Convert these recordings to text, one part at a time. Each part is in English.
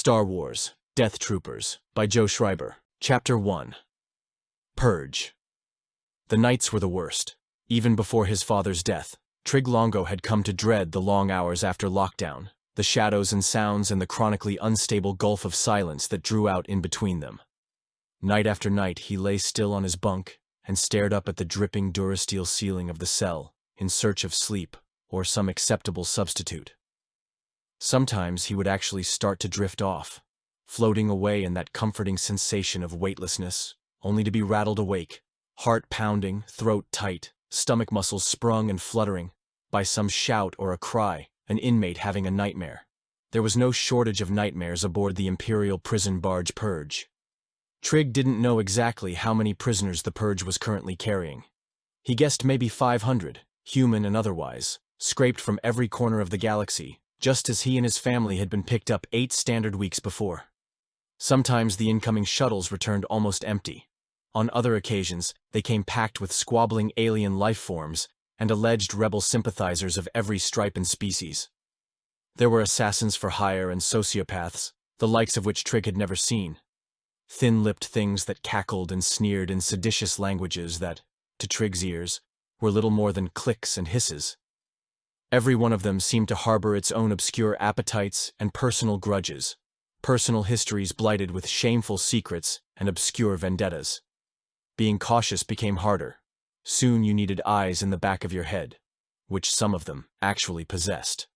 Star Wars: Death Troopers by Joe Schreiber. Chapter 1. Purge. The nights were the worst. Even before his father's death, Trig Longo had come to dread the long hours after lockdown, the shadows and sounds and the chronically unstable gulf of silence that drew out in between them. Night after night he lay still on his bunk and stared up at the dripping durasteel ceiling of the cell in search of sleep or some acceptable substitute. Sometimes he would actually start to drift off, floating away in that comforting sensation of weightlessness, only to be rattled awake, heart pounding, throat tight, stomach muscles sprung and fluttering, by some shout or a cry, an inmate having a nightmare. There was no shortage of nightmares aboard the Imperial prison barge Purge. Trig didn't know exactly how many prisoners the Purge was currently carrying. He guessed maybe 500, human and otherwise, scraped from every corner of the galaxy, just as he and his family had been picked up 8 standard weeks before. Sometimes the incoming shuttles returned almost empty. On other occasions, they came packed with squabbling alien life forms and alleged rebel sympathizers of every stripe and species. There were assassins for hire and sociopaths, the likes of which Trig had never seen. Thin-lipped things that cackled and sneered in seditious languages that, to Trig's ears, were little more than clicks and hisses. Every one of them seemed to harbor its own obscure appetites and personal grudges, personal histories blighted with shameful secrets and obscure vendettas. Being cautious became harder. Soon you needed eyes in the back of your head, which some of them actually possessed.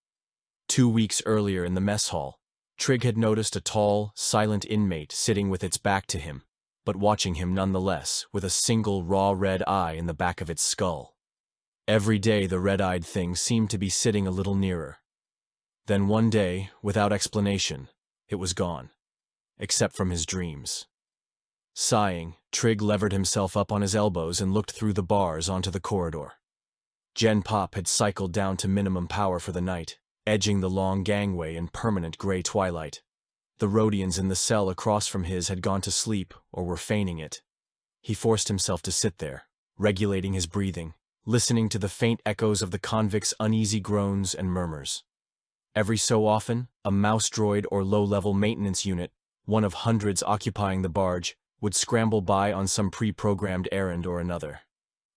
2 weeks earlier in the mess hall, Trig had noticed a tall, silent inmate sitting with its back to him, but watching him nonetheless with a single raw red eye in the back of its skull. Every day the red-eyed thing seemed to be sitting a little nearer. Then one day, without explanation, it was gone, except from his dreams. Sighing, Trig levered himself up on his elbows and looked through the bars onto the corridor. Gen Pop had cycled down to minimum power for the night, edging the long gangway in permanent gray twilight. The Rhodians in the cell across from his had gone to sleep or were feigning it. He forced himself to sit there, regulating his breathing, listening to the faint echoes of the convicts' uneasy groans and murmurs. Every so often, a mouse droid or low-level maintenance unit, one of hundreds occupying the barge, would scramble by on some pre-programmed errand or another.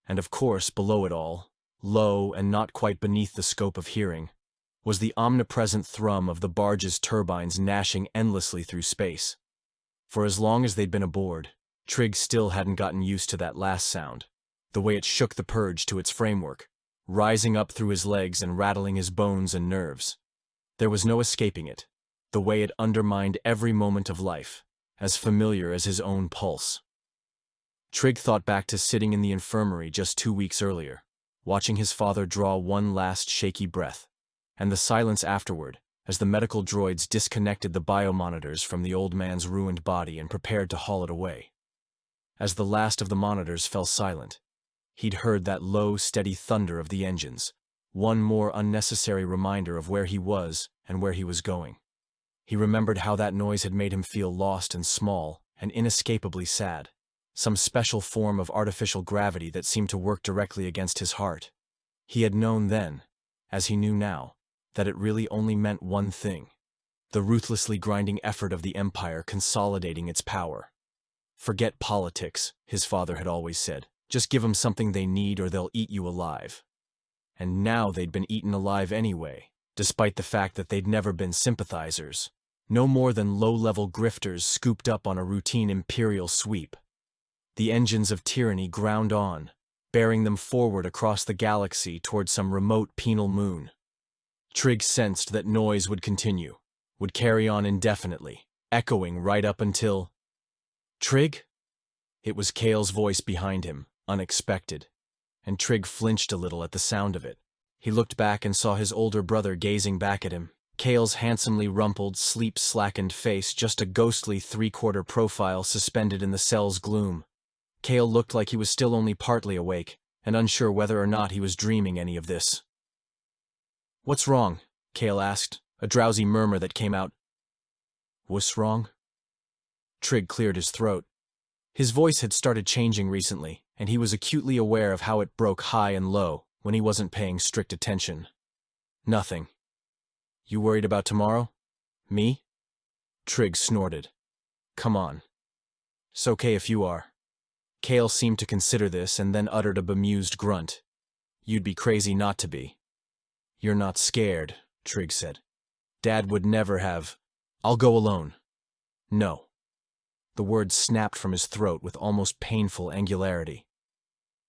And of course, below it all, low and not quite beneath the scope of hearing, was the omnipresent thrum of the barge's turbines gnashing endlessly through space. For as long as they'd been aboard, Trig still hadn't gotten used to that last sound, the way it shook the Purge to its framework, rising up through his legs and rattling his bones and nerves. There was no escaping it, the way it undermined every moment of life, as familiar as his own pulse. Trig thought back to sitting in the infirmary just 2 weeks earlier, watching his father draw one last shaky breath, and the silence afterward, as the medical droids disconnected the biomonitors from the old man's ruined body and prepared to haul it away. As the last of the monitors fell silent, he'd heard that low, steady thunder of the engines, one more unnecessary reminder of where he was and where he was going. He remembered how that noise had made him feel lost and small and inescapably sad, some special form of artificial gravity that seemed to work directly against his heart. He had known then, as he knew now, that it really only meant one thing: the ruthlessly grinding effort of the Empire consolidating its power. Forget politics, his father had always said. Just give them something they need or they'll eat you alive. And now they'd been eaten alive anyway, despite the fact that they'd never been sympathizers, no more than low-level grifters scooped up on a routine Imperial sweep. The engines of tyranny ground on, bearing them forward across the galaxy toward some remote penal moon. Trig sensed that noise would continue, would carry on indefinitely, echoing right up until... Trig? It was Kale's voice behind him, unexpected, and Trig flinched a little at the sound of it. He looked back and saw his older brother gazing back at him, Kale's handsomely rumpled, sleep-slackened face just a ghostly 3/4 profile suspended in the cell's gloom. Kale looked like he was still only partly awake, and unsure whether or not he was dreaming any of this. "What's wrong?" Kale asked, a drowsy murmur that came out. "What's wrong?" Trig cleared his throat. His voice had started changing recently, and he was acutely aware of how it broke high and low when he wasn't paying strict attention. "Nothing." "You worried about tomorrow?" "Me?" Trig snorted. Come on. It's okay if you are. Kale seemed to consider this and then uttered a bemused grunt. You'd be crazy not to be. You're not scared, Trig said. Dad would never have. I'll go alone. No. The words snapped from his throat with almost painful angularity.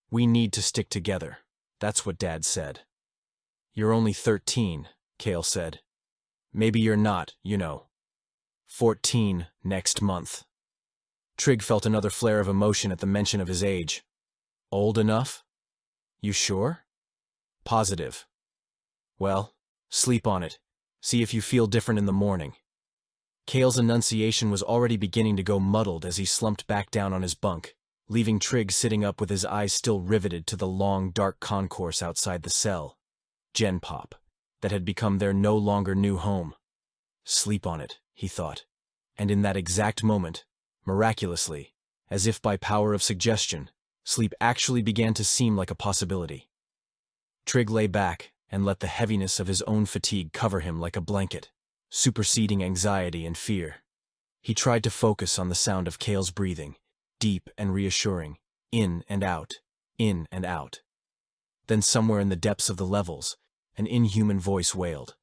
We need to stick together. That's what Dad said. You're only 13, Kale said. Maybe you're not, 14 next month. Trig felt another flare of emotion at the mention of his age. Old enough? You sure? Positive. Well, sleep on it. See if you feel different in the morning. Kale's enunciation was already beginning to go muddled as he slumped back down on his bunk, leaving Trig sitting up with his eyes still riveted to the long, dark concourse outside the cell. Gen Pop, that had become their no longer new home. Sleep on it, he thought. And in that exact moment, miraculously, as if by power of suggestion, sleep actually began to seem like a possibility. Trig lay back and let the heaviness of his own fatigue cover him like a blanket, superseding anxiety and fear. He tried to focus on the sound of Kale's breathing, deep and reassuring, in and out, in and out. Then somewhere in the depths of the levels, an inhuman voice wailed.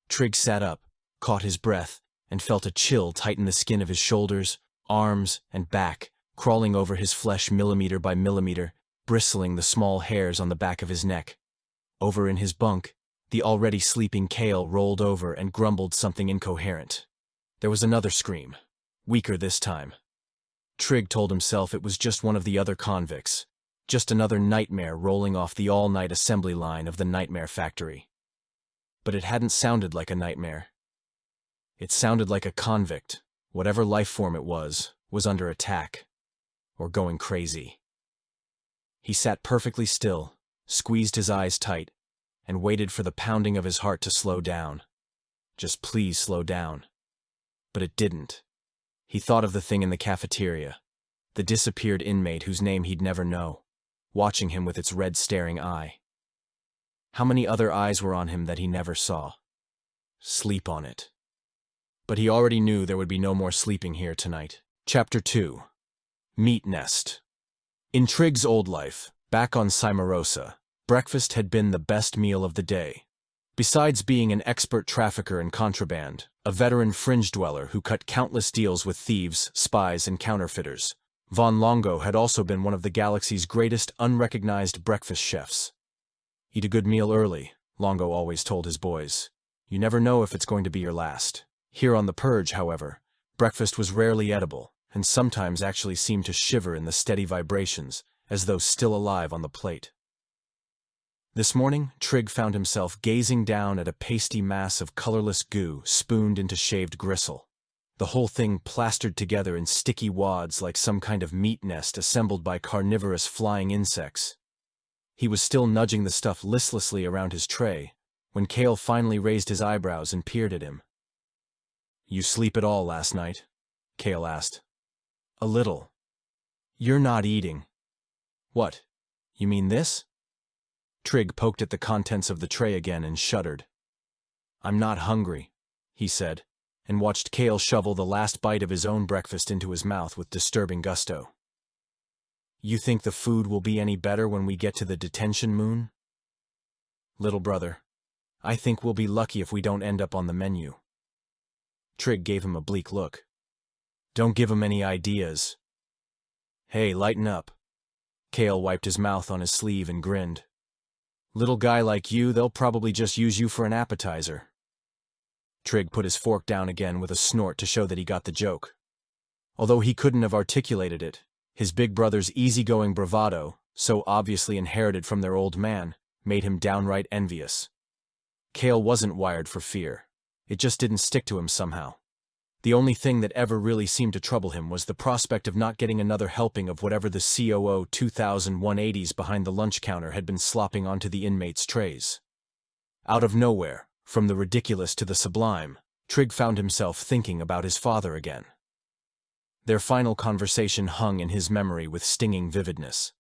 Trig sat up, caught his breath, and felt a chill tighten the skin of his shoulders, arms, and back, crawling over his flesh millimeter by millimeter, bristling the small hairs on the back of his neck. Over in his bunk, the already sleeping Kale rolled over and grumbled something incoherent. There was another scream, weaker this time. Trig told himself it was just one of the other convicts, just another nightmare rolling off the all-night assembly line of the Nightmare Factory. But it hadn't sounded like a nightmare. It sounded like a convict, whatever life form it was under attack, or going crazy. He sat perfectly still, squeezed his eyes tight, and waited for the pounding of his heart to slow down. Just please slow down. But it didn't. He thought of the thing in the cafeteria, the disappeared inmate whose name he'd never know, watching him with its red staring eye. How many other eyes were on him that he never saw? Sleep on it. But he already knew there would be no more sleeping here tonight. Chapter 2. Meat Nest. In Trig's old life, back on Cimarosa, breakfast had been the best meal of the day. Besides being an expert trafficker in contraband, a veteran fringe dweller who cut countless deals with thieves, spies, and counterfeiters, Von Longo had also been one of the galaxy's greatest unrecognized breakfast chefs. Eat a good meal early, Longo always told his boys. You never know if it's going to be your last. Here on the Purge, however, breakfast was rarely edible, and sometimes actually seemed to shiver in the steady vibrations, as though still alive on the plate. This morning, Trig found himself gazing down at a pasty mass of colorless goo spooned into shaved gristle, the whole thing plastered together in sticky wads like some kind of meat nest assembled by carnivorous flying insects. He was still nudging the stuff listlessly around his tray, when Kale finally raised his eyebrows and peered at him. You sleep at all last night? Kale asked. A little. You're not eating. What? You mean this? Trig poked at the contents of the tray again and shuddered. I'm not hungry, he said, and watched Kale shovel the last bite of his own breakfast into his mouth with disturbing gusto. You think the food will be any better when we get to the detention moon? Little brother, I think we'll be lucky if we don't end up on the menu. Trig gave him a bleak look. Don't give him any ideas. Hey, lighten up. Kale wiped his mouth on his sleeve and grinned. Little guy like you, they'll probably just use you for an appetizer. Trig put his fork down again with a snort to show that he got the joke. Although he couldn't have articulated it, his big brother's easygoing bravado, so obviously inherited from their old man, made him downright envious. Kale wasn't wired for fear. It just didn't stick to him somehow. The only thing that ever really seemed to trouble him was the prospect of not getting another helping of whatever the COO 2180s behind the lunch counter had been slopping onto the inmates' trays. Out of nowhere, from the ridiculous to the sublime, Trig found himself thinking about his father again. Their final conversation hung in his memory with stinging vividness.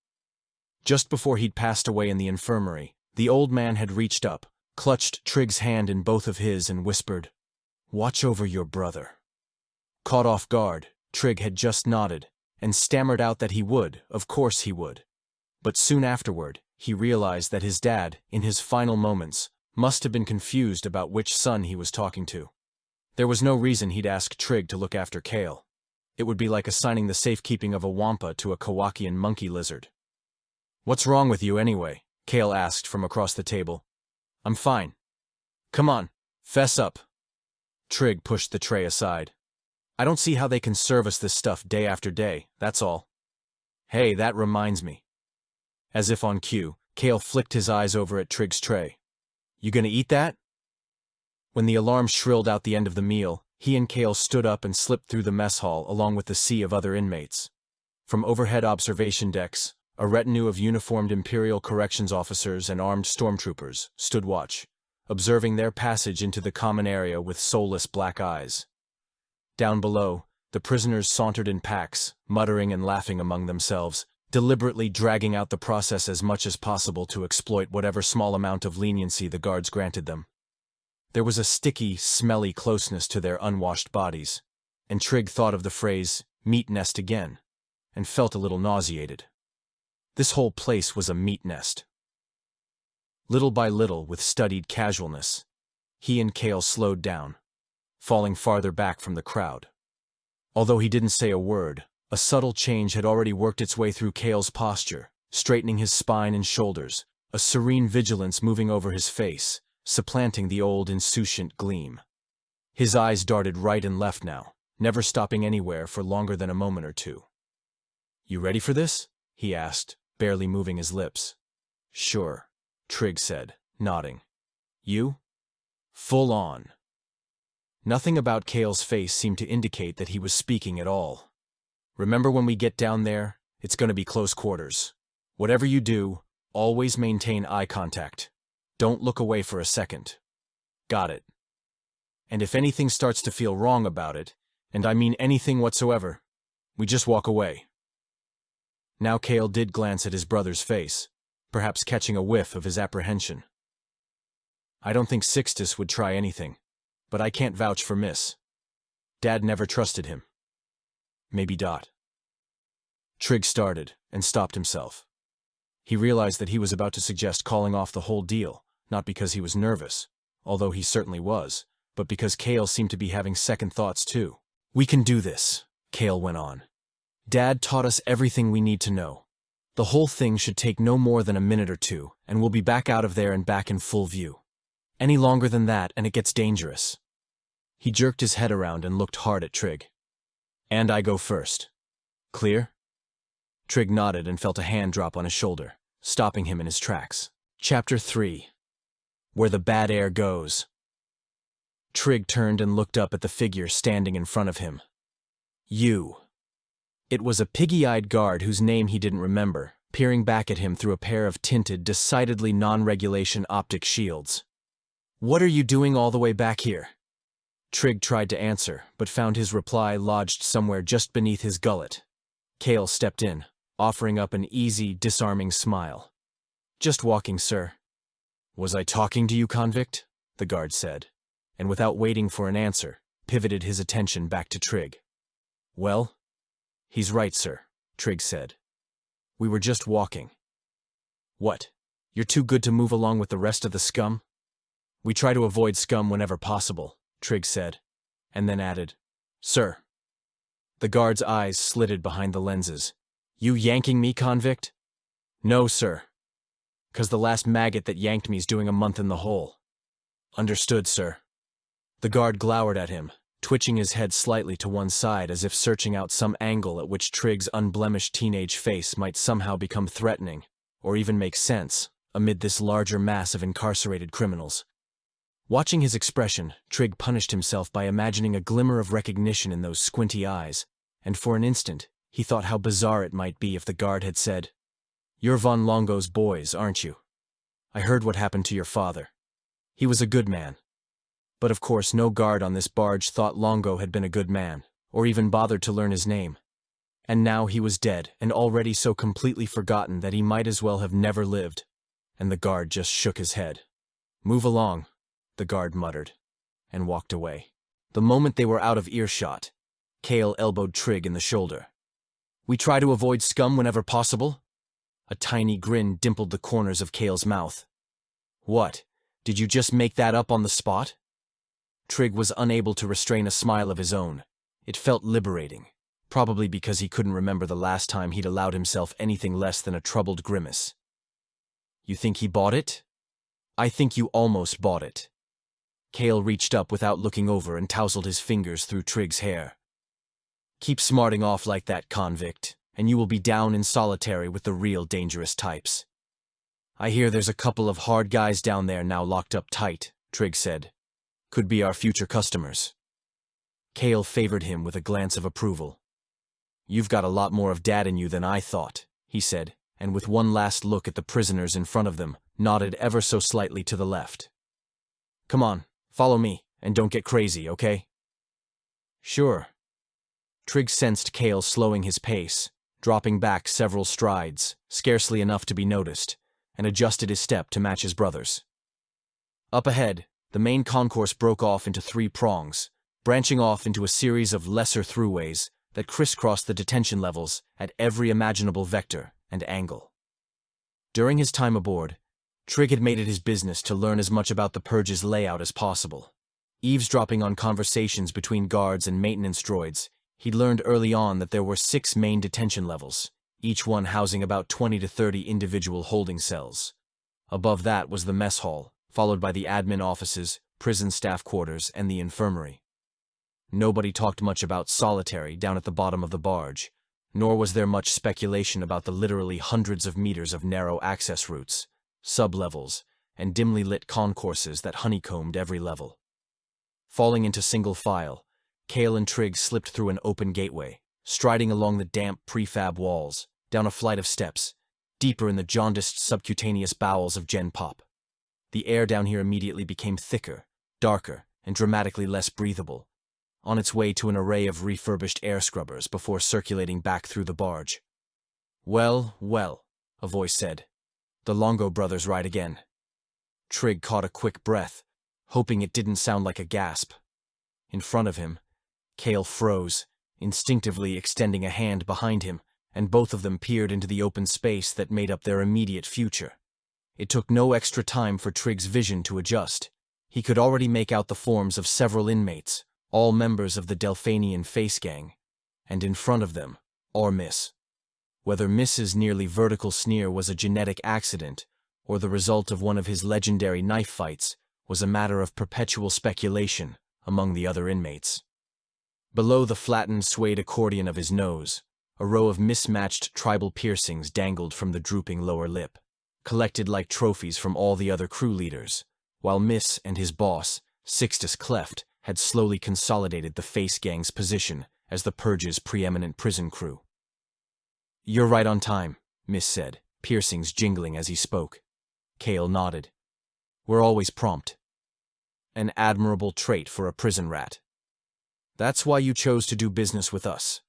Just before he'd passed away in the infirmary, the old man had reached up, clutched Trig's hand in both of his and whispered, "Watch over your brother." Caught off guard, Trig had just nodded, and stammered out that he would, of course he would. But soon afterward, he realized that his dad, in his final moments, must have been confused about which son he was talking to. There was no reason he'd ask Trig to look after Kale. It would be like assigning the safekeeping of a wampa to a Kowakian monkey lizard. "What's wrong with you anyway?" Kale asked from across the table. "I'm fine." "Come on, fess up." Trig pushed the tray aside. "I don't see how they can serve us this stuff day after day, that's all." "Hey, that reminds me." As if on cue, Kale flicked his eyes over at Trig's tray. "You gonna eat that?" When the alarm shrilled out the end of the meal, he and Kale stood up and slipped through the mess hall along with the sea of other inmates. From overhead observation decks, a retinue of uniformed Imperial corrections officers and armed stormtroopers stood watch, observing their passage into the common area with soulless black eyes. Down below, the prisoners sauntered in packs, muttering and laughing among themselves, deliberately dragging out the process as much as possible to exploit whatever small amount of leniency the guards granted them. There was a sticky, smelly closeness to their unwashed bodies, and Trig thought of the phrase, "meat nest" again, and felt a little nauseated. This whole place was a meat nest. Little by little, with studied casualness, he and Kale slowed down, falling farther back from the crowd. Although he didn't say a word, a subtle change had already worked its way through Kale's posture, straightening his spine and shoulders, a serene vigilance moving over his face, supplanting the old insouciant gleam. His eyes darted right and left now, never stopping anywhere for longer than a moment or two. "You ready for this?" he asked, barely moving his lips. "Sure," Trig said, nodding. "You?" "Full on." Nothing about Kale's face seemed to indicate that he was speaking at all. "Remember when we get down there, it's going to be close quarters. Whatever you do, always maintain eye contact. Don't look away for a second." "Got it." "And if anything starts to feel wrong about it, and I mean anything whatsoever, we just walk away." Now Kale did glance at his brother's face, perhaps catching a whiff of his apprehension. "I don't think Sixtus would try anything, but I can't vouch for Miss. Dad never trusted him. Maybe Dot." Trig started, and stopped himself. He realized that he was about to suggest calling off the whole deal, not because he was nervous, although he certainly was, but because Kale seemed to be having second thoughts too. "We can do this," Kale went on. "Dad taught us everything we need to know. The whole thing should take no more than a minute or two, and we'll be back out of there and back in full view. Any longer than that, and it gets dangerous." He jerked his head around and looked hard at Trig. "And I go first. Clear?" Trig nodded and felt a hand drop on his shoulder, stopping him in his tracks. Chapter 3. Where the Bad Air Goes. Trig turned and looked up at the figure standing in front of him. "You." It was a piggy-eyed guard whose name he didn't remember, peering back at him through a pair of tinted, decidedly non-regulation optic shields. "What are you doing all the way back here?" Trig tried to answer, but found his reply lodged somewhere just beneath his gullet. Kale stepped in, offering up an easy, disarming smile. "Just walking, sir." "Was I talking to you, convict?" the guard said, and without waiting for an answer, pivoted his attention back to Trig. "Well?" "He's right, sir," Trig said. "We were just walking." "What? You're too good to move along with the rest of the scum?" "We try to avoid scum whenever possible," Trig said, and then added, "Sir." The guard's eyes slitted behind the lenses. "You yanking me, convict?" "No, sir. 'Cause the last maggot that yanked me's doing a month in the hole." "Understood, sir." The guard glowered at him, twitching his head slightly to one side as if searching out some angle at which Trig's unblemished teenage face might somehow become threatening, or even make sense, amid this larger mass of incarcerated criminals. Watching his expression, Trig punished himself by imagining a glimmer of recognition in those squinty eyes, and for an instant, he thought how bizarre it might be if the guard had said, "You're Von Longo's boys, aren't you? I heard what happened to your father. He was a good man." But of course no guard on this barge thought Longo had been a good man, or even bothered to learn his name. And now he was dead, and already so completely forgotten that he might as well have never lived, and the guard just shook his head. "Move along," the guard muttered, and walked away. The moment they were out of earshot, Kale elbowed Trig in the shoulder. We try to avoid scum whenever possible? A tiny grin dimpled the corners of Kale's mouth. What, did you just make that up on the spot? Trig was unable to restrain a smile of his own. It felt liberating, probably because he couldn't remember the last time he'd allowed himself anything less than a troubled grimace. You think he bought it? I think you almost bought it. Kale reached up without looking over and tousled his fingers through Trig's hair. Keep smarting off like that, convict, and you will be down in solitary with the real dangerous types. I hear there's a couple of hard guys down there now locked up tight, Trig said. Could be our future customers. Kale favored him with a glance of approval. You've got a lot more of Dad in you than I thought, he said, and with one last look at the prisoners in front of them, nodded ever so slightly to the left. Come on, follow me, and don't get crazy, okay? Sure. Trig sensed Kale slowing his pace, dropping back several strides, scarcely enough to be noticed, and adjusted his step to match his brother's. Up ahead, the main concourse broke off into 3 prongs, branching off into a series of lesser throughways that crisscrossed the detention levels at every imaginable vector and angle. During his time aboard, Trig had made it his business to learn as much about the Purge's layout as possible. Eavesdropping on conversations between guards and maintenance droids, he learned early on that there were 6 main detention levels, each one housing about 20 to 30 individual holding cells. Above that was the mess hall, followed by the admin offices, prison staff quarters, and the infirmary. Nobody talked much about solitary down at the bottom of the barge, nor was there much speculation about the literally hundreds of meters of narrow access routes, sub-levels, and dimly lit concourses that honeycombed every level. Falling into single file, Kale and Trig slipped through an open gateway, striding along the damp prefab walls, down a flight of steps, deeper in the jaundiced subcutaneous bowels of Gen Pop. The air down here immediately became thicker, darker, and dramatically less breathable, on its way to an array of refurbished air scrubbers before circulating back through the barge. Well, well, a voice said. The Longo brothers ride again. Trig caught a quick breath, hoping it didn't sound like a gasp. In front of him, Kale froze, instinctively extending a hand behind him, and both of them peered into the open space that made up their immediate future. It took no extra time for Trig's vision to adjust. He could already make out the forms of several inmates, all members of the Delphanian face gang, and in front of them, our Miss. Whether Miss's nearly vertical sneer was a genetic accident or the result of one of his legendary knife fights was a matter of perpetual speculation among the other inmates. Below the flattened suede accordion of his nose, a row of mismatched tribal piercings dangled from the drooping lower lip, collected like trophies from all the other crew leaders, while Miss and his boss, Sixtus Cleft, had slowly consolidated the face gang's position as the Purge's preeminent prison crew. You're right on time, Miss said, piercings jingling as he spoke. Kale nodded. We're always prompt. An admirable trait for a prison rat. That's why you chose to do business with us.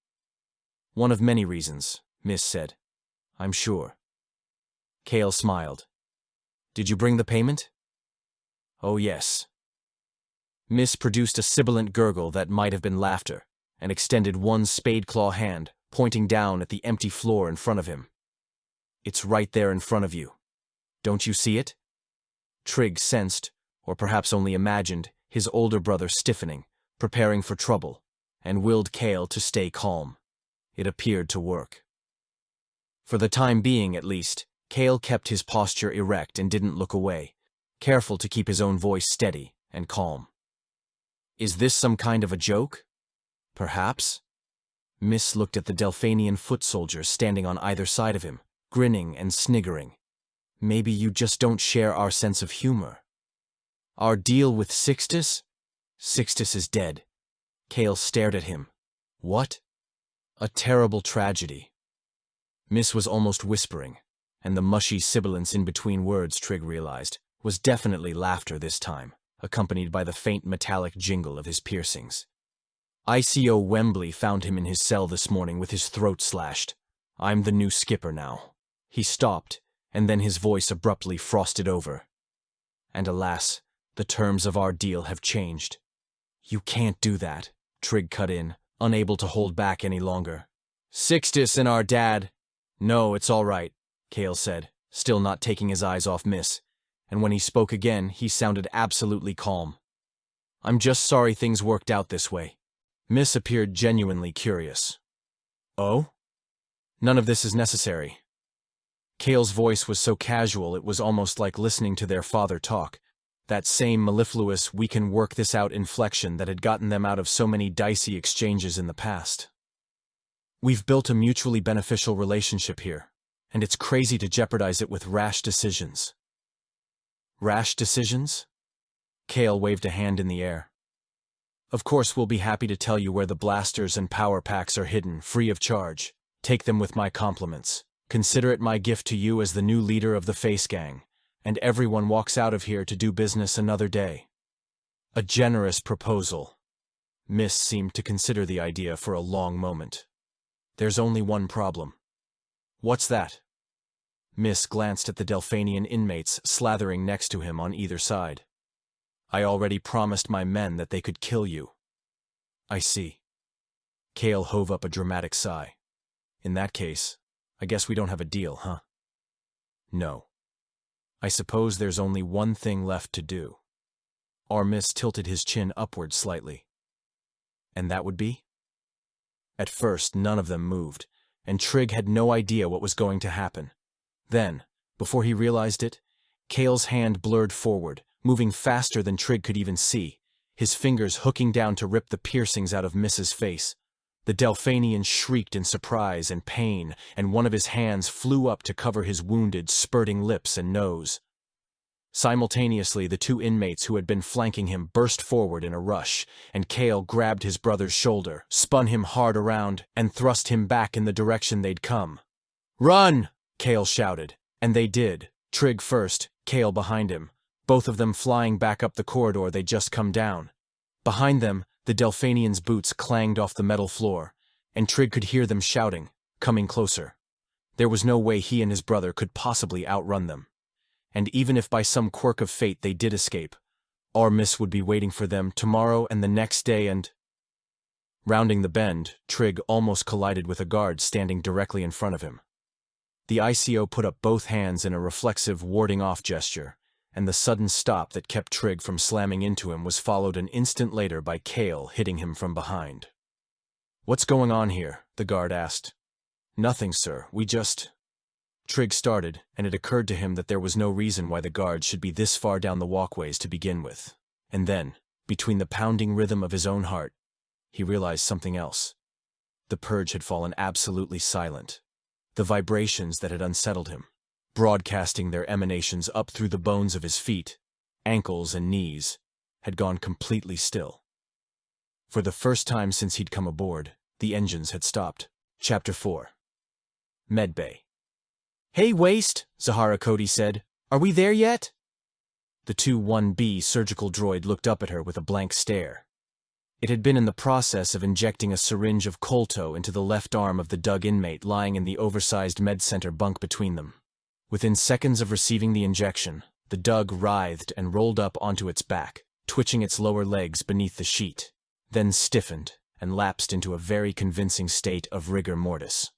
One of many reasons, Miss said. I'm sure. Kale smiled. Did you bring the payment? Oh yes. Miss produced a sibilant gurgle that might have been laughter, and extended one spade-claw hand, pointing down at the empty floor in front of him. It's right there in front of you. Don't you see it? Trig sensed, or perhaps only imagined, his older brother stiffening, preparing for trouble, and willed Kale to stay calm. It appeared to work. For the time being, at least, Kale kept his posture erect and didn't look away, careful to keep his own voice steady and calm. Is this some kind of a joke? Perhaps? Miss looked at the Delphanian foot soldiers standing on either side of him, grinning and sniggering. Maybe you just don't share our sense of humor. Our deal with Sixtus? Sixtus is dead. Kale stared at him. What? A terrible tragedy. Miss was almost whispering, and the mushy sibilance in between words, Trig realized, was definitely laughter this time, accompanied by the faint metallic jingle of his piercings. ICO Wembley found him in his cell this morning with his throat slashed. I'm the new skipper now. He stopped, and then his voice abruptly frosted over. And alas, the terms of our deal have changed. You can't do that, Trig cut in, unable to hold back any longer. "Sixtus and our dad." "No, it's all right," Kale said, still not taking his eyes off Miss, and when he spoke again, he sounded absolutely calm. "I'm just sorry things worked out this way." Miss appeared genuinely curious. "Oh? None of this is necessary." Kale's voice was so casual it was almost like listening to their father talk, that same mellifluous "we can work this out" inflection that had gotten them out of so many dicey exchanges in the past. "We've built a mutually beneficial relationship here, and it's crazy to jeopardize it with rash decisions." "Rash decisions?" Kale waved a hand in the air. "Of course we'll be happy to tell you where the blasters and power packs are hidden, free of charge. Take them with my compliments. Consider it my gift to you as the new leader of the Face Gang, and everyone walks out of here to do business another day." A generous proposal. Miss seemed to consider the idea for a long moment. "There's only one problem." "What's that?" Miss glanced at the Delphanian inmates slathering next to him on either side. "I already promised my men that they could kill you." "I see." Kale hove up a dramatic sigh. "In that case, I guess we don't have a deal, huh?" "No. I suppose there's only one thing left to do." Miss tilted his chin upward slightly. "And that would be?" At first, none of them moved, and Trig had no idea what was going to happen. Then, before he realized it, Kale's hand blurred forward, moving faster than Trig could even see, his fingers hooking down to rip the piercings out of Miss's face. The Delphanian shrieked in surprise and pain, and one of his hands flew up to cover his wounded, spurting lips and nose. Simultaneously, the two inmates who had been flanking him burst forward in a rush, and Kale grabbed his brother's shoulder, spun him hard around, and thrust him back in the direction they'd come. "Run!" Kale shouted, and they did, Trig first, Kale behind him, both of them flying back up the corridor they'd just come down. Behind them, the Delphanian's boots clanged off the metal floor, and Trig could hear them shouting, coming closer. There was no way he and his brother could possibly outrun them. And even if by some quirk of fate they did escape, Miss would be waiting for them tomorrow and the next day and… Rounding the bend, Trig almost collided with a guard standing directly in front of him. The ICO put up both hands in a reflexive warding-off gesture, and the sudden stop that kept Trig from slamming into him was followed an instant later by Kale hitting him from behind. "What's going on here?" the guard asked. "Nothing, sir. We just…" Trig started, and it occurred to him that there was no reason why the guard should be this far down the walkways to begin with. And then, between the pounding rhythm of his own heart, he realized something else. The purge had fallen absolutely silent. The vibrations that had unsettled him, broadcasting their emanations up through the bones of his feet, ankles and knees, had gone completely still. For the first time since he'd come aboard, the engines had stopped. Chapter 4. Medbay. "Hey, Waste," Zahara Cody said. "Are we there yet?" The 2-1B surgical droid looked up at her with a blank stare. It had been in the process of injecting a syringe of colto into the left arm of the Dug inmate lying in the oversized med center bunk between them. Within seconds of receiving the injection, the Dug writhed and rolled up onto its back, twitching its lower legs beneath the sheet, then stiffened and lapsed into a very convincing state of rigor mortis.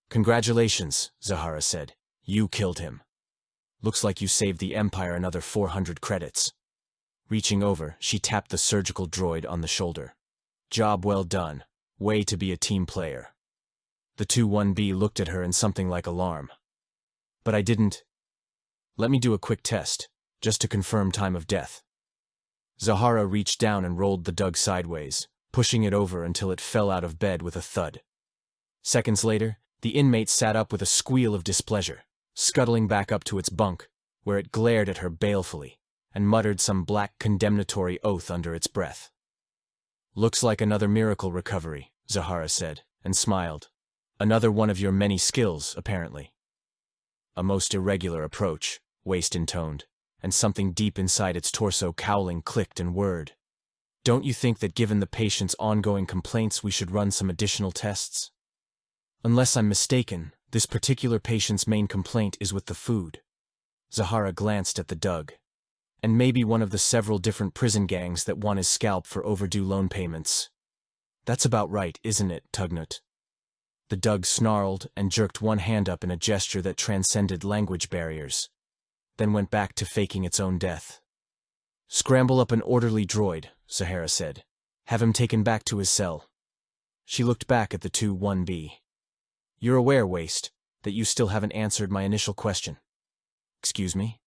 "Congratulations," Zahara said. "You killed him. Looks like you saved the Empire another 400 credits. Reaching over, she tapped the surgical droid on the shoulder. "Job well done. Way to be a team player." The 2-1B looked at her in something like alarm. "But I didn't…" "Let me do a quick test, just to confirm time of death." Zahara reached down and rolled the Dug sideways, pushing it over until it fell out of bed with a thud. Seconds later, the inmate sat up with a squeal of displeasure, scuttling back up to its bunk, where it glared at her balefully, and muttered some black condemnatory oath under its breath. "Looks like another miracle recovery," Zahara said, and smiled. "Another one of your many skills, apparently." "A most irregular approach," Waste intoned, and something deep inside its torso cowling clicked and whirred. "Don't you think that given the patient's ongoing complaints we should run some additional tests? Unless I'm mistaken, this particular patient's main complaint is with the food." Zahara glanced at the Dug. "And maybe one of the several different prison gangs that want his scalp for overdue loan payments." That's about right, isn't it, Tugnut? The Dug snarled and jerked one hand up in a gesture that transcended language barriers, then went back to faking its own death. Scramble up an orderly droid, Sahara said. Have him taken back to his cell. She looked back at the 2-1B. You're aware, Waste, that you still haven't answered my initial question. Excuse me?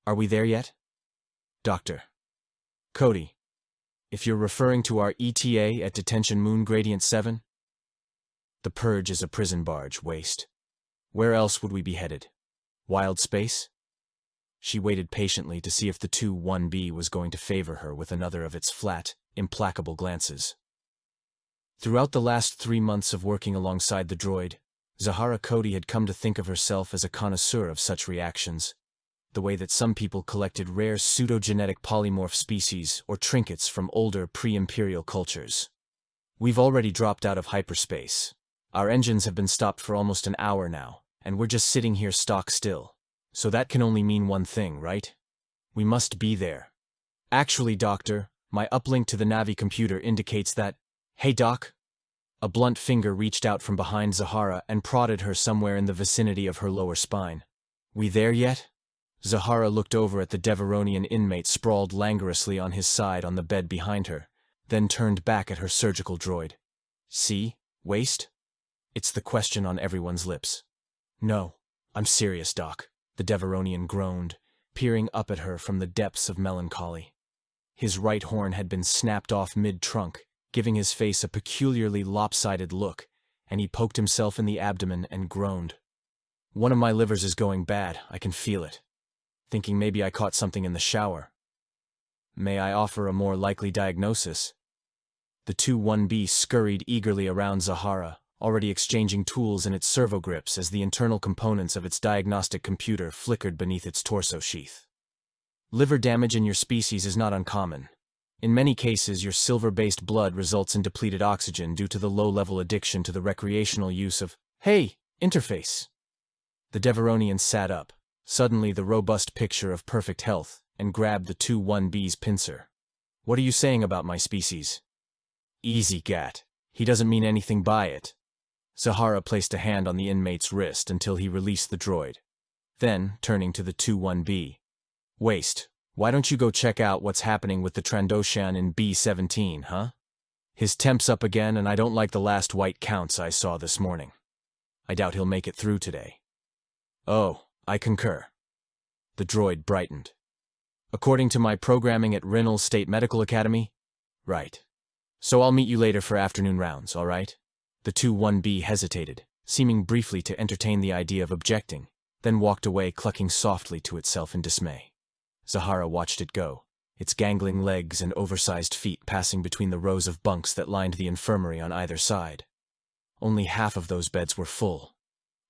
Are we there yet? Doctor. Cody. If you're referring to our ETA at Detention Moon Gradient 7? The Purge is a prison barge, Waste. Where else would we be headed? Wild space? She waited patiently to see if the 2-1B was going to favor her with another of its flat, implacable glances. Throughout the last 3 months of working alongside the droid, Zahara Cody had come to think of herself as a connoisseur of such reactions, the way that some people collected rare pseudogenetic polymorph species or trinkets from older pre-Imperial cultures. We've already dropped out of hyperspace. Our engines have been stopped for almost an hour now, and we're just sitting here stock still. So that can only mean one thing, right? We must be there. Actually, Doctor, my uplink to the Navi computer indicates that... Hey, Doc? A blunt finger reached out from behind Zahara and prodded her somewhere in the vicinity of her lower spine. We there yet? Zahara looked over at the Deveronian inmate sprawled languorously on his side on the bed behind her, then turned back at her surgical droid. See, Waste? It's the question on everyone's lips. No, I'm serious, Doc, the Deveronian groaned, peering up at her from the depths of melancholy. His right horn had been snapped off mid-trunk, giving his face a peculiarly lopsided look, and he poked himself in the abdomen and groaned. One of my livers is going bad, I can feel it. Thinking maybe I caught something in the shower. May I offer a more likely diagnosis? The 2-1B scurried eagerly around Zahara, already exchanging tools in its servo grips as the internal components of its diagnostic computer flickered beneath its torso sheath. Liver damage in your species is not uncommon. In many cases, your silver-based blood results in depleted oxygen due to the low-level addiction to the recreational use of, hey, interface. The Deveronian sat up, suddenly the robust picture of perfect health, and grabbed the 2-1B's pincer. What are you saying about my species? Easy, Gat. He doesn't mean anything by it. Zahara placed a hand on the inmate's wrist until he released the droid. Then, turning to the 2-1B. Waste, why don't you go check out what's happening with the Trandoshan in B-17, huh? His temp's up again, and I don't like the last white counts I saw this morning. I doubt he'll make it through today. Oh, I concur. The droid brightened. According to my programming at Rinnell State Medical Academy? Right. So I'll meet you later for afternoon rounds, all right? The 2-1B hesitated, seeming briefly to entertain the idea of objecting, then walked away clucking softly to itself in dismay. Zahara watched it go, its gangling legs and oversized feet passing between the rows of bunks that lined the infirmary on either side. Only half of those beds were full,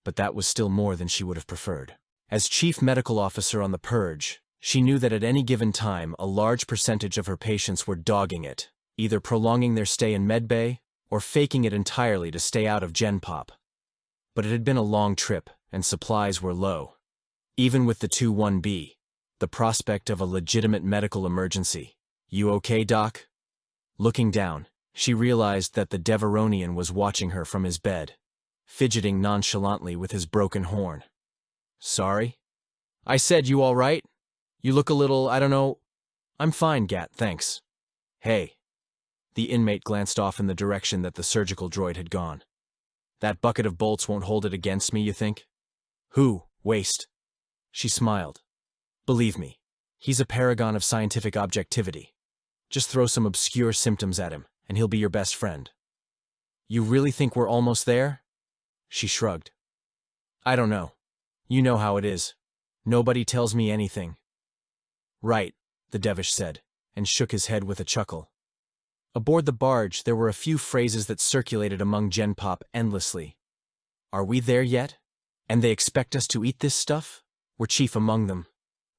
but that was still more than she would have preferred. As chief medical officer on the Purge, she knew that at any given time a large percentage of her patients were dogging it, either prolonging their stay in medbay or faking it entirely to stay out of Gen Pop. But it had been a long trip, and supplies were low. Even with the 2-1B, the prospect of a legitimate medical emergency. You okay, Doc? Looking down, she realized that the Deveronian was watching her from his bed, fidgeting nonchalantly with his broken horn. Sorry? I said, you all right? You look a little, I don't know. I'm fine, Gat, thanks. Hey. The inmate glanced off in the direction that the surgical droid had gone. That bucket of bolts won't hold it against me, you think? Who? Waste. She smiled. Believe me, he's a paragon of scientific objectivity. Just throw some obscure symptoms at him, and he'll be your best friend. You really think we're almost there? She shrugged. I don't know. You know how it is. Nobody tells me anything. Right, the Devish said, and shook his head with a chuckle. Aboard the barge, there were a few phrases that circulated among Gen Pop endlessly. Are we there yet? And they expect us to eat this stuff? We're chief among them.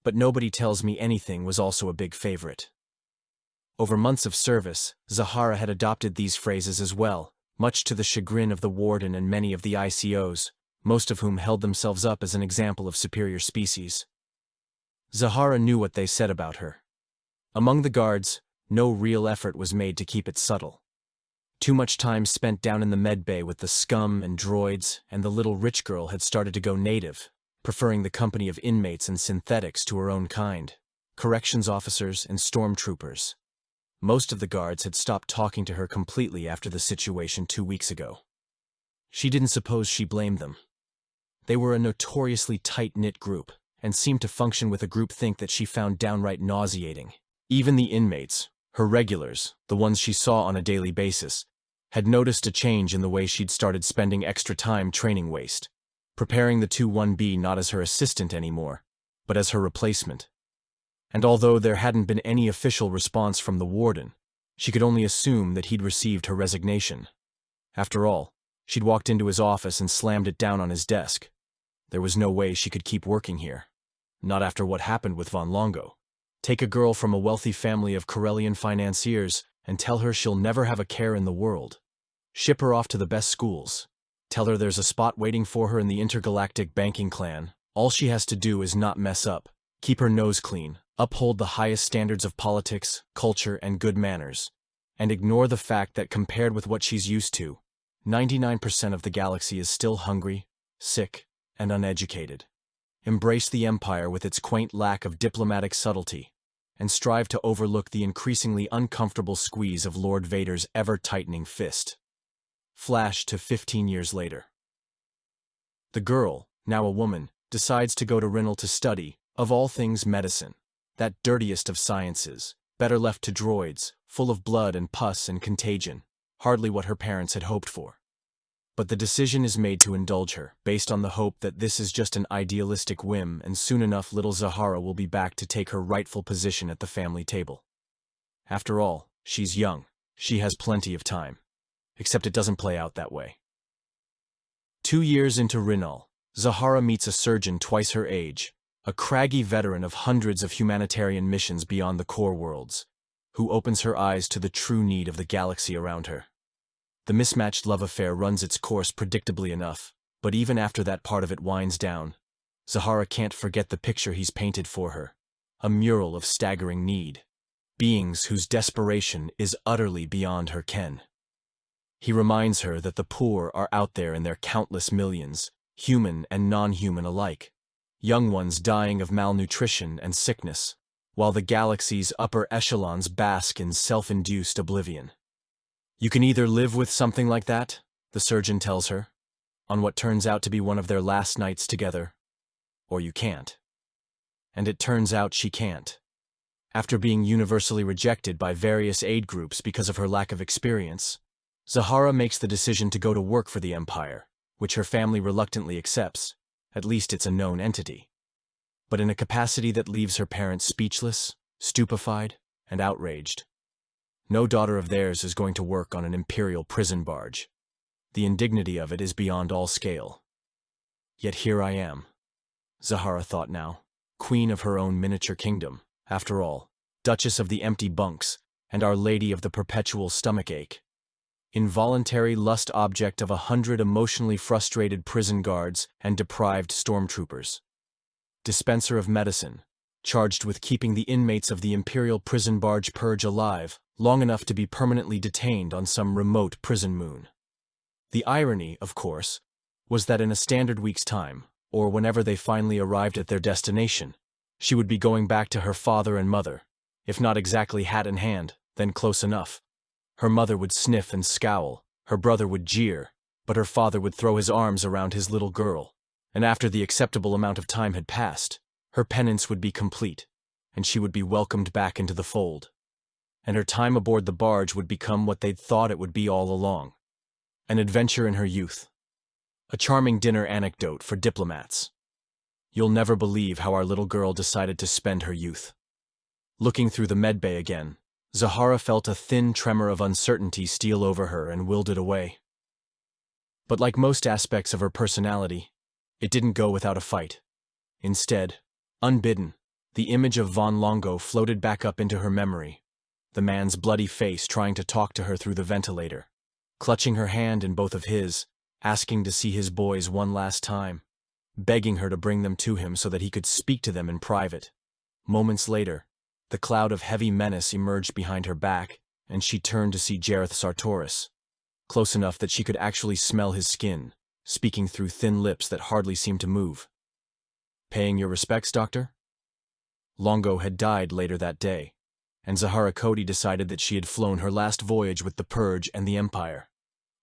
But nobody tells me anything was also a big favorite. Over months of service, Zahara had adopted these phrases as well, much to the chagrin of the warden and many of the ICOs, most of whom held themselves up as an example of superior species. Zahara knew what they said about her. Among the guards, no real effort was made to keep it subtle. Too much time spent down in the med bay with the scum and droids, and the little rich girl had started to go native, preferring the company of inmates and synthetics to her own kind, corrections officers and stormtroopers. Most of the guards had stopped talking to her completely after the situation 2 weeks ago. She didn't suppose she blamed them. They were a notoriously tight-knit group, and seemed to function with a groupthink that she found downright nauseating. Even the inmates, her regulars, the ones she saw on a daily basis, had noticed a change in the way she'd started spending extra time training waste, preparing the 2-1B not as her assistant anymore, but as her replacement. And although there hadn't been any official response from the warden, she could only assume that he'd received her resignation. After all, she'd walked into his office and slammed it down on his desk. There was no way she could keep working here. Not after what happened with Von Longo. Take a girl from a wealthy family of Corellian financiers and tell her she'll never have a care in the world. Ship her off to the best schools. Tell her there's a spot waiting for her in the intergalactic banking clan. All she has to do is not mess up, keep her nose clean, uphold the highest standards of politics, culture, and good manners, and ignore the fact that compared with what she's used to, 99% of the galaxy is still hungry, sick, and uneducated. Embrace the Empire with its quaint lack of diplomatic subtlety, and strive to overlook the increasingly uncomfortable squeeze of Lord Vader's ever-tightening fist. Flash to 15 years later. The girl, now a woman, decides to go to Rinel to study, of all things, medicine. That dirtiest of sciences, better left to droids, full of blood and pus and contagion, hardly what her parents had hoped for. But the decision is made to indulge her, based on the hope that this is just an idealistic whim and soon enough little Zahara will be back to take her rightful position at the family table. After all, she's young, she has plenty of time. Except it doesn't play out that way. 2 years into Rinal, Zahara meets a surgeon twice her age, a craggy veteran of hundreds of humanitarian missions beyond the core worlds, who opens her eyes to the true need of the galaxy around her. The mismatched love affair runs its course predictably enough, but even after that part of it winds down, Zahara can't forget the picture he's painted for her, a mural of staggering need, beings whose desperation is utterly beyond her ken. He reminds her that the poor are out there in their countless millions, human and non-human alike, young ones dying of malnutrition and sickness, while the galaxy's upper echelons bask in self-induced oblivion. You can either live with something like that, the surgeon tells her, on what turns out to be one of their last nights together, or you can't. And it turns out she can't. After being universally rejected by various aid groups because of her lack of experience, Zahara makes the decision to go to work for the Empire, which her family reluctantly accepts. At least it's a known entity. But in a capacity that leaves her parents speechless, stupefied, and outraged. No daughter of theirs is going to work on an Imperial prison barge. The indignity of it is beyond all scale. Yet here I am, Zahara thought now, queen of her own miniature kingdom, after all, Duchess of the Empty Bunks, and Our Lady of the Perpetual Stomachache. Involuntary lust object of 100 emotionally frustrated prison guards and deprived stormtroopers. Dispenser of medicine, charged with keeping the inmates of the Imperial prison barge purge alive, long enough to be permanently detained on some remote prison moon. The irony, of course, was that in a standard week's time, or whenever they finally arrived at their destination, she would be going back to her father and mother, if not exactly hat in hand, then close enough. Her mother would sniff and scowl, her brother would jeer, but her father would throw his arms around his little girl, and after the acceptable amount of time had passed, her penance would be complete, and she would be welcomed back into the fold. And her time aboard the barge would become what they'd thought it would be all along. An adventure in her youth. A charming dinner anecdote for diplomats. You'll never believe how our little girl decided to spend her youth. Looking through the medbay again, Zahara felt a thin tremor of uncertainty steal over her and willed it away. But like most aspects of her personality, it didn't go without a fight. Instead, unbidden, the image of Von Longo floated back up into her memory, the man's bloody face trying to talk to her through the ventilator, clutching her hand in both of his, asking to see his boys one last time, begging her to bring them to him so that he could speak to them in private. Moments later, the cloud of heavy menace emerged behind her back, and she turned to see Jareth Sartoris, close enough that she could actually smell his skin, speaking through thin lips that hardly seemed to move. "Paying your respects, Doctor?" Longo had died later that day, and Zahara Cody decided that she had flown her last voyage with the Purge and the Empire.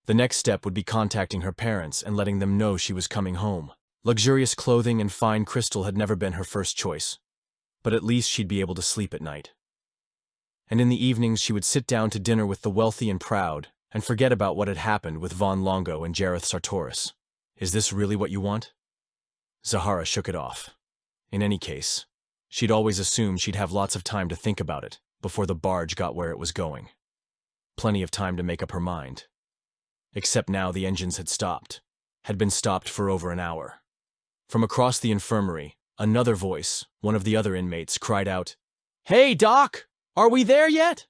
The next step would be contacting her parents and letting them know she was coming home. Luxurious clothing and fine crystal had never been her first choice, but at least she'd be able to sleep at night. And in the evenings she would sit down to dinner with the wealthy and proud, and forget about what had happened with Von Longo and Jareth Sartoris. Is this really what you want? Zahara shook it off. In any case, she'd always assumed she'd have lots of time to think about it before the barge got where it was going. Plenty of time to make up her mind. Except now the engines had been stopped for over an hour. From across the infirmary, another voice, one of the other inmates, cried out, "Hey, Doc! Are we there yet?"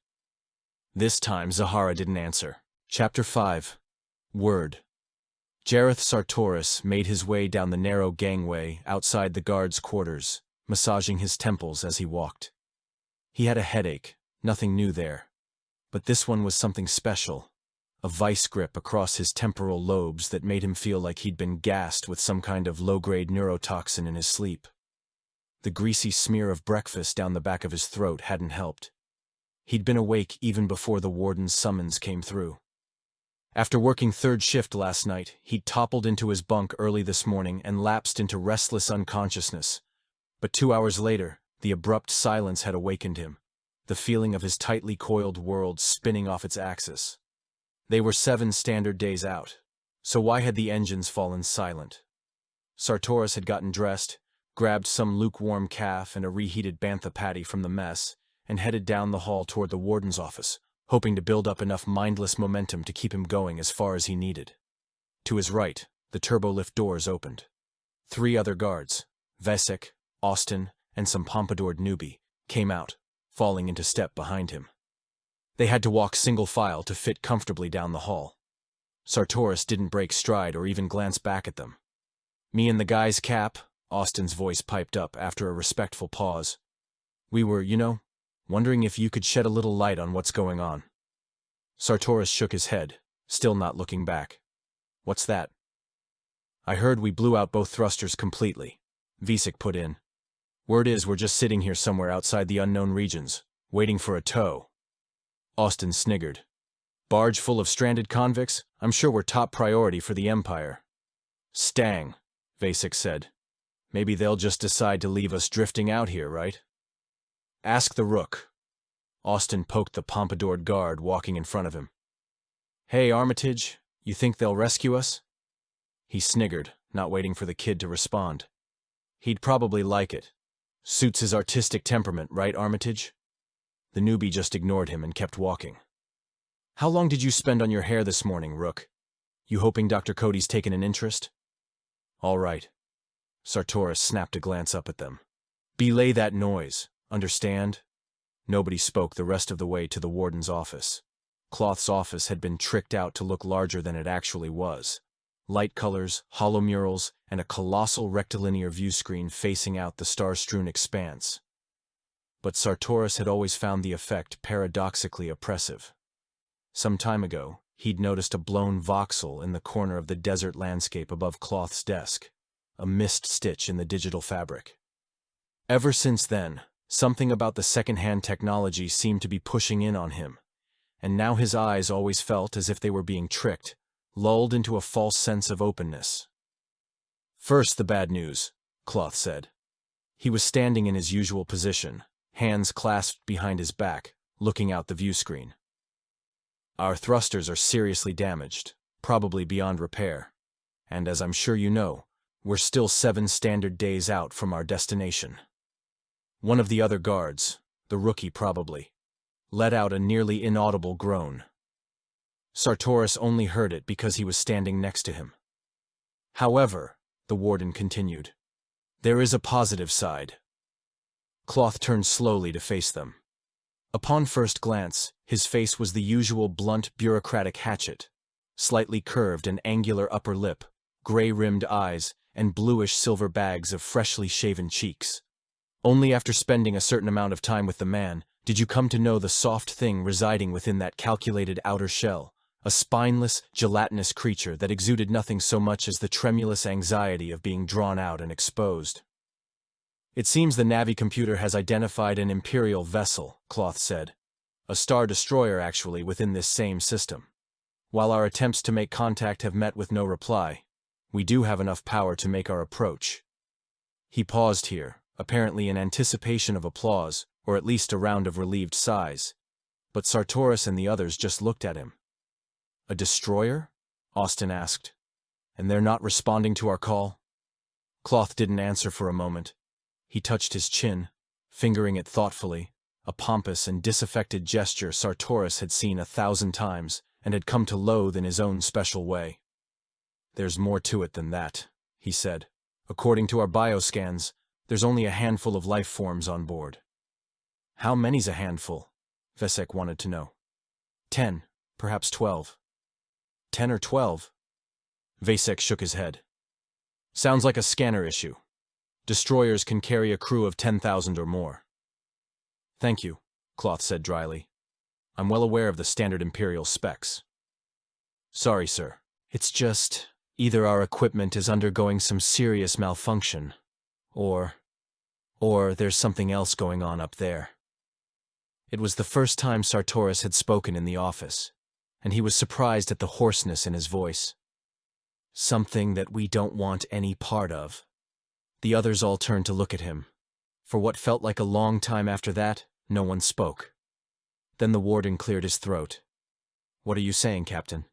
This time Zahara didn't answer. Chapter 5. Word. Jareth Sartoris made his way down the narrow gangway outside the guards' quarters, massaging his temples as he walked. He had a headache, nothing new there. But this one was something special, a vice grip across his temporal lobes that made him feel like he'd been gassed with some kind of low-grade neurotoxin in his sleep. The greasy smear of breakfast down the back of his throat hadn't helped. He'd been awake even before the warden's summons came through. After working third shift last night, he'd toppled into his bunk early this morning and lapsed into restless unconsciousness. But 2 hours later, the abrupt silence had awakened him, the feeling of his tightly coiled world spinning off its axis. They were 7 standard days out, so why had the engines fallen silent? Sartoris had gotten dressed, grabbed some lukewarm calf and a reheated bantha patty from the mess, and headed down the hall toward the warden's office, hoping to build up enough mindless momentum to keep him going as far as he needed. To his right, the turbolift doors opened. 3 other guards, Vesek, Austin, and some pompadoured newbie, came out, falling into step behind him. They had to walk single file to fit comfortably down the hall. Sartoris didn't break stride or even glance back at them. "Me and the guys, Cap," Austin's voice piped up after a respectful pause. "We were, wondering if you could shed a little light on what's going on." Sartoris shook his head, still not looking back. "What's that?" "I heard we blew out both thrusters completely," Vesek put in. "Word is we're just sitting here somewhere outside the unknown regions, waiting for a tow." Austin sniggered. "Barge full of stranded convicts? I'm sure we're top priority for the Empire." "Stang," Vesek said. "Maybe they'll just decide to leave us drifting out here, right?" "Ask the Rook." Austin poked the pompadoured guard walking in front of him. "Hey, Armitage, you think they'll rescue us?" He sniggered, not waiting for the kid to respond. He'd probably like it. Suits his artistic temperament, right, Armitage? The newbie just ignored him and kept walking. "How long did you spend on your hair this morning, Rook? You hoping Dr. Cody's taken an interest?" "All right." Sartoris snapped a glance up at them. "Belay that noise, understand?" Nobody spoke the rest of the way to the warden's office. Cloth's office had been tricked out to look larger than it actually was. Light colors, hollow murals, and a colossal rectilinear view screen facing out the star-strewn expanse. But Sartoris had always found the effect paradoxically oppressive. Some time ago, he'd noticed a blown voxel in the corner of the desert landscape above Cloth's desk, a missed stitch in the digital fabric. Ever since then, something about the second-hand technology seemed to be pushing in on him, and now his eyes always felt as if they were being tricked, lulled into a false sense of openness. "First, the bad news," Cloth said. He was standing in his usual position, hands clasped behind his back, looking out the view screen. "Our thrusters are seriously damaged, probably beyond repair, and as I'm sure you know, we're still 7 standard days out from our destination." One of the other guards, the rookie probably, let out a nearly inaudible groan. Sartoris only heard it because he was standing next to him. "However," the warden continued, "there is a positive side." Cloth turned slowly to face them. Upon first glance, his face was the usual blunt bureaucratic hatchet, slightly curved and angular upper lip, gray-rimmed eyes, and bluish-silver bags of freshly shaven cheeks. Only after spending a certain amount of time with the man did you come to know the soft thing residing within that calculated outer shell, a spineless, gelatinous creature that exuded nothing so much as the tremulous anxiety of being drawn out and exposed. "It seems the Navi computer has identified an Imperial vessel," Cloth said. "A star destroyer, actually, within this same system. While our attempts to make contact have met with no reply, we do have enough power to make our approach." He paused here, apparently in anticipation of applause, or at least a round of relieved sighs. But Sartoris and the others just looked at him. "A destroyer?" Austin asked. "And they're not responding to our call?" Cloth didn't answer for a moment. He touched his chin, fingering it thoughtfully, a pompous and disaffected gesture Sartoris had seen 1,000 times and had come to loathe in his own special way. "There's more to it than that," he said. "According to our bioscans, there's only a handful of life forms on board." "How many's a handful?" Vesek wanted to know. 10, perhaps 12. 10 or 12? Vesek shook his head. "Sounds like a scanner issue. Destroyers can carry a crew of 10,000 or more." "Thank you," Cloth said dryly. "I'm well aware of the standard Imperial specs." "Sorry, sir. It's just, either our equipment is undergoing some serious malfunction, or there's something else going on up there." It was the first time Sartoris had spoken in the office, and he was surprised at the hoarseness in his voice. "Something that we don't want any part of." The others all turned to look at him. For what felt like a long time after that, no one spoke. Then the warden cleared his throat. "What are you saying, Captain?"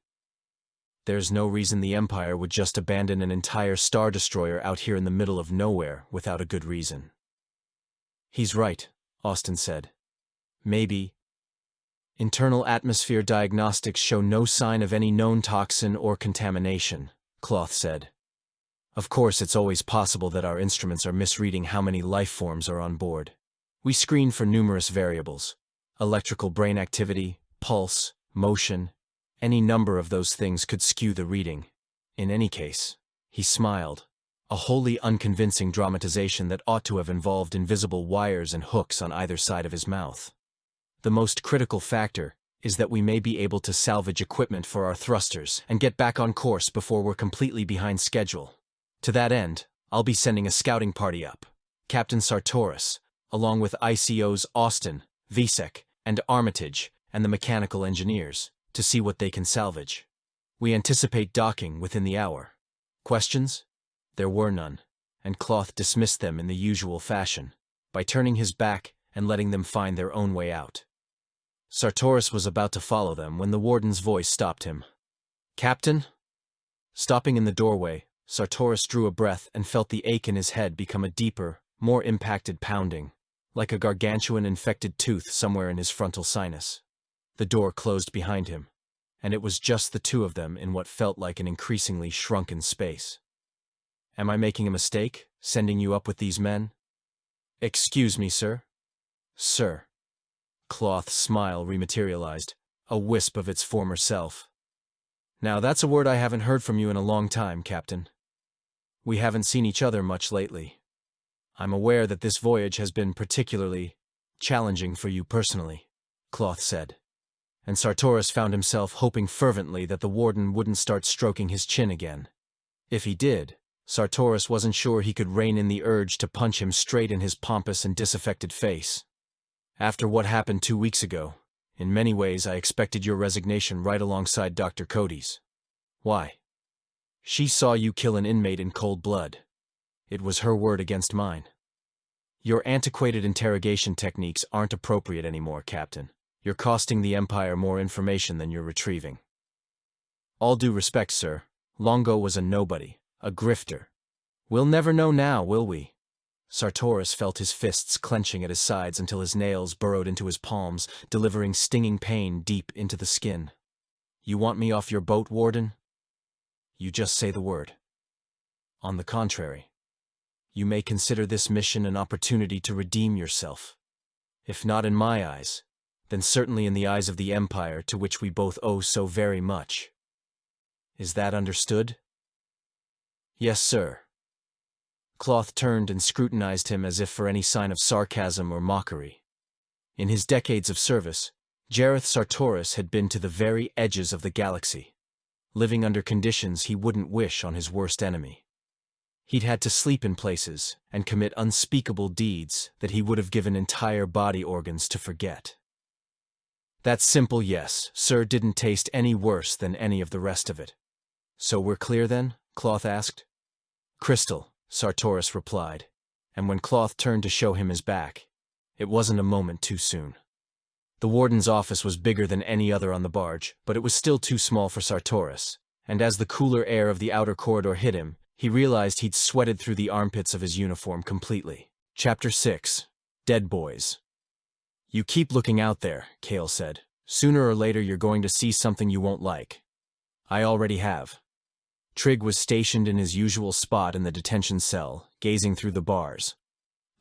"There's no reason the Empire would just abandon an entire Star Destroyer out here in the middle of nowhere without a good reason." "He's right," Austin said. "Maybe. Internal atmosphere diagnostics show no sign of any known toxin or contamination," Cloth said. "Of course, it's always possible that our instruments are misreading how many life forms are on board. We screen for numerous variables: electrical brain activity, pulse, motion. Any number of those things could skew the reading. In any case," he smiled, a wholly unconvincing dramatization that ought to have involved invisible wires and hooks on either side of his mouth. "The most critical factor is that we may be able to salvage equipment for our thrusters and get back on course before we're completely behind schedule. To that end, I'll be sending a scouting party up, Captain Sartoris, along with ICOs Austin, Vesek, and Armitage, and the mechanical engineers, to see what they can salvage. We anticipate docking within the hour." Questions? There were none, and Cloth dismissed them in the usual fashion, by turning his back and letting them find their own way out. Sartoris was about to follow them when the warden's voice stopped him. "Captain?" Stopping in the doorway, Sartoris drew a breath and felt the ache in his head become a deeper, more impacted pounding, like a gargantuan infected tooth somewhere in his frontal sinus. The door closed behind him, and it was just the two of them in what felt like an increasingly shrunken space. "Am I making a mistake, sending you up with these men?" "Excuse me, sir?" "Sir." Cloth's smile rematerialized, a wisp of its former self. "Now that's a word I haven't heard from you in a long time, Captain. We haven't seen each other much lately. I'm aware that this voyage has been particularly challenging for you personally," Cloth said. And Sartoris found himself hoping fervently that the warden wouldn't start stroking his chin again. If he did, Sartoris wasn't sure he could rein in the urge to punch him straight in his pompous and disaffected face. "After what happened 2 weeks ago, in many ways I expected your resignation right alongside Dr. Cody's. Why? She saw you kill an inmate in cold blood. It was her word against mine. Your antiquated interrogation techniques aren't appropriate anymore, Captain. You're costing the Empire more information than you're retrieving." "All due respect, sir, Longo was a nobody, a grifter. We'll never know now, will we?" Sartoris felt his fists clenching at his sides until his nails burrowed into his palms, delivering stinging pain deep into the skin. "You want me off your boat, Warden? You just say the word. On the contrary, you may consider this mission an opportunity to redeem yourself. If not in my eyes, then certainly in the eyes of the Empire, to which we both owe so very much. Is that understood?" "Yes, sir." Cloth turned and scrutinized him as if for any sign of sarcasm or mockery. In his decades of service, Jareth Sartoris had been to the very edges of the galaxy, living under conditions he wouldn't wish on his worst enemy. He'd had to sleep in places and commit unspeakable deeds that he would have given entire body organs to forget. That simple yes, sir, didn't taste any worse than any of the rest of it. So we're clear then? Cloth asked. Crystal, Sartoris replied, and when Cloth turned to show him his back, it wasn't a moment too soon. The warden's office was bigger than any other on the barge, but it was still too small for Sartoris, and as the cooler air of the outer corridor hit him, he realized he'd sweated through the armpits of his uniform completely. Chapter 6. Dead Boys. You keep looking out there, Kale said. Sooner or later you're going to see something you won't like. I already have. Trig was stationed in his usual spot in the detention cell, gazing through the bars.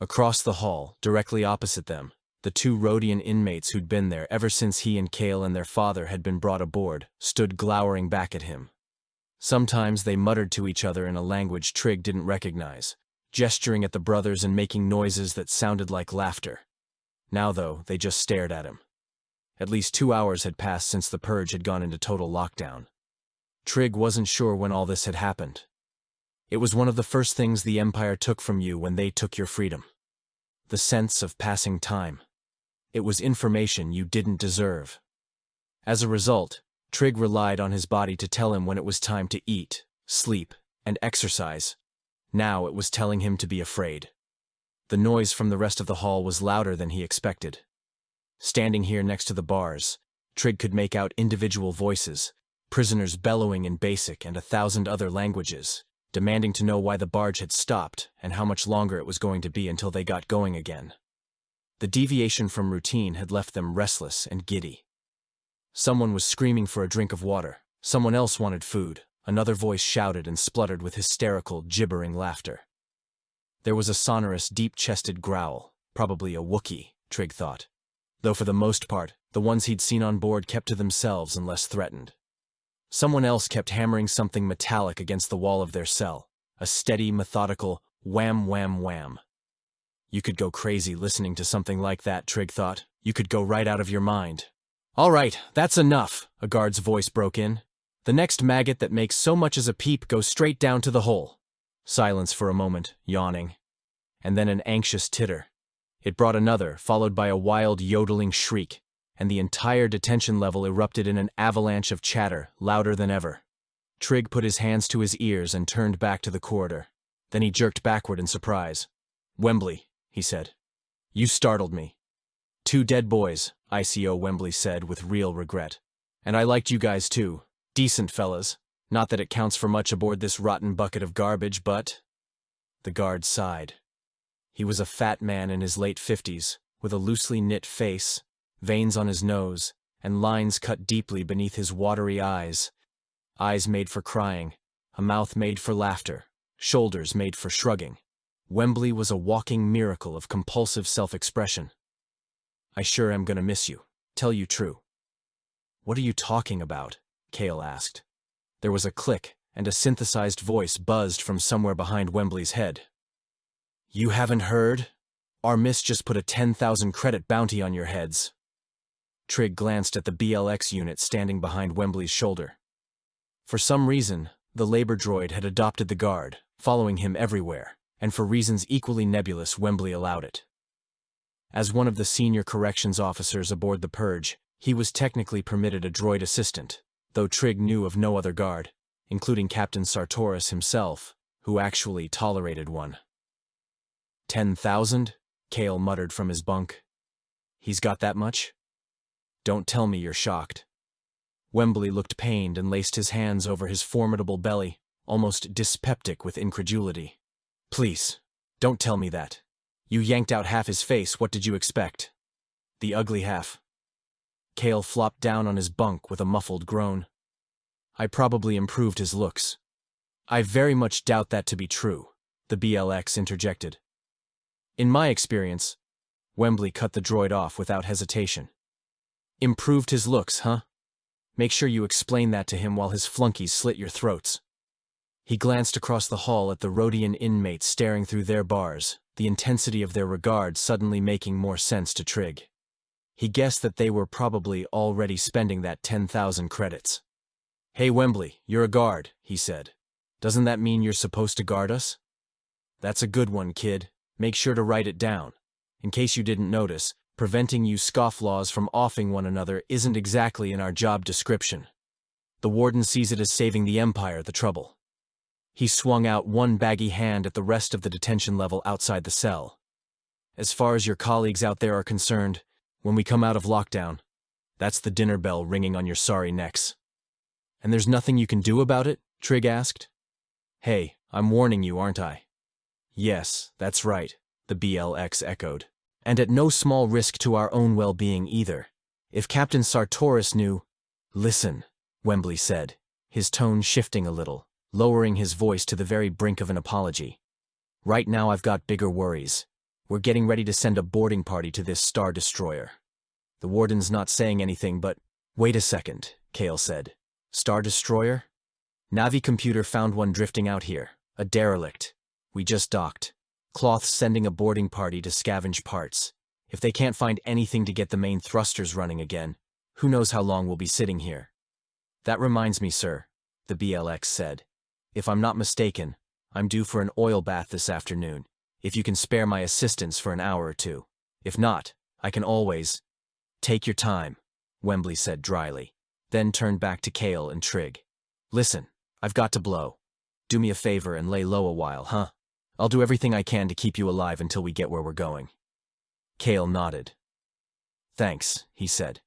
Across the hall, directly opposite them, the two Rhodian inmates who'd been there ever since he and Kale and their father had been brought aboard, stood glowering back at him. Sometimes they muttered to each other in a language Trig didn't recognize, gesturing at the brothers and making noises that sounded like laughter. Now, though, they just stared at him. At least 2 hours had passed since the purge had gone into total lockdown. Trig wasn't sure when all this had happened. It was one of the first things the Empire took from you when they took your freedom. The sense of passing time. It was information you didn't deserve. As a result, Trig relied on his body to tell him when it was time to eat, sleep, and exercise. Now it was telling him to be afraid. The noise from the rest of the hall was louder than he expected. Standing here next to the bars, Trig could make out individual voices, prisoners bellowing in Basic and 1,000 other languages, demanding to know why the barge had stopped and how much longer it was going to be until they got going again. The deviation from routine had left them restless and giddy. Someone was screaming for a drink of water, someone else wanted food, another voice shouted and spluttered with hysterical, gibbering laughter. There was a sonorous, deep-chested growl, probably a Wookiee, Trig thought, though for the most part, the ones he'd seen on board kept to themselves unless threatened. Someone else kept hammering something metallic against the wall of their cell, a steady, methodical wham, wham, wham. You could go crazy listening to something like that, Trig thought. You could go right out of your mind. All right, that's enough, a guard's voice broke in. The next maggot that makes so much as a peep goes straight down to the hole. Silence for a moment, yawning. And then an anxious titter. It brought another, followed by a wild, yodeling shriek, and the entire detention level erupted in an avalanche of chatter, louder than ever. Trig put his hands to his ears and turned back to the corridor. Then he jerked backward in surprise. Wembley, he said. You startled me. 2 dead boys, ICO Wembley said with real regret. And I liked you guys too. Decent fellas. Not that it counts for much aboard this rotten bucket of garbage, but... The guard sighed. He was a fat man in his late 50s, with a loosely knit face, veins on his nose, and lines cut deeply beneath his watery eyes. Eyes made for crying, a mouth made for laughter, shoulders made for shrugging. Wembley was a walking miracle of compulsive self-expression. I sure am gonna miss you. Tell you true. What are you talking about? Kale asked. There was a click, and a synthesized voice buzzed from somewhere behind Wembley's head. You haven't heard? Our miss just put a 10,000 credit bounty on your heads. Trig glanced at the BLX unit standing behind Wembley's shoulder. For some reason, the labor droid had adopted the guard, following him everywhere, and for reasons equally nebulous, Wembley allowed it. As one of the senior corrections officers aboard the Purge, he was technically permitted a droid assistant, though Trig knew of no other guard, including Captain Sartoris himself, who actually tolerated one. 10,000? Kale muttered from his bunk. He's got that much? Don't tell me you're shocked. Wembley looked pained and laced his hands over his formidable belly, almost dyspeptic with incredulity. Please, don't tell me that. You yanked out half his face, what did you expect? The ugly half. Kale flopped down on his bunk with a muffled groan. I probably improved his looks. I very much doubt that to be true, the BLX interjected. In my experience, Wembley cut the droid off without hesitation. Improved his looks, huh? Make sure you explain that to him while his flunkies slit your throats. He glanced across the hall at the Rhodian inmates staring through their bars, the intensity of their regard suddenly making more sense to Trig. He guessed that they were probably already spending that 10,000 credits. "Hey Wembley, you're a guard," he said. "Doesn't that mean you're supposed to guard us?" "That's a good one, kid. Make sure to write it down. In case you didn't notice, preventing you scofflaws from offing one another isn't exactly in our job description. The warden sees it as saving the Empire the trouble." He swung out one baggy hand at the rest of the detention level outside the cell. "As far as your colleagues out there are concerned, when we come out of lockdown, that's the dinner bell ringing on your sorry necks." "And there's nothing you can do about it?" Trig asked. "Hey, I'm warning you, aren't I?" "Yes, that's right," the BLX echoed. "And at no small risk to our own well-being either. If Captain Sartoris knew—" "Listen," Wembley said, his tone shifting a little, lowering his voice to the very brink of an apology. "Right now I've got bigger worries. We're getting ready to send a boarding party to this Star Destroyer. The warden's not saying anything, but—" "Wait a second," Kale said. "Star Destroyer? Navi computer found one drifting out here, a derelict. We just docked. Cloth's sending a boarding party to scavenge parts. If they can't find anything to get the main thrusters running again, who knows how long we'll be sitting here." "That reminds me, sir," the BLX said. "If I'm not mistaken, I'm due for an oil bath this afternoon, if you can spare my assistance for an hour or two. If not, I can always—" "Take your time," Wembley said dryly, then turned back to Kale and Trig. "Listen, I've got to blow. Do me a favor and lay low a while, huh? I'll do everything I can to keep you alive until we get where we're going." Kale nodded. "Thanks," he said.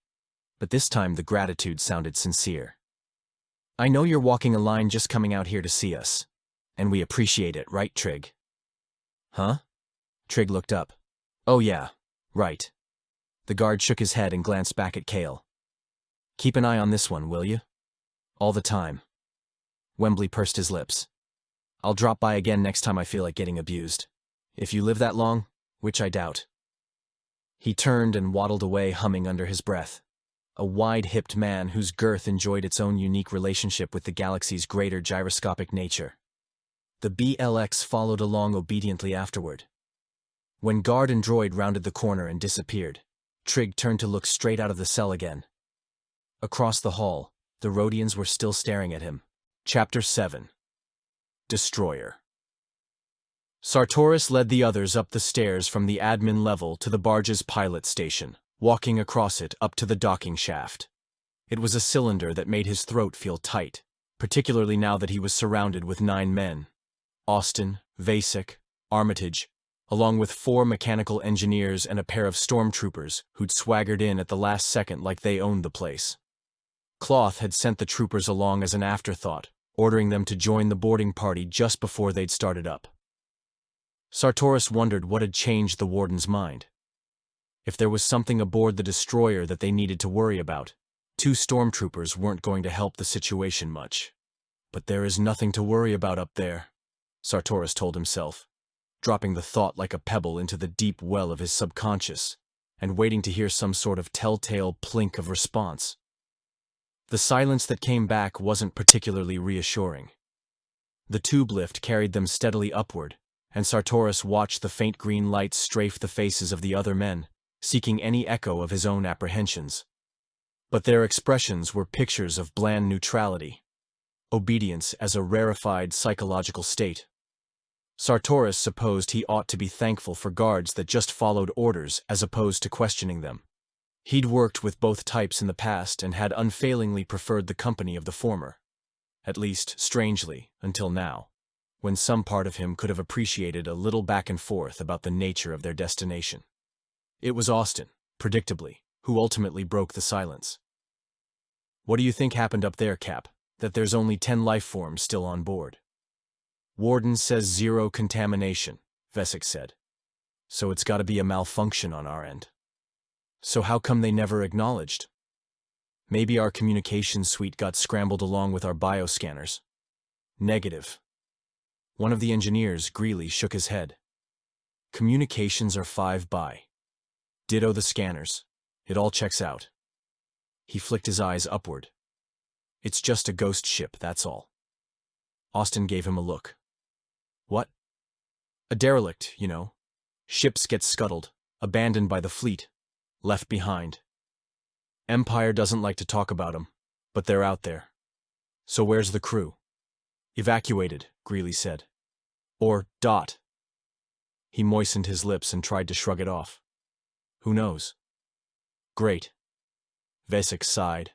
But this time the gratitude sounded sincere. "I know you're walking a line just coming out here to see us. And we appreciate it, right, Trig?" "Huh?" Trig looked up. "Oh yeah, right." The guard shook his head and glanced back at Kale. "Keep an eye on this one, will you? All the time." Wembley pursed his lips. "I'll drop by again next time I feel like getting abused. If you live that long, which I doubt." He turned and waddled away, humming under his breath. A wide-hipped man whose girth enjoyed its own unique relationship with the galaxy's greater gyroscopic nature. The BLX followed along obediently afterward. When guard and droid rounded the corner and disappeared, Trig turned to look straight out of the cell again. Across the hall, the Rhodians were still staring at him. Chapter 7. Destroyer. Sartoris led the others up the stairs from the admin level to the barge's pilot station, walking across it up to the docking shaft. It was a cylinder that made his throat feel tight, particularly now that he was surrounded with 9 men. Austin, Vasek, Armitage, along with 4 mechanical engineers and a pair of stormtroopers who'd swaggered in at the last second like they owned the place. Cloth had sent the troopers along as an afterthought, ordering them to join the boarding party just before they'd started up. Sartoris wondered what had changed the warden's mind. If there was something aboard the destroyer that they needed to worry about, 2 stormtroopers weren't going to help the situation much. "But there is nothing to worry about up there," Sartoris told himself, dropping the thought like a pebble into the deep well of his subconscious, and waiting to hear some sort of telltale plink of response. The silence that came back wasn't particularly reassuring. The tube lift carried them steadily upward, and Sartoris watched the faint green lights strafe the faces of the other men, seeking any echo of his own apprehensions. But their expressions were pictures of bland neutrality, obedience as a rarefied psychological state. Sartoris supposed he ought to be thankful for guards that just followed orders as opposed to questioning them. He'd worked with both types in the past and had unfailingly preferred the company of the former. At least, strangely, until now, when some part of him could have appreciated a little back and forth about the nature of their destination. It was Austin, predictably, who ultimately broke the silence. "What do you think happened up there, Cap, that there's only 10 life forms still on board?" "Warden says 0 contamination," Vasek said. "So it's got to be a malfunction on our end." "So how come they never acknowledged?" "Maybe our communications suite got scrambled along with our bioscanners." "Negative." One of the engineers, Greeley, shook his head. "Communications are 5 by. Ditto the scanners. It all checks out." He flicked his eyes upward. "It's just a ghost ship, that's all." Austin gave him a look. "What?" "A derelict, you know. Ships get scuttled, abandoned by the fleet. Left behind. Empire doesn't like to talk about 'em, but they're out there. So where's the crew? Evacuated, Greeley said. Or Dot. He moistened his lips and tried to shrug it off. Who knows? Great. Vesek sighed.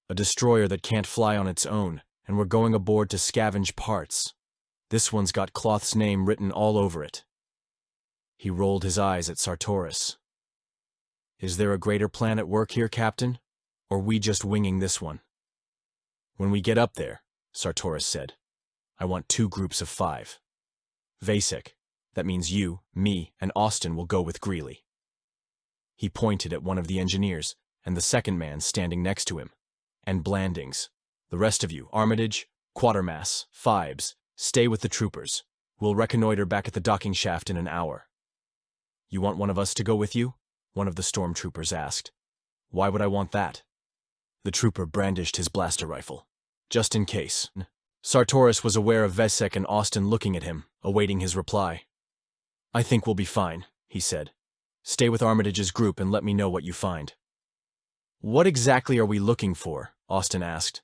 A destroyer that can't fly on its own, and we're going aboard to scavenge parts. This one's got Cloth's name written all over it. He rolled his eyes at Sartoris. Is there a greater plan at work here, Captain? Or we just winging this one? When we get up there, Sartoris said, I want 2 groups of 5. Vesek, that means you, me, and Austin will go with Greeley. He pointed at one of the engineers, and the second man standing next to him. And Blandings. The rest of you, Armitage, Quatermass, Fibes, stay with the troopers. We'll reconnoiter back at the docking shaft in an hour. You want one of us to go with you? One of the stormtroopers asked. Why would I want that? The trooper brandished his blaster rifle. Just in case. Sartoris was aware of Vesek and Austin looking at him, awaiting his reply. I think we'll be fine, he said. Stay with Armitage's group and let me know what you find. What exactly are we looking for? Austin asked.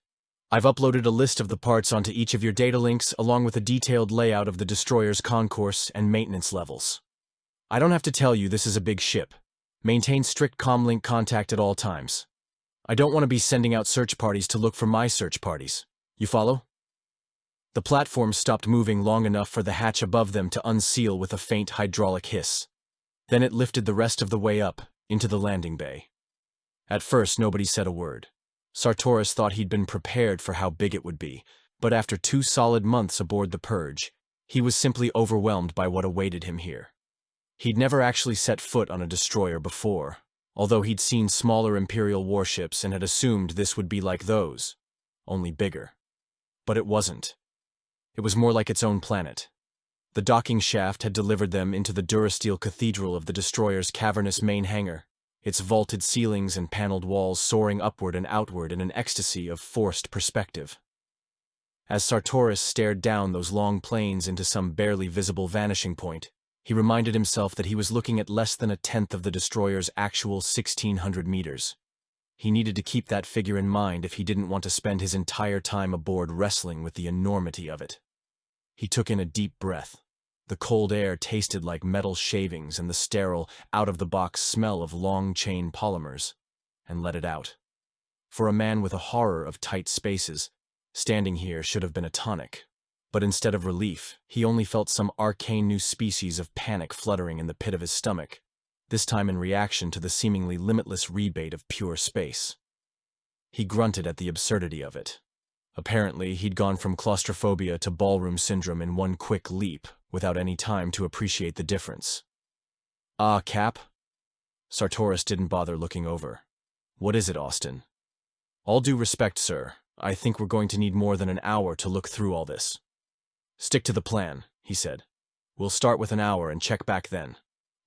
I've uploaded a list of the parts onto each of your data links along with a detailed layout of the destroyer's concourse and maintenance levels. I don't have to tell you this is a big ship. Maintain strict comlink contact at all times. I don't want to be sending out search parties to look for my search parties. You follow? The platform stopped moving long enough for the hatch above them to unseal with a faint hydraulic hiss. Then it lifted the rest of the way up, into the landing bay. At first, nobody said a word. Sartoris thought he'd been prepared for how big it would be, but after 2 solid months aboard the Purge, he was simply overwhelmed by what awaited him here. He'd never actually set foot on a destroyer before, although he'd seen smaller Imperial warships and had assumed this would be like those, only bigger. But it wasn't. It was more like its own planet. The docking shaft had delivered them into the Durasteel cathedral of the destroyer's cavernous main hangar, its vaulted ceilings and paneled walls soaring upward and outward in an ecstasy of forced perspective. As Sartoris stared down those long planes into some barely visible vanishing point, he reminded himself that he was looking at less than 1/10 of the destroyer's actual 1,600 meters. He needed to keep that figure in mind if he didn't want to spend his entire time aboard wrestling with the enormity of it. He took in a deep breath. The cold air tasted like metal shavings and the sterile, out-of-the-box smell of long-chain polymers, and let it out. For a man with a horror of tight spaces, standing here should have been a tonic. But instead of relief, he only felt some arcane new species of panic fluttering in the pit of his stomach, this time in reaction to the seemingly limitless rebate of pure space. He grunted at the absurdity of it. Apparently, he'd gone from claustrophobia to ballroom syndrome in one quick leap, without any time to appreciate the difference. Ah, Cap? Sartoris didn't bother looking over. What is it, Austin? All due respect, sir, I think we're going to need more than an hour to look through all this. Stick to the plan, he said. We'll start with an hour and check back then.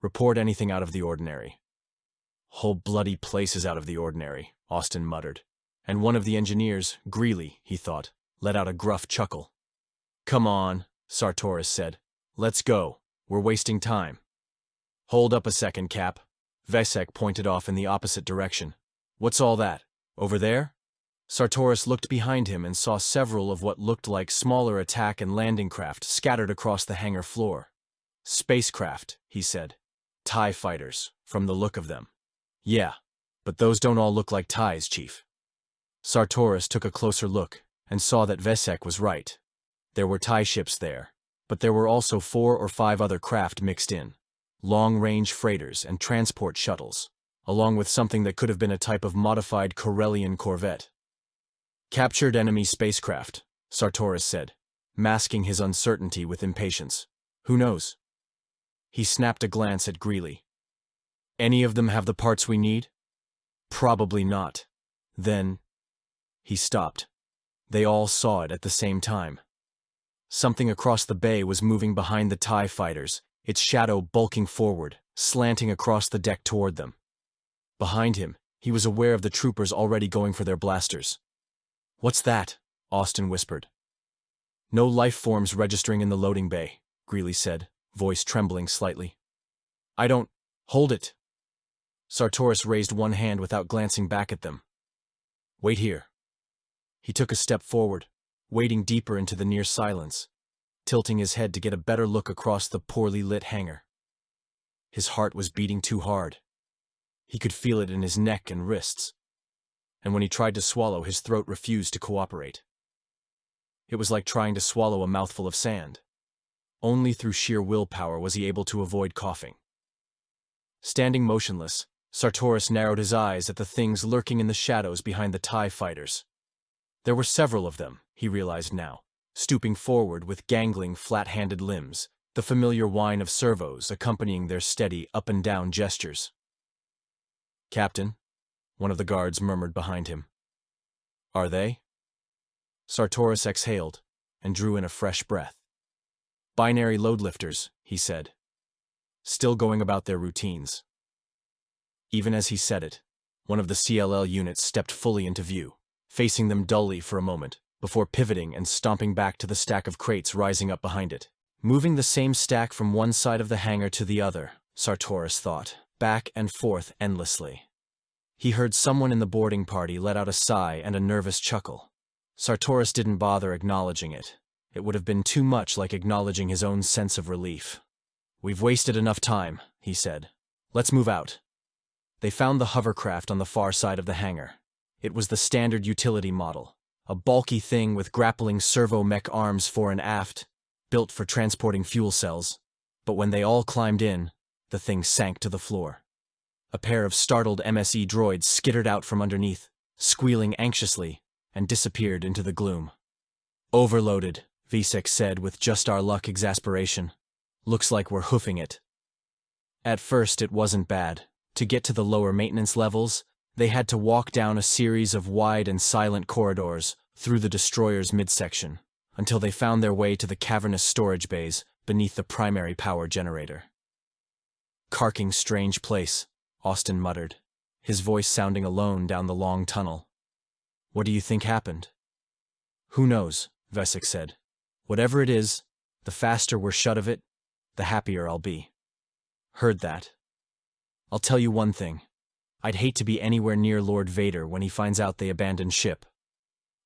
Report anything out of the ordinary. Whole bloody place is out of the ordinary, Austin muttered. And one of the engineers, Greeley, he thought, let out a gruff chuckle. Come on, Sartoris said. Let's go. We're wasting time. Hold up a second, Cap. Vesek pointed off in the opposite direction. What's all that? Over there? Sartoris looked behind him and saw several of what looked like smaller attack and landing craft scattered across the hangar floor. Spacecraft, he said. TIE fighters, from the look of them. Yeah, but those don't all look like TIEs, Chief. Sartoris took a closer look and saw that Vesek was right. There were TIE ships there, but there were also 4 or 5 other craft mixed in. Long-range freighters and transport shuttles, along with something that could have been a type of modified Corellian corvette. Captured enemy spacecraft, Sartoris said, masking his uncertainty with impatience. Who knows? He snapped a glance at Greeley. Any of them have the parts we need? Probably not. Then... He stopped. They all saw it at the same time. Something across the bay was moving behind the TIE fighters, its shadow bulking forward, slanting across the deck toward them. Behind him, he was aware of the troopers already going for their blasters. What's that? Austin whispered. No life forms registering in the loading bay, Greeley said, voice trembling slightly. I don't... Hold it. Sartoris raised one hand without glancing back at them. Wait here. He took a step forward, wading deeper into the near silence, tilting his head to get a better look across the poorly lit hangar. His heart was beating too hard. He could feel it in his neck and wrists, and when he tried to swallow, his throat refused to cooperate. It was like trying to swallow a mouthful of sand. Only through sheer willpower was he able to avoid coughing. Standing motionless, Sartoris narrowed his eyes at the things lurking in the shadows behind the TIE fighters. There were several of them, he realized now, stooping forward with gangling, flat-handed limbs, the familiar whine of servos accompanying their steady up-and-down gestures. "Captain," one of the guards murmured behind him. "Are they?" Sartoris exhaled and drew in a fresh breath. "Binary load lifters," he said, still going about their routines. Even as he said it, one of the CLL units stepped fully into view, facing them dully for a moment, before pivoting and stomping back to the stack of crates rising up behind it. Moving the same stack from one side of the hangar to the other, Sartoris thought, back and forth endlessly. He heard someone in the boarding party let out a sigh and a nervous chuckle. Sartoris didn't bother acknowledging it. It would have been too much like acknowledging his own sense of relief. "We've wasted enough time," he said. "Let's move out." They found the hovercraft on the far side of the hangar. It was the standard utility model, a bulky thing with grappling servo-mech arms fore and aft, built for transporting fuel cells. But when they all climbed in, the thing sank to the floor. A pair of startled MSE droids skittered out from underneath, squealing anxiously, and disappeared into the gloom. "Overloaded," Visek said with just our luck exasperation. "Looks like we're hoofing it." At first it wasn't bad. To get to the lower maintenance levels, they had to walk down a series of wide and silent corridors through the destroyer's midsection, until they found their way to the cavernous storage bays beneath the primary power generator. "Carking strange place," Austin muttered, his voice sounding alone down the long tunnel. "What do you think happened?" "Who knows," Visek said. "Whatever it is, the faster we're shut of it, the happier I'll be." "Heard that. I'll tell you one thing. I'd hate to be anywhere near Lord Vader when he finds out they abandoned ship.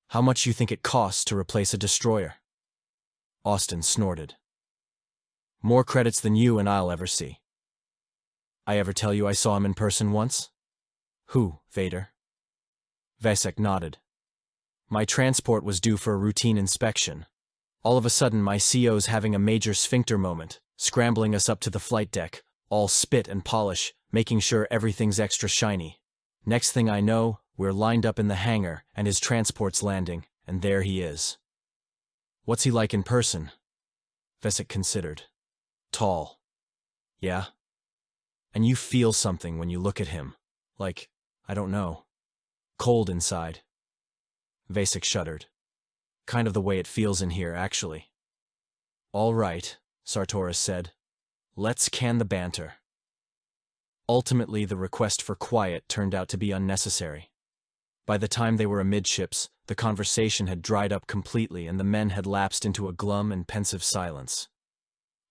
How much you think it costs to replace a destroyer?" Austin snorted. "More credits than you and I'll ever see." "I ever tell you I saw him in person once?" "Who, Vader?" Visek nodded. "My transport was due for a routine inspection. All of a sudden my CO's having a major sphincter moment, scrambling us up to the flight deck, all spit and polish, making sure everything's extra shiny. Next thing I know, we're lined up in the hangar, and his transport's landing, and there he is." "What's he like in person?" Visek considered. "Tall." "Yeah? And you feel something when you look at him. Like, I don't know. Cold inside." Visek shuddered. "Kind of the way it feels in here, actually." "All right," Sartoris said. "Let's can the banter." Ultimately, the request for quiet turned out to be unnecessary. By the time they were amidships, the conversation had dried up completely and the men had lapsed into a glum and pensive silence.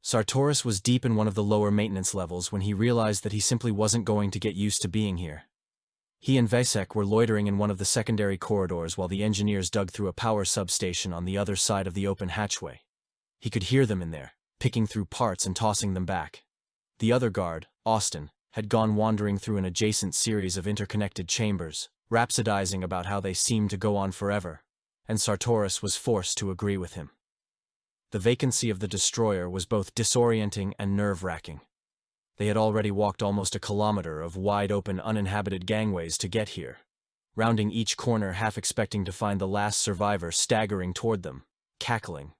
Sartoris was deep in one of the lower maintenance levels when he realized that he simply wasn't going to get used to being here. He and Visek were loitering in one of the secondary corridors while the engineers dug through a power substation on the other side of the open hatchway. He could hear them in there, picking through parts and tossing them back. The other guard, Austin, had gone wandering through an adjacent series of interconnected chambers, rhapsodizing about how they seemed to go on forever, and Sartoris was forced to agree with him. The vacancy of the destroyer was both disorienting and nerve-wracking. They had already walked almost a kilometer of wide-open uninhabited gangways to get here, rounding each corner half expecting to find the last survivor staggering toward them, cackling.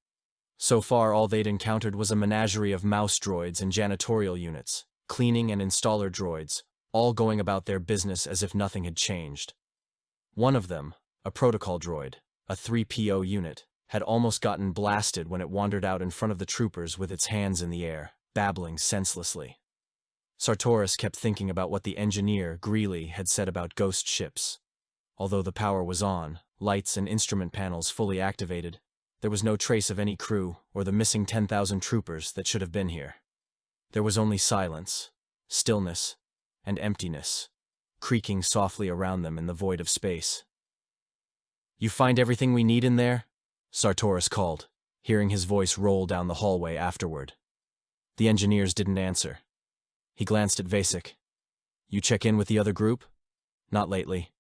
So far all they'd encountered was a menagerie of mouse droids and janitorial units, cleaning and installer droids, all going about their business as if nothing had changed. One of them, a protocol droid, a 3PO unit, had almost gotten blasted when it wandered out in front of the troopers with its hands in the air, babbling senselessly. Sartoris kept thinking about what the engineer, Greeley, had said about ghost ships. Although the power was on, lights and instrument panels fully activated, there was no trace of any crew or the missing 10,000 troopers that should have been here. There was only silence, stillness, and emptiness, creaking softly around them in the void of space. "You find everything we need in there?" Sartoris called, hearing his voice roll down the hallway afterward. The engineers didn't answer. He glanced at Vasek. "You check in with the other group?" "Not lately.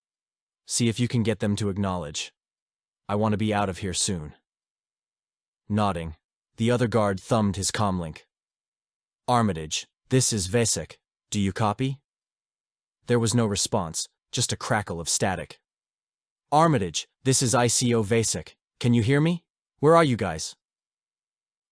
See if you can get them to acknowledge. I want to be out of here soon." Nodding, the other guard thumbed his comlink. "Armitage, this is Vasek. Do you copy?" There was no response, just a crackle of static. "Armitage, this is ICO Vasek. Can you hear me? Where are you guys?"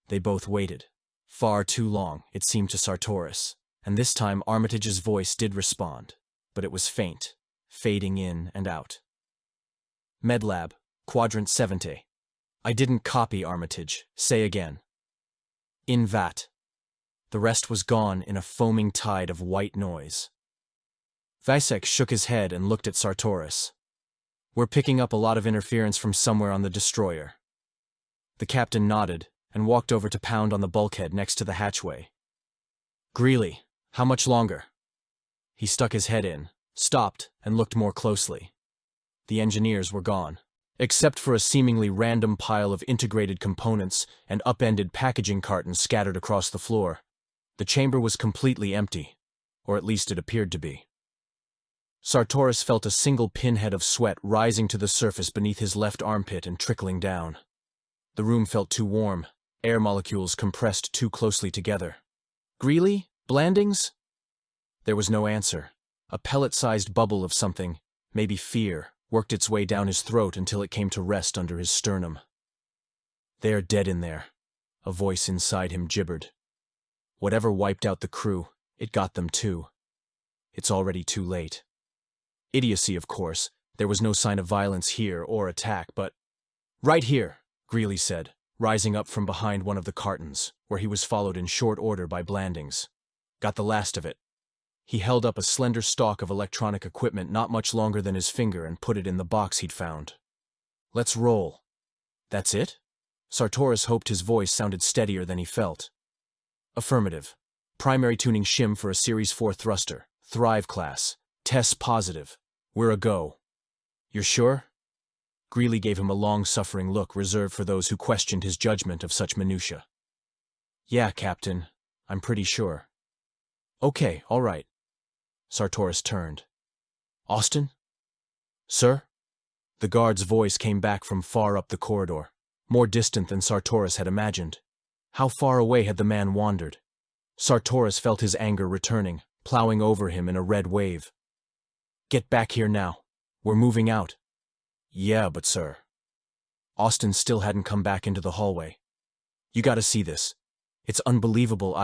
They both waited. Far too long, it seemed to Sartoris, and this time Armitage's voice did respond, but it was faint, fading in and out. "Medlab, Quadrant 70. I didn't copy, Armitage. Say again." "In VAT." The rest was gone in a foaming tide of white noise. Vasek shook his head and looked at Sartoris. "We're picking up a lot of interference from somewhere on the destroyer." The captain nodded and walked over to pound on the bulkhead next to the hatchway. "Greeley, how much longer?" He stuck his head in, stopped, and looked more closely. The engineers were gone, except for a seemingly random pile of integrated components and upended packaging cartons scattered across the floor. The chamber was completely empty, or at least it appeared to be. Sartoris felt a single pinhead of sweat rising to the surface beneath his left armpit and trickling down. The room felt too warm, air molecules compressed too closely together. "Greeley? Blandings?" There was no answer. A pellet-sized bubble of something, maybe fear, worked its way down his throat until it came to rest under his sternum. "They're dead in there," a voice inside him gibbered. "Whatever wiped out the crew, it got them too. It's already too late." Idiocy, of course. There was no sign of violence here or attack, but— "Right here," Greeley said, rising up from behind one of the cartons, where he was followed in short order by Blandings. "Got the last of it." He held up a slender stalk of electronic equipment not much longer than his finger and put it in the box he'd found. "Let's roll." "That's it?" Sartoris hoped his voice sounded steadier than he felt. "Affirmative. Primary tuning shim for a Series 4 thruster. Thrive class. Tests positive. We're a go." "You're sure?" Greeley gave him a long-suffering look reserved for those who questioned his judgment of such minutiae. "Yeah, Captain. I'm pretty sure." "Okay, all right." Sartoris turned. "Austin?" "Sir?" The guard's voice came back from far up the corridor, more distant than Sartoris had imagined. How far away had the man wandered? Sartoris felt his anger returning, plowing over him in a red wave. "Get back here now. We're moving out." "Yeah, but sir." Austin still hadn't come back into the hallway. "You gotta see this. It's unbelievable,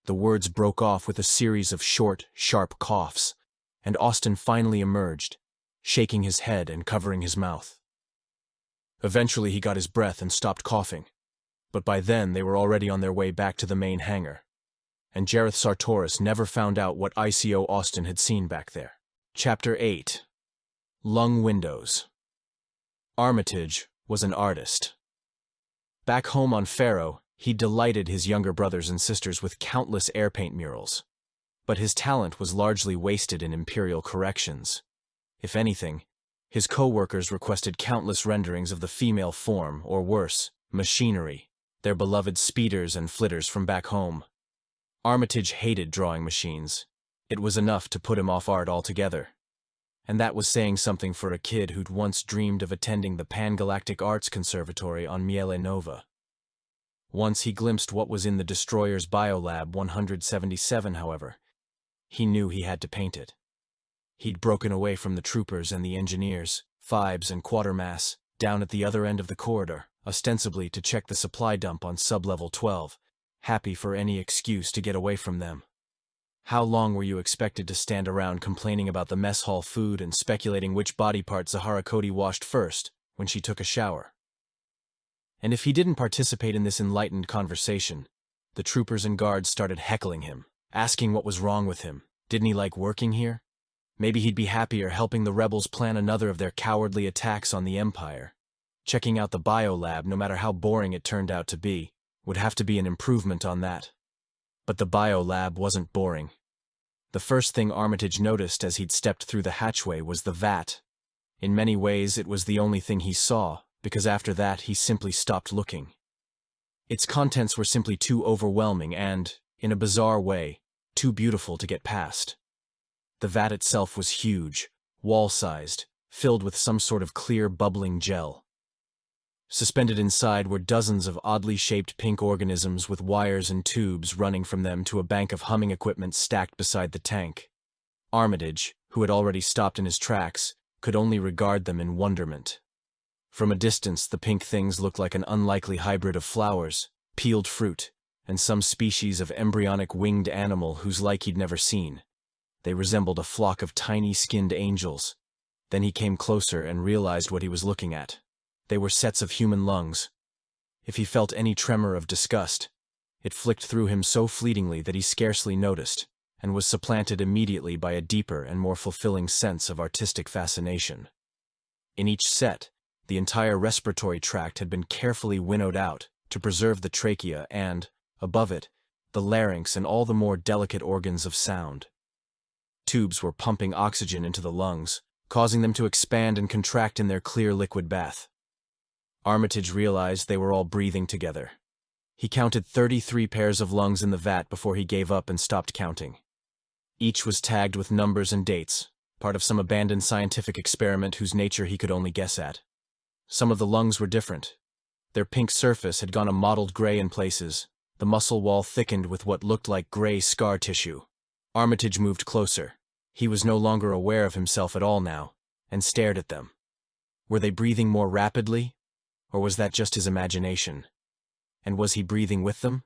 The words broke off with a series of short, sharp coughs, and Austin finally emerged, shaking his head and covering his mouth. Eventually he got his breath and stopped coughing, but by then they were already on their way back to the main hangar, and Jareth Sartoris never found out what ICO Austin had seen back there. Chapter 8. Lung Windows. Armitage was an artist. Back home on Pharaoh, he delighted his younger brothers and sisters with countless air paint murals. But his talent was largely wasted in Imperial corrections. If anything, his co-workers requested countless renderings of the female form, or worse, machinery, their beloved speeders and flitters from back home. Armitage hated drawing machines. It was enough to put him off art altogether. And that was saying something for a kid who'd once dreamed of attending the Pan-Galactic Arts Conservatory on Miele Nova. Once he glimpsed what was in the destroyer's biolab 177, however, he knew he had to paint it. He'd broken away from the troopers and the engineers, Fibes and Quatermass, down at the other end of the corridor, ostensibly to check the supply dump on sub-level 12, happy for any excuse to get away from them. How long were you expected to stand around complaining about the mess hall food and speculating which body part Zahara Cody washed first when she took a shower? And if he didn't participate in this enlightened conversation, the troopers and guards started heckling him, asking what was wrong with him. Didn't he like working here? Maybe he'd be happier helping the rebels plan another of their cowardly attacks on the Empire. Checking out the biolab, no matter how boring it turned out to be, would have to be an improvement on that. But the biolab wasn't boring. The first thing Armitage noticed as he'd stepped through the hatchway was the vat. In many ways, it was the only thing he saw, because after that he simply stopped looking. Its contents were simply too overwhelming and, in a bizarre way, too beautiful to get past. The vat itself was huge, wall-sized, filled with some sort of clear, bubbling gel. Suspended inside were dozens of oddly shaped pink organisms with wires and tubes running from them to a bank of humming equipment stacked beside the tank. Armitage, who had already stopped in his tracks, could only regard them in wonderment. From a distance, the pink things looked like an unlikely hybrid of flowers, peeled fruit, and some species of embryonic winged animal whose like he'd never seen. They resembled a flock of tiny skinned angels. Then he came closer and realized what he was looking at. They were sets of human lungs. If he felt any tremor of disgust, it flicked through him so fleetingly that he scarcely noticed, and was supplanted immediately by a deeper and more fulfilling sense of artistic fascination. In each set, the entire respiratory tract had been carefully winnowed out to preserve the trachea and, above it, the larynx and all the more delicate organs of sound. Tubes were pumping oxygen into the lungs, causing them to expand and contract in their clear liquid bath. Armitage realized they were all breathing together. He counted 33 pairs of lungs in the vat before he gave up and stopped counting. Each was tagged with numbers and dates, part of some abandoned scientific experiment whose nature he could only guess at. Some of the lungs were different. Their pink surface had gone a mottled gray in places, the muscle wall thickened with what looked like gray scar tissue. Armitage moved closer. He was no longer aware of himself at all now, and stared at them. Were they breathing more rapidly? Or was that just his imagination? And was he breathing with them?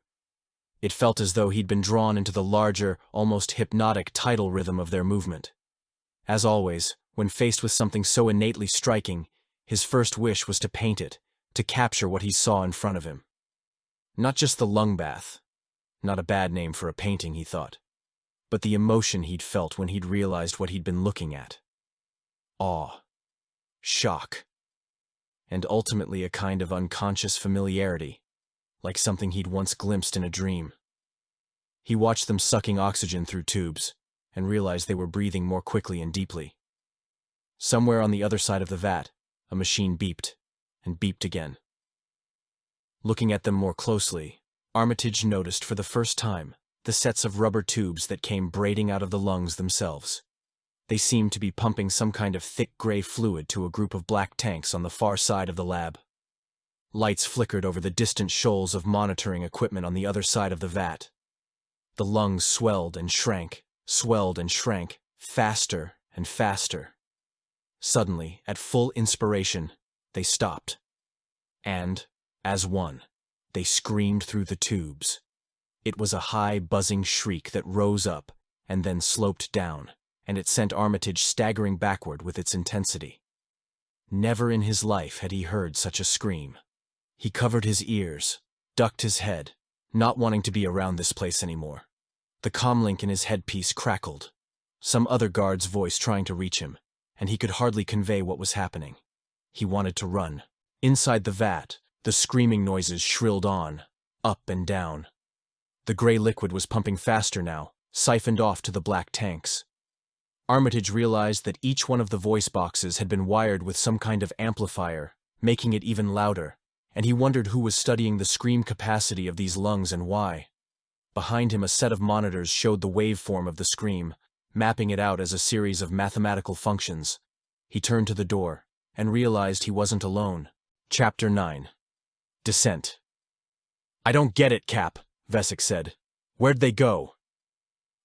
It felt as though he'd been drawn into the larger, almost hypnotic tidal rhythm of their movement. As always, when faced with something so innately striking, his first wish was to paint it, to capture what he saw in front of him. Not just the lung bath. Not a bad name for a painting, he thought. But the emotion he'd felt when he'd realized what he'd been looking at. Awe. Shock. And ultimately a kind of unconscious familiarity, like something he'd once glimpsed in a dream. He watched them sucking oxygen through tubes, and realized they were breathing more quickly and deeply. Somewhere on the other side of the vat, a machine beeped, and beeped again. Looking at them more closely, Armitage noticed for the first time the sets of rubber tubes that came braiding out of the lungs themselves. They seemed to be pumping some kind of thick gray fluid to a group of black tanks on the far side of the lab. Lights flickered over the distant shoals of monitoring equipment on the other side of the vat. The lungs swelled and shrank, faster and faster. Suddenly, at full inspiration, they stopped. And, as one, they screamed through the tubes. It was a high, buzzing shriek that rose up and then sloped down, and it sent Armitage staggering backward with its intensity. Never in his life had he heard such a scream. He covered his ears, ducked his head, not wanting to be around this place anymore. The comlink in his headpiece crackled. Some other guard's voice trying to reach him, and he could hardly convey what was happening. He wanted to run. Inside the vat, the screaming noises shrilled on, up and down. The gray liquid was pumping faster now, siphoned off to the black tanks. Armitage realized that each one of the voice boxes had been wired with some kind of amplifier, making it even louder, and he wondered who was studying the scream capacity of these lungs and why. Behind him, a set of monitors showed the waveform of the scream, mapping it out as a series of mathematical functions. He turned to the door, and realized he wasn't alone. Chapter 9. Descent. "I don't get it, Cap," Vesic said. "Where'd they go?"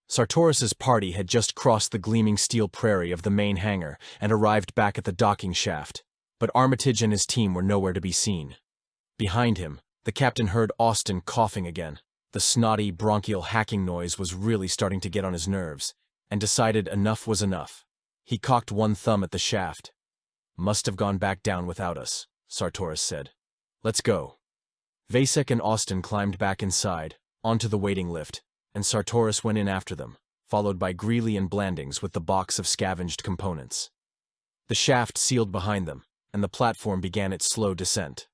Sartorus's party had just crossed the gleaming steel prairie of the main hangar and arrived back at the docking shaft, but Armitage and his team were nowhere to be seen. Behind him, the captain heard Austin coughing again. The snotty, bronchial hacking noise was really starting to get on his nerves, and decided enough was enough. He cocked one thumb at the shaft. "Must have gone back down without us," Sartorus said. "Let's go." Vasek and Austin climbed back inside, onto the waiting lift, and Sartorus went in after them, followed by Greeley and Blandings with the box of scavenged components. The shaft sealed behind them, and the platform began its slow descent.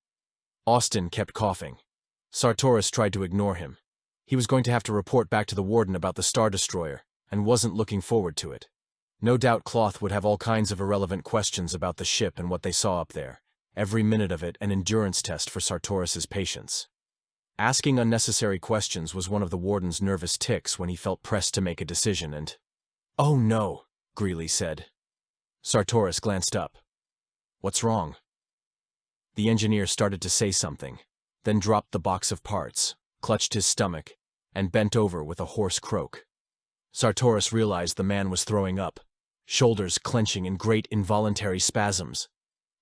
Austin kept coughing. Sartorus tried to ignore him. He was going to have to report back to the warden about the Star Destroyer, and wasn't looking forward to it. No doubt Cloth would have all kinds of irrelevant questions about the ship and what they saw up there, every minute of it an endurance test for Sartorus's patience. Asking unnecessary questions was one of the warden's nervous tics when he felt pressed to make a decision and… "Oh no," Greeley said. Sartorus glanced up. "What's wrong?" The engineer started to say something, then dropped the box of parts, clutched his stomach, and bent over with a hoarse croak. Sartorus realized the man was throwing up, shoulders clenching in great involuntary spasms.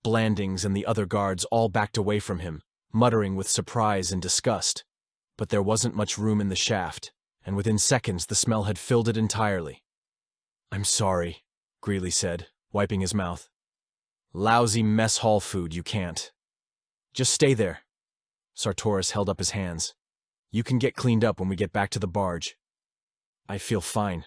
Blandings and the other guards all backed away from him, muttering with surprise and disgust. But there wasn't much room in the shaft, and within seconds the smell had filled it entirely. "I'm sorry," Greeley said, wiping his mouth. "Lousy mess hall food, you can't." "Just stay there." Sartorus held up his hands. "You can get cleaned up when we get back to the barge." "I feel fine.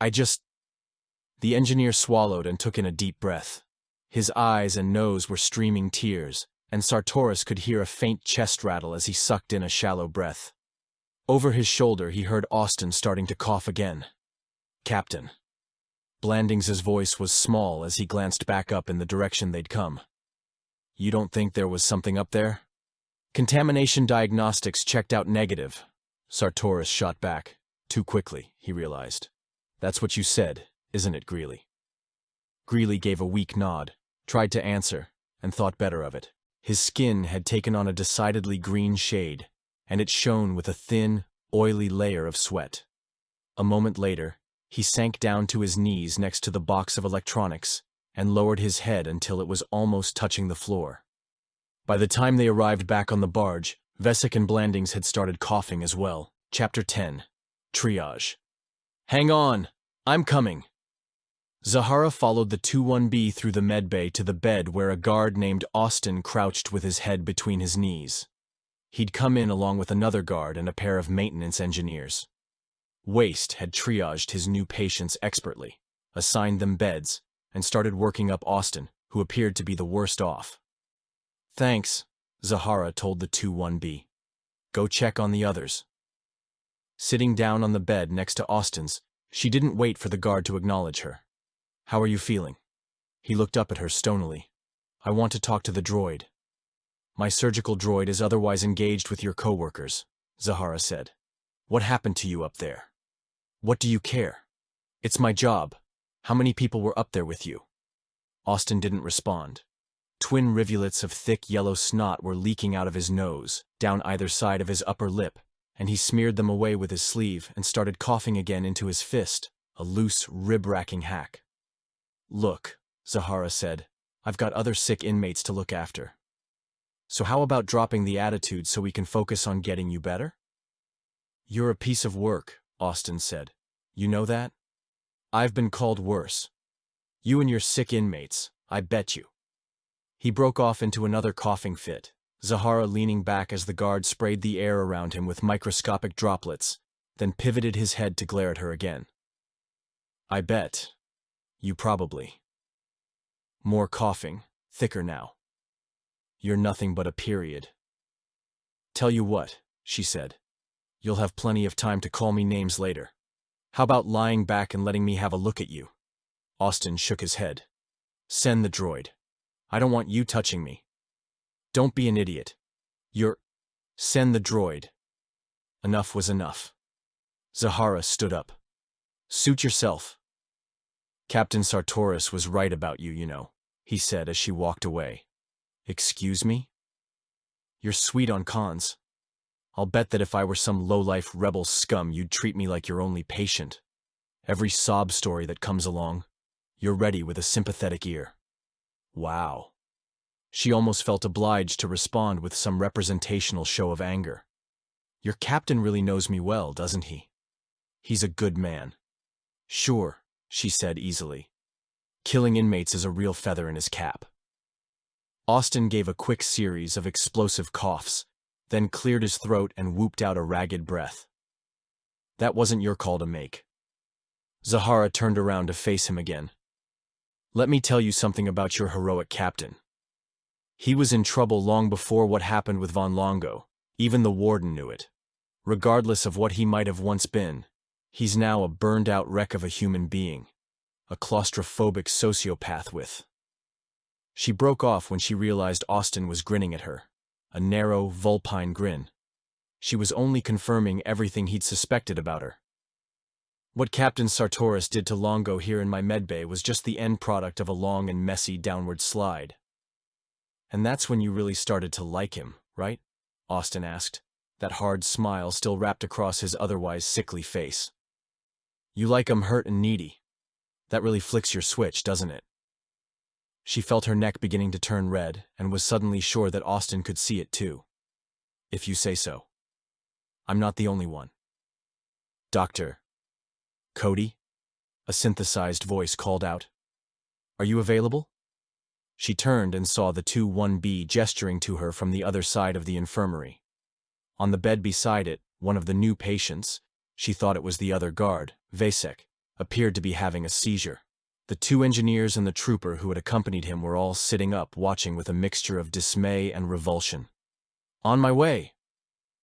The engineer swallowed and took in a deep breath. His eyes and nose were streaming tears, and Sartorus could hear a faint chest rattle as he sucked in a shallow breath. Over his shoulder he heard Austin starting to cough again. "Captain." Blandings's voice was small as he glanced back up in the direction they'd come. "You don't think there was something up there?" "Contamination diagnostics checked out negative," Sartorus shot back. Too quickly, he realized. "That's what you said, isn't it, Greeley?" Greeley gave a weak nod, tried to answer, and thought better of it. His skin had taken on a decidedly green shade, and it shone with a thin, oily layer of sweat. A moment later, he sank down to his knees next to the box of electronics and lowered his head until it was almost touching the floor. By the time they arrived back on the barge, Vesic and Blandings had started coughing as well. Chapter 10. Triage. "Hang on! I'm coming!" Zahara followed the 2-1B through the medbay to the bed where a guard named Austin crouched with his head between his knees. He'd come in along with another guard and a pair of maintenance engineers. Waste had triaged his new patients expertly, assigned them beds, and started working up Austin, who appeared to be the worst off. "Thanks," Zahara told the 2-1B. "Go check on the others." Sitting down on the bed next to Austin's, she didn't wait for the guard to acknowledge her. "How are you feeling?" He looked up at her stonily. "I want to talk to the droid." "My surgical droid is otherwise engaged with your co-workers," Zahara said. "What happened to you up there?" "What do you care?" "It's my job. How many people were up there with you?" Austin didn't respond. Twin rivulets of thick yellow snot were leaking out of his nose, down either side of his upper lip, and he smeared them away with his sleeve and started coughing again into his fist, a loose, rib-racking hack. "Look," Zahara said, "I've got other sick inmates to look after. So how about dropping the attitude so we can focus on getting you better?" "You're a piece of work," Austin said. "You know that? I've been called worse. You and your sick inmates, I bet you." He broke off into another coughing fit, Zahara leaning back as the guard sprayed the air around him with microscopic droplets, then pivoted his head to glare at her again. "I bet. You probably." More coughing, thicker now. "You're nothing but a period." "Tell you what," she said. "You'll have plenty of time to call me names later. How about lying back and letting me have a look at you?" Austin shook his head. "Send the droid. I don't want you touching me." "Don't be an idiot. Send the droid." Enough was enough. Zahara stood up. "Suit yourself." "Captain Sartorus was right about you, you know," he said as she walked away. "Excuse me?" "You're sweet on cons. I'll bet that if I were some low-life rebel scum, you'd treat me like your only patient. Every sob story that comes along, you're ready with a sympathetic ear." Wow. She almost felt obliged to respond with some representational show of anger. "Your captain really knows me well, doesn't he? He's a good man." "Sure," she said easily. "Killing inmates is a real feather in his cap." Austin gave a quick series of explosive coughs, then cleared his throat and whooped out a ragged breath. "That wasn't your call to make." Zahara turned around to face him again. "Let me tell you something about your heroic captain. He was in trouble long before what happened with von Longo. Even the warden knew it. Regardless of what he might have once been, He's now a burned-out wreck of a human being, a claustrophobic sociopath with. She broke off when she realized Austin was grinning at her, a narrow, vulpine grin. She was only confirming everything he'd suspected about her. What Captain Sartoris did to Longo here in my medbay was just the end product of a long and messy downward slide. And that's when you really started to like him, right? Austin asked, that hard smile still wrapped across his otherwise sickly face. You like 'em hurt and needy. That really flicks your switch, doesn't it? She felt her neck beginning to turn red and was suddenly sure that Austin could see it too. If you say so. I'm not the only one. Dr. Cody? A synthesized voice called out. Are you available? She turned and saw the 2-1B gesturing to her from the other side of the infirmary. On the bed beside it, one of the new patients, she thought it was the other guard, Vasek, appeared to be having a seizure. The 2 engineers and the trooper who had accompanied him were all sitting up watching with a mixture of dismay and revulsion. On my way!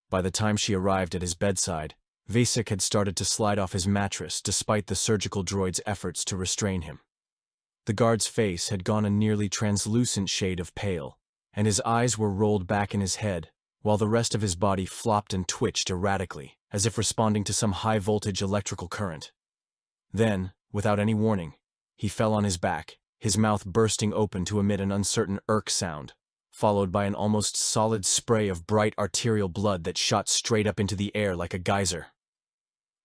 By the time she arrived at his bedside, Vasek had started to slide off his mattress despite the surgical droid's efforts to restrain him. The guard's face had gone a nearly translucent shade of pale, and his eyes were rolled back in his head, while the rest of his body flopped and twitched erratically, as if responding to some high-voltage electrical current. Then, without any warning, he fell on his back, his mouth bursting open to emit an uncertain irk sound, followed by an almost solid spray of bright arterial blood that shot straight up into the air like a geyser.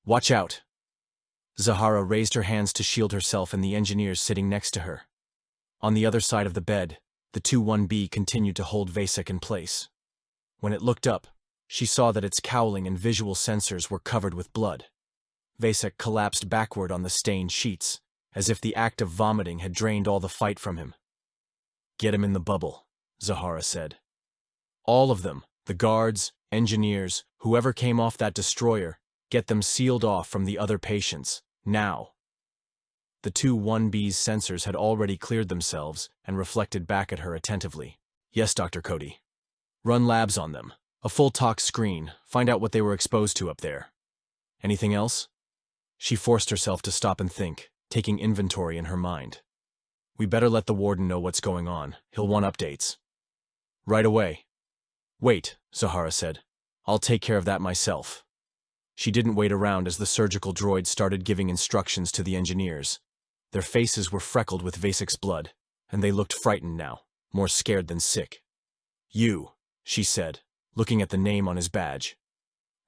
Watch out! Zahara raised her hands to shield herself and the engineers sitting next to her. On the other side of the bed, the 2-1B continued to hold Vasek in place. When it looked up, she saw that its cowling and visual sensors were covered with blood. Vasek collapsed backward on the stained sheets, as if the act of vomiting had drained all the fight from him. Get him in the bubble, Zahara said. All of them, the guards, engineers, whoever came off that destroyer, get them sealed off from the other patients, now. The 2-1B's sensors had already cleared themselves and reflected back at her attentively. Yes, Dr. Cody. Run labs on them. A full tox screen. Find out what they were exposed to up there. Anything else? She forced herself to stop and think, taking inventory in her mind. We better let the warden know what's going on. He'll want updates. Right away. Wait, Zahara said. I'll take care of that myself. She didn't wait around as the surgical droid started giving instructions to the engineers. Their faces were freckled with Vasek's blood, and they looked frightened now, more scared than sick. You, she said, looking at the name on his badge.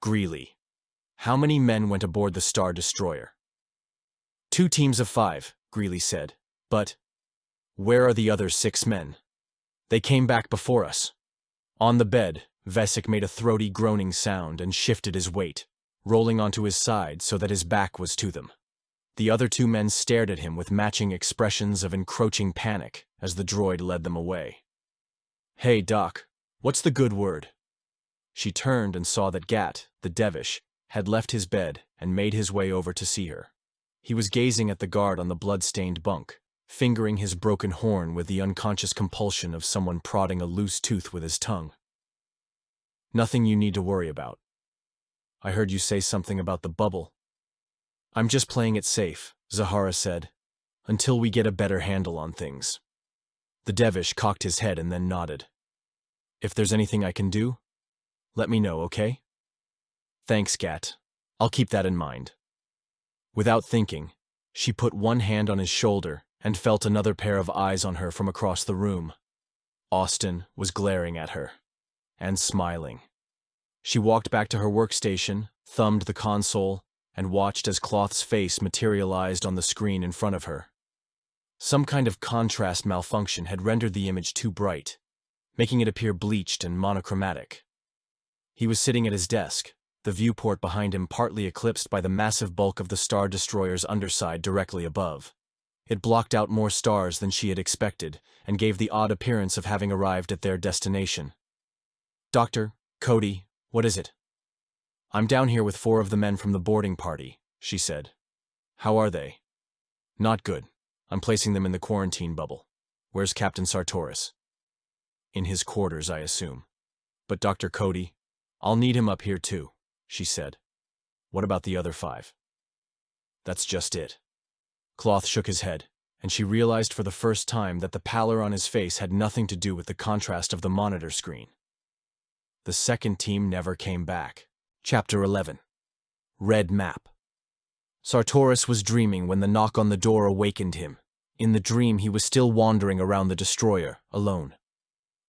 Greeley. How many men went aboard the Star Destroyer? 2 teams of 5, Greeley said. But where are the other 6 men? They came back before us. On the bed, Vasek made a throaty groaning sound and shifted his weight, rolling onto his side so that his back was to them. The other 2 men stared at him with matching expressions of encroaching panic as the droid led them away. Hey, Doc, what's the good word? She turned and saw that Gat, the Devish, had left his bed and made his way over to see her. He was gazing at the guard on the blood-stained bunk, fingering his broken horn with the unconscious compulsion of someone prodding a loose tooth with his tongue. Nothing you need to worry about. I heard you say something about the bubble. I'm just playing it safe, Zahara said, until we get a better handle on things. The Devish cocked his head and then nodded. If there's anything I can do, let me know, okay? Thanks, Gat. I'll keep that in mind. Without thinking, she put one hand on his shoulder and felt another pair of eyes on her from across the room. Austin was glaring at her, and smiling. She walked back to her workstation, thumbed the console, and watched as Cloth's face materialized on the screen in front of her. Some kind of contrast malfunction had rendered the image too bright, making it appear bleached and monochromatic. He was sitting at his desk, the viewport behind him partly eclipsed by the massive bulk of the Star Destroyer's underside directly above. It blocked out more stars than she had expected, and gave the odd appearance of having arrived at their destination. Dr. Cody, what is it? I'm down here with 4 of the men from the boarding party, she said. How are they? Not good. I'm placing them in the quarantine bubble. Where's Captain Sartoris? In his quarters, I assume. But Dr. Cody, I'll need him up here too, she said. What about the other 5? That's just it. Cloth shook his head, and she realized for the first time that the pallor on his face had nothing to do with the contrast of the monitor screen. The second team never came back. Chapter 11. Red Map. Sartoris was dreaming when the knock on the door awakened him. In the dream, he was still wandering around the destroyer, alone.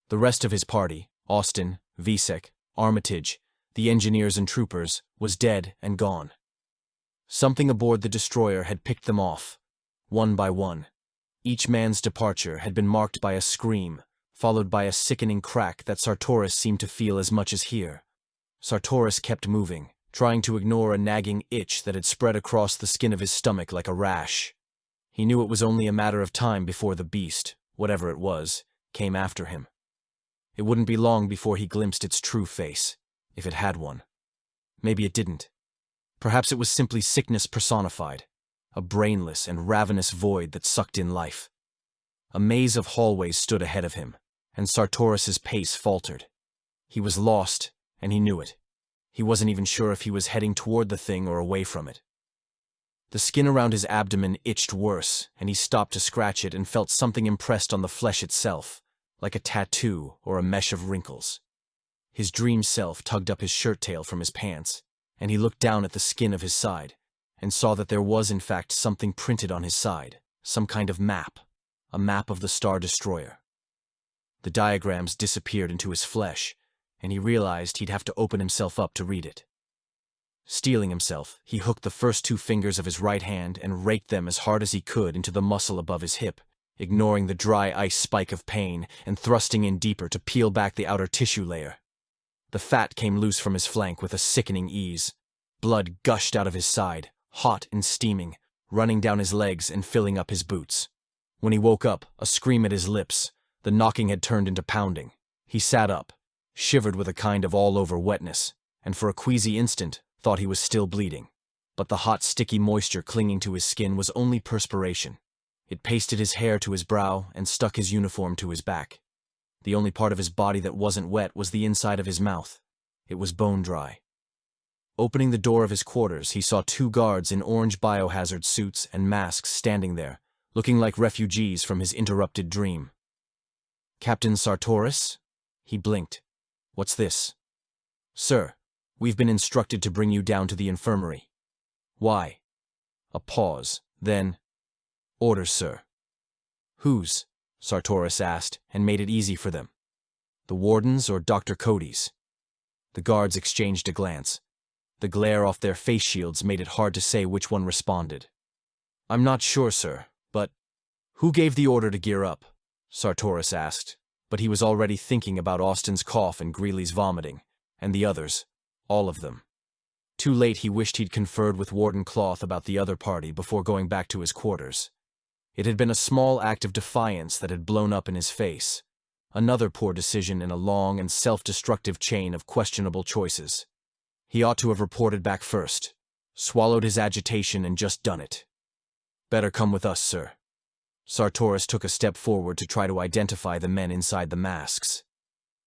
The rest of his party, Austin, Visek, Armitage, the engineers and troopers, was dead and gone. Something aboard the destroyer had picked them off, one by one. Each man's departure had been marked by a scream, followed by a sickening crack that Sartoris seemed to feel as much as hear. Sartoris kept moving, trying to ignore a nagging itch that had spread across the skin of his stomach like a rash. He knew it was only a matter of time before the beast, whatever it was, came after him. It wouldn't be long before he glimpsed its true face, if it had one. Maybe it didn't. Perhaps it was simply sickness personified, a brainless and ravenous void that sucked in life. A maze of hallways stood ahead of him, and Sartoris's pace faltered. He was lost, and he knew it. He wasn't even sure if he was heading toward the thing or away from it. The skin around his abdomen itched worse, and he stopped to scratch it and felt something impressed on the flesh itself, like a tattoo or a mesh of wrinkles. His dream self tugged up his shirt tail from his pants, and he looked down at the skin of his side, and saw that there was in fact something printed on his side, some kind of map, a map of the Star Destroyer. The diagrams disappeared into his flesh, and he realized he'd have to open himself up to read it. Steeling himself, he hooked the first two fingers of his right hand and raked them as hard as he could into the muscle above his hip, ignoring the dry ice spike of pain and thrusting in deeper to peel back the outer tissue layer. The fat came loose from his flank with a sickening ease. Blood gushed out of his side, hot and steaming, running down his legs and filling up his boots. When he woke up, a scream at his lips, the knocking had turned into pounding. He sat up, shivered with a kind of all-over wetness, and for a queasy instant thought he was still bleeding. But the hot, sticky moisture clinging to his skin was only perspiration. It pasted his hair to his brow and stuck his uniform to his back. The only part of his body that wasn't wet was the inside of his mouth. It was bone dry. Opening the door of his quarters, he saw two guards in orange biohazard suits and masks standing there, looking like refugees from his interrupted dream. "Captain Sartoris?" He blinked. "What's this?" "Sir, we've been instructed to bring you down to the infirmary." "Why?" A pause, then, "Orders, sir." "Whose?" Sartoris asked, and made it easy for them. "The warden's or Dr. Cody's?" The guards exchanged a glance. The glare off their face shields made it hard to say which one responded. "I'm not sure, sir, but—" "Who gave the order to gear up?" Sartoris asked, but he was already thinking about Austin's cough and Greeley's vomiting, and the others, all of them. Too late he wished he'd conferred with Warden Cloth about the other party before going back to his quarters. It had been a small act of defiance that had blown up in his face, another poor decision in a long and self-destructive chain of questionable choices. He ought to have reported back first, swallowed his agitation and just done it. "Better come with us, sir." Sartoris took a step forward to try to identify the men inside the masks.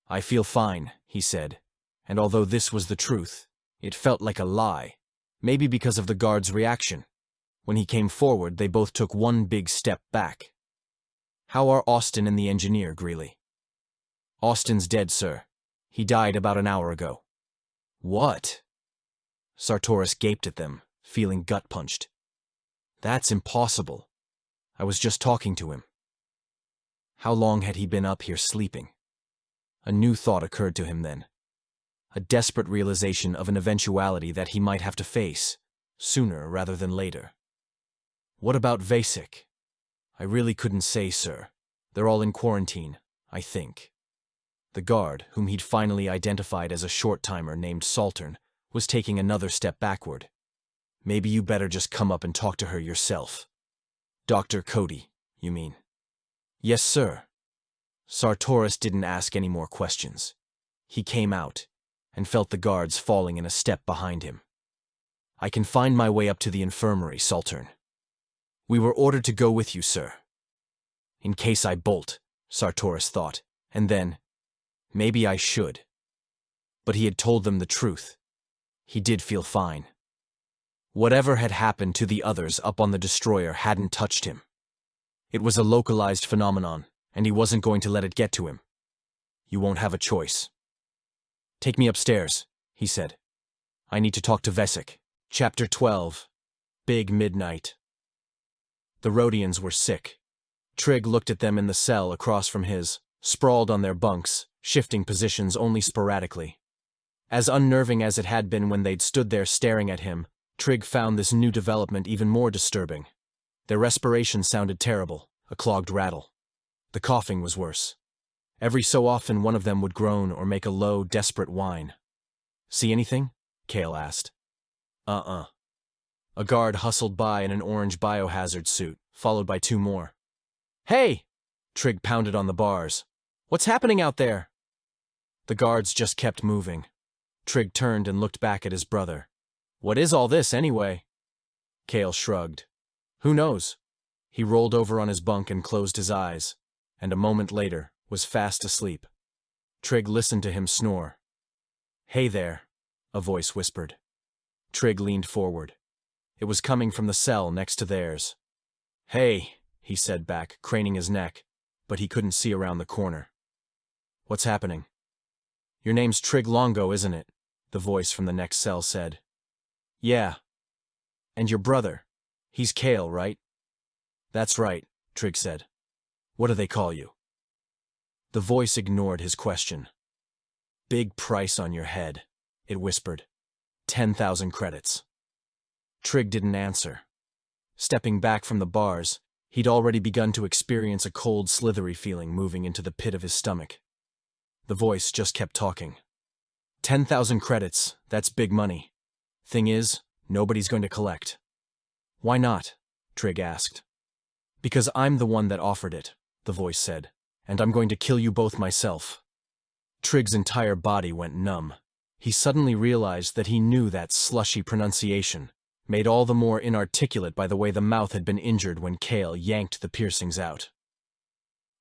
"I feel fine," he said, and although this was the truth, it felt like a lie, maybe because of the guard's reaction. When he came forward, they both took one big step back. "How are Austin and the engineer, Greeley?" "Austin's dead, sir. He died about an hour ago." "What?" Sartoris gaped at them, feeling gut-punched. "That's impossible. I was just talking to him." How long had he been up here sleeping? A new thought occurred to him then. A desperate realization of an eventuality that he might have to face, sooner rather than later. "What about Vasek?" "I really couldn't say, sir. They're all in quarantine, I think." The guard, whom he'd finally identified as a short-timer named Saltern, was taking another step backward. "Maybe you better just come up and talk to her yourself." "Dr. Cody, you mean?" "Yes, sir." Sartoris didn't ask any more questions. He came out, and felt the guards falling in a step behind him. "I can find my way up to the infirmary, Saltern." "We were ordered to go with you, sir." "In case I bolt," Sartoris thought, and then, maybe I should. But he had told them the truth. He did feel fine. Whatever had happened to the others up on the destroyer hadn't touched him. It was a localized phenomenon, and he wasn't going to let it get to him. You won't have a choice. Take me upstairs, he said. I need to talk to Vesic. Chapter 12. Big Midnight. The Rhodians were sick. Trig looked at them in the cell across from his, sprawled on their bunks, shifting positions only sporadically. As unnerving as it had been when they'd stood there staring at him, Trig found this new development even more disturbing. Their respiration sounded terrible, a clogged rattle. The coughing was worse. Every so often one of them would groan or make a low, desperate whine. See anything? Kale asked. A guard hustled by in an orange biohazard suit, followed by two more. Hey! Trig pounded on the bars. What's happening out there? The guards just kept moving. Trig turned and looked back at his brother. What is all this, anyway? Kale shrugged. Who knows? He rolled over on his bunk and closed his eyes, and a moment later was fast asleep. Trig listened to him snore. Hey there, a voice whispered. Trig leaned forward. It was coming from the cell next to theirs. Hey, he said back, craning his neck, but he couldn't see around the corner. What's happening? Your name's Trig Longo, isn't it? The voice from the next cell said. Yeah. And your brother? He's Kale, right? That's right, Trig said. What do they call you? The voice ignored his question. Big price on your head, it whispered. 10,000 credits. Trig didn't answer. Stepping back from the bars, he'd already begun to experience a cold, slithery feeling moving into the pit of his stomach. The voice just kept talking. 10,000 credits, that's big money. Thing is, nobody's going to collect. Why not? Trig asked. Because I'm the one that offered it, the voice said, and I'm going to kill you both myself. Trig's entire body went numb. He suddenly realized that he knew that slushy pronunciation, made all the more inarticulate by the way the mouth had been injured when Kale yanked the piercings out.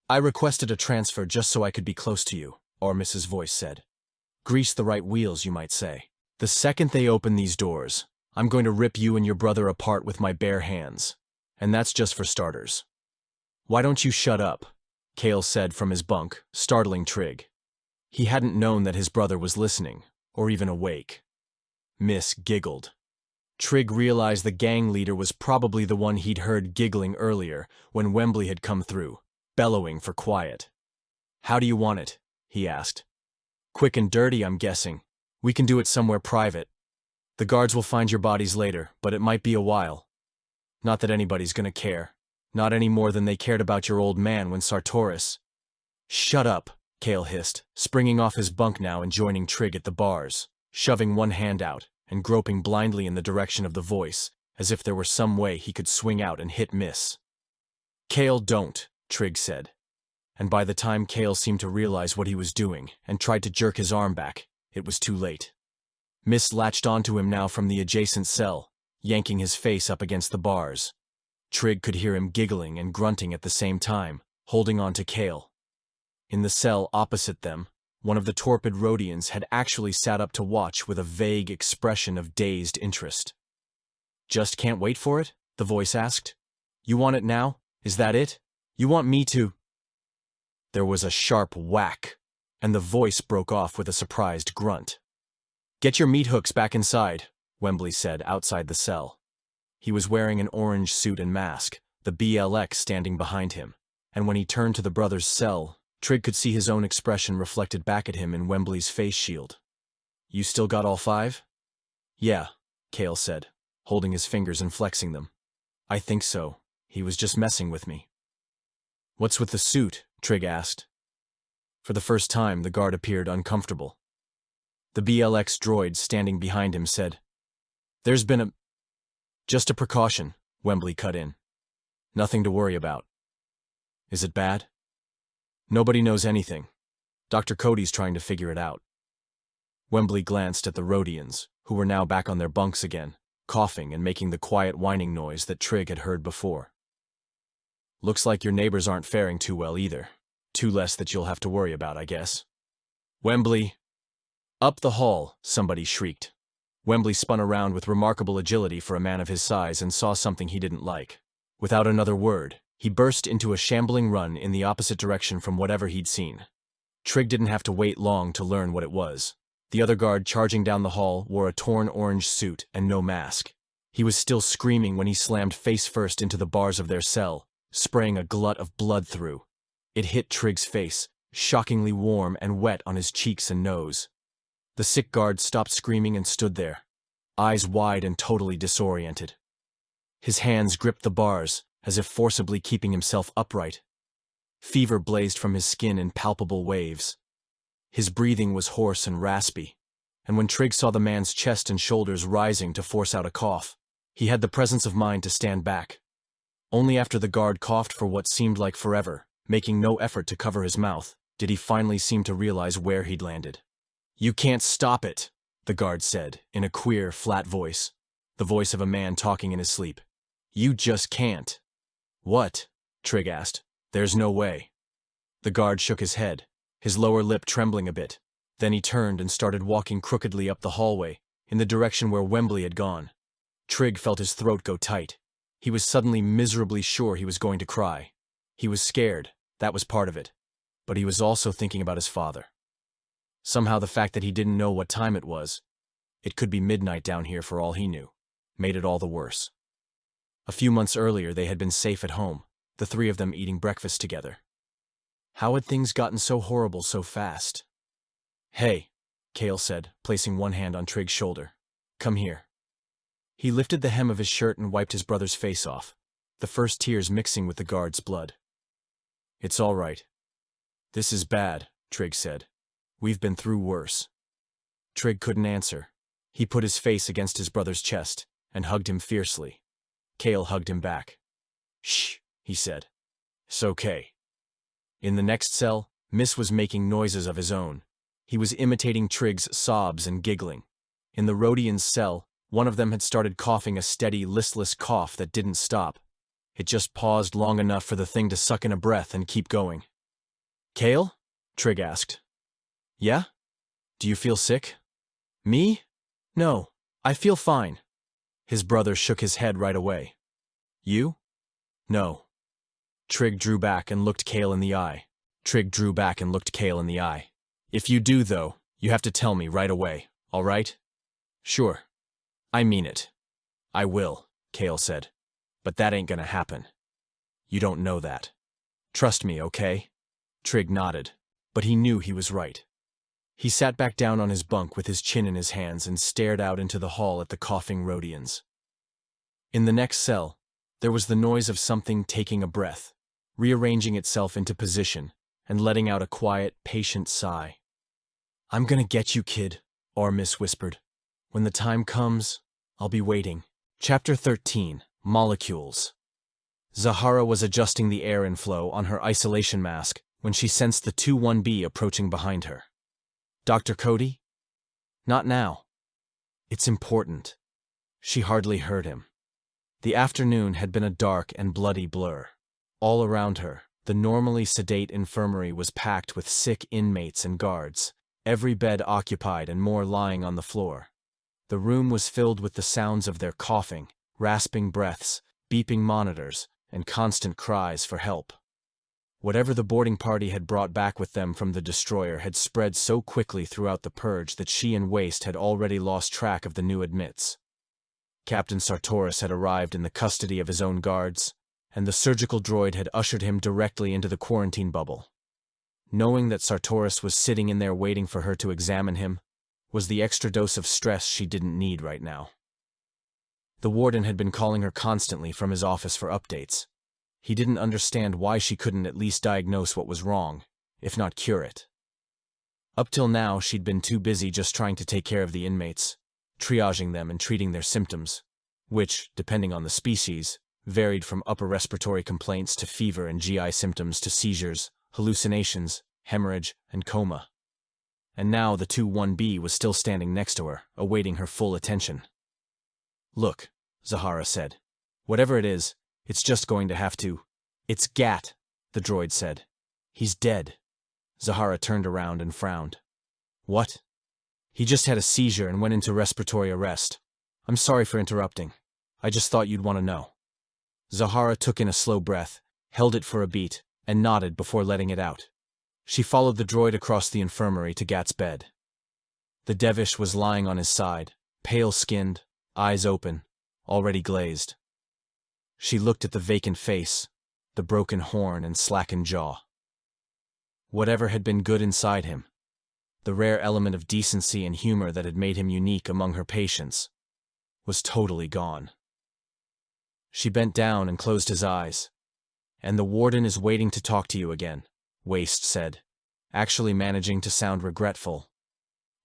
I requested a transfer just so I could be close to you, Ormus's voice said. Grease the right wheels, you might say. The second they open these doors, I'm going to rip you and your brother apart with my bare hands. And that's just for starters. Why don't you shut up? Kale said from his bunk, startling Trig. He hadn't known that his brother was listening, or even awake. Miss giggled. Trig realized the gang leader was probably the one he'd heard giggling earlier when Wembley had come through, bellowing for quiet. How do you want it? He asked. Quick and dirty, I'm guessing. We can do it somewhere private. The guards will find your bodies later, but it might be a while. Not that anybody's gonna care. Not any more than they cared about your old man when Sartoris. Shut up, Kale hissed, springing off his bunk now and joining Trig at the bars, shoving one hand out and groping blindly in the direction of the voice, as if there were some way he could swing out and hit miss. Kale, don't, Trig said. And by the time Kale seemed to realize what he was doing and tried to jerk his arm back, it was too late. Miss latched onto him now from the adjacent cell, yanking his face up against the bars. Trig could hear him giggling and grunting at the same time, holding on to Kale. In the cell opposite them, one of the torpid Rhodians had actually sat up to watch with a vague expression of dazed interest. Just can't wait for it? The voice asked. You want it now? Is that it? You want me to? There was a sharp whack, and the voice broke off with a surprised grunt. Get your meat hooks back inside, Wembley said outside the cell. He was wearing an orange suit and mask, the BLX standing behind him, and when he turned to the brother's cell, Trig could see his own expression reflected back at him in Wembley's face shield. You still got all 5? Yeah, Kale said, holding his fingers and flexing them. I think so. He was just messing with me. What's with the suit? Trig asked. For the first time, the guard appeared uncomfortable. The BLX droid standing behind him said, There's been just a precaution, Wembley cut in. Nothing to worry about. Is it bad? Nobody knows anything. Dr. Cody's trying to figure it out. Wembley glanced at the Rhodians, who were now back on their bunks again, coughing and making the quiet whining noise that Trig had heard before. Looks like your neighbors aren't faring too well either. 2 less that you'll have to worry about, I guess. Wembley. Up the hall, somebody shrieked. Wembley spun around with remarkable agility for a man of his size and saw something he didn't like. Without another word, he burst into a shambling run in the opposite direction from whatever he'd seen. Trig didn't have to wait long to learn what it was. The other guard charging down the hall wore a torn orange suit and no mask. He was still screaming when he slammed face first into the bars of their cell, spraying a glut of blood through. It hit Trig's face, shockingly warm and wet on his cheeks and nose. The sick guard stopped screaming and stood there, eyes wide and totally disoriented. His hands gripped the bars, as if forcibly keeping himself upright. Fever blazed from his skin in palpable waves. His breathing was hoarse and raspy, and when Trig saw the man's chest and shoulders rising to force out a cough, he had the presence of mind to stand back. Only after the guard coughed for what seemed like forever, making no effort to cover his mouth, did he finally seem to realize where he'd landed. "You can't stop it," the guard said, in a queer, flat voice, the voice of a man talking in his sleep. "You just can't." "What?" Trig asked. "There's no way." The guard shook his head, his lower lip trembling a bit. Then he turned and started walking crookedly up the hallway, in the direction where Wembley had gone. Trig felt his throat go tight. He was suddenly miserably sure he was going to cry. He was scared, that was part of it. But he was also thinking about his father. Somehow the fact that he didn't know what time it was, it could be midnight down here for all he knew, made it all the worse. A few months earlier they had been safe at home, the three of them eating breakfast together. How had things gotten so horrible so fast? "Hey," Cale said, placing one hand on Trig's shoulder. "Come here." He lifted the hem of his shirt and wiped his brother's face off, the first tears mixing with the guard's blood. "It's all right." "This is bad," Trig said. "We've been through worse." Trig couldn't answer. He put his face against his brother's chest and hugged him fiercely. Cale hugged him back. "Shh," he said. "It's okay." In the next cell, Miss was making noises of his own. He was imitating Trig's sobs and giggling. In the Rhodian's cell, one of them had started coughing a steady, listless cough that didn't stop. It just paused long enough for the thing to suck in a breath and keep going. "Cale?" Trig asked. "Yeah? Do you feel sick?" "Me? No, I feel fine." His brother shook his head right away. "You?" "No." Trig drew back and looked Cale in the eye. "If you do, though, you have to tell me right away, all right?" "Sure. I mean it." "I will," Cale said. "But that ain't gonna happen. You don't know that. Trust me, okay?" Trig nodded, but he knew he was right. He sat back down on his bunk with his chin in his hands and stared out into the hall at the coughing Rhodians. In the next cell, there was the noise of something taking a breath, rearranging itself into position, and letting out a quiet, patient sigh. "I'm gonna get you, kid," Miss whispered. "When the time comes, I'll be waiting." Chapter 13, Molecules. Zahara was adjusting the air inflow on her isolation mask when she sensed the 2-1B approaching behind her. "Dr. Cody?" "Not now." "It's important." She hardly heard him. The afternoon had been a dark and bloody blur. All around her, the normally sedate infirmary was packed with sick inmates and guards, every bed occupied and more lying on the floor. The room was filled with the sounds of their coughing, rasping breaths, beeping monitors, and constant cries for help. Whatever the boarding party had brought back with them from the destroyer had spread so quickly throughout the purge that she and Waste had already lost track of the new admits. Captain Sartoris had arrived in the custody of his own guards, and the surgical droid had ushered him directly into the quarantine bubble. Knowing that Sartoris was sitting in there waiting for her to examine him was the extra dose of stress she didn't need right now. The warden had been calling her constantly from his office for updates. He didn't understand why she couldn't at least diagnose what was wrong, if not cure it. Up till now, she'd been too busy just trying to take care of the inmates, triaging them and treating their symptoms, which, depending on the species, varied from upper respiratory complaints to fever and GI symptoms to seizures, hallucinations, hemorrhage, and coma. And now the 2-1B was still standing next to her, awaiting her full attention. "Look," Zahara said. "Whatever it is, it's just going to have to—" "It's Gat," the droid said. "He's dead." Zahara turned around and frowned. "What?" He just had a seizure and went into respiratory arrest. I'm sorry for interrupting. I just thought you'd want to know. Zahara took in a slow breath, held it for a beat, and nodded before letting it out. She followed the droid across the infirmary to Gat's bed. The Devish was lying on his side, pale-skinned, eyes open, already glazed. She looked at the vacant face, the broken horn and slackened jaw. Whatever had been good inside him, the rare element of decency and humor that had made him unique among her patients, was totally gone. She bent down and closed his eyes. "And the warden is waiting to talk to you again," Waste said, actually managing to sound regretful.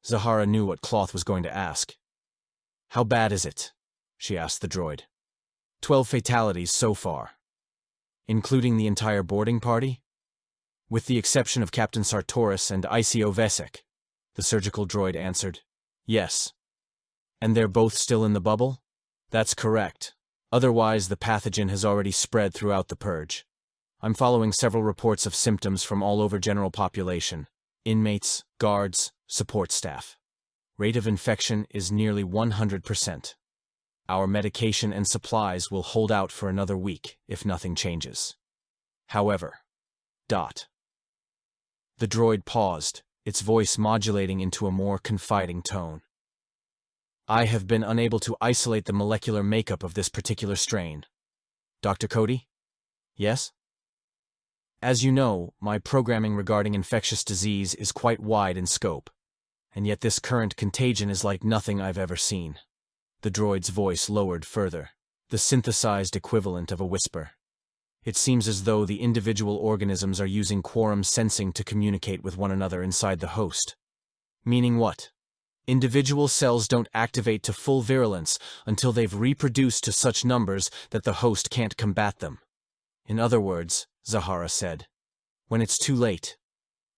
Zahara knew what Cloth was going to ask. "How bad is it?" she asked the droid. 12 fatalities so far. Including the entire boarding party? With the exception of Captain Sartoris and ICO Vesek, the surgical droid answered. "Yes." "And they're both still in the bubble?" "That's correct. Otherwise, the pathogen has already spread throughout the purge. I'm following several reports of symptoms from all over general population, inmates, guards, support staff. Rate of infection is nearly 100%. Our medication and supplies will hold out for another week if nothing changes. However, ... The droid paused, its voice modulating into a more confiding tone. "I have been unable to isolate the molecular makeup of this particular strain. Dr. Cody?" "Yes?" "As you know, my programming regarding infectious disease is quite wide in scope, and yet this current contagion is like nothing I've ever seen." The droid's voice lowered further, the synthesized equivalent of a whisper. "It seems as though the individual organisms are using quorum sensing to communicate with one another inside the host." "Meaning what?" "Individual cells don't activate to full virulence until they've reproduced to such numbers that the host can't combat them. In other words," Zahara said, "when it's too late."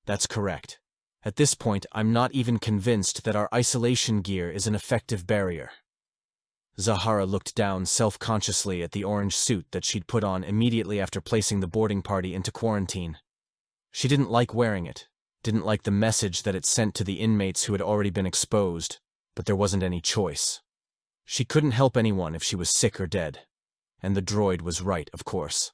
"That's correct. At this point, I'm not even convinced that our isolation gear is an effective barrier." Zahara looked down self-consciously at the orange suit that she'd put on immediately after placing the boarding party into quarantine. She didn't like wearing it, didn't like the message that it sent to the inmates who had already been exposed, but there wasn't any choice. She couldn't help anyone if she was sick or dead. And the droid was right, of course.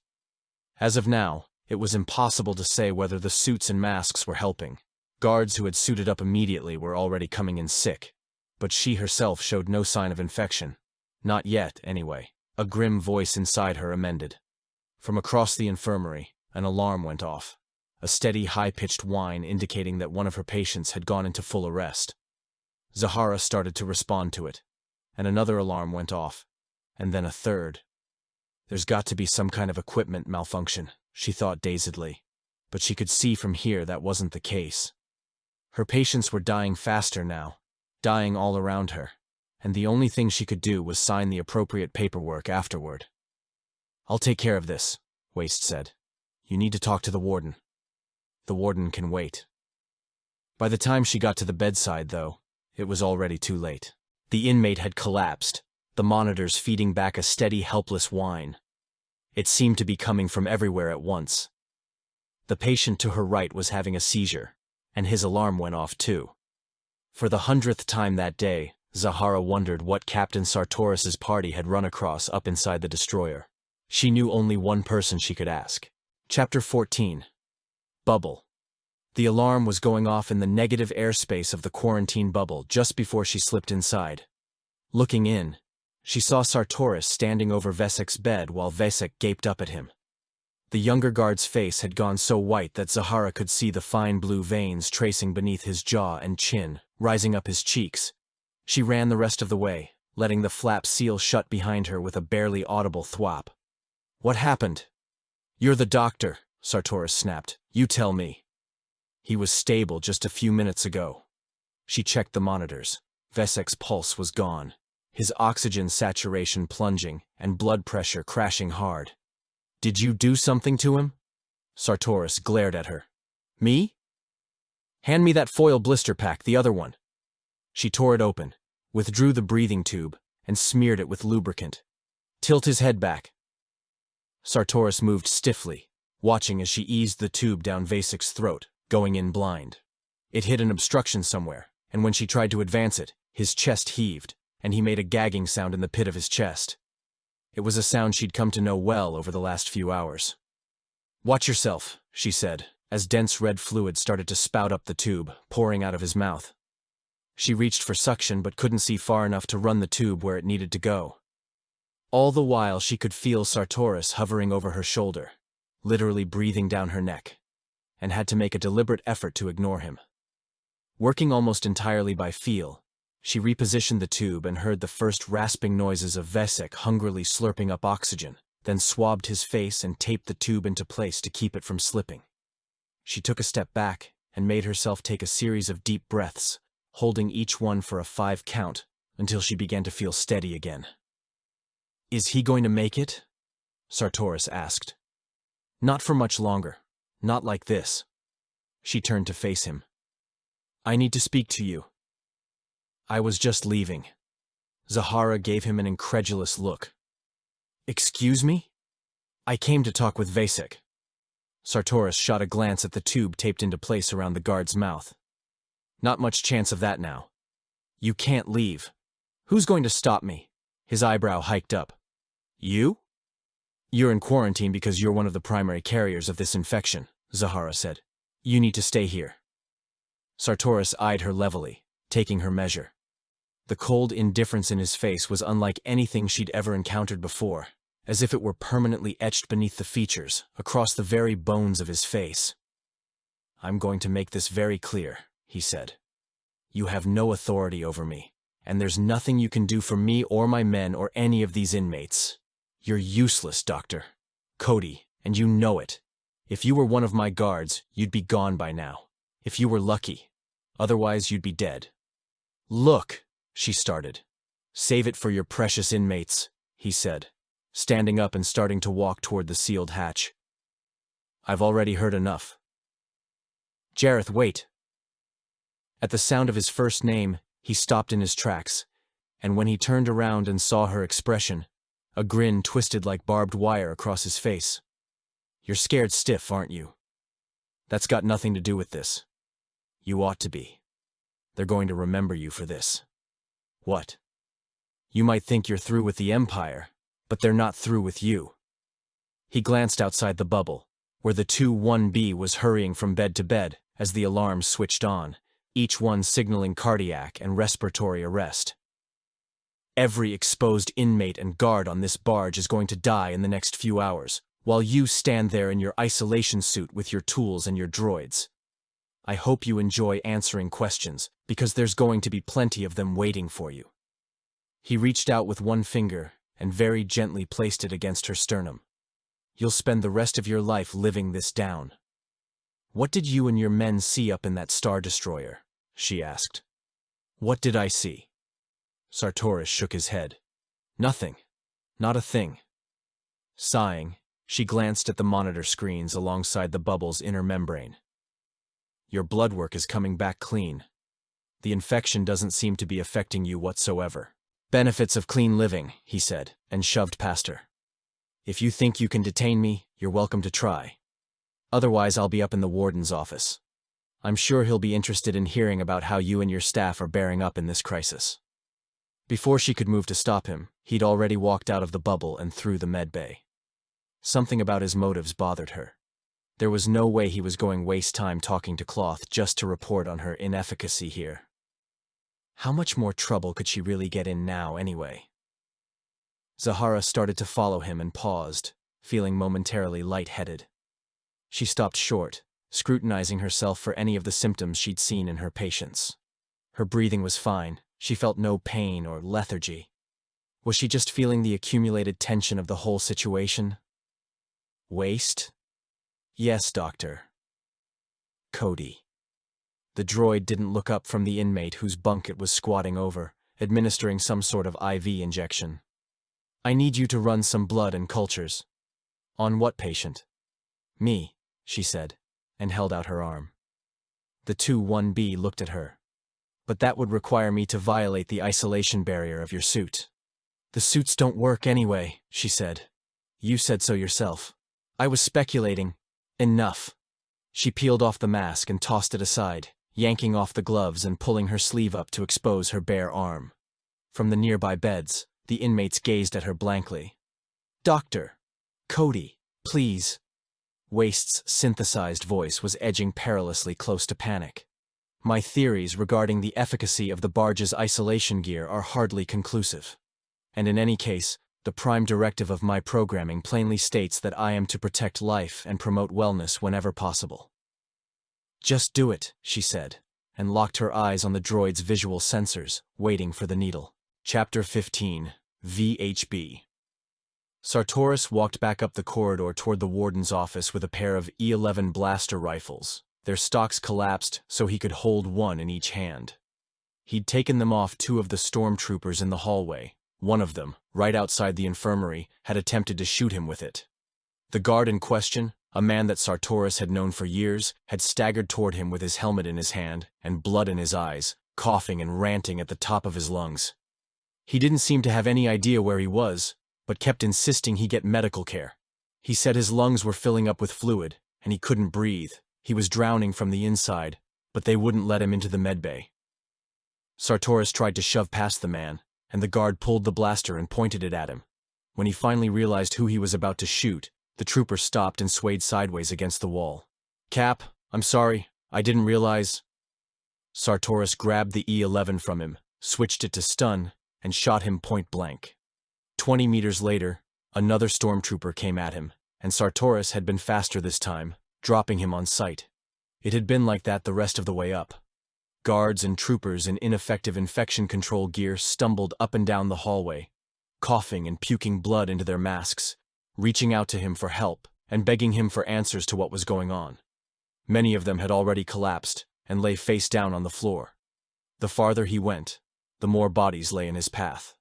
As of now, it was impossible to say whether the suits and masks were helping. Guards who had suited up immediately were already coming in sick, but she herself showed no sign of infection. Not yet, anyway. A grim voice inside her amended. From across the infirmary, an alarm went off. A steady, high-pitched whine indicating that one of her patients had gone into full arrest. Zahara started to respond to it, and another alarm went off, and then a third. There's got to be some kind of equipment malfunction, she thought dazedly, but she could see from here that wasn't the case. Her patients were dying faster now, dying all around her, and the only thing she could do was sign the appropriate paperwork afterward. "I'll take care of this," Waste said. "You need to talk to the warden." "The warden can wait." By the time she got to the bedside, though, it was already too late. The inmate had collapsed, the monitors feeding back a steady, helpless whine. It seemed to be coming from everywhere at once. The patient to her right was having a seizure, and his alarm went off too. For the 100th time that day, Zahara wondered what Captain Sartoris's party had run across up inside the destroyer. She knew only one person she could ask. Chapter 14. Bubble. The alarm was going off in the negative airspace of the quarantine bubble just before she slipped inside. Looking in, she saw Sartoris standing over Vesek's bed while Vesek gaped up at him. The younger guard's face had gone so white that Zahara could see the fine blue veins tracing beneath his jaw and chin, rising up his cheeks. She ran the rest of the way, letting the flap seal shut behind her with a barely audible thwop. "What happened?" "You're the doctor," Sartoris snapped. "You tell me." "He was stable just a few minutes ago." She checked the monitors. Vesek's pulse was gone, his oxygen saturation plunging, and blood pressure crashing hard. "Did you do something to him?" Sartoris glared at her. "Me?" "Hand me that foil blister pack, the other one." She tore it open, withdrew the breathing tube, and smeared it with lubricant. "Tilt his head back." Sartoris moved stiffly, watching as she eased the tube down Vesek's throat, going in blind. It hit an obstruction somewhere, and when she tried to advance it, his chest heaved, and he made a gagging sound in the pit of his chest. It was a sound she'd come to know well over the last few hours. "Watch yourself," she said, as dense red fluid started to spout up the tube, pouring out of his mouth. She reached for suction but couldn't see far enough to run the tube where it needed to go. All the while she could feel Sartoris hovering over her shoulder, literally breathing down her neck, and had to make a deliberate effort to ignore him. Working almost entirely by feel, she repositioned the tube and heard the first rasping noises of Vesek hungrily slurping up oxygen, then swabbed his face and taped the tube into place to keep it from slipping. She took a step back and made herself take a series of deep breaths, holding each one for a 5 count, until she began to feel steady again. "Is he going to make it?" Sartoris asked. "Not for much longer. Not like this." She turned to face him. "I need to speak to you." "I was just leaving." Zahara gave him an incredulous look. "Excuse me?" "I came to talk with Vesek." Sartoris shot a glance at the tube taped into place around the guard's mouth. "Not much chance of that now." "You can't leave." "Who's going to stop me?" His eyebrow hiked up. "You?" "You're in quarantine because you're one of the primary carriers of this infection," Zahara said. "You need to stay here." Sartoris eyed her levelly, taking her measure. The cold indifference in his face was unlike anything she'd ever encountered before, as if it were permanently etched beneath the features, across the very bones of his face. "I'm going to make this very clear," he said. "You have no authority over me, and there's nothing you can do for me or my men or any of these inmates. You're useless, Doctor. Cody, and you know it. If you were one of my guards, you'd be gone by now. If you were lucky. Otherwise, you'd be dead." "Look," she started. "Save it for your precious inmates," he said, standing up and starting to walk toward the sealed hatch. "I've already heard enough." "Jareth, wait." At the sound of his first name, he stopped in his tracks, and when he turned around and saw her expression, a grin twisted like barbed wire across his face. "You're scared stiff, aren't you? That's got nothing to do with this. You ought to be. They're going to remember you for this." "What?" "You might think you're through with the Empire, but they're not through with you." He glanced outside the bubble, where the 2-1B was hurrying from bed to bed as the alarms switched on, each one signaling cardiac and respiratory arrest. "Every exposed inmate and guard on this barge is going to die in the next few hours, while you stand there in your isolation suit with your tools and your droids. I hope you enjoy answering questions, because there's going to be plenty of them waiting for you." He reached out with one finger and very gently placed it against her sternum. "You'll spend the rest of your life living this down." "What did you and your men see up in that Star Destroyer?" she asked. "What did I see?" Sartoris shook his head. "Nothing. Not a thing." Sighing, she glanced at the monitor screens alongside the bubble's inner membrane. "Your blood work is coming back clean. The infection doesn't seem to be affecting you whatsoever." "Benefits of clean living," he said, and shoved past her. "If you think you can detain me, you're welcome to try. Otherwise, I'll be up in the warden's office. I'm sure he'll be interested in hearing about how you and your staff are bearing up in this crisis." Before she could move to stop him, he'd already walked out of the bubble and through the medbay. Something about his motives bothered her. There was no way he was going to waste time talking to Cloth just to report on her inefficacy here. How much more trouble could she really get in now, anyway? Zahara started to follow him and paused, feeling momentarily lightheaded. She stopped short, scrutinizing herself for any of the symptoms she'd seen in her patients. Her breathing was fine. She felt no pain or lethargy. Was she just feeling the accumulated tension of the whole situation? Waste? "Yes, Doctor." "Cody." The droid didn't look up from the inmate whose bunk it was squatting over, administering some sort of IV injection. "I need you to run some blood and cultures." "On what patient?" "Me," she said, and held out her arm. The 2-1B looked at her. "But that would require me to violate the isolation barrier of your suit." "The suits don't work anyway," she said. "You said so yourself." "I was speculating." "Enough." She peeled off the mask and tossed it aside, yanking off the gloves and pulling her sleeve up to expose her bare arm. From the nearby beds, the inmates gazed at her blankly. "Doctor! Cody, please." Waste's synthesized voice was edging perilously close to panic. "My theories regarding the efficacy of the barge's isolation gear are hardly conclusive. And in any case, the prime directive of my programming plainly states that I am to protect life and promote wellness whenever possible." "Just do it," she said, and locked her eyes on the droid's visual sensors, waiting for the needle. Chapter 15, VHB. Sartoris walked back up the corridor toward the warden's office with a pair of E11 blaster rifles. Their stocks collapsed so he could hold one in each hand. He'd taken them off two of the stormtroopers in the hallway. One of them, right outside the infirmary, had attempted to shoot him with it. The guard in question, a man that Sartoris had known for years, had staggered toward him with his helmet in his hand and blood in his eyes, coughing and ranting at the top of his lungs. He didn't seem to have any idea where he was, but kept insisting he get medical care. He said his lungs were filling up with fluid, and he couldn't breathe. He was drowning from the inside, but they wouldn't let him into the medbay. Sartoris tried to shove past the man, and the guard pulled the blaster and pointed it at him. When he finally realized who he was about to shoot, the trooper stopped and swayed sideways against the wall. "Cap, I'm sorry, I didn't realize." Sartoris grabbed the E11 from him, switched it to stun, and shot him point blank. 20 meters later, another stormtrooper came at him, and Sartoris had been faster this time, dropping him on sight. It had been like that the rest of the way up. Guards and troopers in ineffective infection control gear stumbled up and down the hallway, coughing and puking blood into their masks, reaching out to him for help and begging him for answers to what was going on. Many of them had already collapsed and lay face down on the floor. The farther he went, the more bodies lay in his path.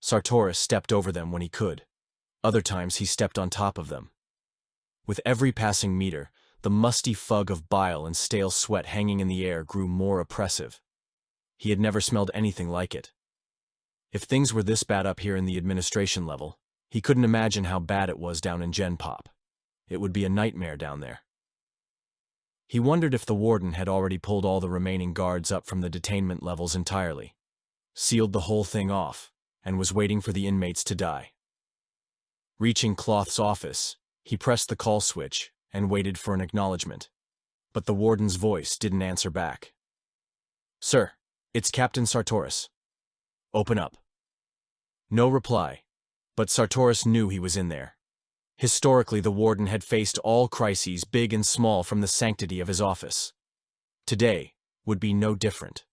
Sartoris stepped over them when he could. Other times he stepped on top of them. With every passing meter, the musty fug of bile and stale sweat hanging in the air grew more oppressive. He had never smelled anything like it. If things were this bad up here in the administration level, he couldn't imagine how bad it was down in Gen Pop. It would be a nightmare down there. He wondered if the warden had already pulled all the remaining guards up from the detainment levels entirely, sealed the whole thing off, and was waiting for the inmates to die. Reaching Cloth's office, he pressed the call switch and waited for an acknowledgement. But the warden's voice didn't answer back. "Sir, it's Captain Sartoris. Open up." No reply, but Sartoris knew he was in there. Historically, the warden had faced all crises, big and small, from the sanctity of his office. Today would be no different.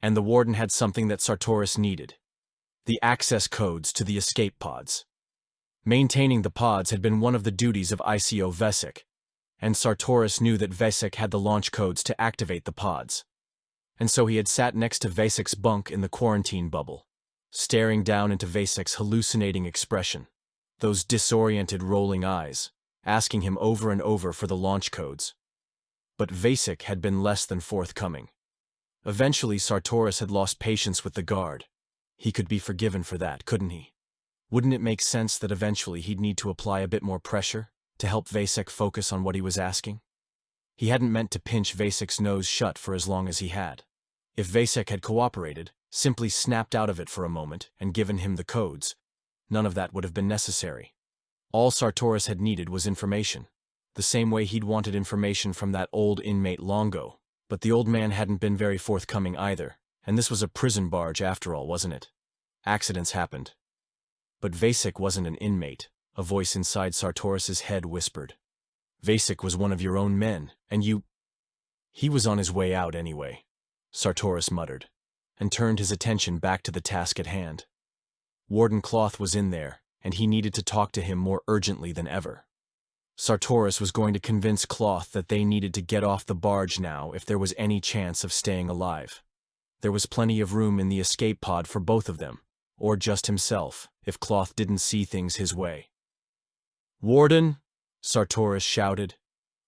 And the warden had something that Sartoris needed: the access codes to the escape pods. Maintaining the pods had been one of the duties of ICO Vesic, and Sartoris knew that Vesic had the launch codes to activate the pods. And so he had sat next to Vesic's bunk in the quarantine bubble, staring down into Vesic's hallucinating expression, those disoriented rolling eyes, asking him over and over for the launch codes. But Vesic had been less than forthcoming. Eventually, Sartoris had lost patience with the guard. He could be forgiven for that, couldn't he? Wouldn't it make sense that eventually he'd need to apply a bit more pressure to help Vesic focus on what he was asking? He hadn't meant to pinch Vesic's nose shut for as long as he had. If Vesic had cooperated, simply snapped out of it for a moment and given him the codes, none of that would have been necessary. All Sartoris had needed was information, the same way he'd wanted information from that old inmate Longo. But the old man hadn't been very forthcoming either, and this was a prison barge after all, wasn't it? Accidents happened. But Vesic wasn't an inmate, a voice inside Sartoris's head whispered. Vesic was one of your own men, and you... He was on his way out anyway, Sartoris muttered, and turned his attention back to the task at hand. Warden Cloth was in there, and he needed to talk to him more urgently than ever. Sartoris was going to convince Cloth that they needed to get off the barge now if there was any chance of staying alive. There was plenty of room in the escape pod for both of them, or just himself, if Cloth didn't see things his way. "Warden!" Sartoris shouted.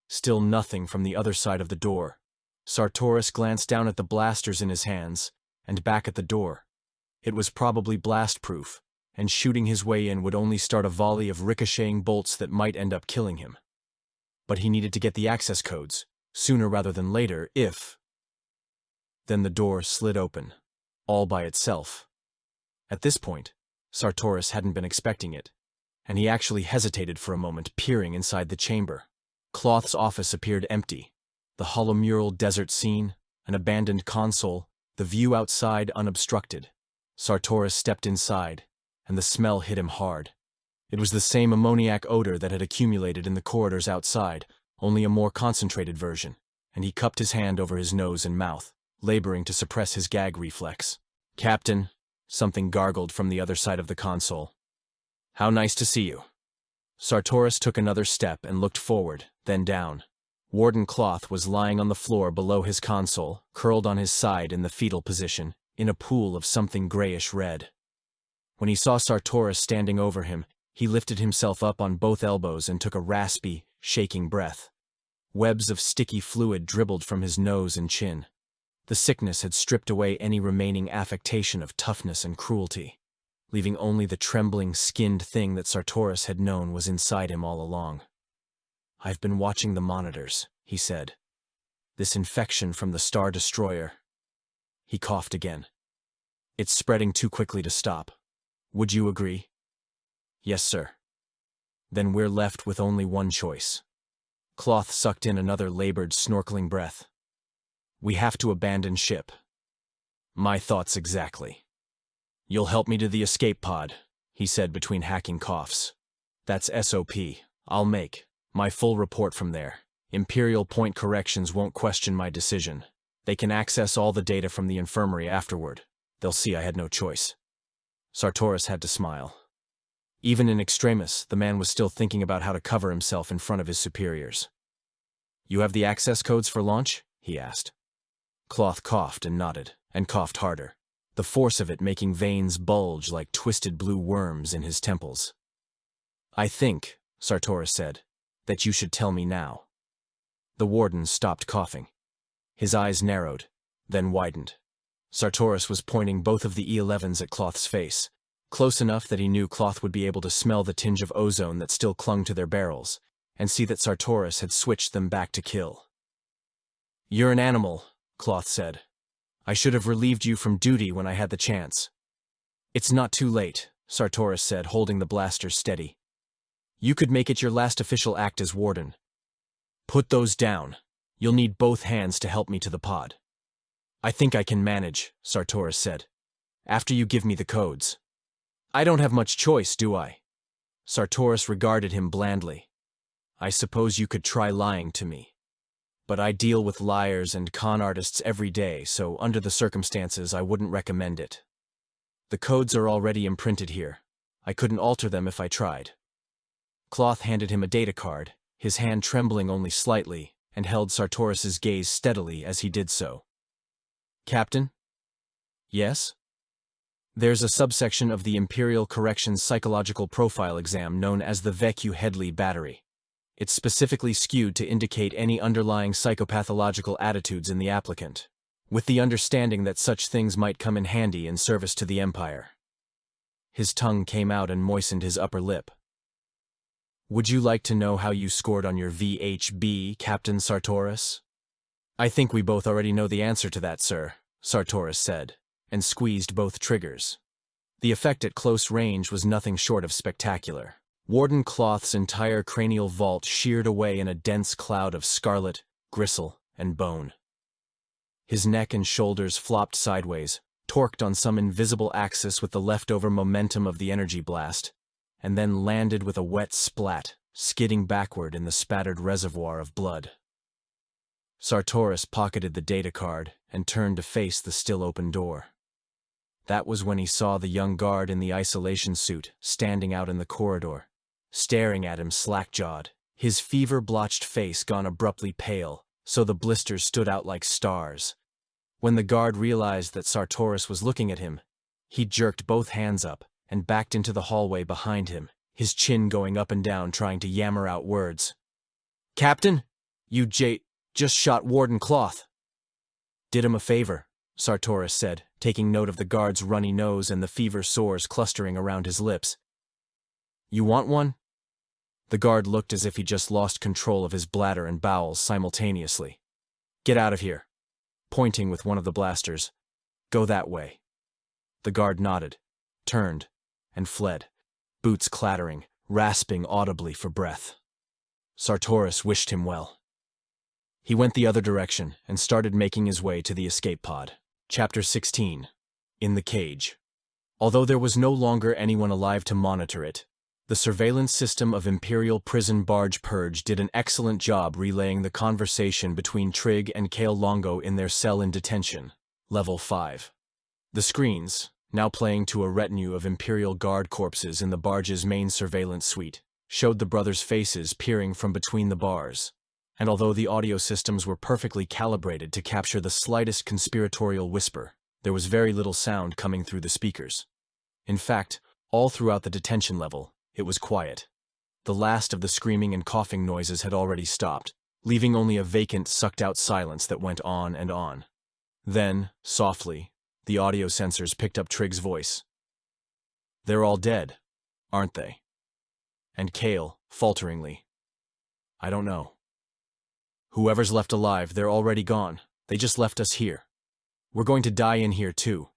Still nothing from the other side of the door. Sartoris glanced down at the blasters in his hands, and back at the door. It was probably blast-proof, and shooting his way in would only start a volley of ricocheting bolts that might end up killing him. But he needed to get the access codes, sooner rather than later, if, Then the door slid open, all by itself. At this point, Sartoris hadn't been expecting it, and he actually hesitated for a moment, peering inside the chamber. Cloth's office appeared empty. The hollow mural desert scene, an abandoned console, the view outside unobstructed. Sartoris stepped inside, and the smell hit him hard. It was the same ammoniac odor that had accumulated in the corridors outside, only a more concentrated version, and he cupped his hand over his nose and mouth, laboring to suppress his gag reflex. "Captain," something gargled from the other side of the console. "How nice to see you." Sartoris took another step and looked forward, then down. Warden Cloth was lying on the floor below his console, curled on his side in the fetal position, in a pool of something grayish-red. When he saw Sartoris standing over him, he lifted himself up on both elbows and took a raspy, shaking breath. Webs of sticky fluid dribbled from his nose and chin. The sickness had stripped away any remaining affectation of toughness and cruelty, leaving only the trembling, skinned thing that Sartoris had known was inside him all along. "I've been watching the monitors," he said. "This infection from the Star Destroyer." He coughed again. "It's spreading too quickly to stop. Would you agree?" "Yes, sir." "Then we're left with only one choice." Cloth sucked in another labored, snorkeling breath. "We have to abandon ship." "My thoughts exactly." "You'll help me to the escape pod," he said between hacking coughs. "That's SOP. I'll make my full report from there. Imperial Point Corrections won't question my decision. They can access all the data from the infirmary afterward. They'll see I had no choice." Sartoris had to smile. Even in extremis, the man was still thinking about how to cover himself in front of his superiors. "You have the access codes for launch?" he asked. Cloth coughed and nodded, and coughed harder, the force of it making veins bulge like twisted blue worms in his temples. "I think," Sartoris said, "that you should tell me now." The warden stopped coughing. His eyes narrowed, then widened. Sartoris was pointing both of the E-11s at Cloth's face, close enough that he knew Cloth would be able to smell the tinge of ozone that still clung to their barrels, and see that Sartoris had switched them back to kill. "You're an animal," Cloth said. "I should have relieved you from duty when I had the chance." "It's not too late," Sartoris said, holding the blaster steady. "You could make it your last official act as warden." "Put those down. You'll need both hands to help me to the pod." "I think I can manage," Sartoris said. "After you give me the codes." "I don't have much choice, do I?" Sartoris regarded him blandly. "I suppose you could try lying to me. But I deal with liars and con artists every day, so under the circumstances I wouldn't recommend it. The codes are already imprinted here. I couldn't alter them if I tried." Cloth handed him a data card, his hand trembling only slightly, and held Sartoris's gaze steadily as he did so. "Captain?" "Yes?" "There's a subsection of the Imperial Corrections Psychological Profile exam known as the Vecu-Headley Battery. It's specifically skewed to indicate any underlying psychopathological attitudes in the applicant, with the understanding that such things might come in handy in service to the Empire." His tongue came out and moistened his upper lip. "Would you like to know how you scored on your VHB, Captain Sartoris?" "I think we both already know the answer to that, sir," Sartoris said, and squeezed both triggers. The effect at close range was nothing short of spectacular. Warden Cloth's entire cranial vault sheared away in a dense cloud of scarlet, gristle, and bone. His neck and shoulders flopped sideways, torqued on some invisible axis with the leftover momentum of the energy blast, and then landed with a wet splat, skidding backward in the spattered reservoir of blood. Sartoris pocketed the data card and turned to face the still open door. That was when he saw the young guard in the isolation suit standing out in the corridor, staring at him slack-jawed, his fever-blotched face gone abruptly pale, so the blisters stood out like stars. When the guard realized that Sartoris was looking at him, he jerked both hands up and backed into the hallway behind him, his chin going up and down trying to yammer out words. "Captain, you just shot Warden Cloth." "Did him a favor," Sartoris said, taking note of the guard's runny nose and the fever sores clustering around his lips. "You want one?" The guard looked as if he just lost control of his bladder and bowels simultaneously. "Get out of here." pointing with one of the blasters. "Go that way." The guard nodded, turned, and fled, boots clattering, rasping audibly for breath. Sartoris wished him well. He went the other direction and started making his way to the escape pod. Chapter 16. In the Cage. Although there was no longer anyone alive to monitor it, the surveillance system of Imperial prison barge Purge did an excellent job relaying the conversation between Trig and Kale Longo in their cell in detention, level 5. The screens, now playing to a retinue of Imperial guard corpses in the barge's main surveillance suite, showed the brothers' faces peering from between the bars, and although the audio systems were perfectly calibrated to capture the slightest conspiratorial whisper, there was very little sound coming through the speakers. In fact, all throughout the detention level, it was quiet. The last of the screaming and coughing noises had already stopped, leaving only a vacant, sucked-out silence that went on and on. Then, softly, the audio sensors picked up Trig's voice. "They're all dead, aren't they?" And Kale, falteringly, "I don't know. Whoever's left alive, they're already gone. They just left us here. We're going to die in here too."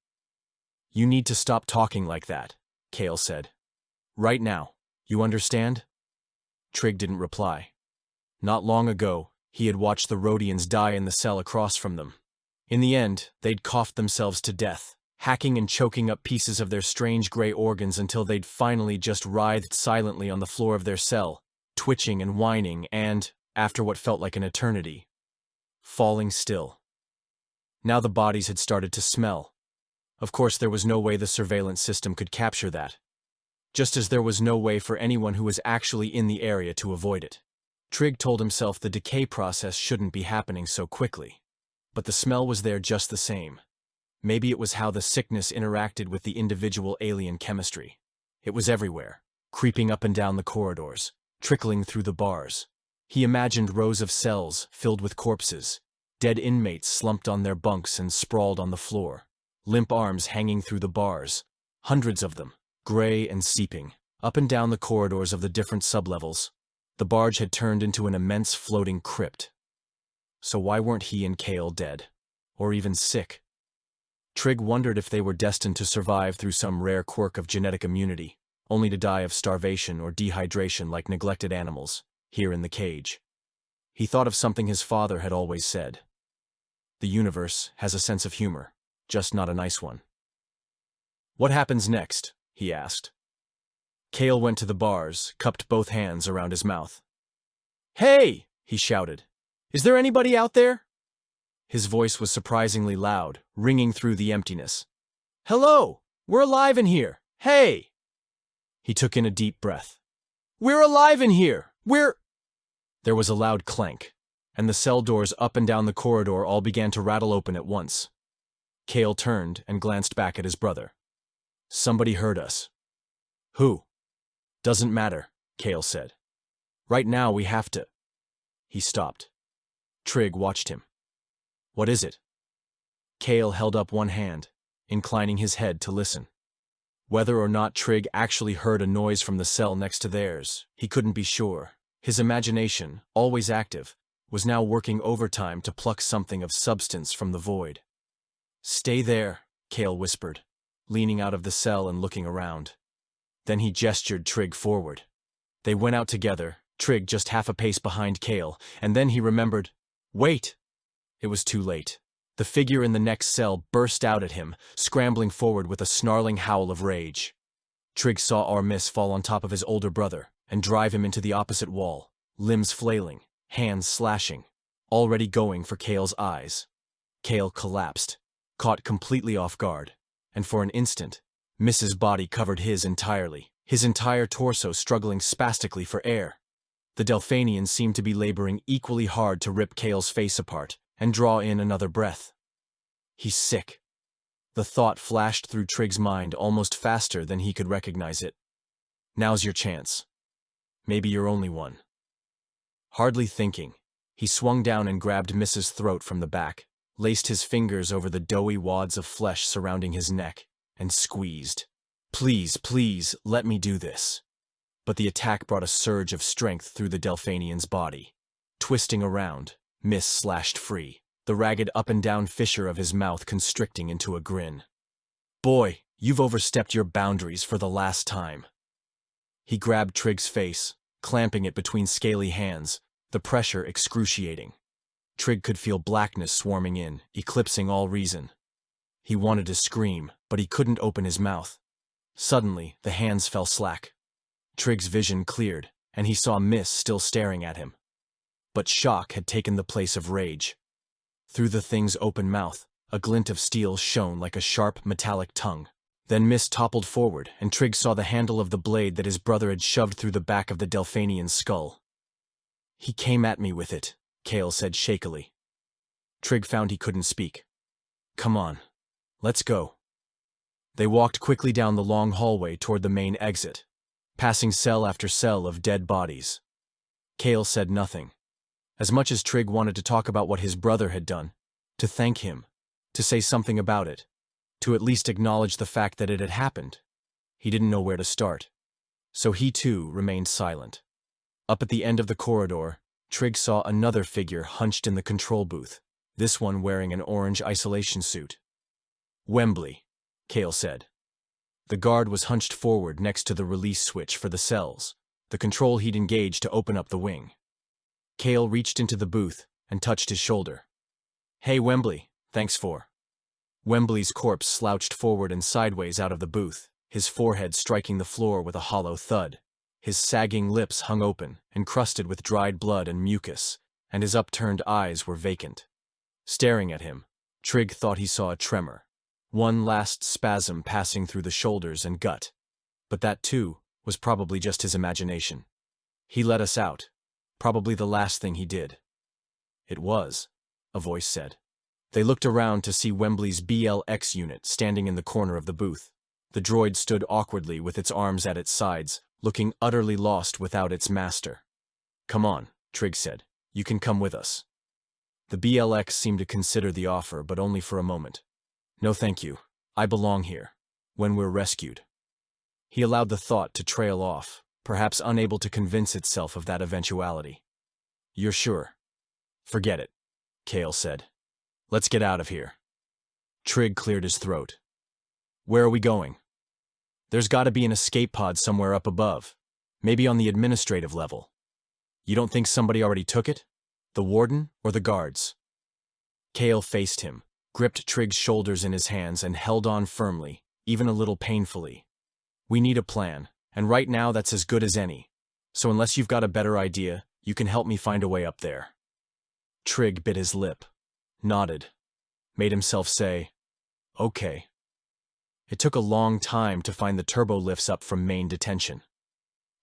"You need to stop talking like that," Kale said. "Right now. You understand?" Trig didn't reply. Not long ago, he had watched the Rhodians die in the cell across from them. In the end, they'd coughed themselves to death, hacking and choking up pieces of their strange gray organs until they'd finally just writhed silently on the floor of their cell, twitching and whining and, after what felt like an eternity, falling still. Now the bodies had started to smell. Of course, there was no way the surveillance system could capture that, just as there was no way for anyone who was actually in the area to avoid it. Trig told himself the decay process shouldn't be happening so quickly. But the smell was there just the same. Maybe it was how the sickness interacted with the individual alien chemistry. It was everywhere, creeping up and down the corridors, trickling through the bars. He imagined rows of cells filled with corpses, dead inmates slumped on their bunks and sprawled on the floor, limp arms hanging through the bars, hundreds of them, gray and seeping, up and down the corridors of the different sublevels. The barge had turned into an immense floating crypt. So why weren't he and Kale dead? Or even sick? Trig wondered if they were destined to survive through some rare quirk of genetic immunity, only to die of starvation or dehydration like neglected animals, here in the cage. He thought of something his father had always said. The universe has a sense of humor, just not a nice one. "What happens next?" he asked. Kale went to the bars, cupped both hands around his mouth. "Hey!" he shouted. "Is there anybody out there?" His voice was surprisingly loud, ringing through the emptiness. "Hello! We're alive in here! Hey!" He took in a deep breath. "We're alive in here! We're—" There was a loud clank, and the cell doors up and down the corridor all began to rattle open at once. Kale turned and glanced back at his brother. "Somebody heard us." "Who?" "Doesn't matter," Kale said. "Right now we have to—" He stopped. Trig watched him. "What is it?" Kale held up one hand, inclining his head to listen. Whether or not Trig actually heard a noise from the cell next to theirs, he couldn't be sure. His imagination, always active, was now working overtime to pluck something of substance from the void. "Stay there," Kale whispered, leaning out of the cell and looking around. Then he gestured Trig forward. They went out together, Trig just half a pace behind Kale, and then he remembered, "Wait!" It was too late. The figure in the next cell burst out at him, scrambling forward with a snarling howl of rage. Trig saw Armis fall on top of his older brother and drive him into the opposite wall, limbs flailing, hands slashing, already going for Kale's eyes. Kale collapsed, caught completely off guard, and for an instant, Miss's body covered his entirely, his entire torso struggling spastically for air. The Delphanian seemed to be laboring equally hard to rip Kale's face apart and draw in another breath. He's sick. The thought flashed through Trig's mind almost faster than he could recognize it. Now's your chance. Maybe your only one. Hardly thinking, he swung down and grabbed Miss's throat from the back, laced his fingers over the doughy wads of flesh surrounding his neck, and squeezed. "Please, please, let me do this." But the attack brought a surge of strength through the Delphanian's body. Twisting around, Miss slashed free, the ragged up-and-down fissure of his mouth constricting into a grin. "Boy, you've overstepped your boundaries for the last time." He grabbed Trig's face, clamping it between scaly hands, the pressure excruciating. Trig could feel blackness swarming in, eclipsing all reason. He wanted to scream, but he couldn't open his mouth. Suddenly, the hands fell slack. Trig's vision cleared, and he saw Miss still staring at him. But shock had taken the place of rage. Through the thing's open mouth, a glint of steel shone like a sharp, metallic tongue. Then Miss toppled forward, and Trig saw the handle of the blade that his brother had shoved through the back of the Delphanian's skull. "He came at me with it," Cale said shakily. Trig found he couldn't speak. "Come on. Let's go." They walked quickly down the long hallway toward the main exit, passing cell after cell of dead bodies. Cale said nothing. As much as Trig wanted to talk about what his brother had done, to thank him, to say something about it, to at least acknowledge the fact that it had happened, he didn't know where to start. So he too remained silent. Up at the end of the corridor, Trig saw another figure hunched in the control booth, this one wearing an orange isolation suit. "Wembley," Cale said. The guard was hunched forward next to the release switch for the cells, the control he'd engaged to open up the wing. Cale reached into the booth and touched his shoulder. "Hey, Wembley, thanks for." Wembley's corpse slouched forward and sideways out of the booth, his forehead striking the floor with a hollow thud. His sagging lips hung open, encrusted with dried blood and mucus, and his upturned eyes were vacant. Staring at him, Trig thought he saw a tremor, one last spasm passing through the shoulders and gut. But that, too, was probably just his imagination. "He let us out. Probably the last thing he did." "It was," a voice said. They looked around to see Wembley's BLX unit standing in the corner of the booth. The droid stood awkwardly with its arms at its sides, looking utterly lost without its master. "Come on," Trig said. "You can come with us." The BLX seemed to consider the offer, but only for a moment. "No thank you. I belong here. When we're rescued." He allowed the thought to trail off, perhaps unable to convince itself of that eventuality. "You're sure?" "Forget it," Cale said. "Let's get out of here." Trig cleared his throat. "Where are we going?" "There's got to be an escape pod somewhere up above, maybe on the administrative level." "You don't think somebody already took it? The warden or the guards?" Cale faced him, gripped Trig's shoulders in his hands and held on firmly, even a little painfully. "We need a plan, and right now that's as good as any. So unless you've got a better idea, you can help me find a way up there." Trig bit his lip, nodded, made himself say, "Okay." It took a long time to find the turbo lifts up from main detention.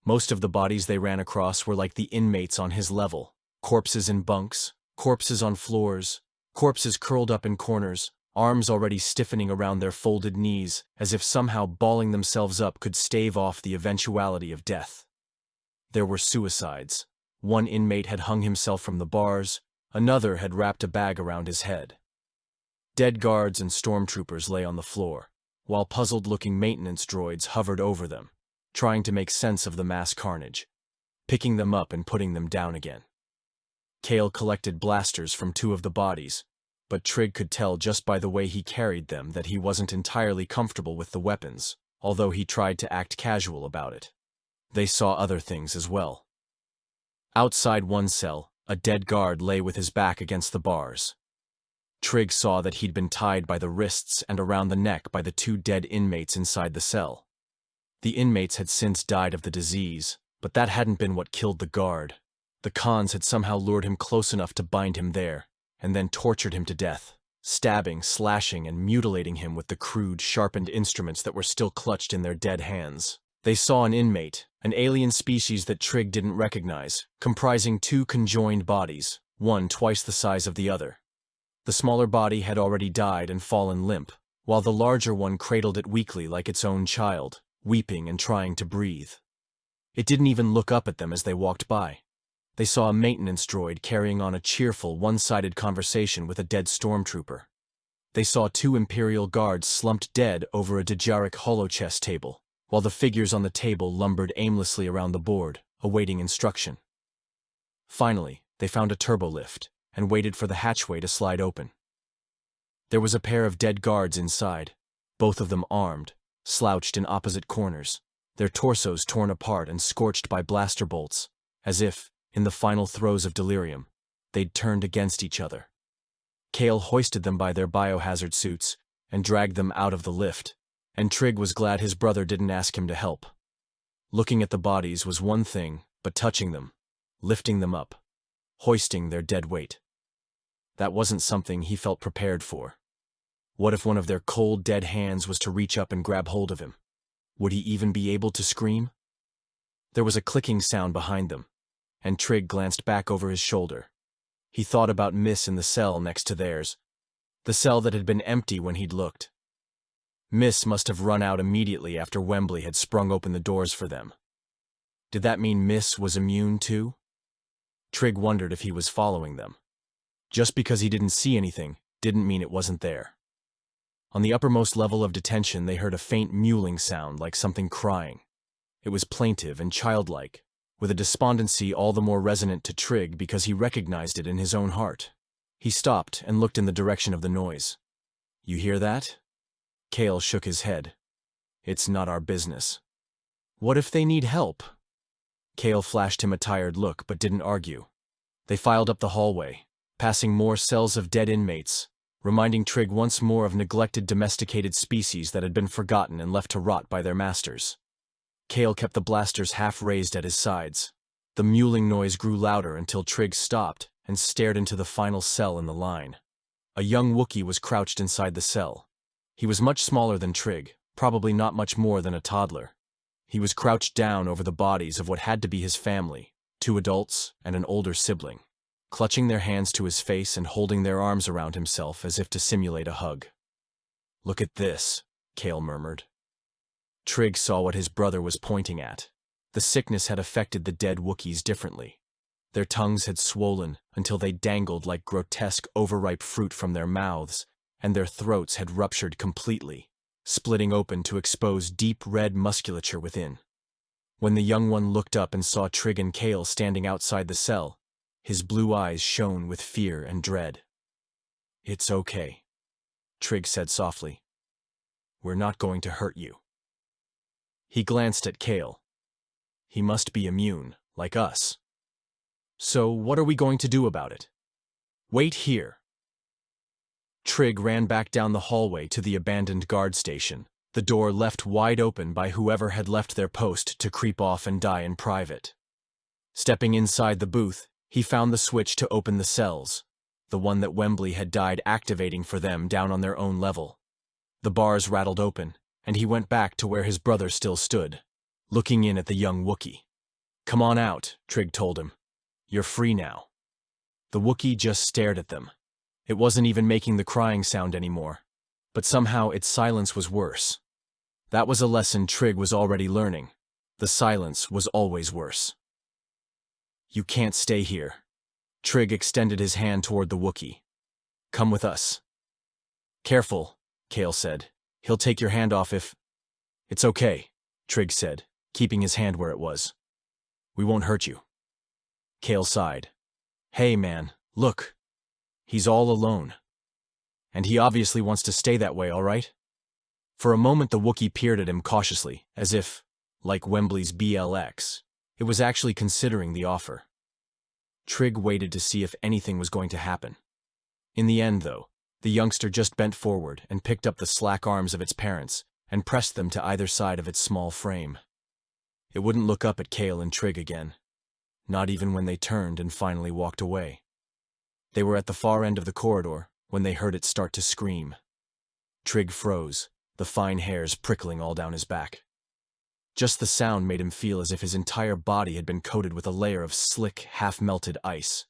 Most of the bodies they ran across were like the inmates on his level, corpses in bunks, corpses on floors, corpses curled up in corners, arms already stiffening around their folded knees, as if somehow balling themselves up could stave off the eventuality of death. There were suicides. One inmate had hung himself from the bars, another had wrapped a bag around his head. Dead guards and stormtroopers lay on the floor, while puzzled-looking maintenance droids hovered over them, trying to make sense of the mass carnage, picking them up and putting them down again. Cale collected blasters from two of the bodies, but Trig could tell just by the way he carried them that he wasn't entirely comfortable with the weapons, although he tried to act casual about it. They saw other things as well. Outside one cell, a dead guard lay with his back against the bars. Trig saw that he'd been tied by the wrists and around the neck by the two dead inmates inside the cell. The inmates had since died of the disease, but that hadn't been what killed the guard. The Khans had somehow lured him close enough to bind him there, and then tortured him to death, stabbing, slashing, and mutilating him with the crude, sharpened instruments that were still clutched in their dead hands. They saw an inmate, an alien species that Trig didn't recognize, comprising two conjoined bodies, one twice the size of the other. The smaller body had already died and fallen limp, while the larger one cradled it weakly like its own child, weeping and trying to breathe. It didn't even look up at them as they walked by. They saw a maintenance droid carrying on a cheerful, one-sided conversation with a dead stormtrooper. They saw two Imperial guards slumped dead over a Dejaric holochess table, while the figures on the table lumbered aimlessly around the board, awaiting instruction. Finally, they found a turbolift, and waited for the hatchway to slide open. There was a pair of dead guards inside, both of them armed, slouched in opposite corners, their torsos torn apart and scorched by blaster bolts, as if, in the final throes of delirium, they'd turned against each other. Cale hoisted them by their biohazard suits and dragged them out of the lift, and Trig was glad his brother didn't ask him to help. Looking at the bodies was one thing, but touching them, lifting them up, hoisting their dead weight. That wasn't something he felt prepared for. What if one of their cold, dead hands was to reach up and grab hold of him? Would he even be able to scream? There was a clicking sound behind them, and Trig glanced back over his shoulder. He thought about Miss in the cell next to theirs, the cell that had been empty when he'd looked. Miss must have run out immediately after Wembley had sprung open the doors for them. Did that mean Miss was immune too? Trig wondered if he was following them. Just because he didn't see anything didn't mean it wasn't there. On the uppermost level of detention, they heard a faint mewling sound like something crying. It was plaintive and childlike, with a despondency all the more resonant to Trig because he recognized it in his own heart. He stopped and looked in the direction of the noise. "You hear that?" Cale shook his head. "It's not our business." "What if they need help?" Cale flashed him a tired look but didn't argue. They filed up the hallway, passing more cells of dead inmates, reminding Trig once more of neglected domesticated species that had been forgotten and left to rot by their masters. Cale kept the blasters half raised at his sides. The mewling noise grew louder until Trig stopped and stared into the final cell in the line. A young Wookiee was crouched inside the cell. He was much smaller than Trig, probably not much more than a toddler. He was crouched down over the bodies of what had to be his family, 2 adults and an older sibling, clutching their hands to his face and holding their arms around himself as if to simulate a hug. "Look at this," Cale murmured. Trig saw what his brother was pointing at. The sickness had affected the dead Wookiees differently. Their tongues had swollen until they dangled like grotesque, overripe fruit from their mouths, and their throats had ruptured completely, splitting open to expose deep red musculature within. When the young one looked up and saw Trig and Cale standing outside the cell, his blue eyes shone with fear and dread. "It's okay," Trig said softly. "We're not going to hurt you." He glanced at Cale. He must be immune, like us. "So what are we going to do about it?" "Wait here." Trig ran back down the hallway to the abandoned guard station, the door left wide open by whoever had left their post to creep off and die in private. Stepping inside the booth, he found the switch to open the cells, the one that Wembley had died activating for them down on their own level. The bars rattled open, and he went back to where his brother still stood, looking in at the young Wookiee. "Come on out," Trig told him. "You're free now." The Wookiee just stared at them. It wasn't even making the crying sound anymore, but somehow its silence was worse. That was a lesson Trig was already learning. The silence was always worse. "You can't stay here." Trig extended his hand toward the Wookiee. "Come with us." "Careful," Cale said. "He'll take your hand off if—" "It's okay," Trig said, keeping his hand where it was. "We won't hurt you." Cale sighed. "Hey, man, look. He's all alone. And he obviously wants to stay that way, all right?" For a moment the Wookiee peered at him cautiously, as if, like Wembley's BLX, it was actually considering the offer. Trig waited to see if anything was going to happen. In the end, though, the youngster just bent forward and picked up the slack arms of its parents and pressed them to either side of its small frame. It wouldn't look up at Cale and Trig again, not even when they turned and finally walked away. They were at the far end of the corridor when they heard it start to scream. Trig froze, the fine hairs prickling all down his back. Just the sound made him feel as if his entire body had been coated with a layer of slick, half-melted ice.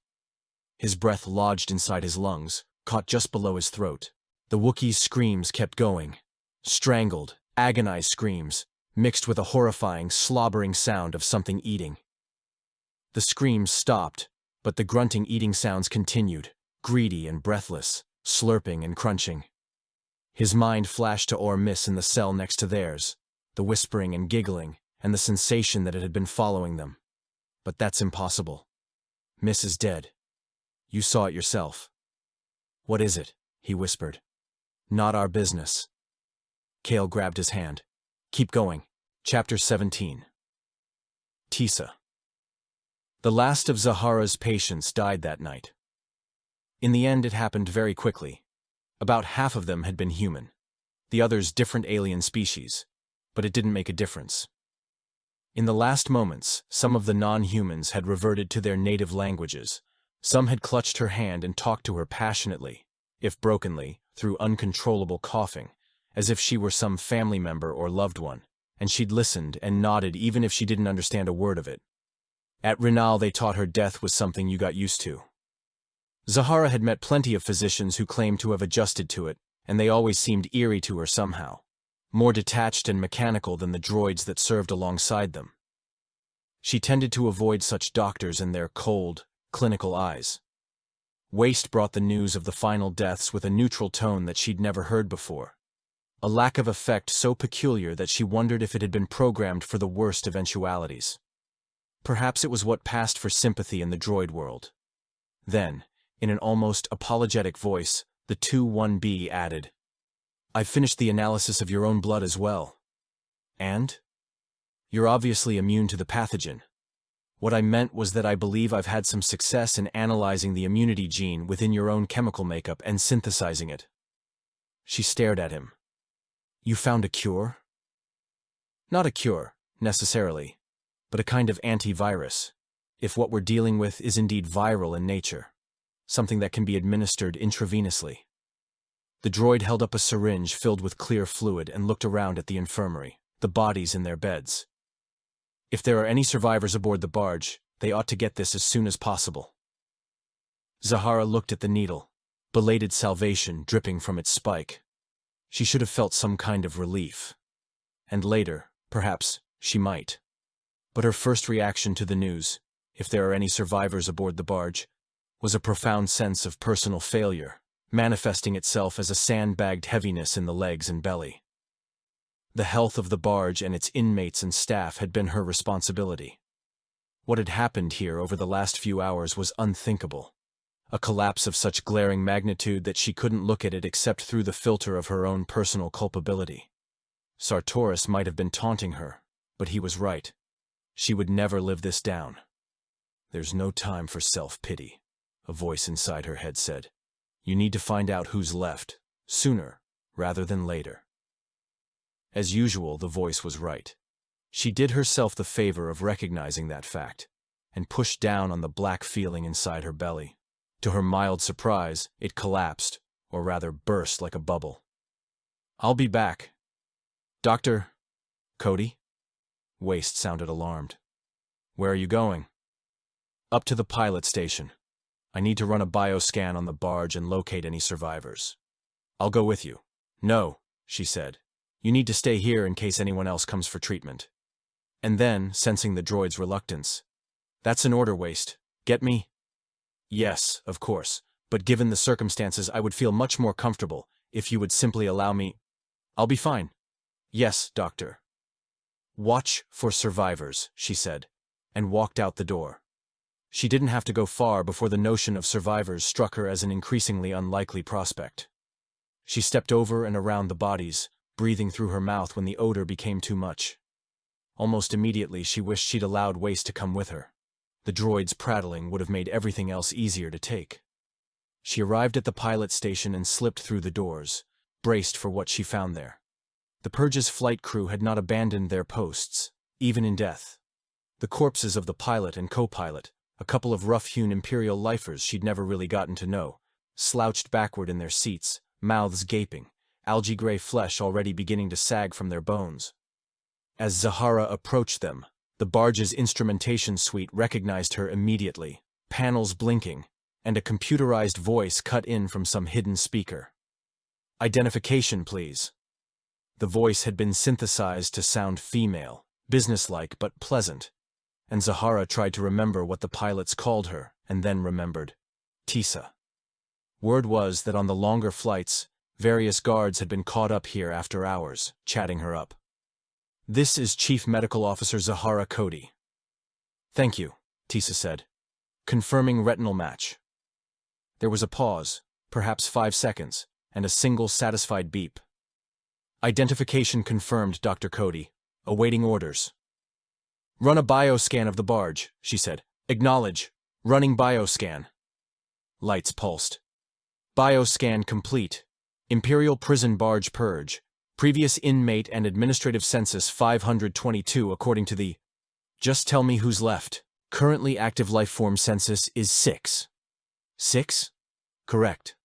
His breath lodged inside his lungs, caught just below his throat. The Wookiee's screams kept going. Strangled, agonized screams, mixed with a horrifying, slobbering sound of something eating. The screams stopped, but the grunting eating sounds continued, greedy and breathless, slurping and crunching. His mind flashed to Miss in the cell next to theirs, the whispering and giggling, and the sensation that it had been following them. But that's impossible. Miss is dead. You saw it yourself. What is it? He whispered. Not our business. Kale grabbed his hand. Keep going. Chapter 17. Tisa. The last of Zahara's patients died that night. In the end, it happened very quickly. About half of them had been human. The others different alien species. But it didn't make a difference. In the last moments, some of the non-humans had reverted to their native languages. Some had clutched her hand and talked to her passionately, if brokenly, through uncontrollable coughing, as if she were some family member or loved one, and she'd listened and nodded even if she didn't understand a word of it. At Rinal, they taught her death was something you got used to. Zahara had met plenty of physicians who claimed to have adjusted to it, and they always seemed eerie to her somehow, more detached and mechanical than the droids that served alongside them. She tended to avoid such doctors and their cold, clinical eyes. Waste brought the news of the final deaths with a neutral tone that she'd never heard before. A lack of effect so peculiar that she wondered if it had been programmed for the worst eventualities. Perhaps it was what passed for sympathy in the droid world. Then, in an almost apologetic voice, the 2-1B added, I've finished the analysis of your own blood as well. And? You're obviously immune to the pathogen. What I meant was that I believe I've had some success in analyzing the immunity gene within your own chemical makeup and synthesizing it. She stared at him. You found a cure? Not a cure, necessarily, but a kind of antivirus, if what we're dealing with is indeed viral in nature, something that can be administered intravenously. The droid held up a syringe filled with clear fluid and looked around at the infirmary, the bodies in their beds. If there are any survivors aboard the barge, they ought to get this as soon as possible. Zahara looked at the needle, belated salvation dripping from its spike. She should have felt some kind of relief. And later, perhaps, she might. But her first reaction to the news, if there are any survivors aboard the barge, was a profound sense of personal failure, manifesting itself as a sandbagged heaviness in the legs and belly. The health of the barge and its inmates and staff had been her responsibility. What had happened here over the last few hours was unthinkable. A collapse of such glaring magnitude that she couldn't look at it except through the filter of her own personal culpability. Sartoris might have been taunting her, but he was right. She would never live this down. There's no time for self-pity, a voice inside her head said. You need to find out who's left, sooner rather than later. As usual, the voice was right. She did herself the favor of recognizing that fact, and pushed down on the black feeling inside her belly. To her mild surprise, it collapsed, or rather burst like a bubble. I'll be back. Dr. Cody? Waste sounded alarmed. Where are you going? Up to the pilot station. I need to run a bioscan on the barge and locate any survivors. I'll go with you. No, she said. You need to stay here in case anyone else comes for treatment. And then, sensing the droid's reluctance. That's an order, Waste. Get me? Yes, of course, but given the circumstances I would feel much more comfortable if you would simply allow me. I'll be fine. Yes, Doctor. Watch for survivors, she said, and walked out the door. She didn't have to go far before the notion of survivors struck her as an increasingly unlikely prospect. She stepped over and around the bodies, breathing through her mouth when the odor became too much. Almost immediately she wished she'd allowed Waste to come with her. The droid's prattling would have made everything else easier to take. She arrived at the pilot station and slipped through the doors, braced for what she found there. The Purge's flight crew had not abandoned their posts, even in death. The corpses of the pilot and co-pilot, a couple of rough-hewn Imperial lifers she'd never really gotten to know, slouched backward in their seats, mouths gaping, algae-gray flesh already beginning to sag from their bones. As Zahara approached them, the barge's instrumentation suite recognized her immediately, panels blinking, and a computerized voice cut in from some hidden speaker. Identification, please. The voice had been synthesized to sound female, businesslike but pleasant, and Zahara tried to remember what the pilots called her, and then remembered. Tisa. Word was that on the longer flights, various guards had been caught up here after hours, chatting her up. This is Chief Medical Officer Zahara Cody. Thank you, Tisa said. Confirming retinal match. There was a pause, perhaps 5 seconds, and a single satisfied beep. Identification confirmed, Dr. Cody. Awaiting orders. Run a bioscan of the barge, she said. Acknowledge. Running bioscan. Lights pulsed. Bioscan complete. Imperial prison barge purge. Previous inmate and administrative census 522 according to the... Just tell me who's left. Currently active lifeform census is 6. 6? Correct.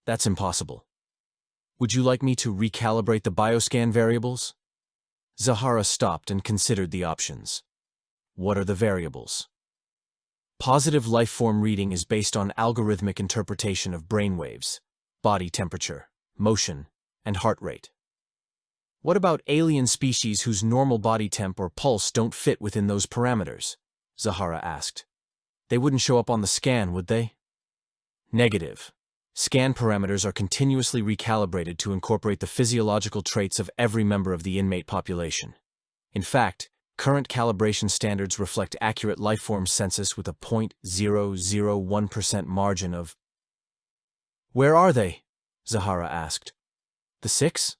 That's impossible. Would you like me to recalibrate the bioscan variables? Zahara stopped and considered the options. What are the variables? Positive lifeform reading is based on algorithmic interpretation of brainwaves, body temperature, motion, and heart rate. What about alien species whose normal body temp or pulse don't fit within those parameters? Zahara asked. They wouldn't show up on the scan, would they? Negative. Scan parameters are continuously recalibrated to incorporate the physiological traits of every member of the inmate population. In fact, current calibration standards reflect accurate lifeform census with a 0.001% margin of... Where are they? Zahara asked. The 6?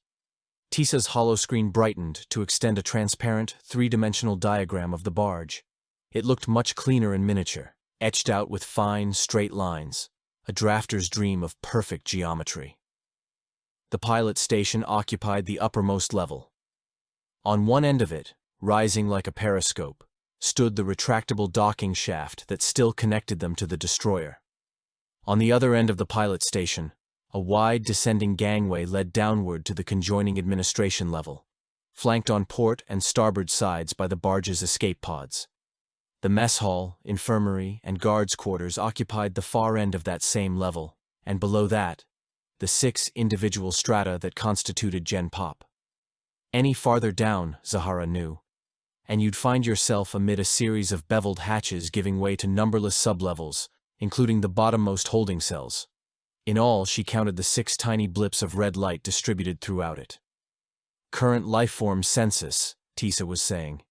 Tisa's holoscreen brightened to extend a transparent, three-dimensional diagram of the barge. It looked much cleaner in miniature, etched out with fine, straight lines, a drafter's dream of perfect geometry. The pilot station occupied the uppermost level. On one end of it, rising like a periscope, stood the retractable docking shaft that still connected them to the destroyer. On the other end of the pilot station, a wide descending gangway led downward to the conjoining administration level, flanked on port and starboard sides by the barge's escape pods. The mess hall, infirmary, and guards' quarters occupied the far end of that same level, and below that, the 6 individual strata that constituted Gen Pop. Any farther down, Zahara knew, and you'd find yourself amid a series of beveled hatches giving way to numberless sublevels, including the bottommost holding cells. In all, she counted the 6 tiny blips of red light distributed throughout it. Current lifeform census, Tisa was saying,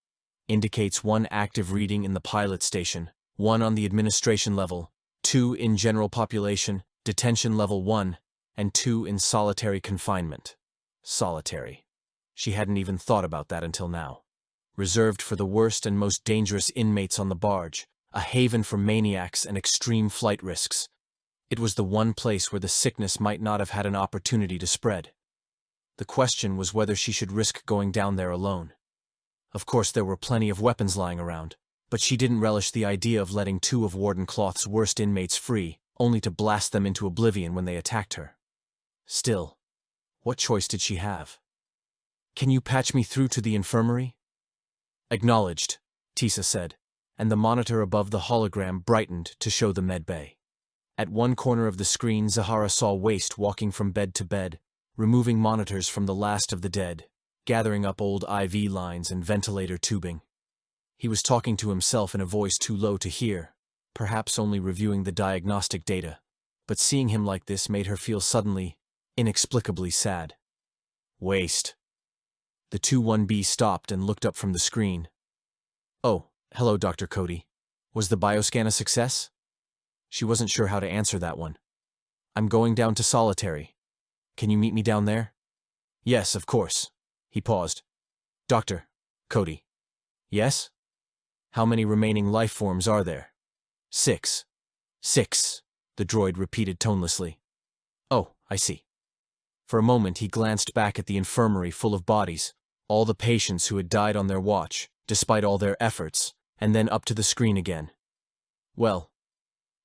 indicates 1 active reading in the pilot station, 1 on the administration level, 2 in general population, detention level 1, and 2 in solitary confinement. Solitary. She hadn't even thought about that until now. Reserved for the worst and most dangerous inmates on the barge, a haven for maniacs and extreme flight risks. It was the one place where the sickness might not have had an opportunity to spread. The question was whether she should risk going down there alone. Of course, there were plenty of weapons lying around, but she didn't relish the idea of letting 2 of Warden Cloth's worst inmates free, only to blast them into oblivion when they attacked her. Still, what choice did she have? Can you patch me through to the infirmary? Acknowledged, Tisa said, and the monitor above the hologram brightened to show the med bay. At one corner of the screen, Zahara saw Waste walking from bed to bed, removing monitors from the last of the dead, gathering up old IV lines and ventilator tubing. He was talking to himself in a voice too low to hear, perhaps only reviewing the diagnostic data, but seeing him like this made her feel suddenly, inexplicably sad. Waste. The 2-1B stopped and looked up from the screen. Oh, hello, Dr. Cody. Was the bioscan a success? She wasn't sure how to answer that one. I'm going down to solitary. Can you meet me down there? Yes, of course. He paused. Dr. Cody. Yes? How many remaining life forms are there? 6. 6, the droid repeated tonelessly. Oh, I see. For a moment he glanced back at the infirmary full of bodies, all the patients who had died on their watch, despite all their efforts, and then up to the screen again. Well,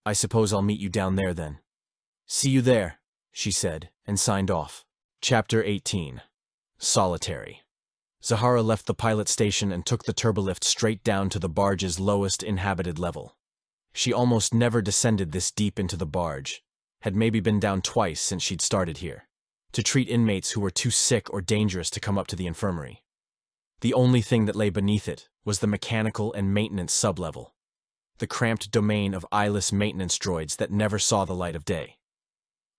I suppose I'll meet you down there then. See you there, she said, and signed off. Chapter 18. Solitary. Zahara left the pilot station and took the turbolift straight down to the barge's lowest inhabited level. She almost never descended this deep into the barge, had maybe been down twice since she'd started here, to treat inmates who were too sick or dangerous to come up to the infirmary. The only thing that lay beneath it was the mechanical and maintenance sublevel, the cramped domain of eyeless maintenance droids that never saw the light of day.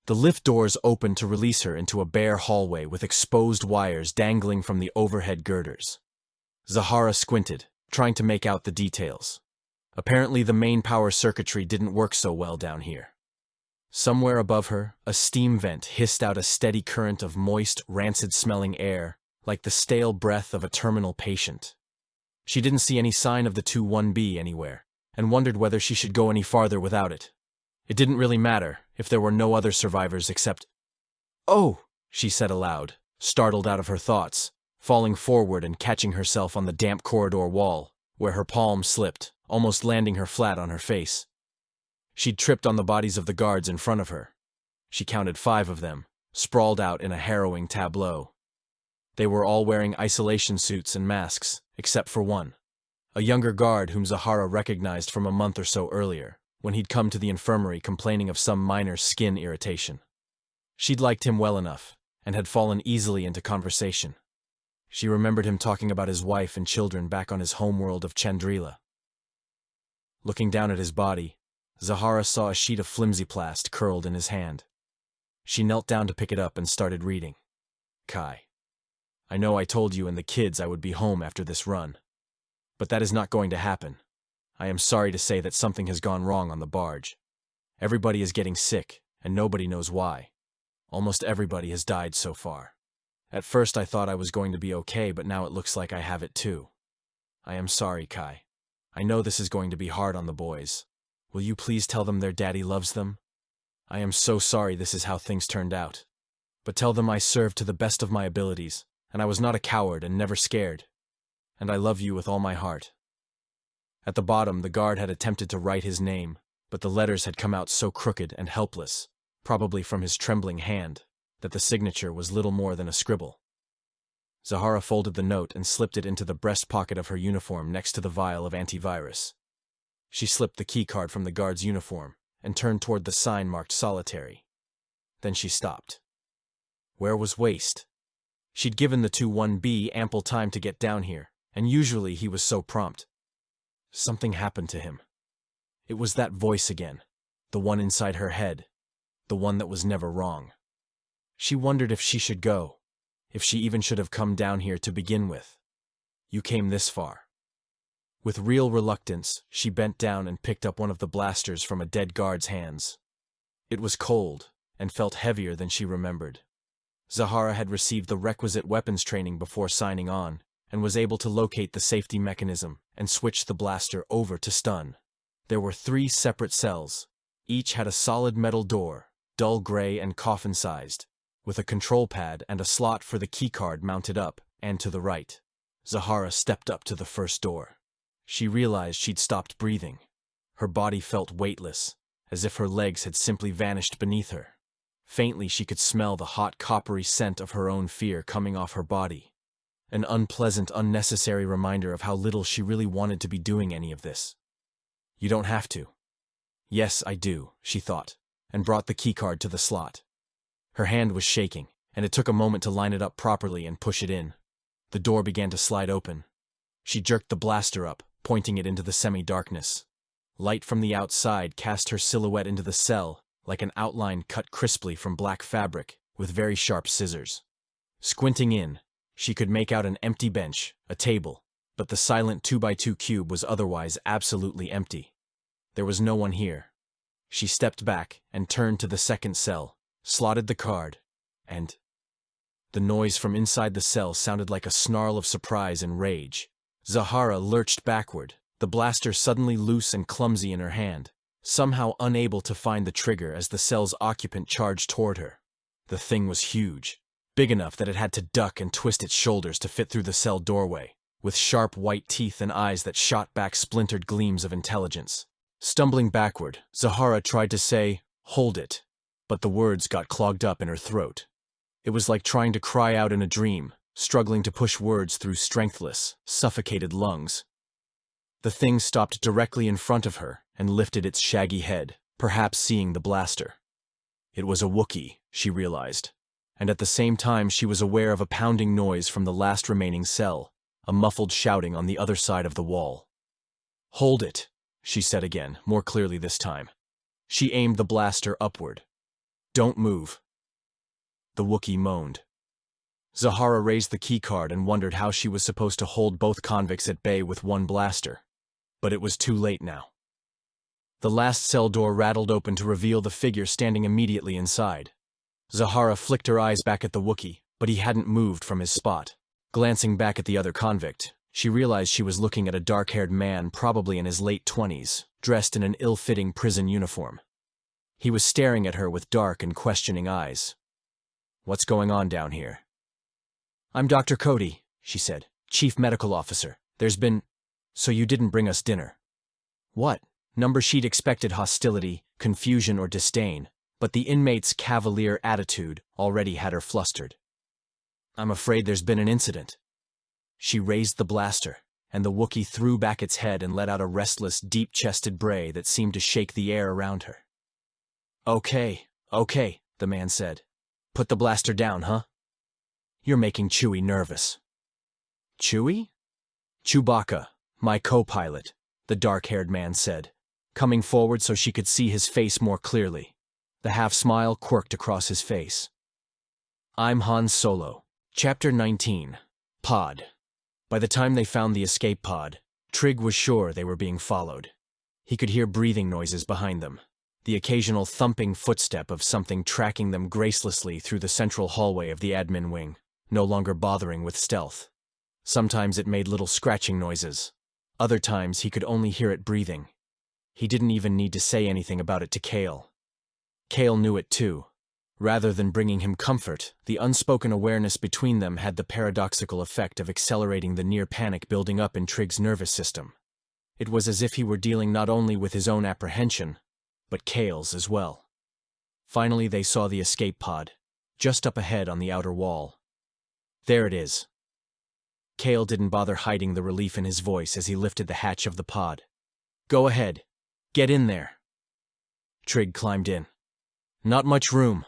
The lift doors opened to release her into a bare hallway with exposed wires dangling from the overhead girders. Zahara squinted, trying to make out the details. Apparently the main power circuitry didn't work so well down here. Somewhere above her, a steam vent hissed out a steady current of moist, rancid-smelling air, like the stale breath of a terminal patient. She didn't see any sign of the 2-1B anywhere, and wondered whether she should go any farther without it. It didn't really matter if there were no other survivors except— "Oh!" she said aloud, startled out of her thoughts, falling forward and catching herself on the damp corridor wall, where her palm slipped, almost landing her flat on her face. She'd tripped on the bodies of the guards in front of her. She counted 5 of them, sprawled out in a harrowing tableau. They were all wearing isolation suits and masks, except for one, a younger guard whom Zahara recognized from a month or so earlier, when he'd come to the infirmary complaining of some minor skin irritation. She'd liked him well enough, and had fallen easily into conversation. She remembered him talking about his wife and children back on his homeworld of Chandrila. Looking down at his body, Zahara saw a sheet of flimsy plast curled in his hand. She knelt down to pick it up and started reading. Kai. I know I told you and the kids I would be home after this run. But that is not going to happen. I am sorry to say that something has gone wrong on the barge. Everybody is getting sick, and nobody knows why. Almost everybody has died so far. At first I thought I was going to be okay, but now it looks like I have it too. I am sorry, Kai. I know this is going to be hard on the boys. Will you please tell them their daddy loves them? I am so sorry this is how things turned out. But tell them I served to the best of my abilities, and I was not a coward and never scared. And I love you with all my heart. At the bottom, the guard had attempted to write his name, but the letters had come out so crooked and helpless, probably from his trembling hand, that the signature was little more than a scribble. Zahara folded the note and slipped it into the breast pocket of her uniform next to the vial of antivirus. She slipped the keycard from the guard's uniform and turned toward the sign marked solitary. Then she stopped. Where was Waste? She'd given the 2-1B ample time to get down here, and usually he was so prompt. Something happened to him. It was that voice again, the one inside her head, the one that was never wrong. She wondered if she should go, if she even should have come down here to begin with. You came this far. With real reluctance, she bent down and picked up one of the blasters from a dead guard's hands. It was cold, and felt heavier than she remembered. Zahara had received the requisite weapons training before signing on, and was able to locate the safety mechanism and switch the blaster over to stun. There were 3 separate cells. Each had a solid metal door, dull gray and coffin-sized, with a control pad and a slot for the keycard mounted up and to the right. Zahara stepped up to the first door. She realized she'd stopped breathing. Her body felt weightless, as if her legs had simply vanished beneath her. Faintly she could smell the hot coppery scent of her own fear coming off her body. An unpleasant, unnecessary reminder of how little she really wanted to be doing any of this. You don't have to. Yes, I do, she thought, and brought the keycard to the slot. Her hand was shaking, and it took a moment to line it up properly and push it in. The door began to slide open. She jerked the blaster up, pointing it into the semi-darkness. Light from the outside cast her silhouette into the cell, like an outline cut crisply from black fabric, with very sharp scissors. Squinting in, she could make out an empty bench, a table, but the silent 2x2 cube was otherwise absolutely empty. There was no one here. She stepped back and turned to the second cell, slotted the card, and— the noise from inside the cell sounded like a snarl of surprise and rage. Zahara lurched backward, the blaster suddenly loose and clumsy in her hand, somehow unable to find the trigger as the cell's occupant charged toward her. The thing was huge, big enough that it had to duck and twist its shoulders to fit through the cell doorway, with sharp white teeth and eyes that shot back splintered gleams of intelligence. Stumbling backward, Zahara tried to say, "Hold it," but the words got clogged up in her throat. It was like trying to cry out in a dream, struggling to push words through strengthless, suffocated lungs. The thing stopped directly in front of her and lifted its shaggy head, perhaps seeing the blaster. It was a Wookiee, she realized, and at the same time she was aware of a pounding noise from the last remaining cell, a muffled shouting on the other side of the wall. "Hold it," she said again, more clearly this time. She aimed the blaster upward. "Don't move." The Wookiee moaned. Zahara raised the keycard and wondered how she was supposed to hold both convicts at bay with one blaster. But it was too late now. The last cell door rattled open to reveal the figure standing immediately inside. Zahara flicked her eyes back at the Wookiee, but he hadn't moved from his spot. Glancing back at the other convict, she realized she was looking at a dark-haired man probably in his late 20s, dressed in an ill-fitting prison uniform. He was staring at her with dark and questioning eyes. "What's going on down here?" "I'm Dr. Cody," she said, "Chief Medical Officer. There's been... So you didn't bring us dinner." "What?" Number she'd expected hostility, confusion, or disdain, but the inmate's cavalier attitude already had her flustered. "I'm afraid there's been an incident." She raised the blaster, and the Wookiee threw back its head and let out a restless, deep-chested bray that seemed to shake the air around her. Okay, the man said. "Put the blaster down, huh? You're making Chewie nervous." "Chewie?" "Chewbacca, my co-pilot," the dark-haired man said, coming forward so she could see his face more clearly. The half-smile quirked across his face. "I'm Han Solo." Chapter 19. Pod. By the time they found the escape pod, Trig was sure they were being followed. He could hear breathing noises behind them, the occasional thumping footstep of something tracking them gracelessly through the central hallway of the admin wing, no longer bothering with stealth. Sometimes it made little scratching noises. Other times he could only hear it breathing. He didn't even need to say anything about it to Kale. Kale knew it too. Rather than bringing him comfort, the unspoken awareness between them had the paradoxical effect of accelerating the near panic building up in Trig's nervous system. It was as if he were dealing not only with his own apprehension, but Kale's as well. Finally they saw the escape pod, just up ahead on the outer wall. "There it is." Kale didn't bother hiding the relief in his voice as he lifted the hatch of the pod. "Go ahead. Get in there." Trig climbed in. "Not much room."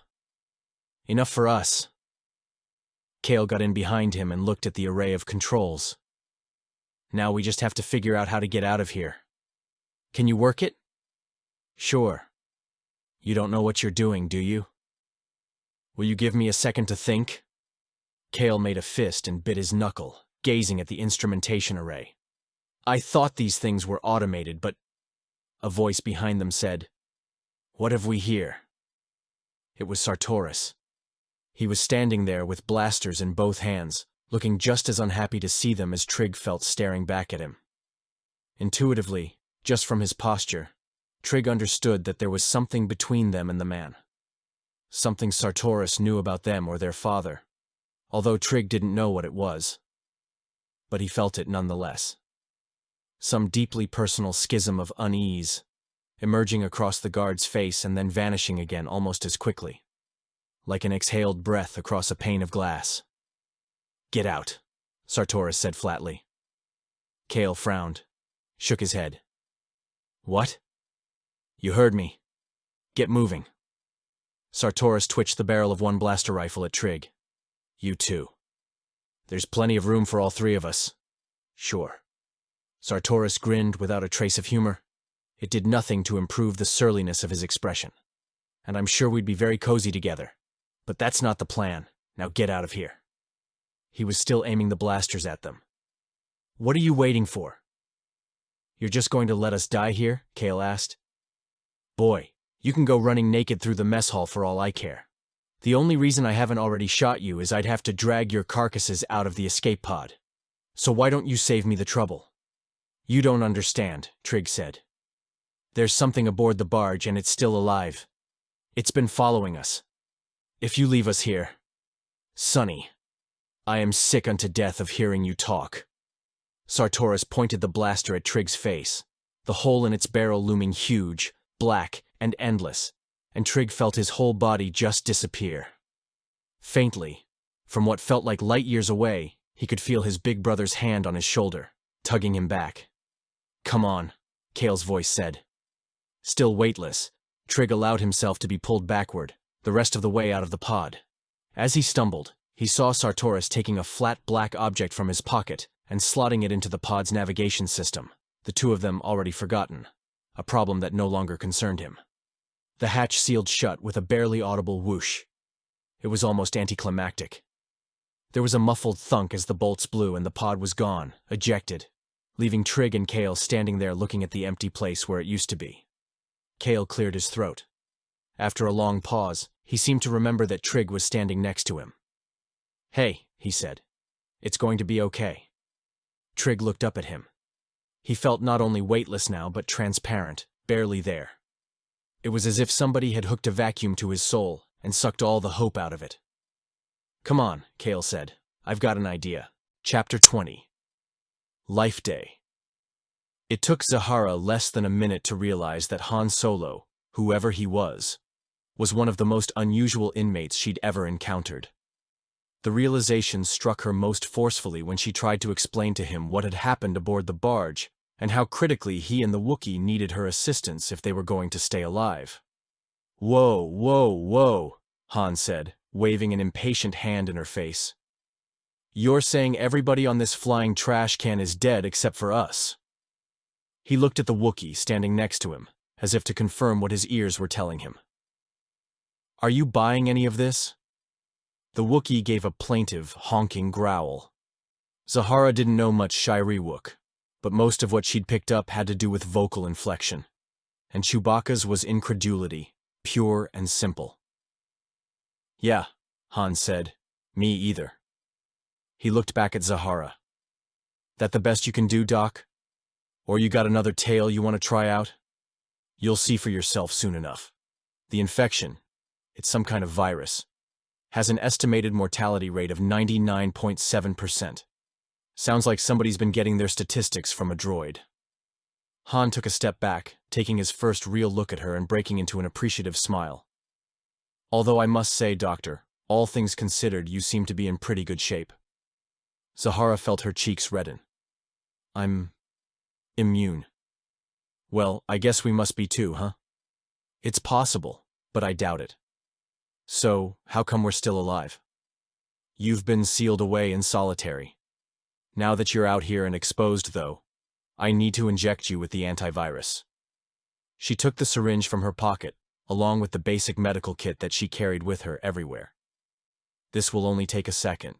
"Enough for us." Kale got in behind him and looked at the array of controls. "Now we just have to figure out how to get out of here. Can you work it?" "Sure." "You don't know what you're doing, do you?" "Will you give me a second to think?" Kale made a fist and bit his knuckle, gazing at the instrumentation array. "I thought these things were automated, but..." A voice behind them said, "What have we here?" It was Sartoris. He was standing there with blasters in both hands, looking just as unhappy to see them as Trig felt staring back at him. Intuitively, just from his posture, Trig understood that there was something between them and the man. Something Sartoris knew about them or their father, although Trig didn't know what it was. But he felt it nonetheless. Some deeply personal schism of unease, emerging across the guard's face and then vanishing again almost as quickly, like an exhaled breath across a pane of glass. "Get out," Sartoris said flatly. Kale frowned, shook his head. "What?" "You heard me. Get moving." Sartoris twitched the barrel of one blaster rifle at Trig. "You too. There's plenty of room for all three of us." "Sure." Sartoris grinned without a trace of humor. It did nothing to improve the surliness of his expression. "And I'm sure we'd be very cozy together. But that's not the plan. Now get out of here." He was still aiming the blasters at them. "What are you waiting for?" "You're just going to let us die here?" Kale asked. "Boy, you can go running naked through the mess hall for all I care. The only reason I haven't already shot you is I'd have to drag your carcasses out of the escape pod. So why don't you save me the trouble?" "You don't understand," Trig said. "There's something aboard the barge and it's still alive. It's been following us. If you leave us here... Sonny, I am sick unto death of hearing you talk." Sartoris pointed the blaster at Trig's face, the hole in its barrel looming huge, black, and endless, and Trig felt his whole body just disappear. Faintly, from what felt like light years away, he could feel his big brother's hand on his shoulder, tugging him back. "Come on," Kale's voice said. Still weightless, Trig allowed himself to be pulled backward, the rest of the way out of the pod. As he stumbled, he saw Sartoris taking a flat black object from his pocket and slotting it into the pod's navigation system, the two of them already forgotten, a problem that no longer concerned him. The hatch sealed shut with a barely audible whoosh. It was almost anticlimactic. There was a muffled thunk as the bolts blew and the pod was gone, ejected, leaving Trig and Kale standing there looking at the empty place where it used to be. Kale cleared his throat. After a long pause, he seemed to remember that Trig was standing next to him. "Hey," he said. "It's going to be okay." Trig looked up at him. He felt not only weightless now, but transparent, barely there. It was as if somebody had hooked a vacuum to his soul and sucked all the hope out of it. "Come on," Kale said. "I've got an idea." Chapter 20. Life Day. It took Zahara less than a minute to realize that Han Solo, whoever he was one of the most unusual inmates she'd ever encountered. The realization struck her most forcefully when she tried to explain to him what had happened aboard the barge and how critically he and the Wookiee needed her assistance if they were going to stay alive. "Whoa, whoa, whoa," Han said, waving an impatient hand in her face. "You're saying everybody on this flying trash can is dead except for us?" He looked at the Wookiee standing next to him, as if to confirm what his ears were telling him. "Are you buying any of this?" The Wookiee gave a plaintive, honking growl. Zahara didn't know much Shreiber, but most of what she'd picked up had to do with vocal inflection. And Chewbacca's was incredulity, pure and simple. "Yeah," Han said. "Me either." He looked back at Zahara. "That the best you can do, Doc? Or you got another tale you want to try out? You'll see for yourself soon enough. The infection, it's some kind of virus, has an estimated mortality rate of 99.7%. Sounds like somebody's been getting their statistics from a droid." Han took a step back, taking his first real look at her and breaking into an appreciative smile. "Although I must say, Doctor, all things considered, you seem to be in pretty good shape." Zahara felt her cheeks redden. "I'm immune." "Well, I guess we must be too, huh?" "It's possible, but I doubt it." "So, how come we're still alive?" "You've been sealed away in solitary. Now that you're out here and exposed, though, I need to inject you with the antivirus." She took the syringe from her pocket, along with the basic medical kit that she carried with her everywhere. "This will only take a second.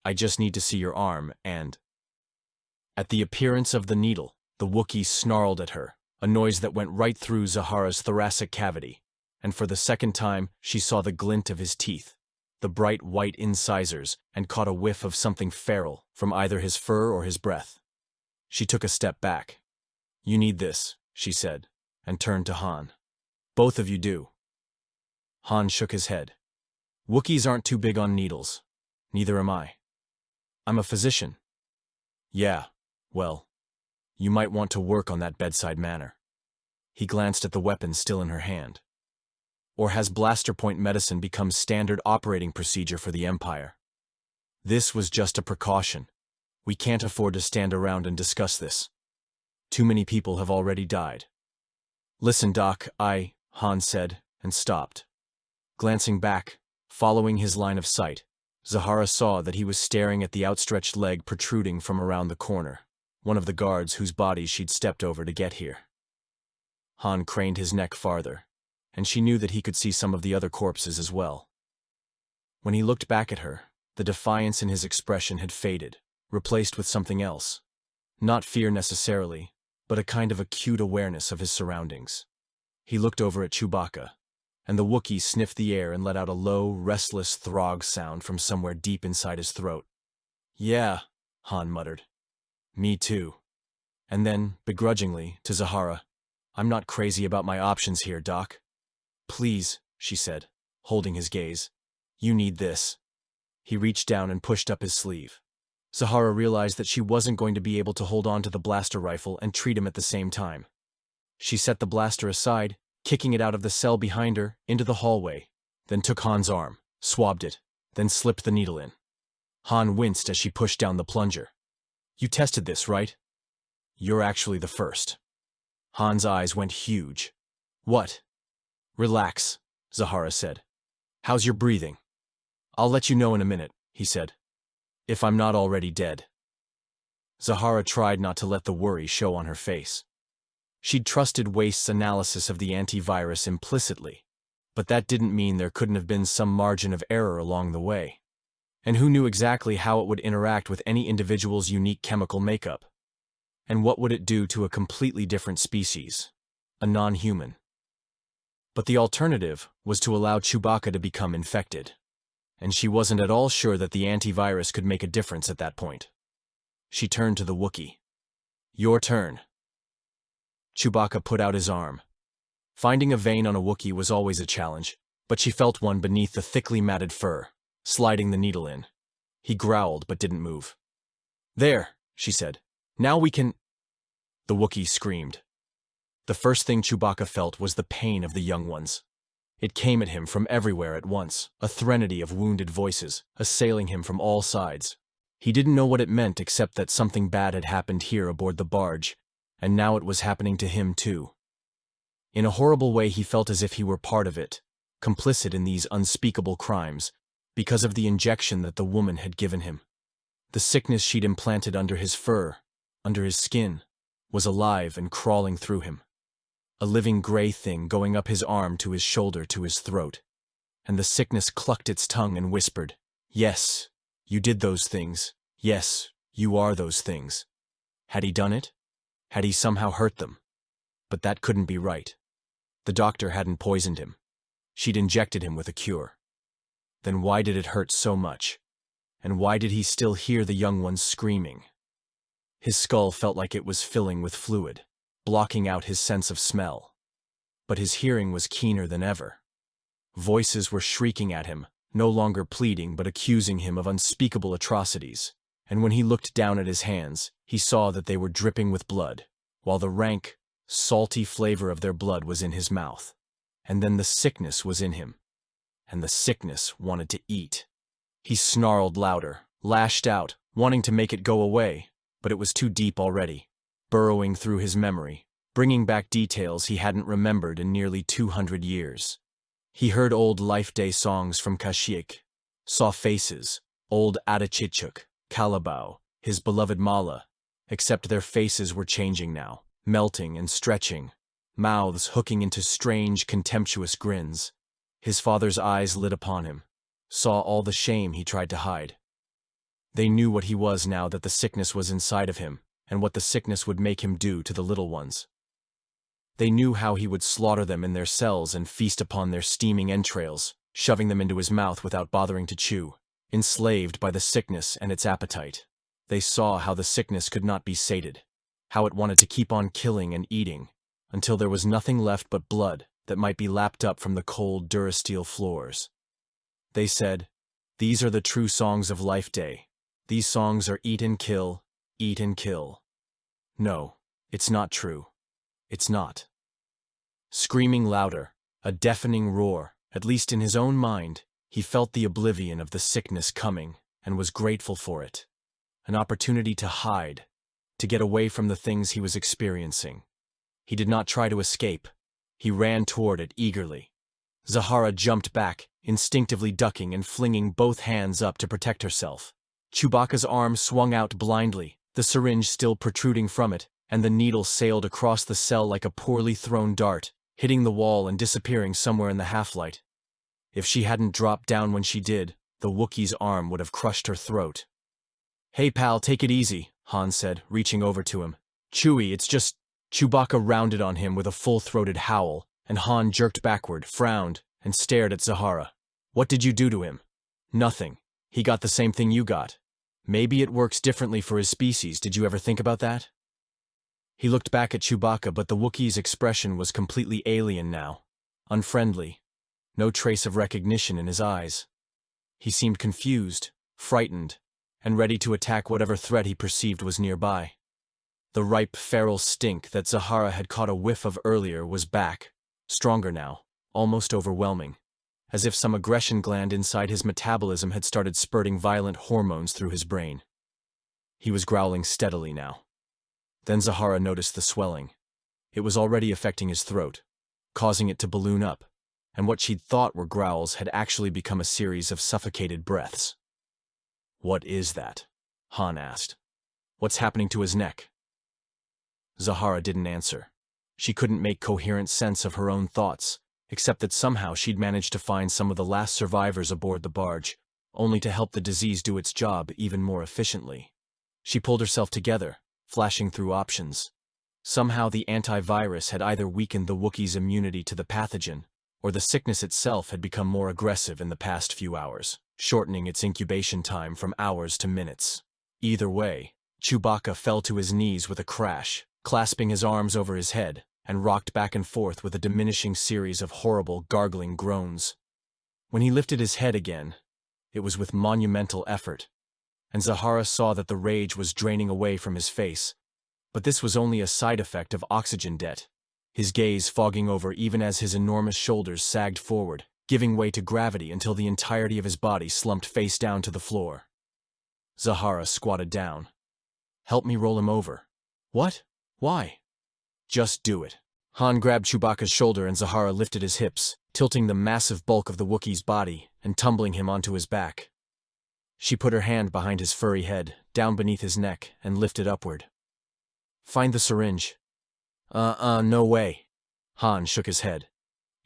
I just need to see your arm and—" At the appearance of the needle, the Wookiee snarled at her, a noise that went right through Zahara's thoracic cavity, and for the second time she saw the glint of his teeth, the bright white incisors, and caught a whiff of something feral from either his fur or his breath. She took a step back. "You need this," she said, and turned to Han. "Both of you do." Han shook his head. "Wookiees aren't too big on needles. Neither am I. I'm a physician." "Yeah, well, you might want to work on that bedside manner." He glanced at the weapon still in her hand. "Or has blaster point medicine become standard operating procedure for the Empire? This was just a precaution. We can't afford to stand around and discuss this. Too many people have already died." "Listen, Doc, Han said, and stopped. Glancing back, following his line of sight, Zahara saw that he was staring at the outstretched leg protruding from around the corner, one of the guards whose bodies she'd stepped over to get here. Han craned his neck farther, and she knew that he could see some of the other corpses as well. When he looked back at her, the defiance in his expression had faded, replaced with something else. Not fear necessarily, but a kind of acute awareness of his surroundings. He looked over at Chewbacca, and the Wookiee sniffed the air and let out a low, restless throg sound from somewhere deep inside his throat. "Yeah," Han muttered. "Me too." And then, begrudgingly, to Zahara, "I'm not crazy about my options here, Doc." "Please," she said, holding his gaze. "You need this." He reached down and pushed up his sleeve. Zahara realized that she wasn't going to be able to hold on to the blaster rifle and treat him at the same time. She set the blaster aside, kicking it out of the cell behind her, into the hallway, then took Han's arm, swabbed it, then slipped the needle in. Han winced as she pushed down the plunger. "You tested this, right?" "You're actually the first." Han's eyes went huge. "What?" "Relax," Zahara said. "How's your breathing?" "I'll let you know in a minute," he said. "If I'm not already dead." Zahara tried not to let the worry show on her face. She'd trusted Waste's analysis of the antivirus implicitly, but that didn't mean there couldn't have been some margin of error along the way. And who knew exactly how it would interact with any individual's unique chemical makeup? And what would it do to a completely different species, a non-human? But the alternative was to allow Chewbacca to become infected. And she wasn't at all sure that the antivirus could make a difference at that point. She turned to the Wookiee. "Your turn." Chewbacca put out his arm. Finding a vein on a Wookiee was always a challenge, but she felt one beneath the thickly matted fur, sliding the needle in. He growled but didn't move. "There," she said. "Now we can—" The Wookiee screamed. The first thing Chewbacca felt was the pain of the young ones. It came at him from everywhere at once, a threnody of wounded voices, assailing him from all sides. He didn't know what it meant except that something bad had happened here aboard the barge, and now it was happening to him too. In a horrible way he felt as if he were part of it, complicit in these unspeakable crimes, because of the injection that the woman had given him. The sickness she'd implanted under his fur, under his skin, was alive and crawling through him. A living gray thing going up his arm to his shoulder to his throat. And the sickness clucked its tongue and whispered, "Yes, you did those things. Yes, you are those things." Had he done it? Had he somehow hurt them? But that couldn't be right. The doctor hadn't poisoned him. She'd injected him with a cure. Then why did it hurt so much? And why did he still hear the young ones screaming? His skull felt like it was filling with fluid, blocking out his sense of smell. But his hearing was keener than ever. Voices were shrieking at him, no longer pleading but accusing him of unspeakable atrocities, and when he looked down at his hands, he saw that they were dripping with blood, while the rank, salty flavor of their blood was in his mouth. And then the sickness was in him, and the sickness wanted to eat. He snarled louder, lashed out, wanting to make it go away, but it was too deep already, burrowing through his memory, bringing back details he hadn't remembered in nearly 200 years. He heard old Life Day songs from Kashyyyk, saw faces, old Atachichuk, Kalabao, his beloved Mala, except their faces were changing now, melting and stretching, mouths hooking into strange, contemptuous grins. His father's eyes lit upon him, saw all the shame he tried to hide. They knew what he was now that the sickness was inside of him, and what the sickness would make him do to the little ones. They knew how he would slaughter them in their cells and feast upon their steaming entrails, shoving them into his mouth without bothering to chew, enslaved by the sickness and its appetite. They saw how the sickness could not be sated, how it wanted to keep on killing and eating, until there was nothing left but blood that might be lapped up from the cold Durasteel floors. They said, "These are the true songs of Life Day. These songs are eat and kill, eat and kill." No, it's not true. It's not. Screaming louder, a deafening roar, at least in his own mind, he felt the oblivion of the sickness coming and was grateful for it. An opportunity to hide, to get away from the things he was experiencing. He did not try to escape. He ran toward it eagerly. Zahara jumped back, instinctively ducking and flinging both hands up to protect herself. Chewbacca's arm swung out blindly, the syringe still protruding from it, and the needle sailed across the cell like a poorly thrown dart, hitting the wall and disappearing somewhere in the half-light. If she hadn't dropped down when she did, the Wookiee's arm would have crushed her throat. "Hey pal, take it easy," Han said, reaching over to him. "Chewie, it's just—" Chewbacca rounded on him with a full-throated howl, and Han jerked backward, frowned, and stared at Zahara. "What did you do to him?" "Nothing. He got the same thing you got. Maybe it works differently for his species, did you ever think about that?" He looked back at Chewbacca, but the Wookiee's expression was completely alien now, unfriendly, no trace of recognition in his eyes. He seemed confused, frightened, and ready to attack whatever threat he perceived was nearby. The ripe, feral stink that Zahara had caught a whiff of earlier was back, stronger now, almost overwhelming, as if some aggression gland inside his metabolism had started spurting violent hormones through his brain. He was growling steadily now. Then Zahara noticed the swelling. It was already affecting his throat, causing it to balloon up, and what she'd thought were growls had actually become a series of suffocated breaths. "What is that?" Han asked. "What's happening to his neck?" Zahara didn't answer. She couldn't make coherent sense of her own thoughts, except that somehow she'd managed to find some of the last survivors aboard the barge, only to help the disease do its job even more efficiently. She pulled herself together, flashing through options. Somehow the antivirus had either weakened the Wookiee's immunity to the pathogen, or the sickness itself had become more aggressive in the past few hours, shortening its incubation time from hours to minutes. Either way, Chewbacca fell to his knees with a crash, clasping his arms over his head, and rocked back and forth with a diminishing series of horrible, gargling groans. When he lifted his head again, it was with monumental effort, and Zahara saw that the rage was draining away from his face. But this was only a side effect of oxygen debt, his gaze fogging over even as his enormous shoulders sagged forward, giving way to gravity until the entirety of his body slumped face down to the floor. Zahara squatted down. "Help me roll him over." "What? Why?" "Just do it." Han grabbed Chewbacca's shoulder and Zahara lifted his hips, tilting the massive bulk of the Wookiee's body and tumbling him onto his back. She put her hand behind his furry head, down beneath his neck, and lifted upward. "Find the syringe." No way." Han shook his head.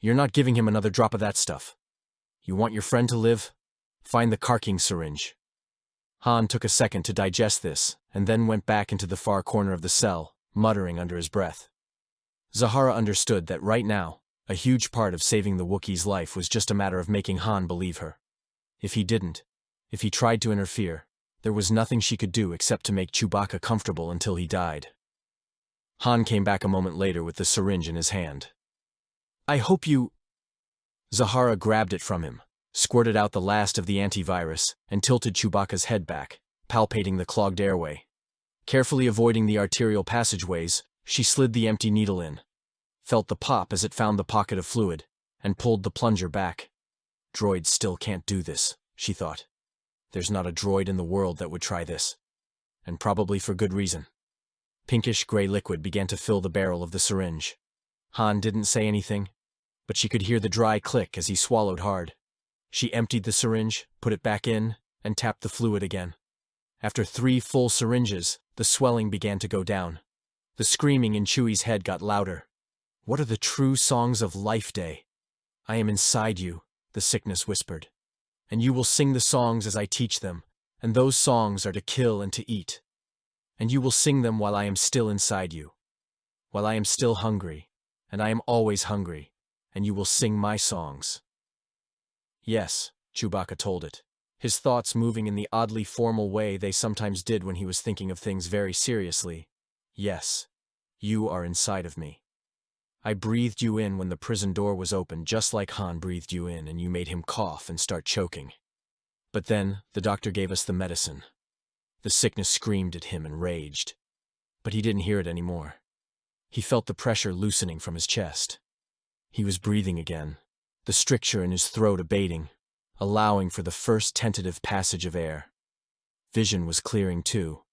"You're not giving him another drop of that stuff. You want your friend to live? Find the carking syringe." Han took a second to digest this, and then went back into the far corner of the cell, muttering under his breath. Zahara understood that right now, a huge part of saving the Wookiee's life was just a matter of making Han believe her. If he didn't, if he tried to interfere, there was nothing she could do except to make Chewbacca comfortable until he died. Han came back a moment later with the syringe in his hand. "I hope you—" Zahara grabbed it from him, squirted out the last of the antivirus, and tilted Chewbacca's head back, palpating the clogged airway. Carefully avoiding the arterial passageways, she slid the empty needle in, felt the pop as it found the pocket of fluid, and pulled the plunger back. "Droids still can't do this," she thought. "There's not a droid in the world that would try this. And probably for good reason." Pinkish-gray liquid began to fill the barrel of the syringe. Han didn't say anything, but she could hear the dry click as he swallowed hard. She emptied the syringe, put it back in, and tapped the fluid again. After 3 full syringes, the swelling began to go down. The screaming in Chewie's head got louder. "What are the true songs of life, Day? I am inside you," the sickness whispered. "And you will sing the songs as I teach them, and those songs are to kill and to eat. And you will sing them while I am still inside you, while I am still hungry, and I am always hungry, and you will sing my songs." "Yes," Chewbacca told it, his thoughts moving in the oddly formal way they sometimes did when he was thinking of things very seriously. "Yes, you are inside of me. I breathed you in when the prison door was open, just like Han breathed you in and you made him cough and start choking. But then, the doctor gave us the medicine." The sickness screamed at him and raged. But he didn't hear it anymore. He felt the pressure loosening from his chest. He was breathing again, the stricture in his throat abating, allowing for the first tentative passage of air. Vision was clearing too,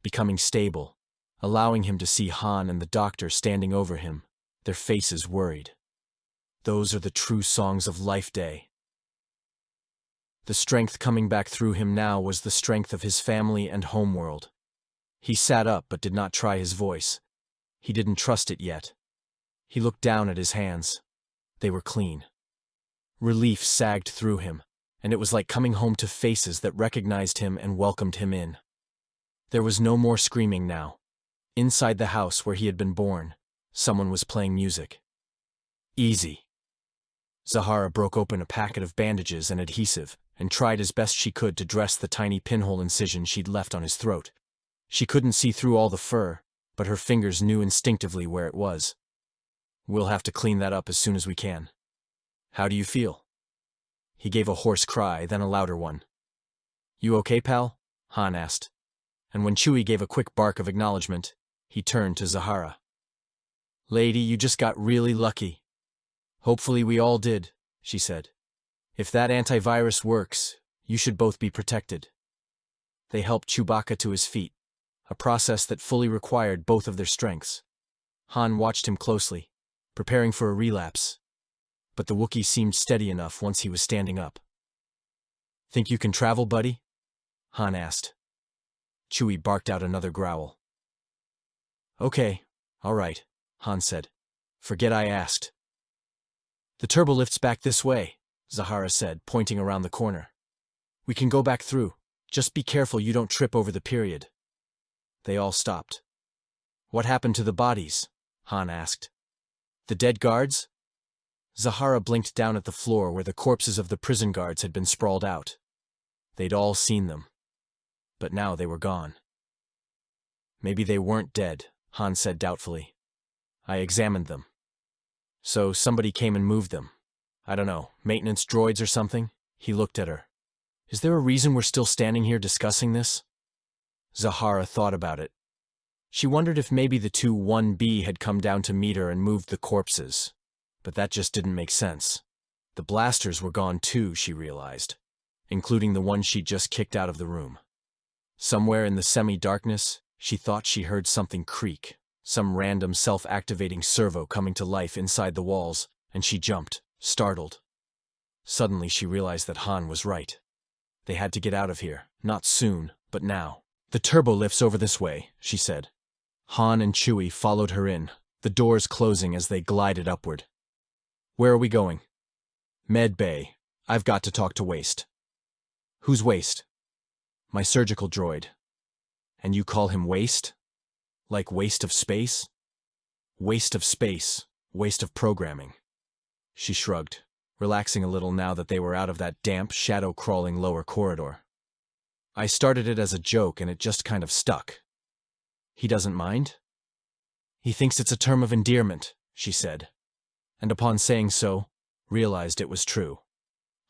becoming stable, allowing him to see Han and the doctor standing over him, their faces worried. "Those are the true songs of life, Day." The strength coming back through him now was the strength of his family and homeworld. He sat up but did not try his voice. He didn't trust it yet. He looked down at his hands. They were clean. Relief sagged through him, and it was like coming home to faces that recognized him and welcomed him in. There was no more screaming now. Inside the house where he had been born, someone was playing music. "Easy." Zahara broke open a packet of bandages and adhesive, and tried as best she could to dress the tiny pinhole incision she'd left on his throat. She couldn't see through all the fur, but her fingers knew instinctively where it was. "We'll have to clean that up as soon as we can. How do you feel?" He gave a hoarse cry, then a louder one. "You okay, pal?" Han asked. And when Chewie gave a quick bark of acknowledgement, he turned to Zahara. "Lady, you just got really lucky." "Hopefully we all did," she said. "If that antivirus works, you should both be protected." They helped Chewbacca to his feet, a process that fully required both of their strengths. Han watched him closely, preparing for a relapse. But the Wookiee seemed steady enough once he was standing up. "Think you can travel, buddy?" Han asked. Chewie barked out another growl. "Okay, all right," Han said. "Forget I asked." "The turbolift's back this way," Zahara said, pointing around the corner. "We can go back through. Just be careful you don't trip over the period." They all stopped. "What happened to the bodies?" Han asked. "The dead guards?" Zahara blinked down at the floor where the corpses of the prison guards had been sprawled out. They'd all seen them. But now they were gone. Maybe they weren't dead, Han said doubtfully. I examined them. So somebody came and moved them. I don't know, maintenance droids or something? He looked at her. Is there a reason we're still standing here discussing this? Zahara thought about it. She wondered if maybe the two 1B had come down to meet her and moved the corpses. But that just didn't make sense. The blasters were gone too, she realized, including the one she'd just kicked out of the room. Somewhere in the semi-darkness, she thought she heard something creak, some random self-activating servo coming to life inside the walls, and she jumped, startled. Suddenly she realized that Han was right. They had to get out of here, not soon, but now. The turbo lift's over this way, she said. Han and Chewie followed her in, the doors closing as they glided upward. Where are we going? Med Bay. I've got to talk to Waste. Who's Waste? My surgical droid. And you call him Waste? Like waste of space? Waste of space, waste of programming. She shrugged, relaxing a little now that they were out of that damp, shadow-crawling lower corridor. I started it as a joke and it just kind of stuck. He doesn't mind? He thinks it's a term of endearment, she said, and upon saying so, realized it was true.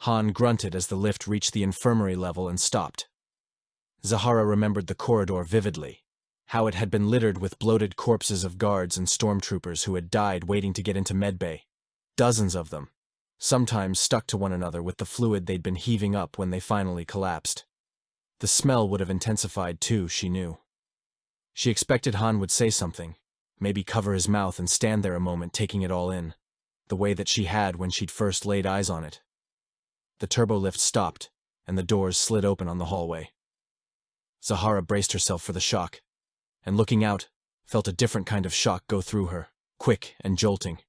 Han grunted as the lift reached the infirmary level and stopped. Zahara remembered the corridor vividly, how it had been littered with bloated corpses of guards and stormtroopers who had died waiting to get into medbay. Dozens of them, sometimes stuck to one another with the fluid they'd been heaving up when they finally collapsed. The smell would have intensified too, she knew. She expected Han would say something, maybe cover his mouth and stand there a moment taking it all in, the way that she had when she'd first laid eyes on it. The turbo lift stopped, and the doors slid open on the hallway. Zahara braced herself for the shock, and looking out, felt a different kind of shock go through her, quick and jolting,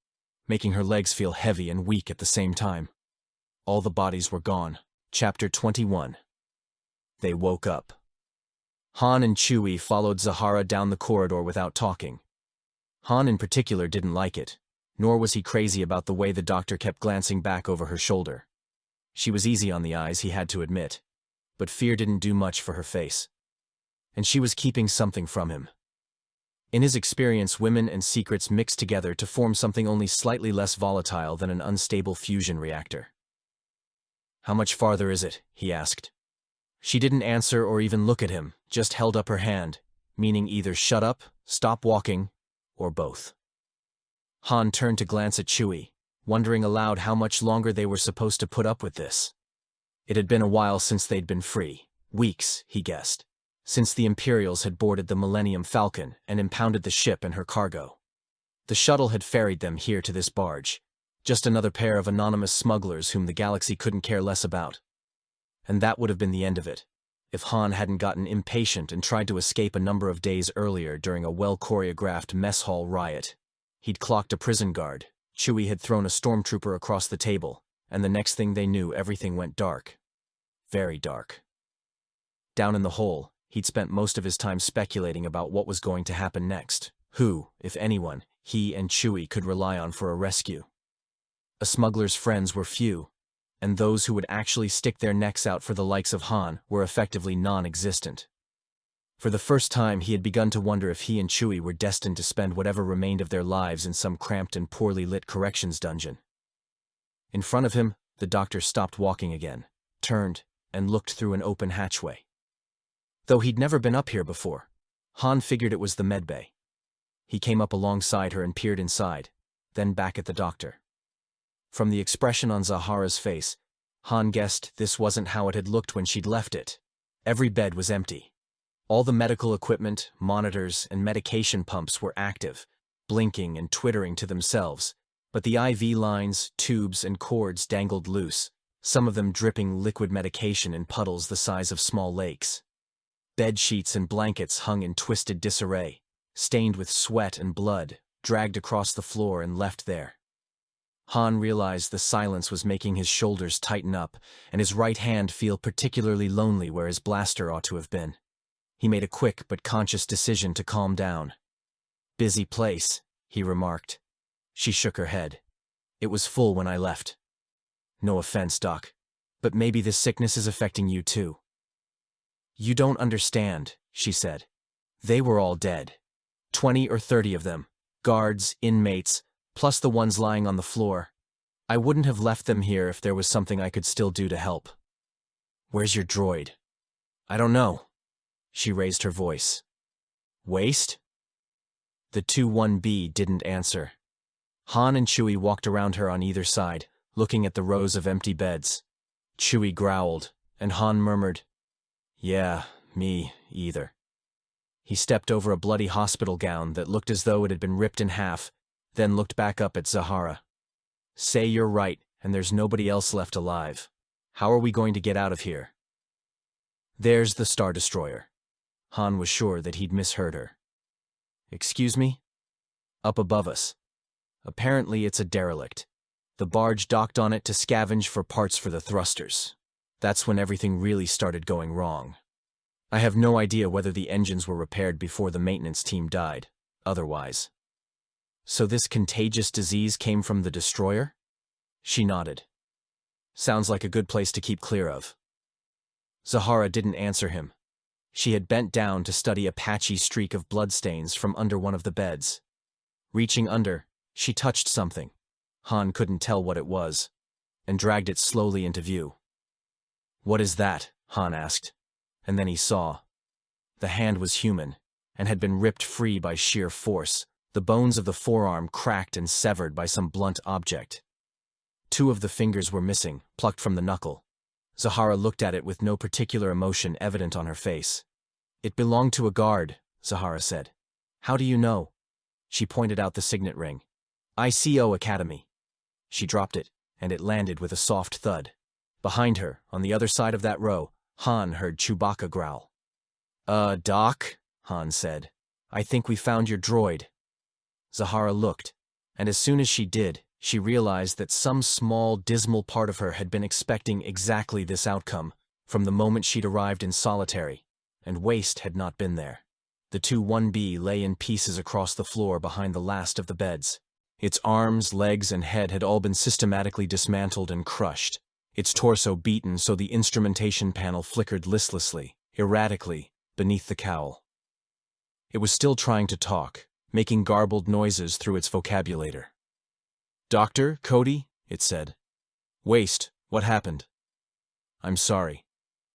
making her legs feel heavy and weak at the same time. All the bodies were gone. Chapter 21. They woke up. Han and Chewie followed Zahara down the corridor without talking. Han in particular didn't like it, nor was he crazy about the way the doctor kept glancing back over her shoulder. She was easy on the eyes, he had to admit, but fear didn't do much for her face. And she was keeping something from him. In his experience, women and secrets mixed together to form something only slightly less volatile than an unstable fusion reactor. How much farther is it? He asked. She didn't answer or even look at him, just held up her hand, meaning either shut up, stop walking, or both. Han turned to glance at Chewie, wondering aloud how much longer they were supposed to put up with this. It had been a while since they'd been free, weeks, he guessed, since the Imperials had boarded the Millennium Falcon and impounded the ship and her cargo. The shuttle had ferried them here to this barge, just another pair of anonymous smugglers whom the galaxy couldn't care less about. And that would have been the end of it, if Han hadn't gotten impatient and tried to escape a number of days earlier during a well-choreographed mess hall riot. He'd clocked a prison guard, Chewie had thrown a stormtrooper across the table, and the next thing they knew everything went dark. Very dark. Down in the hole, he'd spent most of his time speculating about what was going to happen next, who, if anyone, he and Chewie could rely on for a rescue. A smuggler's friends were few, and those who would actually stick their necks out for the likes of Han were effectively non-existent. For the first time, he had begun to wonder if he and Chewie were destined to spend whatever remained of their lives in some cramped and poorly lit corrections dungeon. In front of him, the doctor stopped walking again, turned, and looked through an open hatchway. Though he'd never been up here before, Han figured it was the medbay. He came up alongside her and peered inside, then back at the doctor. From the expression on Zahara's face, Han guessed this wasn't how it had looked when she'd left it. Every bed was empty. All the medical equipment, monitors, and medication pumps were active, blinking and twittering to themselves, but the IV lines, tubes, and cords dangled loose, some of them dripping liquid medication in puddles the size of small lakes. Bed sheets and blankets hung in twisted disarray, stained with sweat and blood, dragged across the floor and left there. Han realized the silence was making his shoulders tighten up and his right hand feel particularly lonely where his blaster ought to have been. He made a quick but conscious decision to calm down. "Busy place," he remarked. She shook her head. It was full when I left. No offense, Doc, but maybe this sickness is affecting you too. You don't understand, she said. They were all dead. 20 or 30 of them. Guards, inmates, plus the ones lying on the floor. I wouldn't have left them here if there was something I could still do to help. Where's your droid? I don't know. She raised her voice. Waste? The 2-1B didn't answer. Han and Chewie walked around her on either side, looking at the rows of empty beds. Chewie growled, and Han murmured, Yeah, me either. He stepped over a bloody hospital gown that looked as though it had been ripped in half, then looked back up at Zahara. Say you're right, and there's nobody else left alive. How are we going to get out of here? There's the Star Destroyer. Han was sure that he'd misheard her. Excuse me? Up above us. Apparently it's a derelict. The barge docked on it to scavenge for parts for the thrusters. That's when everything really started going wrong. I have no idea whether the engines were repaired before the maintenance team died, otherwise. So this contagious disease came from the destroyer? She nodded. Sounds like a good place to keep clear of. Zahara didn't answer him. She had bent down to study a patchy streak of bloodstains from under one of the beds. Reaching under, she touched something. Han couldn't tell what it was, and dragged it slowly into view. What is that? Han asked, and then he saw. The hand was human, and had been ripped free by sheer force, the bones of the forearm cracked and severed by some blunt object. 2 of the fingers were missing, plucked from the knuckle. Zahara looked at it with no particular emotion evident on her face. It belonged to a guard, Zahara said. How do you know? She pointed out the signet ring. ICO Academy. She dropped it, and it landed with a soft thud. Behind her, on the other side of that row, Han heard Chewbacca growl. Doc, Han said. I think we found your droid. Zahara looked, and as soon as she did, she realized that some small, dismal part of her had been expecting exactly this outcome from the moment she'd arrived in solitary, and Waste had not been there. The 2-1B lay in pieces across the floor behind the last of the beds. Its arms, legs, and head had all been systematically dismantled and crushed, its torso beaten so the instrumentation panel flickered listlessly, erratically, beneath the cowl. It was still trying to talk, making garbled noises through its vocabulator. Doctor, Cody, it said. Waste, what happened? I'm sorry.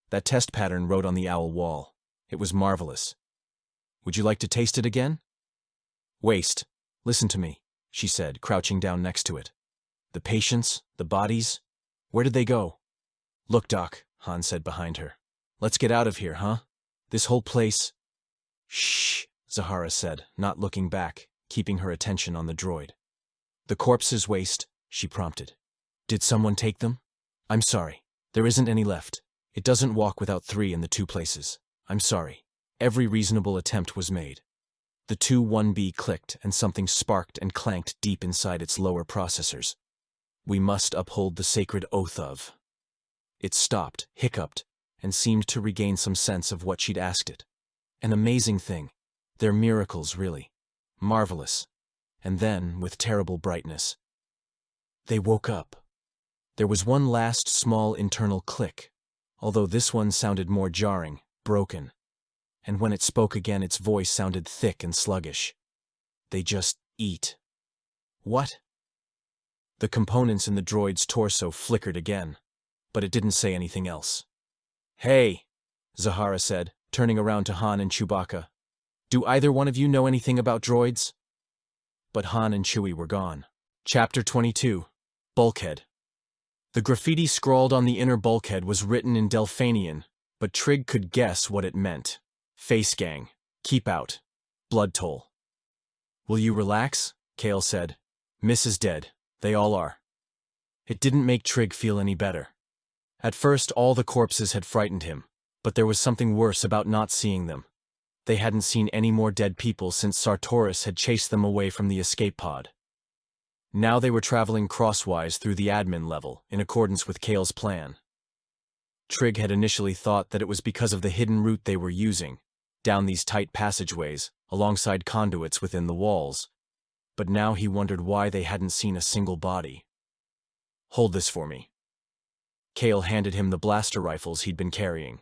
That test pattern wrote on the owl wall. It was marvelous. Would you like to taste it again? Waste, listen to me, she said, crouching down next to it. The patients, the bodies, where did they go? Look, Doc, Han said behind her. Let's get out of here, huh? This whole place… Shh, Zahara said, not looking back, keeping her attention on the droid. The corpses, Waste, she prompted. Did someone take them? I'm sorry. There isn't any left. It doesn't walk without 3 in the 2 places. I'm sorry. Every reasonable attempt was made. The 2-1B clicked and something sparked and clanked deep inside its lower processors. We must uphold the sacred oath of… It stopped, hiccuped, and seemed to regain some sense of what she'd asked it. An amazing thing. They're miracles, really. Marvelous. And then, with terrible brightness, they woke up. There was one last small internal click, although this one sounded more jarring, broken. And when it spoke again, its voice sounded thick and sluggish. They just eat. What? The components in the droid's torso flickered again, but it didn't say anything else. Hey, Zahara said, turning around to Han and Chewbacca. Do either one of you know anything about droids? But Han and Chewie were gone. Chapter 22. Bulkhead. The graffiti scrawled on the inner bulkhead was written in Delphanian, but Trig could guess what it meant. Face gang. Keep out. Blood toll. Will you relax? Kale said. Miss is dead. They all are. It didn't make Trig feel any better. At first, all the corpses had frightened him, but there was something worse about not seeing them. They hadn't seen any more dead people since Sartoris had chased them away from the escape pod. Now they were traveling crosswise through the admin level, in accordance with Kale's plan. Trig had initially thought that it was because of the hidden route they were using, down these tight passageways, alongside conduits within the walls. But now he wondered why they hadn't seen a single body, Hold this for me. Kale handed him the blaster rifles he'd been carrying.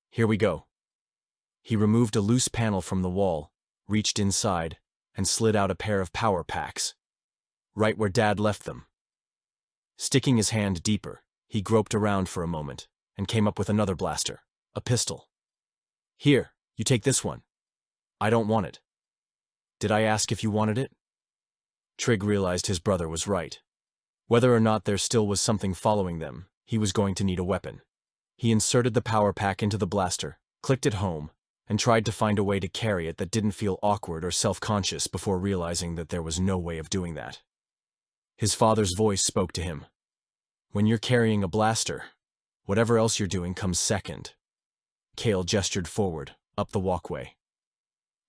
Here we go. He removed a loose panel from the wall, reached inside, and slid out a pair of power packs. Right where Dad left them. Sticking his hand deeper, he groped around for a moment, and came up with another blaster, a pistol. Here, you take this one. I don't want it. Did I ask if you wanted it? Trig realized his brother was right. Whether or not there still was something following them, he was going to need a weapon. He inserted the power pack into the blaster, clicked it home, and tried to find a way to carry it that didn't feel awkward or self-conscious before realizing that there was no way of doing that. His father's voice spoke to him. When you're carrying a blaster, whatever else you're doing comes second. Kale gestured forward, up the walkway.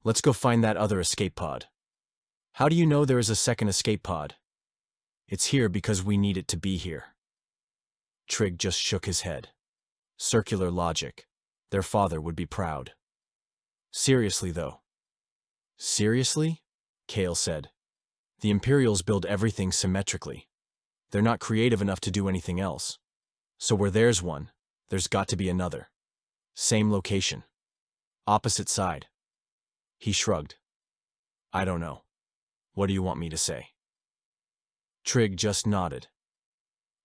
Let's go find that other escape pod. How do you know there is a second escape pod? It's here because we need it to be here. Trig just shook his head. Circular logic. Their father would be proud. Seriously, though. Seriously? Kale said. The Imperials build everything symmetrically. They're not creative enough to do anything else. So where there's one, there's got to be another. Same location. Opposite side. He shrugged. I don't know. What do you want me to say? Trig just nodded.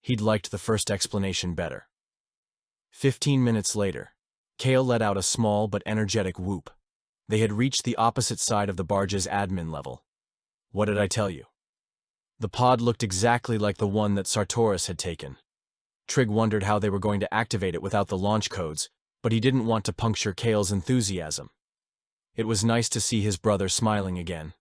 He'd liked the first explanation better. 15 minutes later, Kale let out a small but energetic whoop. They had reached the opposite side of the barge's admin level. What did I tell you? The pod looked exactly like the one that Sartoris had taken. Trig wondered how they were going to activate it without the launch codes, but he didn't want to puncture Kale's enthusiasm. It was nice to see his brother smiling again.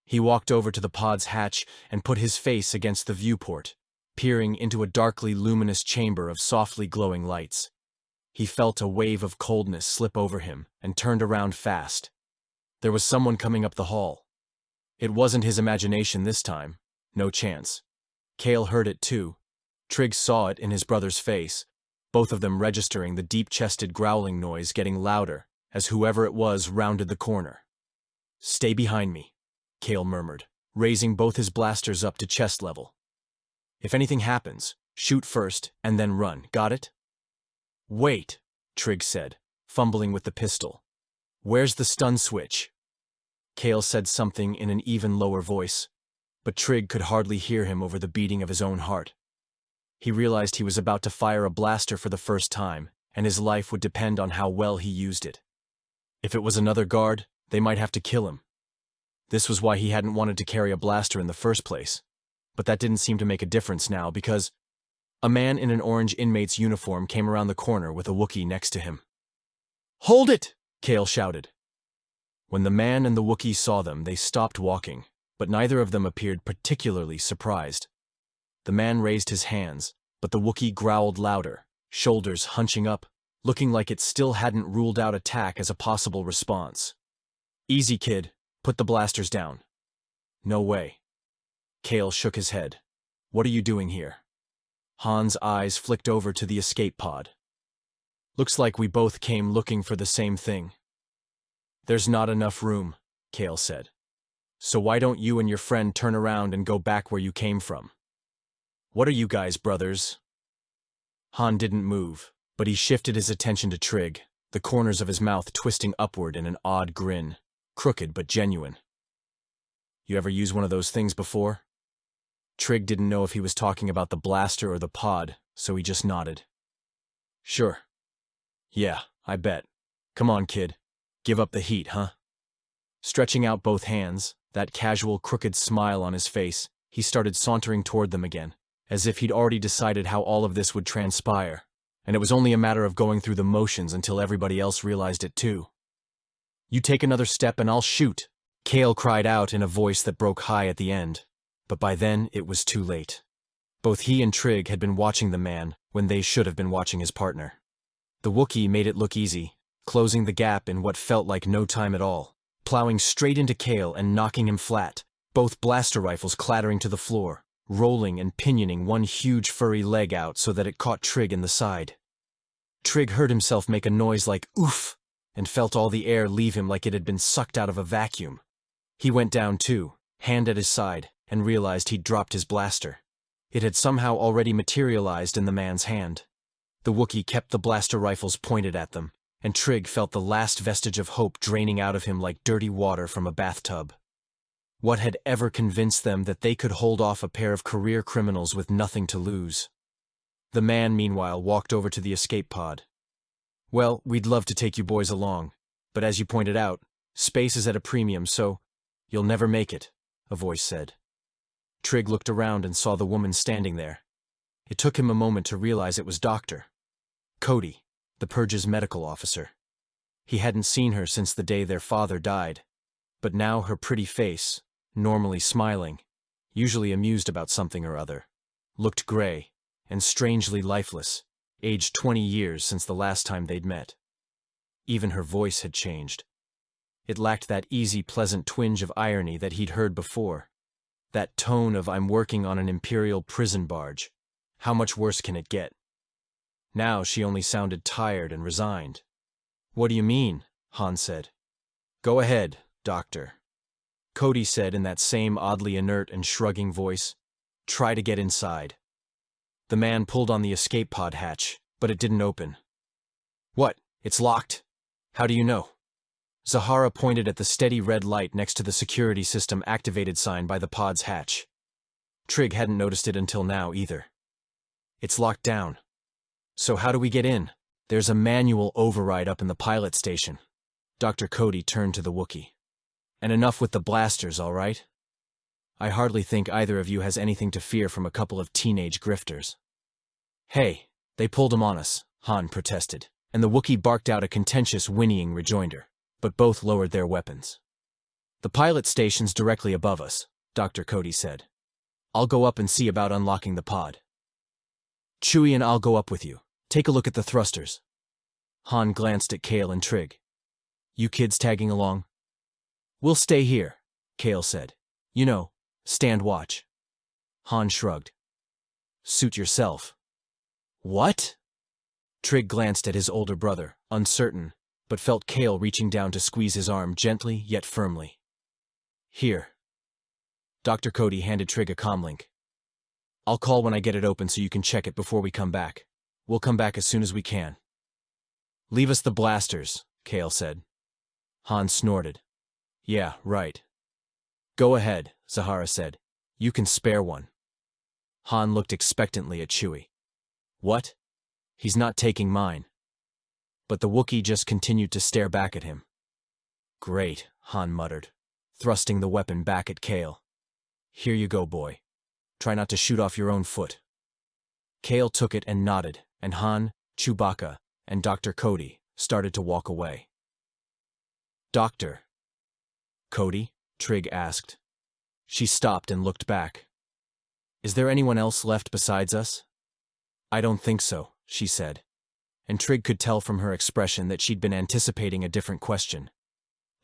He walked over to the pod's hatch and put his face against the viewport, peering into a darkly luminous chamber of softly glowing lights. He felt a wave of coldness slip over him and turned around fast. There was someone coming up the hall. It wasn't his imagination this time. No chance. Kale heard it too. Trig saw it in his brother's face, both of them registering the deep-chested growling noise getting louder as whoever it was rounded the corner. Stay behind me, Kale murmured, raising both his blasters up to chest level. If anything happens, shoot first and then run, got it? Wait, Trig said, fumbling with the pistol. Where's the stun switch? Kale said something in an even lower voice, but Trig could hardly hear him over the beating of his own heart. He realized he was about to fire a blaster for the first time, and his life would depend on how well he used it. If it was another guard, they might have to kill him. This was why he hadn't wanted to carry a blaster in the first place, but that didn't seem to make a difference now because a man in an orange inmate's uniform came around the corner with a Wookiee next to him. Hold it! Kale shouted. When the man and the Wookiee saw them, they stopped walking, but neither of them appeared particularly surprised. The man raised his hands, but the Wookiee growled louder, shoulders hunching up, looking like it still hadn't ruled out attack as a possible response. Easy, kid. Put the blasters down. No way. Kale shook his head. What are you doing here? Han's eyes flicked over to the escape pod. Looks like we both came looking for the same thing. There's not enough room, Kale said. So why don't you and your friend turn around and go back where you came from? What are you guys, brothers? Han didn't move, but he shifted his attention to Trig, the corners of his mouth twisting upward in an odd grin, crooked but genuine. You ever use one of those things before? Trig didn't know if he was talking about the blaster or the pod, so he just nodded. Sure. Yeah, I bet. Come on, kid. Give up the heat, huh? Stretching out both hands, that casual crooked smile on his face, he started sauntering toward them again, as if he'd already decided how all of this would transpire, and it was only a matter of going through the motions until everybody else realized it too. You take another step and I'll shoot, Kale cried out in a voice that broke high at the end, but by then it was too late. Both he and Trig had been watching the man when they should have been watching his partner. The Wookiee made it look easy, closing the gap in what felt like no time at all, plowing straight into Kale and knocking him flat, both blaster rifles clattering to the floor, rolling and pinioning one huge furry leg out so that it caught Trig in the side. Trig heard himself make a noise like oof, and felt all the air leave him like it had been sucked out of a vacuum. He went down too, hand at his side, and realized he'd dropped his blaster. It had somehow already materialized in the man's hand. The Wookiee kept the blaster rifles pointed at them, and Trig felt the last vestige of hope draining out of him like dirty water from a bathtub. What had ever convinced them that they could hold off a pair of career criminals with nothing to lose? The man, meanwhile, walked over to the escape pod. "Well, we'd love to take you boys along, but as you pointed out, space is at a premium, so you'll never make it," a voice said. Trig looked around and saw the woman standing there. It took him a moment to realize it was Dr. Cody, the Purge's medical officer. He hadn't seen her since the day their father died, but now her pretty face, normally smiling, usually amused about something or other, looked gray and strangely lifeless, aged 20 years since the last time they'd met. Even her voice had changed. It lacked that easy, pleasant twinge of irony that he'd heard before. That tone of "I'm working on an Imperial prison barge. How much worse can it get?" Now she only sounded tired and resigned. "What do you mean?" Han said. "Go ahead, Doctor," Cody said in that same oddly inert and shrugging voice. "Try to get inside." The man pulled on the escape pod hatch, but it didn't open. "What? It's locked? How do you know?" Zahara pointed at the steady red light next to the security system activated sign by the pod's hatch. Trig hadn't noticed it until now either. "It's locked down." "So how do we get in?" "There's a manual override up in the pilot station." Dr. Cody turned to the Wookiee. "And enough with the blasters, all right? I hardly think either of you has anything to fear from a couple of teenage grifters." "Hey, they pulled him on us," Han protested, and the Wookiee barked out a contentious whinnying rejoinder, but both lowered their weapons. "The pilot station's directly above us," Dr. Cody said. "I'll go up and see about unlocking the pod." "Chewie and I'll go up with you. Take a look at the thrusters." Han glanced at Kale and Trig. "You kids tagging along?" "We'll stay here," Kale said. "You know, stand watch." Han shrugged. "Suit yourself." "What?" Trig glanced at his older brother, uncertain, but felt Kale reaching down to squeeze his arm gently yet firmly. "Here." Dr. Cody handed Trig a comlink. "I'll call when I get it open so you can check it before we come back. We'll come back as soon as we can." "Leave us the blasters," Kale said. Han snorted. "Yeah, right." "Go ahead," Zahara said. "You can spare one." Han looked expectantly at Chewie. "What?" "He's not taking mine." But the Wookiee just continued to stare back at him. "Great," Han muttered, thrusting the weapon back at Kale. "Here you go, boy. Try not to shoot off your own foot." Kale took it and nodded, and Han, Chewbacca, and Dr. Cody started to walk away. "Doctor Cody?" Trig asked. She stopped and looked back. "Is there anyone else left besides us?" "I don't think so," she said, and Trig could tell from her expression that she'd been anticipating a different question.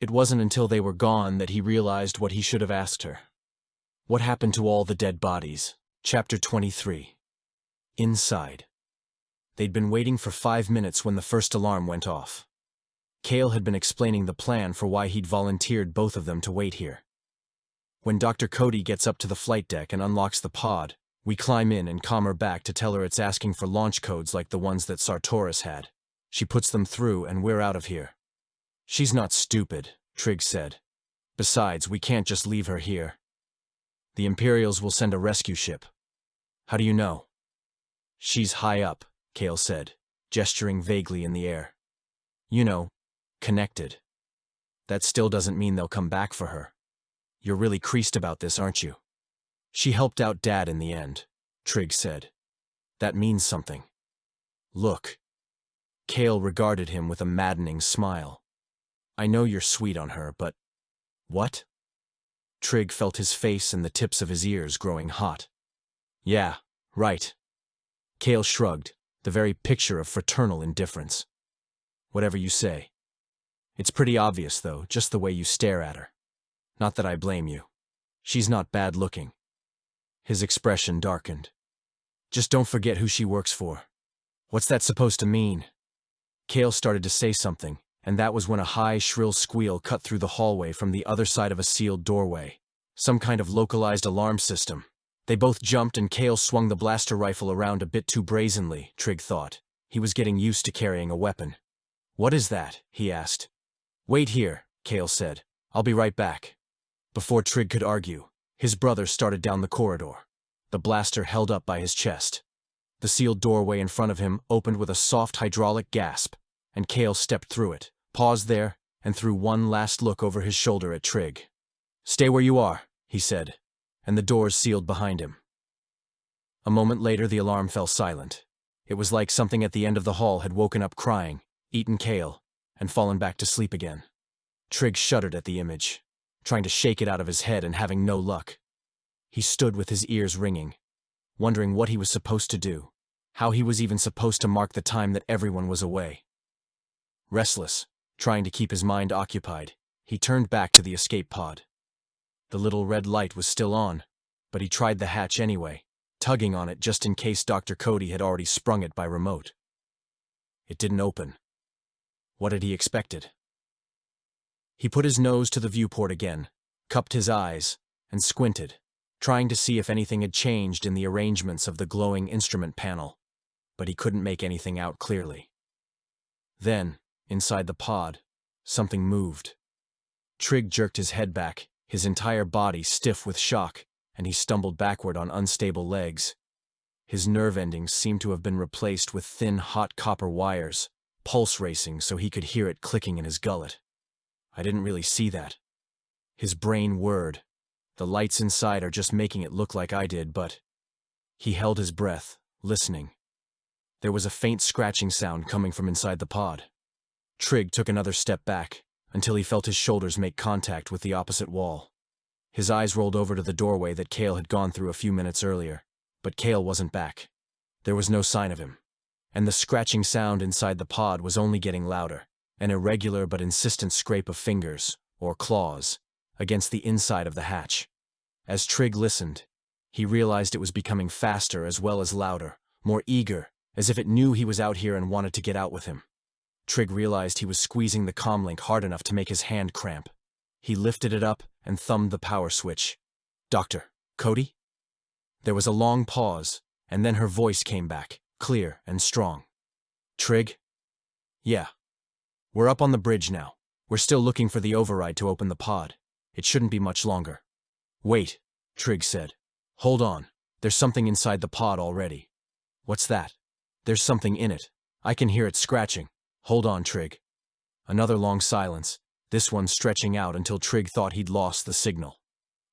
It wasn't until they were gone that he realized what he should have asked her. What happened to all the dead bodies? Chapter 23. Inside. They'd been waiting for 5 minutes when the first alarm went off. Kale had been explaining the plan for why he'd volunteered both of them to wait here. "When Dr. Cody gets up to the flight deck and unlocks the pod, we climb in and calm her back to tell her it's asking for launch codes like the ones that Sartoris had. She puts them through and we're out of here." "She's not stupid," Trig said. "Besides, we can't just leave her here. The Imperials will send a rescue ship." "How do you know?" "She's high up," Kale said, gesturing vaguely in the air. "You know, connected. That still doesn't mean they'll come back for her. You're really creased about this, aren't you?" "She helped out Dad in the end," Trig said. "That means something. Look." Kale regarded him with a maddening smile. "I know you're sweet on her, but—" "What?" Trig felt his face and the tips of his ears growing hot. "Yeah, right." Kale shrugged, the very picture of fraternal indifference. "Whatever you say. It's pretty obvious, though, just the way you stare at her. Not that I blame you. She's not bad looking." His expression darkened. "Just don't forget who she works for." "What's that supposed to mean?" Kale started to say something, and that was when a high, shrill squeal cut through the hallway from the other side of a sealed doorway. Some kind of localized alarm system. They both jumped and Kale swung the blaster rifle around a bit too brazenly, Trig thought. He was getting used to carrying a weapon. "What is that?" he asked. "Wait here," Kale said. "I'll be right back." Before Trig could argue, his brother started down the corridor, the blaster held up by his chest. The sealed doorway in front of him opened with a soft hydraulic gasp, and Kale stepped through it, paused there, and threw one last look over his shoulder at Trig. "Stay where you are," he said, and the doors sealed behind him. A moment later the alarm fell silent. It was like something at the end of the hall had woken up crying, eaten Kale, and fallen back to sleep again. Trig shuddered at the image, trying to shake it out of his head and having no luck. He stood with his ears ringing, wondering what he was supposed to do, how he was even supposed to mark the time that everyone was away. Restless, trying to keep his mind occupied, he turned back to the escape pod. The little red light was still on, but he tried the hatch anyway, tugging on it just in case Dr. Cody had already sprung it by remote. It didn't open. What had he expected? He put his nose to the viewport again, cupped his eyes, and squinted, trying to see if anything had changed in the arrangements of the glowing instrument panel, but he couldn't make anything out clearly. Then, inside the pod, something moved. Trig jerked his head back, his entire body stiff with shock, and he stumbled backward on unstable legs. His nerve endings seemed to have been replaced with thin, hot copper wires, pulse racing so he could hear it clicking in his gullet. "I didn't really see that." His brain whirred. "The lights inside are just making it look like I did, but—" He held his breath, listening. There was a faint scratching sound coming from inside the pod. Trig took another step back, until he felt his shoulders make contact with the opposite wall. His eyes rolled over to the doorway that Kale had gone through a few minutes earlier, but Kale wasn't back. There was no sign of him. And the scratching sound inside the pod was only getting louder, an irregular but insistent scrape of fingers, or claws, against the inside of the hatch. As Trig listened, he realized it was becoming faster as well as louder, more eager, as if it knew he was out here and wanted to get out with him. Trig realized he was squeezing the comlink hard enough to make his hand cramp. He lifted it up and thumbed the power switch. "Dr. Cody?" There was a long pause, and then her voice came back, clear and strong. "Trig?" "Yeah. We're up on the bridge now. We're still looking for the override to open the pod. It shouldn't be much longer." "Wait," Trig said. "Hold on. There's something inside the pod already." "What's that?" "There's something in it. I can hear it scratching." "Hold on, Trig." Another long silence, this one stretching out until Trig thought he'd lost the signal.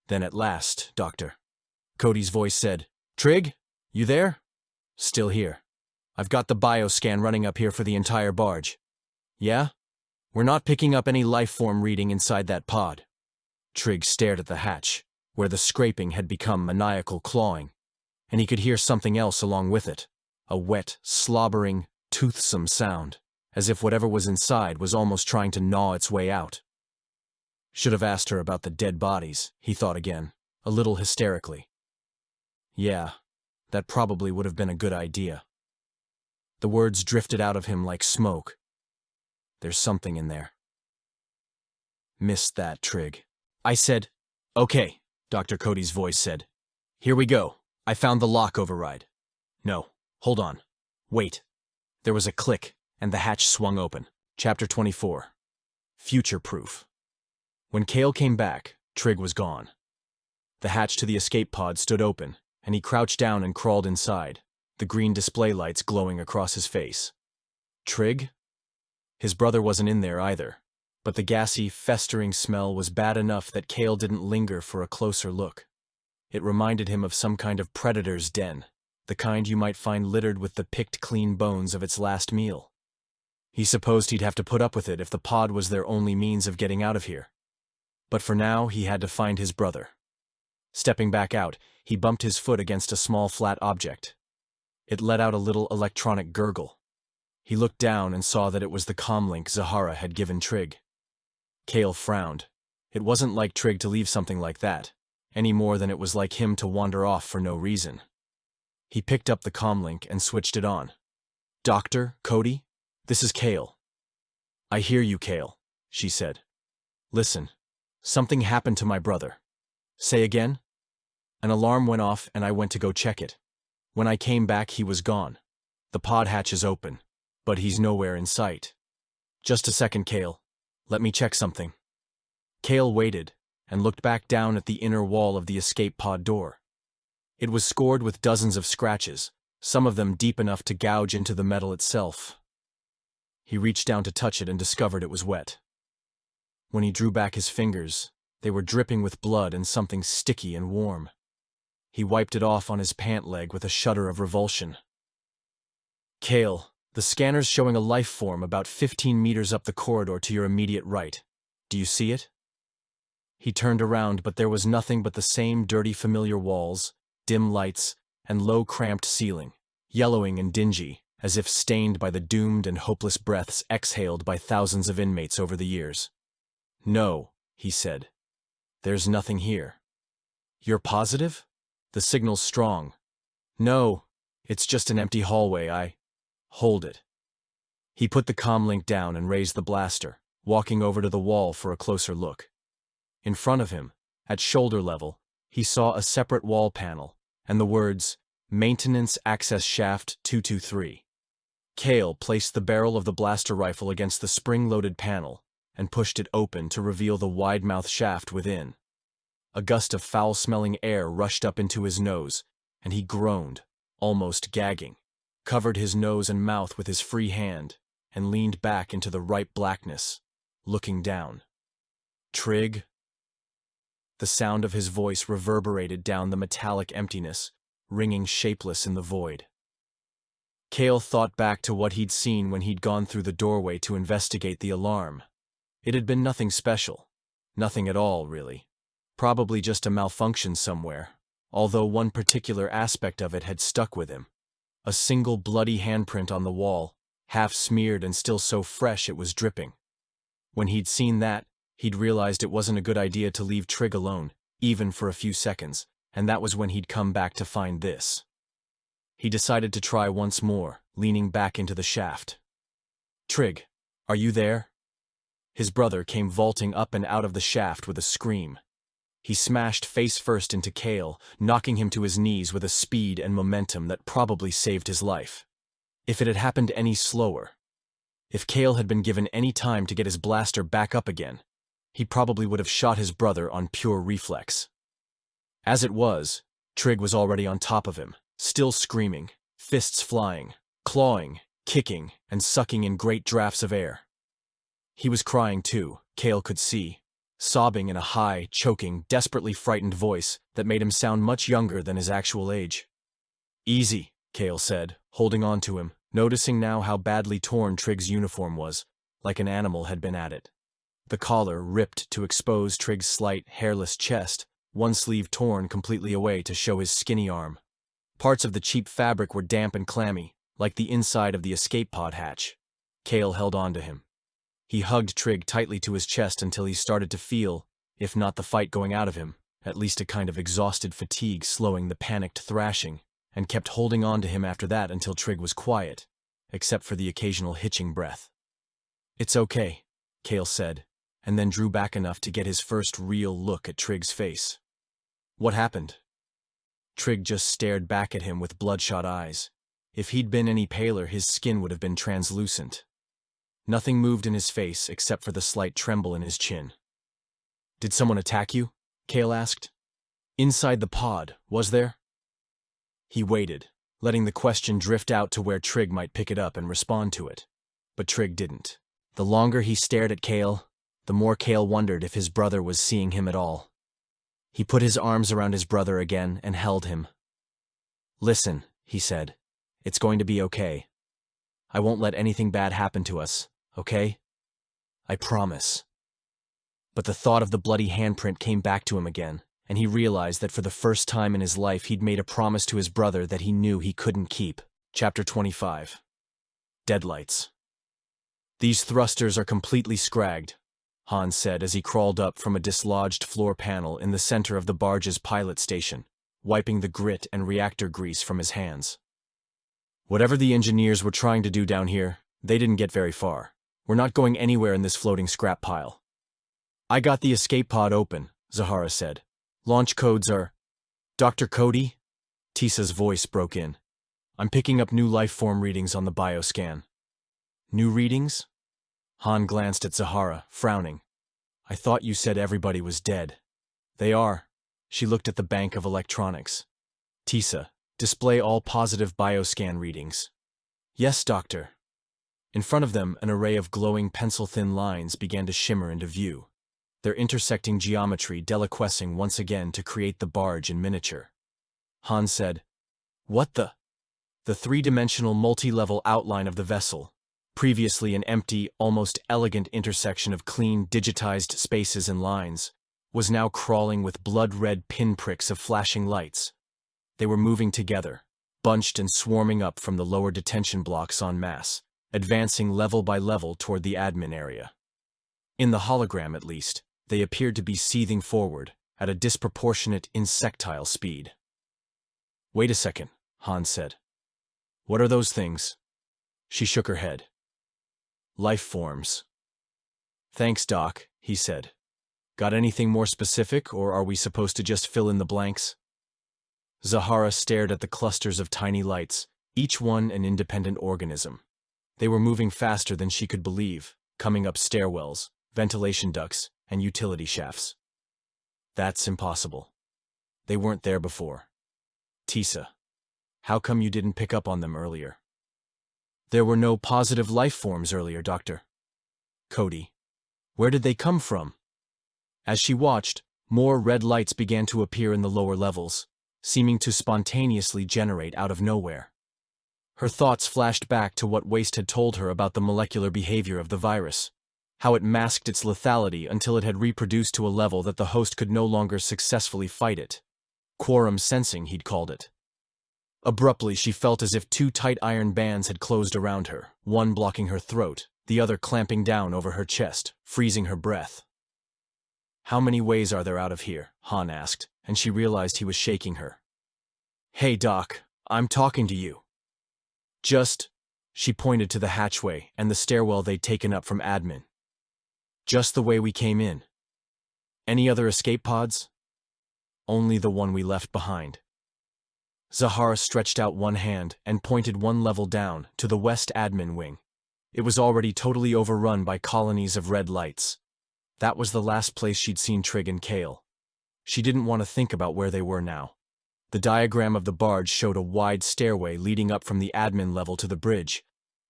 Then at last, Dr. Cody's voice said, "Trig? You there?" "Still here. I've got the bioscan running up here for the entire barge." "Yeah? We're not picking up any life form reading inside that pod." Trig stared at the hatch, where the scraping had become maniacal clawing, and he could hear something else along with it, a wet, slobbering, toothsome sound, as if whatever was inside was almost trying to gnaw its way out. Should have asked her about the dead bodies, he thought again, a little hysterically. Yeah, that probably would have been a good idea. The words drifted out of him like smoke. "There's something in there." "Missed that, Trig." "I said, okay," Dr. Cody's voice said. "Here we go. I found the lock override." "No, hold on. Wait." There was a click, and the hatch swung open. Chapter 24. Future-proof. When Kale came back, Trig was gone. The hatch to the escape pod stood open, and he crouched down and crawled inside, the green display lights glowing across his face. Trig? His brother wasn't in there either, but the gassy, festering smell was bad enough that Kale didn't linger for a closer look. It reminded him of some kind of predator's den, the kind you might find littered with the picked clean bones of its last meal. He supposed he'd have to put up with it if the pod was their only means of getting out of here. But for now, he had to find his brother. Stepping back out, he bumped his foot against a small flat object. It let out a little electronic gurgle. He looked down and saw that it was the comlink Zahara had given Trig. Kale frowned. It wasn't like Trig to leave something like that, any more than it was like him to wander off for no reason. He picked up the comlink and switched it on. "Dr. Cody? This is Kale." "I hear you, Kale," she said. "Listen, something happened to my brother." "Say again?" An alarm went off and I went to go check it. When I came back, he was gone. The pod hatch is open, but he's nowhere in sight. Just a second, Kale. Let me check something. Kale waited and looked back down at the inner wall of the escape pod door. It was scored with dozens of scratches, some of them deep enough to gouge into the metal itself. He reached down to touch it and discovered it was wet. When he drew back his fingers, they were dripping with blood and something sticky and warm. He wiped it off on his pant leg with a shudder of revulsion. Kale, the scanner's showing a life form about 15 meters up the corridor to your immediate right. Do you see it? He turned around, but there was nothing but the same dirty, familiar walls, dim lights, and low, cramped ceiling, yellowing and dingy, as if stained by the doomed and hopeless breaths exhaled by thousands of inmates over the years. No, he said. There's nothing here. You're positive? The signal's strong. No, it's just an empty hallway. Hold it. He put the comm link down and raised the blaster, walking over to the wall for a closer look. In front of him, at shoulder level, he saw a separate wall panel, and the words, Maintenance Access Shaft 223. Kale placed the barrel of the blaster rifle against the spring-loaded panel and pushed it open to reveal the wide-mouth shaft within. A gust of foul-smelling air rushed up into his nose, and he groaned, almost gagging, covered his nose and mouth with his free hand, and leaned back into the ripe blackness, looking down. Trig? The sound of his voice reverberated down the metallic emptiness, ringing shapeless in the void. Kale thought back to what he'd seen when he'd gone through the doorway to investigate the alarm. It had been nothing special. Nothing at all, really. Probably just a malfunction somewhere, although one particular aspect of it had stuck with him. A single bloody handprint on the wall, half smeared and still so fresh it was dripping. When he'd seen that, he'd realized it wasn't a good idea to leave Trig alone, even for a few seconds, and that was when he'd come back to find this. He decided to try once more, leaning back into the shaft. Trig, are you there? His brother came vaulting up and out of the shaft with a scream. He smashed face first into Kale, knocking him to his knees with a speed and momentum that probably saved his life. If it had happened any slower, if Kale had been given any time to get his blaster back up again, he probably would have shot his brother on pure reflex. As it was, Trig was already on top of him, still screaming, fists flying, clawing, kicking, and sucking in great drafts of air. He was crying too, Kale could see, sobbing in a high, choking, desperately frightened voice that made him sound much younger than his actual age. Easy, Kale said, holding on to him, noticing now how badly torn Trig's uniform was, like an animal had been at it. The collar ripped to expose Trig's slight, hairless chest, one sleeve torn completely away to show his skinny arm. Parts of the cheap fabric were damp and clammy, like the inside of the escape pod hatch. Kale held on to him. He hugged Trig tightly to his chest until he started to feel, if not the fight going out of him, at least a kind of exhausted fatigue slowing the panicked thrashing, and kept holding on to him after that until Trig was quiet, except for the occasional hitching breath. It's okay, Kale said, and then drew back enough to get his first real look at Trig's face. What happened? Trig just stared back at him with bloodshot eyes. If he'd been any paler, his skin would have been translucent. Nothing moved in his face except for the slight tremble in his chin. Did someone attack you? Kale asked. Inside the pod, was there? He waited, letting the question drift out to where Trig might pick it up and respond to it. But Trig didn't. The longer he stared at Kale, the more Kale wondered if his brother was seeing him at all. He put his arms around his brother again and held him. Listen, he said. It's going to be okay. I won't let anything bad happen to us. Okay? I promise. But the thought of the bloody handprint came back to him again, and he realized that for the first time in his life he'd made a promise to his brother that he knew he couldn't keep. Chapter 25. Deadlights. These thrusters are completely scragged, Hans said as he crawled up from a dislodged floor panel in the center of the barge's pilot station, wiping the grit and reactor grease from his hands. Whatever the engineers were trying to do down here, they didn't get very far. We're not going anywhere in this floating scrap pile. I got the escape pod open, Zahara said. Launch codes are... Dr. Cody? Tisa's voice broke in. I'm picking up new life form readings on the bioscan. New readings? Han glanced at Zahara, frowning. I thought you said everybody was dead. They are. She looked at the bank of electronics. Tisa, display all positive bioscan readings. Yes, doctor. In front of them, an array of glowing pencil-thin lines began to shimmer into view, their intersecting geometry deliquescing once again to create the barge in miniature. Han said, What the? The three-dimensional multi-level outline of the vessel, previously an empty, almost elegant intersection of clean, digitized spaces and lines, was now crawling with blood-red pinpricks of flashing lights. They were moving together, bunched and swarming up from the lower detention blocks en masse, advancing level by level toward the admin area. In the hologram, at least, they appeared to be seething forward at a disproportionate insectile speed. Wait a second, Han said. What are those things? She shook her head. Life forms. Thanks, Doc, he said. Got anything more specific, or are we supposed to just fill in the blanks? Zahara stared at the clusters of tiny lights, each one an independent organism. They were moving faster than she could believe, coming up stairwells, ventilation ducts, and utility shafts. That's impossible. They weren't there before. Tisa, how come you didn't pick up on them earlier? There were no positive life forms earlier, Doctor. Cody, where did they come from? As she watched, more red lights began to appear in the lower levels, seeming to spontaneously generate out of nowhere. Her thoughts flashed back to what Waste had told her about the molecular behavior of the virus, how it masked its lethality until it had reproduced to a level that the host could no longer successfully fight it. Quorum sensing, he'd called it. Abruptly, she felt as if two tight iron bands had closed around her, one blocking her throat, the other clamping down over her chest, freezing her breath. How many ways are there out of here? Han asked, and she realized he was shaking her. Hey, Doc, I'm talking to you. She pointed to the hatchway and the stairwell they'd taken up from admin. Just the way we came in. Any other escape pods? Only the one we left behind. Zahara stretched out one hand and pointed one level down to the west admin wing. It was already totally overrun by colonies of red lights. That was the last place she'd seen Trig and Kale. She didn't want to think about where they were now. The diagram of the barge showed a wide stairway leading up from the admin level to the bridge.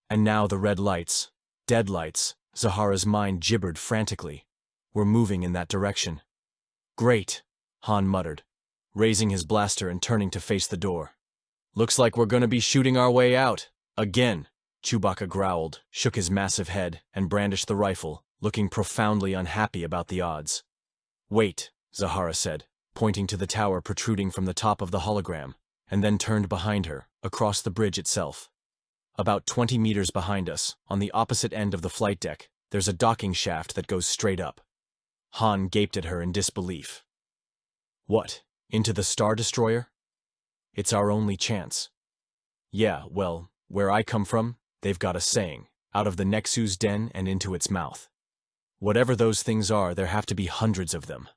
And now the red lights, dead lights, Zahara's mind gibbered frantically, were moving in that direction. Great, Han muttered, raising his blaster and turning to face the door. Looks like we're gonna be shooting our way out. Again, Chewbacca growled, shook his massive head, and brandished the rifle, looking profoundly unhappy about the odds. Wait, Zahara said, pointing to the tower protruding from the top of the hologram, and then turned behind her, across the bridge itself. About 20 meters behind us, on the opposite end of the flight deck, there's a docking shaft that goes straight up. Han gaped at her in disbelief. What, into the Star Destroyer? It's our only chance. Yeah, well, where I come from, they've got a saying, out of the Nexu's den and into its mouth. Whatever those things are, there have to be hundreds of them.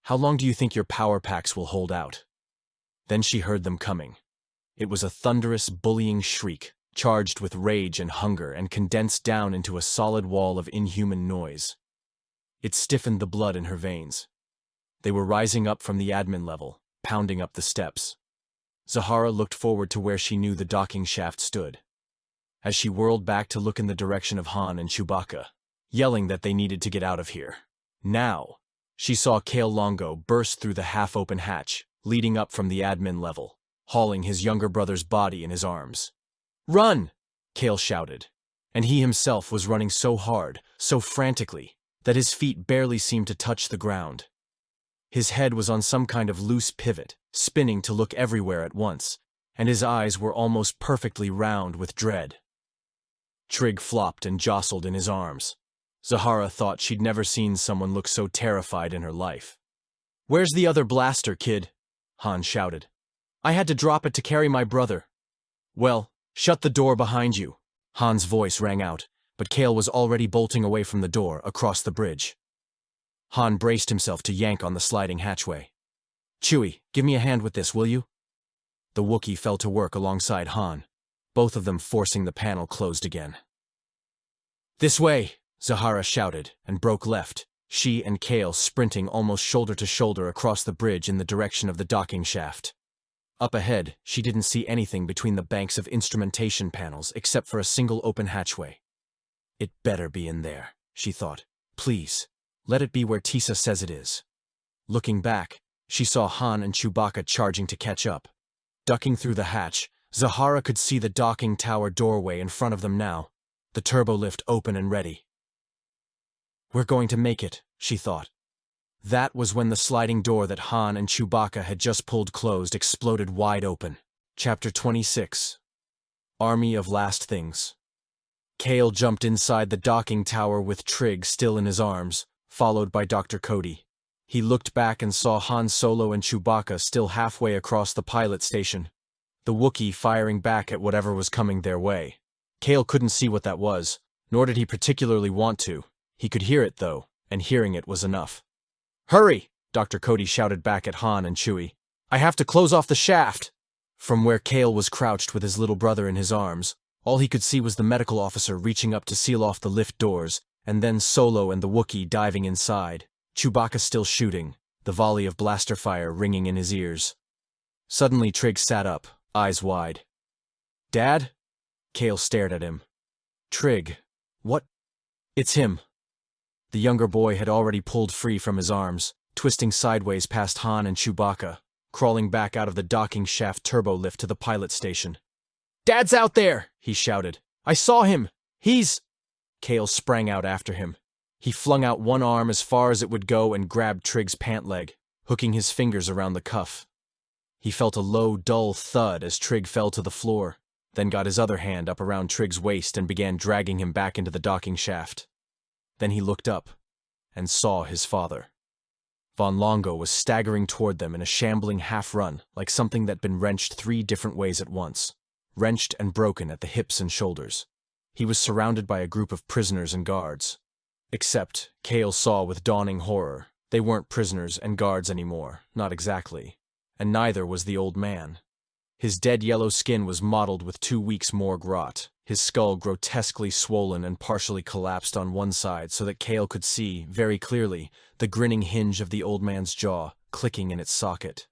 How long do you think your power packs will hold out? Then she heard them coming. It was a thunderous, bullying shriek, charged with rage and hunger and condensed down into a solid wall of inhuman noise. It stiffened the blood in her veins. They were rising up from the admin level, pounding up the steps. Zahara looked forward to where she knew the docking shaft stood. As she whirled back to look in the direction of Han and Chewbacca, yelling that they needed to get out of here. Now, she saw Kale Longo burst through the half-open hatch, leading up from the admin level, hauling his younger brother's body in his arms. Run! Kale shouted, and he himself was running so hard, so frantically, that his feet barely seemed to touch the ground. His head was on some kind of loose pivot, spinning to look everywhere at once, and his eyes were almost perfectly round with dread. Trig flopped and jostled in his arms. Zahara thought she'd never seen someone look so terrified in her life. Where's the other blaster, kid? Han shouted. I had to drop it to carry my brother. Well, shut the door behind you. Han's voice rang out, but Kale was already bolting away from the door across the bridge. Han braced himself to yank on the sliding hatchway. Chewie, give me a hand with this, will you? The Wookiee fell to work alongside Han, both of them forcing the panel closed again. This way, Zahara shouted, and broke left, she and Kale sprinting almost shoulder to shoulder across the bridge in the direction of the docking shaft. Up ahead, she didn't see anything between the banks of instrumentation panels except for a single open hatchway. It better be in there, she thought. Please, let it be where Tisa says it is. Looking back, she saw Han and Chewbacca charging to catch up. Ducking through the hatch, Zahara could see the docking tower doorway in front of them now, the turbolift open and ready. We're going to make it, she thought. That was when the sliding door that Han and Chewbacca had just pulled closed exploded wide open. Chapter 26. Army of Last Things. Kale jumped inside the docking tower with Trig still in his arms, followed by Dr. Cody. He looked back and saw Han Solo and Chewbacca still halfway across the pilot station, the Wookiee firing back at whatever was coming their way. Kale couldn't see what that was, nor did he particularly want to. He could hear it, though, and hearing it was enough. Hurry! Dr. Cody shouted back at Han and Chewie. I have to close off the shaft! From where Kale was crouched with his little brother in his arms, all he could see was the medical officer reaching up to seal off the lift doors, and then Solo and the Wookiee diving inside, Chewbacca still shooting, the volley of blaster fire ringing in his ears. Suddenly Trig sat up, eyes wide. Dad? Kale stared at him. Trig. What? It's him. The younger boy had already pulled free from his arms, twisting sideways past Han and Chewbacca, crawling back out of the docking shaft turbo lift to the pilot station. Dad's out there! He shouted. I saw him! He's… Kale sprang out after him. He flung out one arm as far as it would go and grabbed Trig's pant leg, hooking his fingers around the cuff. He felt a low, dull thud as Trig fell to the floor, then got his other hand up around Trig's waist and began dragging him back into the docking shaft. Then he looked up and saw his father. Von Longo was staggering toward them in a shambling half-run, like something that'd been wrenched 3 different ways at once, wrenched and broken at the hips and shoulders. He was surrounded by a group of prisoners and guards. Except, Kale saw with dawning horror, they weren't prisoners and guards anymore, not exactly. And neither was the old man. His dead yellow skin was mottled with 2 weeks' morgue rot, his skull grotesquely swollen and partially collapsed on one side so that Kale could see, very clearly, the grinning hinge of the old man's jaw clicking in its socket.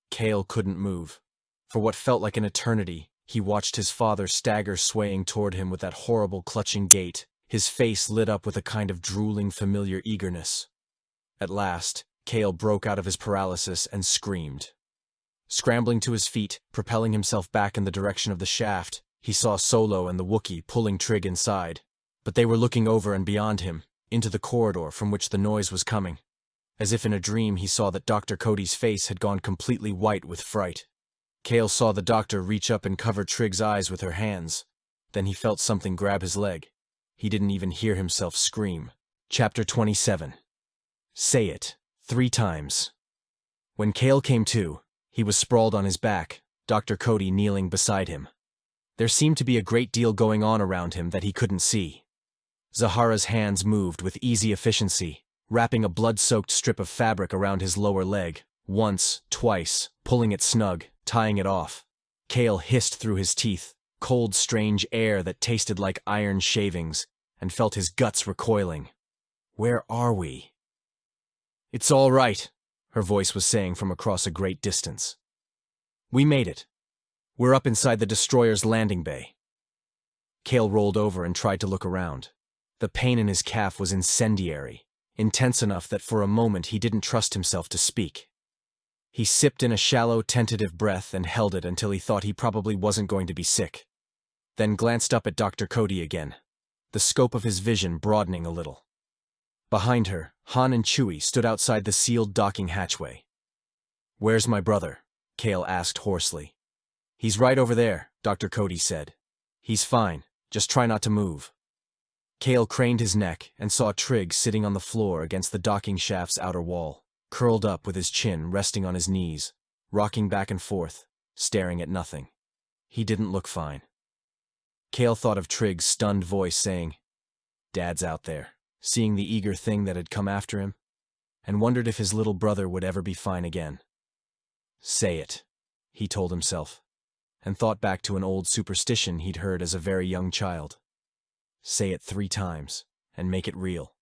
Kale couldn't move. For what felt like an eternity, he watched his father stagger swaying toward him with that horrible clutching gait, his face lit up with a kind of drooling familiar eagerness. At last, Kale broke out of his paralysis and screamed. Scrambling to his feet, propelling himself back in the direction of the shaft, he saw Solo and the Wookiee pulling Trig inside. But they were looking over and beyond him, into the corridor from which the noise was coming. As if in a dream, he saw that Dr. Cody's face had gone completely white with fright. Kale saw the doctor reach up and cover Trig's eyes with her hands. Then he felt something grab his leg. He didn't even hear himself scream. Chapter 27. Say it 3 times. When Kale came to, he was sprawled on his back, Dr. Cody kneeling beside him. There seemed to be a great deal going on around him that he couldn't see. Zahara's hands moved with easy efficiency, wrapping a blood-soaked strip of fabric around his lower leg, once, twice, pulling it snug, tying it off. Kale hissed through his teeth, cold, strange air that tasted like iron shavings, and felt his guts recoiling. Where are we? It's all right, her voice was saying from across a great distance. We made it. We're up inside the destroyer's landing bay. Kale rolled over and tried to look around. The pain in his calf was incendiary, intense enough that for a moment he didn't trust himself to speak. He sipped in a shallow, tentative breath and held it until he thought he probably wasn't going to be sick. Then glanced up at Dr. Cody again, the scope of his vision broadening a little. Behind her, Han and Chewie stood outside the sealed docking hatchway. Where's my brother? Kale asked hoarsely. He's right over there, Dr. Cody said. He's fine, just try not to move. Kale craned his neck and saw Trig sitting on the floor against the docking shaft's outer wall, curled up with his chin resting on his knees, rocking back and forth, staring at nothing. He didn't look fine. Kale thought of Trig's stunned voice saying, Dad's out there, seeing the eager thing that had come after him, and wondered if his little brother would ever be fine again. Say it, he told himself, and thought back to an old superstition he'd heard as a very young child. Say it 3 times, and make it real.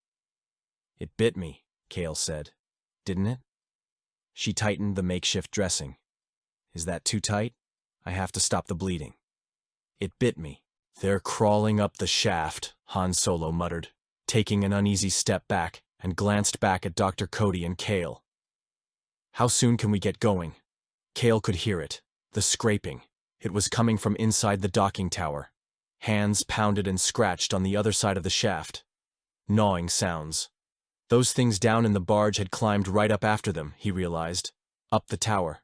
It bit me, Kale said. Didn't it? She tightened the makeshift dressing. Is that too tight? I have to stop the bleeding. It bit me. They're crawling up the shaft, Han Solo muttered, taking an uneasy step back, and glanced back at Dr. Cody and Kale. How soon can we get going? Kale could hear it, the scraping. It was coming from inside the docking tower. Hands pounded and scratched on the other side of the shaft. Gnawing sounds. Those things down in the barge had climbed right up after them, he realized. Up the tower.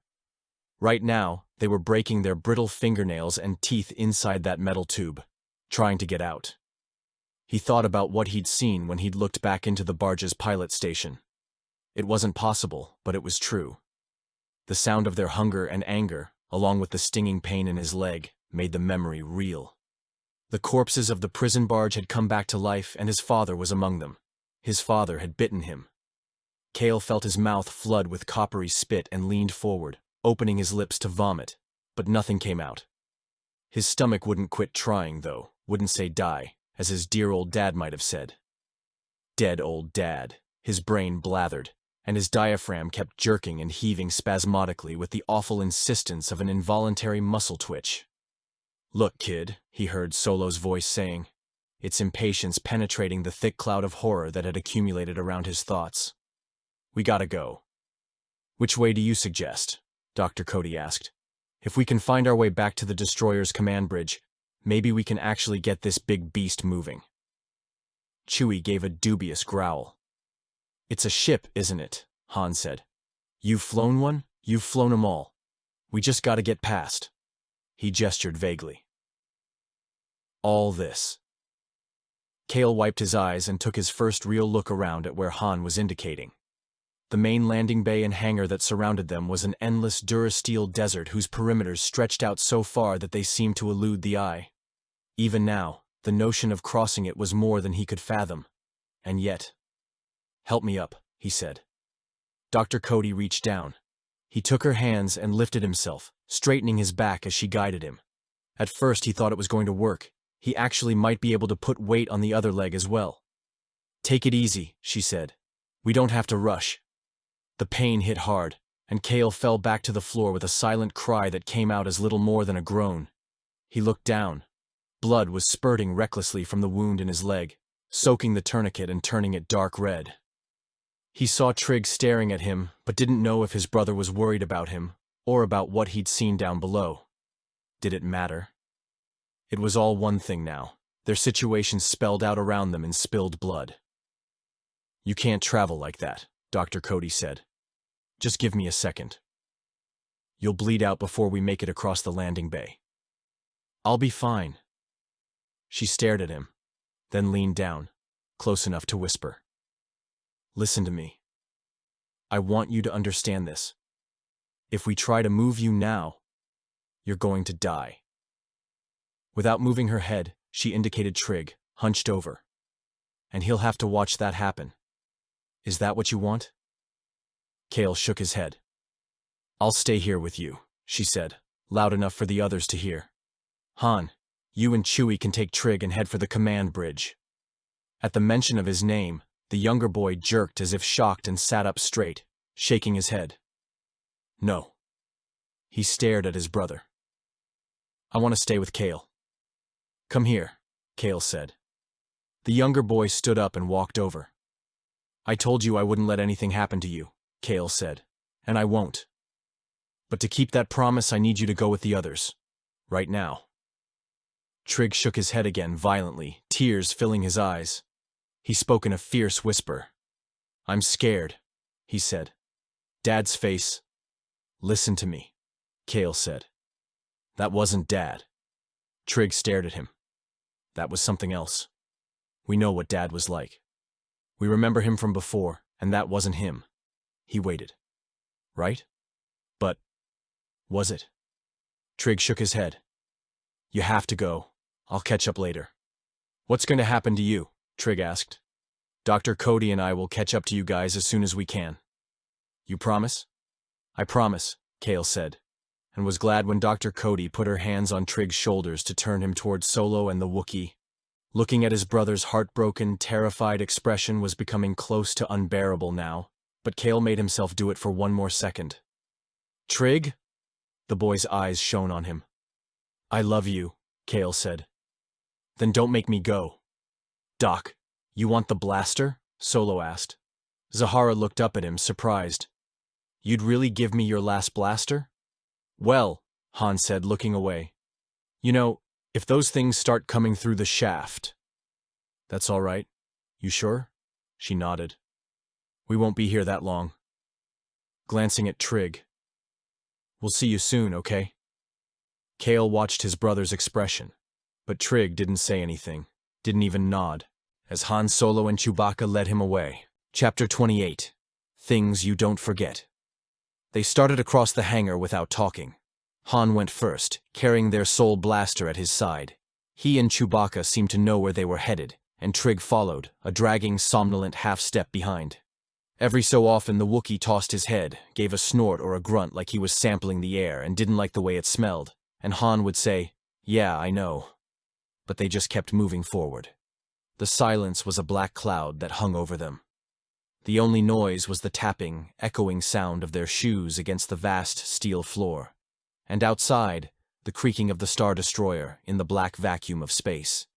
Right now, they were breaking their brittle fingernails and teeth inside that metal tube, trying to get out. He thought about what he'd seen when he'd looked back into the barge's pilot station. It wasn't possible, but it was true. The sound of their hunger and anger, along with the stinging pain in his leg, made the memory real. The corpses of the prison barge had come back to life, and his father was among them. His father had bitten him. Kale felt his mouth flood with coppery spit and leaned forward, opening his lips to vomit, but nothing came out. His stomach wouldn't quit trying, though, wouldn't say die, as his dear old dad might have said. Dead old dad, his brain blathered, and his diaphragm kept jerking and heaving spasmodically with the awful insistence of an involuntary muscle twitch. Look, kid, he heard Solo's voice saying, its impatience penetrating the thick cloud of horror that had accumulated around his thoughts. We gotta go. Which way do you suggest? Dr. Cody asked. If we can find our way back to the destroyer's command bridge, maybe we can actually get this big beast moving. Chewie gave a dubious growl. It's a ship, isn't it? Han said. You've flown one? You've flown 'em all. We just gotta get past. He gestured vaguely. All this. Kale wiped his eyes and took his first real look around at where Han was indicating. The main landing bay and hangar that surrounded them was an endless durasteel desert whose perimeters stretched out so far that they seemed to elude the eye. Even now, the notion of crossing it was more than he could fathom. And yet... Help me up, he said. Dr. Cody reached down. He took her hands and lifted himself, straightening his back as she guided him. At first he thought it was going to work. He actually might be able to put weight on the other leg as well. Take it easy, she said. We don't have to rush. The pain hit hard, and Kale fell back to the floor with a silent cry that came out as little more than a groan. He looked down. Blood was spurting recklessly from the wound in his leg, soaking the tourniquet and turning it dark red. He saw Trig staring at him, but didn't know if his brother was worried about him, or about what he'd seen down below. Did it matter? It was all one thing now. Their situation spelled out around them in spilled blood. You can't travel like that, Dr. Cody said. Just give me a second. You'll bleed out before we make it across the landing bay. I'll be fine. She stared at him, then leaned down, close enough to whisper. Listen to me. I want you to understand this. If we try to move you now, you're going to die. Without moving her head, she indicated Trig, hunched over. And he'll have to watch that happen. Is that what you want? Kale shook his head. I'll stay here with you, she said, loud enough for the others to hear. Han, you and Chewie can take Trig and head for the command bridge. At the mention of his name, the younger boy jerked as if shocked and sat up straight, shaking his head. No. He stared at his brother. I want to stay with Kale. Come here, Kale said. The younger boy stood up and walked over. I told you I wouldn't let anything happen to you, Kale said, and I won't. But to keep that promise, I need you to go with the others. Right now. Trig shook his head again violently, tears filling his eyes. He spoke in a fierce whisper. I'm scared, he said. Dad's face. Listen to me, Kale said. That wasn't Dad. Trig stared at him. That was something else. We know what Dad was like. We remember him from before, and that wasn't him. He waited. Right? But, was it? Trig shook his head. You have to go. I'll catch up later. What's going to happen to you? Trig asked. Dr. Cody and I will catch up to you guys as soon as we can. You promise? I promise, Kale said, and was glad when Dr. Cody put her hands on Trig's shoulders to turn him towards Solo and the Wookiee. Looking at his brother's heartbroken, terrified expression was becoming close to unbearable now, but Kale made himself do it for one more second. "Trig?" The boy's eyes shone on him. "I love you," Kale said. "Then don't make me go." "Doc, you want the blaster?" Solo asked. Zahara looked up at him, surprised. "You'd really give me your last blaster?" "Well," Han said, looking away. "You know, if those things start coming through the shaft." "That's all right. You sure?" She nodded. "We won't be here that long." Glancing at Trig. "We'll see you soon, okay?" Kale watched his brother's expression, but Trig didn't say anything, didn't even nod, as Han Solo and Chewbacca led him away. Chapter 28. Things You Don't Forget. They started across the hangar without talking. Han went first, carrying their soul blaster at his side. He and Chewbacca seemed to know where they were headed, and Trig followed, a dragging, somnolent half-step behind. Every so often the Wookiee tossed his head, gave a snort or a grunt like he was sampling the air and didn't like the way it smelled, and Han would say, "Yeah, I know." But they just kept moving forward. The silence was a black cloud that hung over them. The only noise was the tapping, echoing sound of their shoes against the vast steel floor. And outside, the creaking of the Star Destroyer in the black vacuum of space.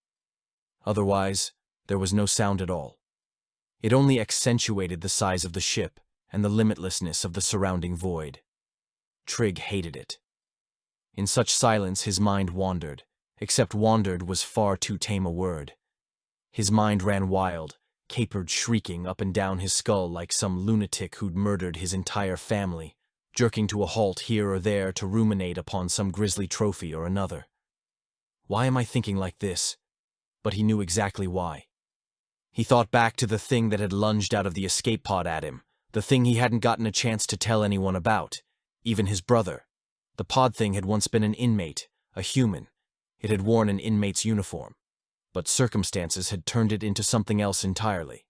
Otherwise, there was no sound at all. It only accentuated the size of the ship and the limitlessness of the surrounding void. Trig hated it. In such silence his mind wandered, except wandered was far too tame a word. His mind ran wild, capered shrieking up and down his skull like some lunatic who'd murdered his entire family, jerking to a halt here or there to ruminate upon some grisly trophy or another. Why am I thinking like this? But he knew exactly why. He thought back to the thing that had lunged out of the escape pod at him, the thing he hadn't gotten a chance to tell anyone about, even his brother. The pod thing had once been an inmate, a human. It had worn an inmate's uniform, but circumstances had turned it into something else entirely.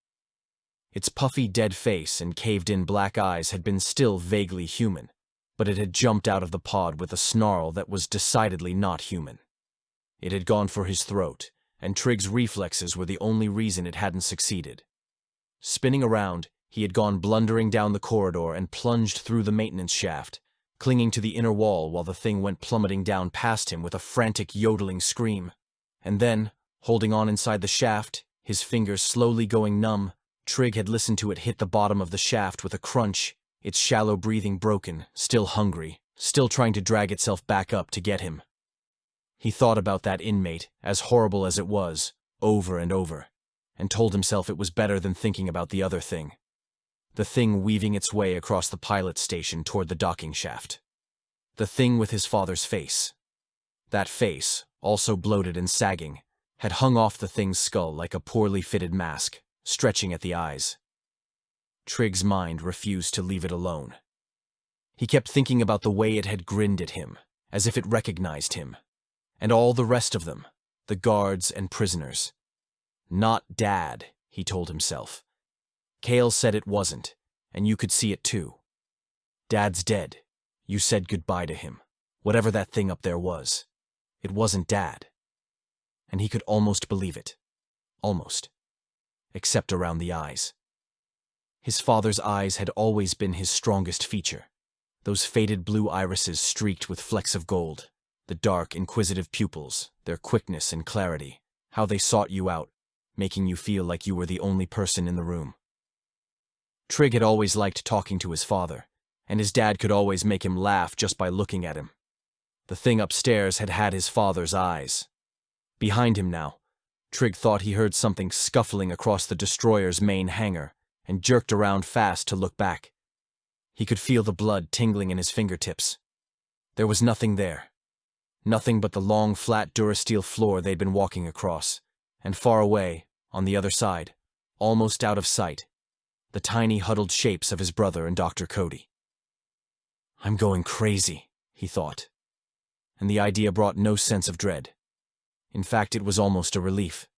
Its puffy, dead face and caved-in black eyes had been still vaguely human, but it had jumped out of the pod with a snarl that was decidedly not human. It had gone for his throat, and Trig's reflexes were the only reason it hadn't succeeded. Spinning around, he had gone blundering down the corridor and plunged through the maintenance shaft, clinging to the inner wall while the thing went plummeting down past him with a frantic yodeling scream. And then, holding on inside the shaft, his fingers slowly going numb, Trig had listened to it hit the bottom of the shaft with a crunch, its shallow breathing broken, still hungry, still trying to drag itself back up to get him. He thought about that inmate, as horrible as it was, over and over, and told himself it was better than thinking about the other thing. The thing weaving its way across the pilot station toward the docking shaft. The thing with his father's face. That face, also bloated and sagging, had hung off the thing's skull like a poorly fitted mask, stretching at the eyes. Trig's mind refused to leave it alone. He kept thinking about the way it had grinned at him, as if it recognized him. And all the rest of them, the guards and prisoners. Not Dad, he told himself. Kale said it wasn't, and you could see it too. Dad's dead. You said goodbye to him, whatever that thing up there was. It wasn't Dad. And he could almost believe it. Almost. Except around the eyes. His father's eyes had always been his strongest feature. Those faded blue irises streaked with flecks of gold. The dark, inquisitive pupils, their quickness and clarity, how they sought you out, making you feel like you were the only person in the room. Trig had always liked talking to his father, and his dad could always make him laugh just by looking at him. The thing upstairs had had his father's eyes. Behind him now, Trig thought he heard something scuffling across the destroyer's main hangar, and jerked around fast to look back. He could feel the blood tingling in his fingertips. There was nothing there. Nothing but the long, flat Durasteel floor they'd been walking across, and far away, on the other side, almost out of sight, the tiny huddled shapes of his brother and Dr. Cody. I'm going crazy, he thought, and the idea brought no sense of dread. In fact, it was almost a relief.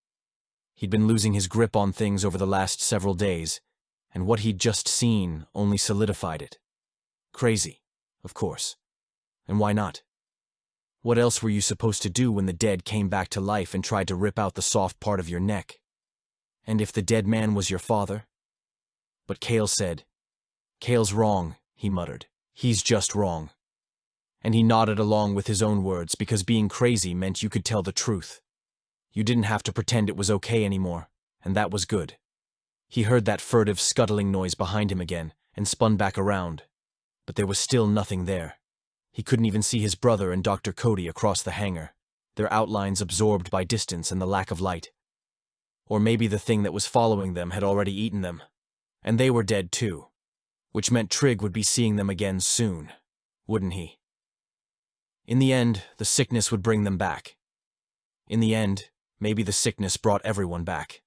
He'd been losing his grip on things over the last several days, and what he'd just seen only solidified it. Crazy, of course. And why not? What else were you supposed to do when the dead came back to life and tried to rip out the soft part of your neck? And if the dead man was your father? But Cale said, "Cale's wrong," he muttered. "He's just wrong." And he nodded along with his own words because being crazy meant you could tell the truth. You didn't have to pretend it was okay anymore, and that was good. He heard that furtive scuttling noise behind him again and spun back around, but there was still nothing there. He couldn't even see his brother and Dr. Cody across the hangar, their outlines absorbed by distance and the lack of light. Or maybe the thing that was following them had already eaten them, and they were dead too, which meant Trig would be seeing them again soon, wouldn't he? In the end, the sickness would bring them back. In the end, maybe the sickness brought everyone back.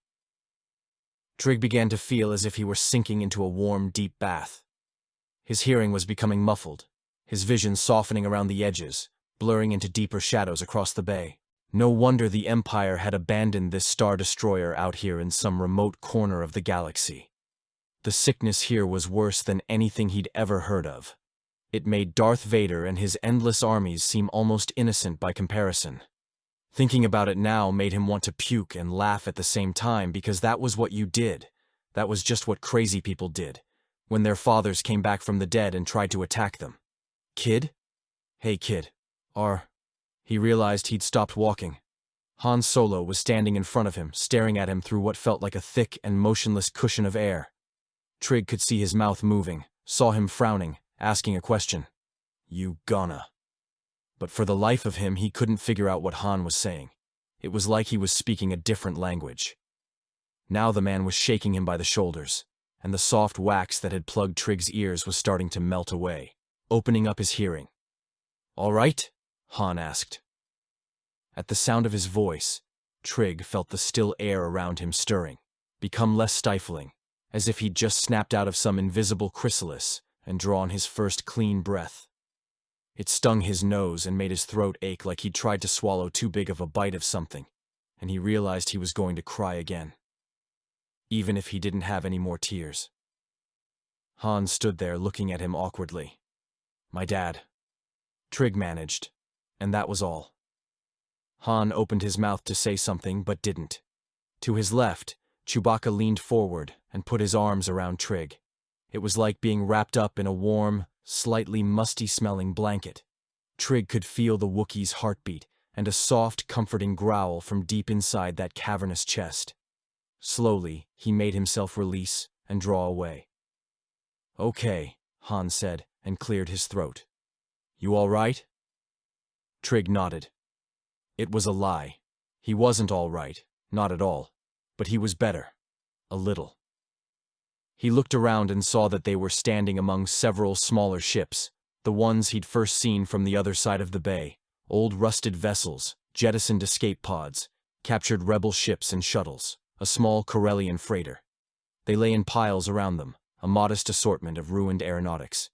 Trig began to feel as if he were sinking into a warm, deep bath. His hearing was becoming muffled, his vision softening around the edges, blurring into deeper shadows across the bay. No wonder the Empire had abandoned this Star Destroyer out here in some remote corner of the galaxy. The sickness here was worse than anything he'd ever heard of. It made Darth Vader and his endless armies seem almost innocent by comparison. Thinking about it now made him want to puke and laugh at the same time because that was what you did. That was just what crazy people did, when their fathers came back from the dead and tried to attack them. "Kid? Hey, kid. He realized he'd stopped walking. Han Solo was standing in front of him, staring at him through what felt like a thick and motionless cushion of air. Trig could see his mouth moving, saw him frowning, asking a question. "You gonna?" But for the life of him, he couldn't figure out what Han was saying. It was like he was speaking a different language. Now the man was shaking him by the shoulders, and the soft wax that had plugged Trig's ears was starting to melt away, opening up his hearing. "All right?" Han asked. At the sound of his voice, Trig felt the still air around him stirring, become less stifling, as if he'd just snapped out of some invisible chrysalis and drawn his first clean breath. It stung his nose and made his throat ache like he'd tried to swallow too big of a bite of something, and he realized he was going to cry again, even if he didn't have any more tears. Han stood there looking at him awkwardly. "My dad," Trig managed, and that was all. Han opened his mouth to say something, but didn't. To his left, Chewbacca leaned forward and put his arms around Trig. It was like being wrapped up in a warm, slightly musty-smelling blanket. Trig could feel the Wookiee's heartbeat and a soft, comforting growl from deep inside that cavernous chest. Slowly, he made himself release and draw away. "Okay," Han said, and cleared his throat. "You all right?" Trig nodded. It was a lie. He wasn't all right, not at all, but he was better. A little. He looked around and saw that they were standing among several smaller ships, the ones he'd first seen from the other side of the bay, old rusted vessels, jettisoned escape pods, captured rebel ships and shuttles, a small Corellian freighter. They lay in piles around them, a modest assortment of ruined aeronautics.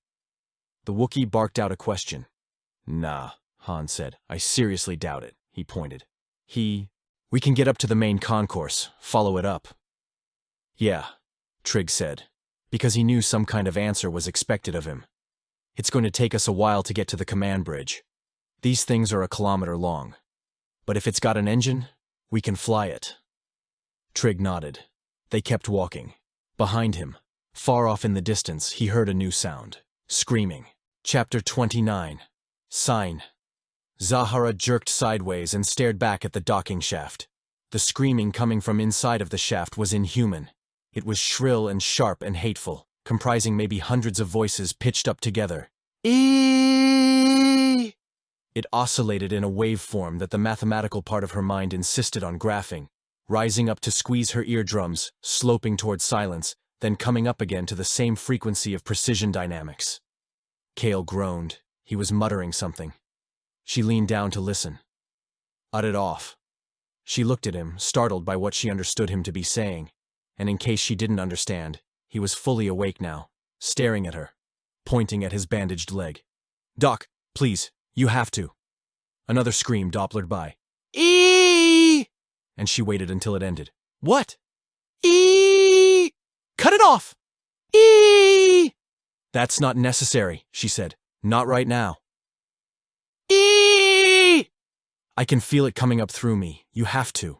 The Wookiee barked out a question. "Nah," Han said. "I seriously doubt it." He pointed. We can get up to the main concourse, follow it up." "Yeah," Trig said, because he knew some kind of answer was expected of him. "It's going to take us a while to get to the command bridge. These things are 1 kilometer long. But if it's got an engine, we can fly it." Trig nodded. They kept walking. Behind him, far off in the distance, he heard a new sound. Screaming. Chapter 29. Sign. Zahara jerked sideways and stared back at the docking shaft. The screaming coming from inside of the shaft was inhuman. It was shrill and sharp and hateful, comprising maybe hundreds of voices pitched up together. Eeeeee! It oscillated in a waveform that the mathematical part of her mind insisted on graphing, rising up to squeeze her eardrums, sloping toward silence, then coming up again to the same frequency of precision dynamics. Cale groaned. He was muttering something. She leaned down to listen. "Cut it off." She looked at him, startled by what she understood him to be saying, and in case she didn't understand, he was fully awake now, staring at her, pointing at his bandaged leg. "Doc, please, you have to." Another scream dopplered by. "Eeeeee!" And she waited until it ended. "What?" "Eeeeee! Cut it off! Eeeeee!" "That's not necessary," she said. Not right now. Eee! I can feel it coming up through me. You have to.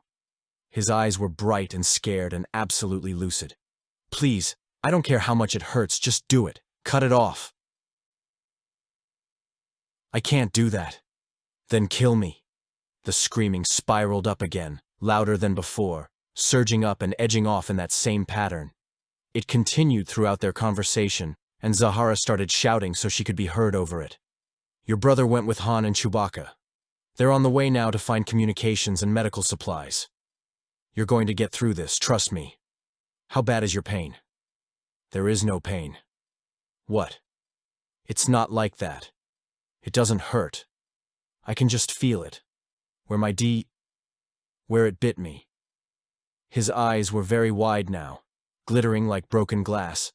His eyes were bright and scared and absolutely lucid. Please, I don't care how much it hurts, just do it. Cut it off. I can't do that. Then kill me. The screaming spiraled up again, louder than before, surging up and edging off in that same pattern. It continued throughout their conversation, and Zahara started shouting so she could be heard over it. Your brother went with Han and Chewbacca. They're on the way now to find communications and medical supplies. You're going to get through this, trust me. How bad is your pain? There is no pain. What? It's not like that. It doesn't hurt. I can just feel it. Where it bit me. His eyes were very wide now, glittering like broken glass,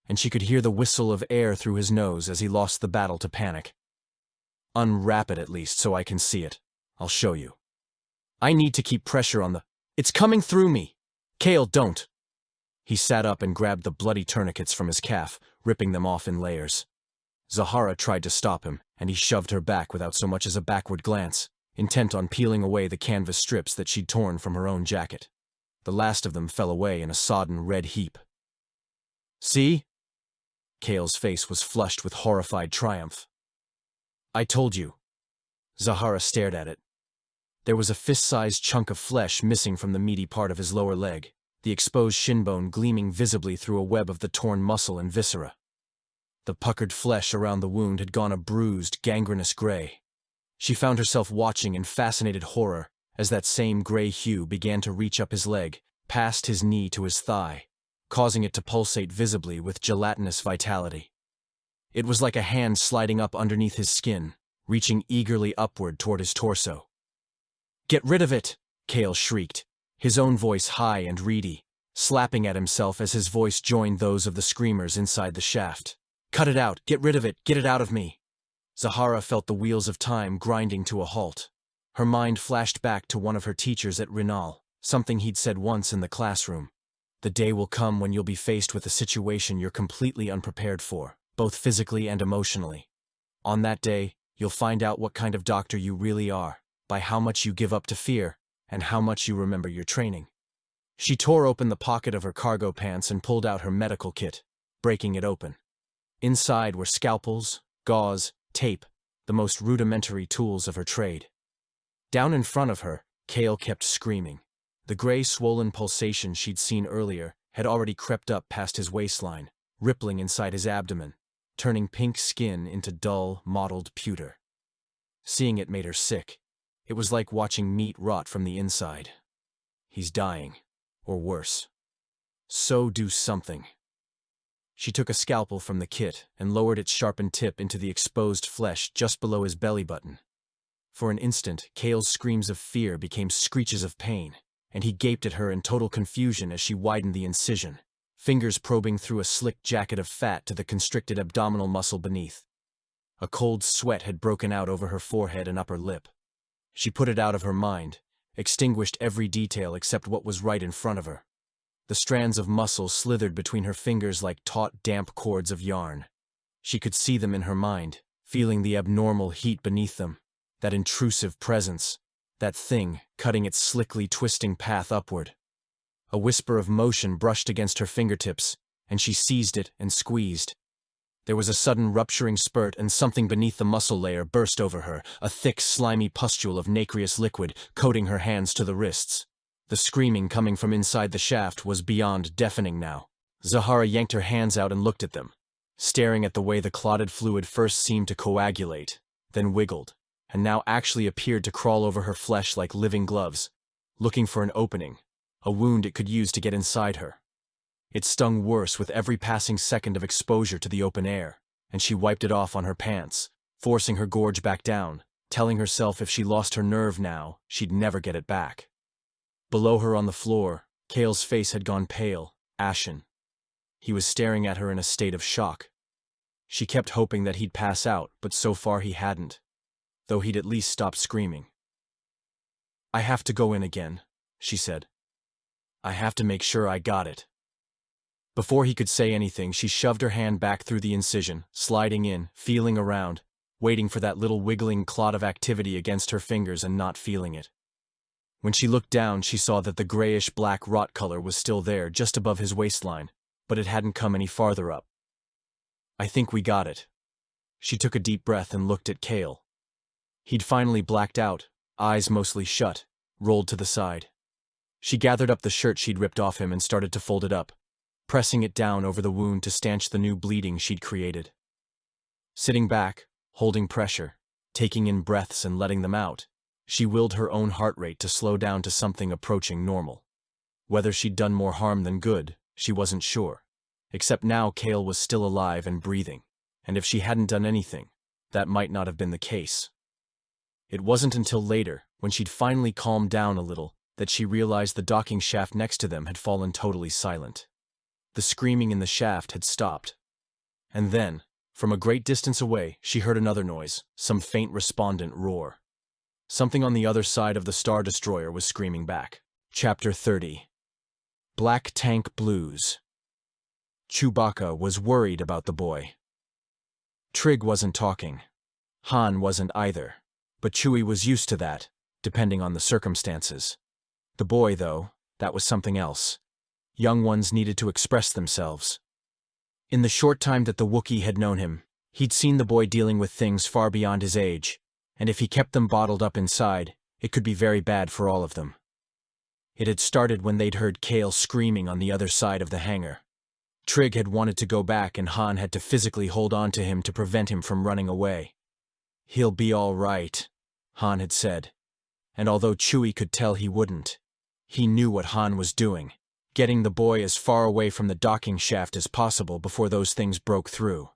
and she could hear the whistle of air through his nose as he lost the battle to panic. Unwrap it at least so I can see it. I'll show you. I need to keep pressure on the... It's coming through me! Kale, don't! He sat up and grabbed the bloody tourniquets from his calf, ripping them off in layers. Zahara tried to stop him, and he shoved her back without so much as a backward glance, intent on peeling away the canvas strips that she'd torn from her own jacket. The last of them fell away in a sodden red heap. See? Kale's face was flushed with horrified triumph. I told you. Zahara stared at it. There was a fist-sized chunk of flesh missing from the meaty part of his lower leg, the exposed shin bone gleaming visibly through a web of the torn muscle and viscera. The puckered flesh around the wound had gone a bruised, gangrenous gray. She found herself watching in fascinated horror as that same gray hue began to reach up his leg, past his knee to his thigh, causing it to pulsate visibly with gelatinous vitality. It was like a hand sliding up underneath his skin, reaching eagerly upward toward his torso. Get rid of it! Kale shrieked, his own voice high and reedy, slapping at himself as his voice joined those of the screamers inside the shaft. Cut it out! Get rid of it! Get it out of me! Zahara felt the wheels of time grinding to a halt. Her mind flashed back to one of her teachers at Rinal, something he'd said once in the classroom. The day will come when you'll be faced with a situation you're completely unprepared for, both physically and emotionally. On that day, you'll find out what kind of doctor you really are, by how much you give up to fear, and how much you remember your training. She tore open the pocket of her cargo pants and pulled out her medical kit, breaking it open. Inside were scalpels, gauze, tape, the most rudimentary tools of her trade. Down in front of her, Kale kept screaming. The gray swollen pulsation she'd seen earlier had already crept up past his waistline, rippling inside his abdomen, turning pink skin into dull, mottled pewter. Seeing it made her sick. It was like watching meat rot from the inside. He's dying, or worse. So do something. She took a scalpel from the kit and lowered its sharpened tip into the exposed flesh just below his belly button. For an instant, Kale's screams of fear became screeches of pain, and he gaped at her in total confusion as she widened the incision, fingers probing through a slick jacket of fat to the constricted abdominal muscle beneath. A cold sweat had broken out over her forehead and upper lip. She put it out of her mind, extinguished every detail except what was right in front of her. The strands of muscle slithered between her fingers like taut, damp cords of yarn. She could see them in her mind, feeling the abnormal heat beneath them, that intrusive presence, that thing cutting its slickly twisting path upward. A whisper of motion brushed against her fingertips, and she seized it and squeezed. There was a sudden rupturing spurt and something beneath the muscle layer burst over her, a thick, slimy pustule of nacreous liquid coating her hands to the wrists. The screaming coming from inside the shaft was beyond deafening now. Zahara yanked her hands out and looked at them, staring at the way the clotted fluid first seemed to coagulate, then wiggled, and now actually appeared to crawl over her flesh like living gloves, looking for an opening, a wound it could use to get inside her. It stung worse with every passing second of exposure to the open air, and she wiped it off on her pants, forcing her gorge back down, telling herself if she lost her nerve now, she'd never get it back. Below her on the floor, Kale's face had gone pale, ashen. He was staring at her in a state of shock. She kept hoping that he'd pass out, but so far he hadn't, though he'd at least stopped screaming. I have to go in again, she said. I have to make sure I got it. Before he could say anything, she shoved her hand back through the incision, sliding in, feeling around, waiting for that little wiggling clot of activity against her fingers and not feeling it. When she looked down, she saw that the grayish-black rot color was still there, just above his waistline, but it hadn't come any farther up. "I think we got it." She took a deep breath and looked at Cale. He'd finally blacked out, eyes mostly shut, rolled to the side. She gathered up the shirt she'd ripped off him and started to fold it up, pressing it down over the wound to stanch the new bleeding she'd created. Sitting back, holding pressure, taking in breaths and letting them out, she willed her own heart rate to slow down to something approaching normal. Whether she'd done more harm than good, she wasn't sure. Except now Cale was still alive and breathing, and if she hadn't done anything, that might not have been the case. It wasn't until later, when she'd finally calmed down a little, that she realized the docking shaft next to them had fallen totally silent. The screaming in the shaft had stopped. And then, from a great distance away, she heard another noise, some faint respondent roar. Something on the other side of the Star Destroyer was screaming back. Chapter 30. Black Tank Blues. Chewbacca was worried about the boy. Trig wasn't talking. Han wasn't either, but Chewie was used to that, depending on the circumstances. The boy, though, that was something else. Young ones needed to express themselves. In the short time that the Wookiee had known him, he'd seen the boy dealing with things far beyond his age, and if he kept them bottled up inside, it could be very bad for all of them. It had started when they'd heard Cale screaming on the other side of the hangar. Trig had wanted to go back and Han had to physically hold on to him to prevent him from running away. "He'll be all right," Han had said. And although Chewie could tell he wouldn't, he knew what Han was doing, getting the boy as far away from the docking shaft as possible before those things broke through.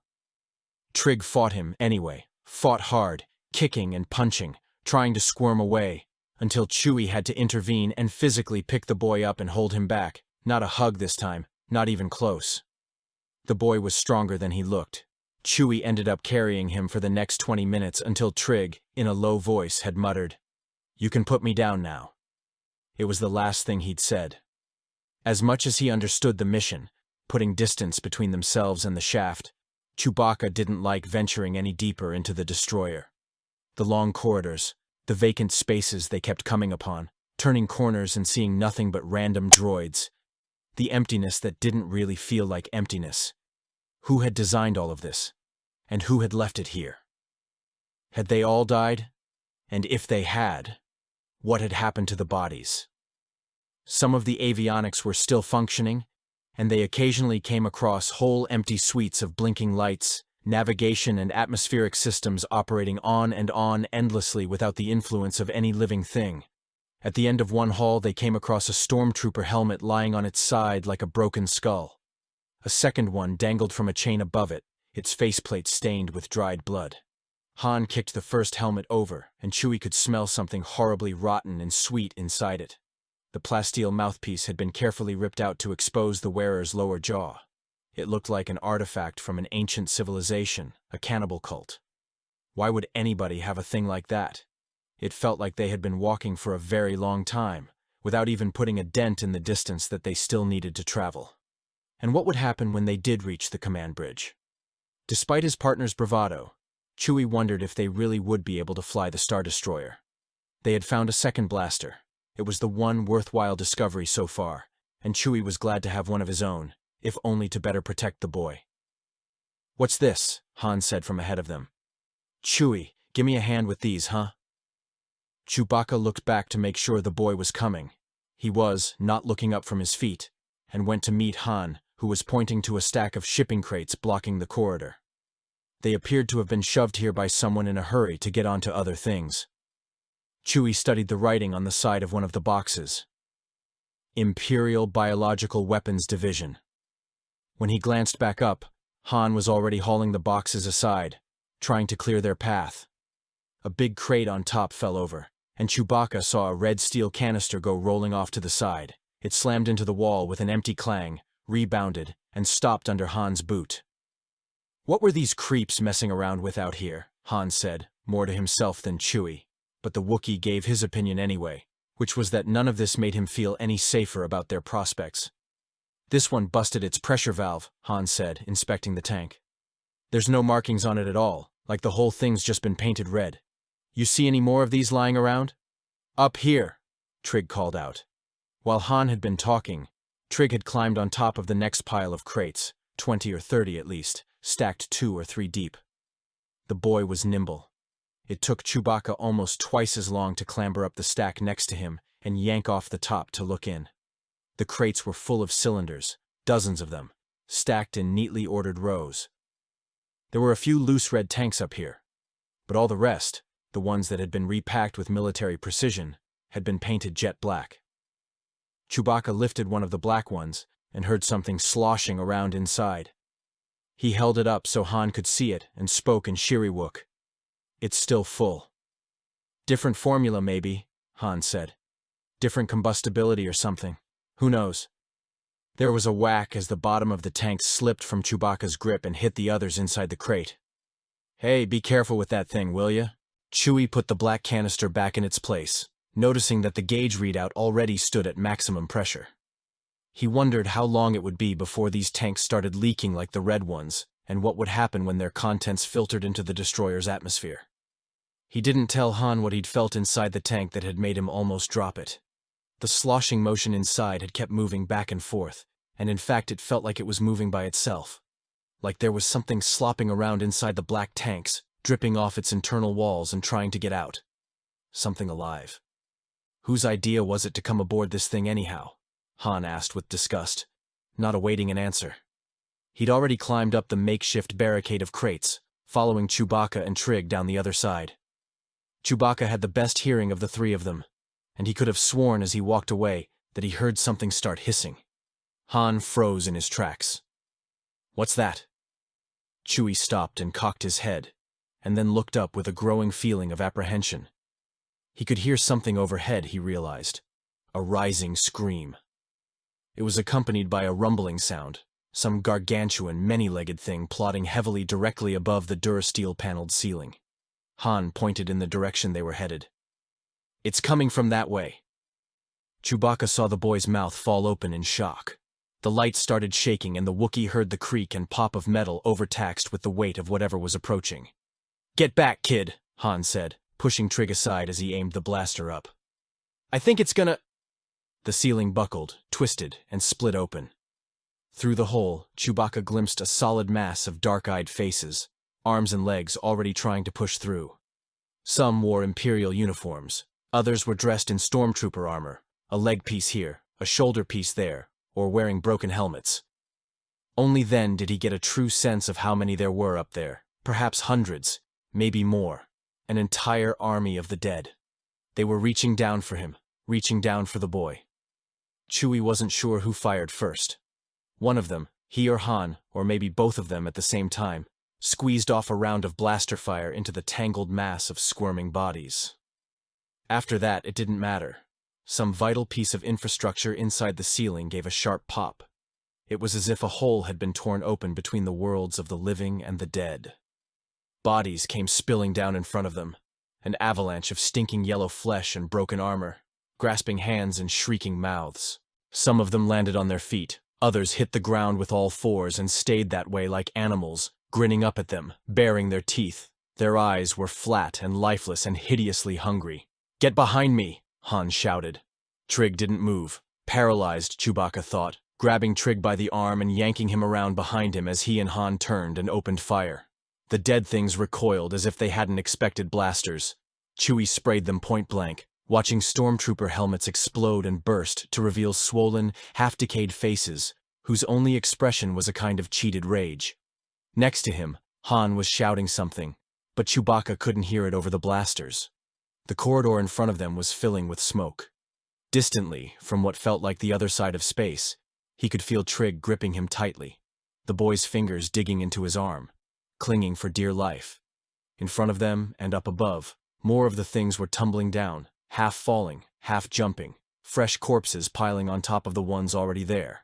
Trig fought him anyway, fought hard, kicking and punching, trying to squirm away, until Chewie had to intervene and physically pick the boy up and hold him back. Not a hug this time, not even close. The boy was stronger than he looked. Chewie ended up carrying him for the next 20 minutes until Trig, in a low voice, had muttered, "You can put me down now." It was the last thing he'd said. As much as he understood the mission, putting distance between themselves and the shaft, Chewbacca didn't like venturing any deeper into the destroyer. The long corridors, the vacant spaces they kept coming upon, turning corners and seeing nothing but random droids. The emptiness that didn't really feel like emptiness. Who had designed all of this? And who had left it here? Had they all died? And if they had, what had happened to the bodies? Some of the avionics were still functioning, and they occasionally came across whole empty suites of blinking lights, navigation and atmospheric systems operating on and on endlessly without the influence of any living thing. At the end of one hall, they came across a stormtrooper helmet lying on its side like a broken skull. A second one dangled from a chain above it, its faceplate stained with dried blood. Han kicked the first helmet over, and Chewie could smell something horribly rotten and sweet inside it. The plasteel mouthpiece had been carefully ripped out to expose the wearer's lower jaw. It looked like an artifact from an ancient civilization, a cannibal cult. Why would anybody have a thing like that? It felt like they had been walking for a very long time, without even putting a dent in the distance that they still needed to travel. And what would happen when they did reach the command bridge? Despite his partner's bravado, Chewie wondered if they really would be able to fly the Star Destroyer. They had found a second blaster. It was the one worthwhile discovery so far, and Chewie was glad to have one of his own, if only to better protect the boy. "What's this?" Han said from ahead of them. "Chewie, give me a hand with these, huh?" Chewbacca looked back to make sure the boy was coming. He was, not looking up from his feet, and went to meet Han, who was pointing to a stack of shipping crates blocking the corridor. They appeared to have been shoved here by someone in a hurry to get onto other things. Chewie studied the writing on the side of one of the boxes. Imperial Biological Weapons Division. When he glanced back up, Han was already hauling the boxes aside, trying to clear their path. A big crate on top fell over, and Chewbacca saw a red steel canister go rolling off to the side. It slammed into the wall with an empty clang, rebounded, and stopped under Han's boot. "What were these creeps messing around with out here?" Han said, more to himself than Chewie, but the Wookiee gave his opinion anyway, which was that none of this made him feel any safer about their prospects. This one busted its pressure valve, Han said, inspecting the tank. There's no markings on it at all, like the whole thing's just been painted red. You see any more of these lying around? Up here, Trig called out. While Han had been talking, Trig had climbed on top of the next pile of crates, 20 or 30 at least, stacked 2 or 3 deep. The boy was nimble. It took Chewbacca almost twice as long to clamber up the stack next to him and yank off the top to look in. The crates were full of cylinders, dozens of them, stacked in neatly ordered rows. There were a few loose red tanks up here, but all the rest, the ones that had been repacked with military precision, had been painted jet black. Chewbacca lifted one of the black ones and heard something sloshing around inside. He held it up so Han could see it and spoke in Shiriwook. It's still full. Different formula, maybe, Han said. Different combustibility or something. Who knows? There was a whack as the bottom of the tank slipped from Chewbacca's grip and hit the others inside the crate. Hey, be careful with that thing, will ya? Chewie put the black canister back in its place, noticing that the gauge readout already stood at maximum pressure. He wondered how long it would be before these tanks started leaking like the red ones, and what would happen when their contents filtered into the destroyer's atmosphere. He didn't tell Han what he'd felt inside the tank that had made him almost drop it. The sloshing motion inside had kept moving back and forth, and in fact it felt like it was moving by itself. Like there was something slopping around inside the black tanks, dripping off its internal walls and trying to get out. Something alive. Whose idea was it to come aboard this thing anyhow? Han asked with disgust, not awaiting an answer. He'd already climbed up the makeshift barricade of crates, following Chewbacca and Trig down the other side. Chewbacca had the best hearing of the three of them, and he could have sworn as he walked away that he heard something start hissing. Han froze in his tracks. What's that? Chewie stopped and cocked his head, and then looked up with a growing feeling of apprehension. He could hear something overhead, he realized. A rising scream. It was accompanied by a rumbling sound, some gargantuan, many-legged thing plodding heavily directly above the durasteel-paneled ceiling. Han pointed in the direction they were headed. It's coming from that way. Chewbacca saw the boy's mouth fall open in shock. The light started shaking and the Wookiee heard the creak and pop of metal overtaxed with the weight of whatever was approaching. Get back, kid, Han said, pushing Trig aside as he aimed the blaster up. I think it's gonna... The ceiling buckled, twisted, and split open. Through the hole, Chewbacca glimpsed a solid mass of dark-eyed faces, arms and legs already trying to push through. Some wore Imperial uniforms, others were dressed in stormtrooper armor, a leg piece here, a shoulder piece there, or wearing broken helmets. Only then did he get a true sense of how many there were up there, perhaps hundreds, maybe more, an entire army of the dead. They were reaching down for him, reaching down for the boy. Chewie wasn't sure who fired first. One of them, he or Han, or maybe both of them at the same time, squeezed off a round of blaster fire into the tangled mass of squirming bodies. After that, it didn't matter. Some vital piece of infrastructure inside the ceiling gave a sharp pop. It was as if a hole had been torn open between the worlds of the living and the dead. Bodies came spilling down in front of them, an avalanche of stinking yellow flesh and broken armor, grasping hands and shrieking mouths. Some of them landed on their feet, others hit the ground with all fours and stayed that way like animals, grinning up at them, baring their teeth. Their eyes were flat and lifeless and hideously hungry. Get behind me, Han shouted. Trig didn't move, paralyzed, Chewbacca thought, grabbing Trig by the arm and yanking him around behind him as he and Han turned and opened fire. The dead things recoiled as if they hadn't expected blasters. Chewie sprayed them point blank, watching stormtrooper helmets explode and burst to reveal swollen, half-decayed faces, whose only expression was a kind of cheated rage. Next to him, Han was shouting something, but Chewbacca couldn't hear it over the blasters. The corridor in front of them was filling with smoke. Distantly, from what felt like the other side of space, he could feel Trig gripping him tightly, the boy's fingers digging into his arm, clinging for dear life. In front of them and up above, more of the things were tumbling down, half falling, half jumping, fresh corpses piling on top of the ones already there.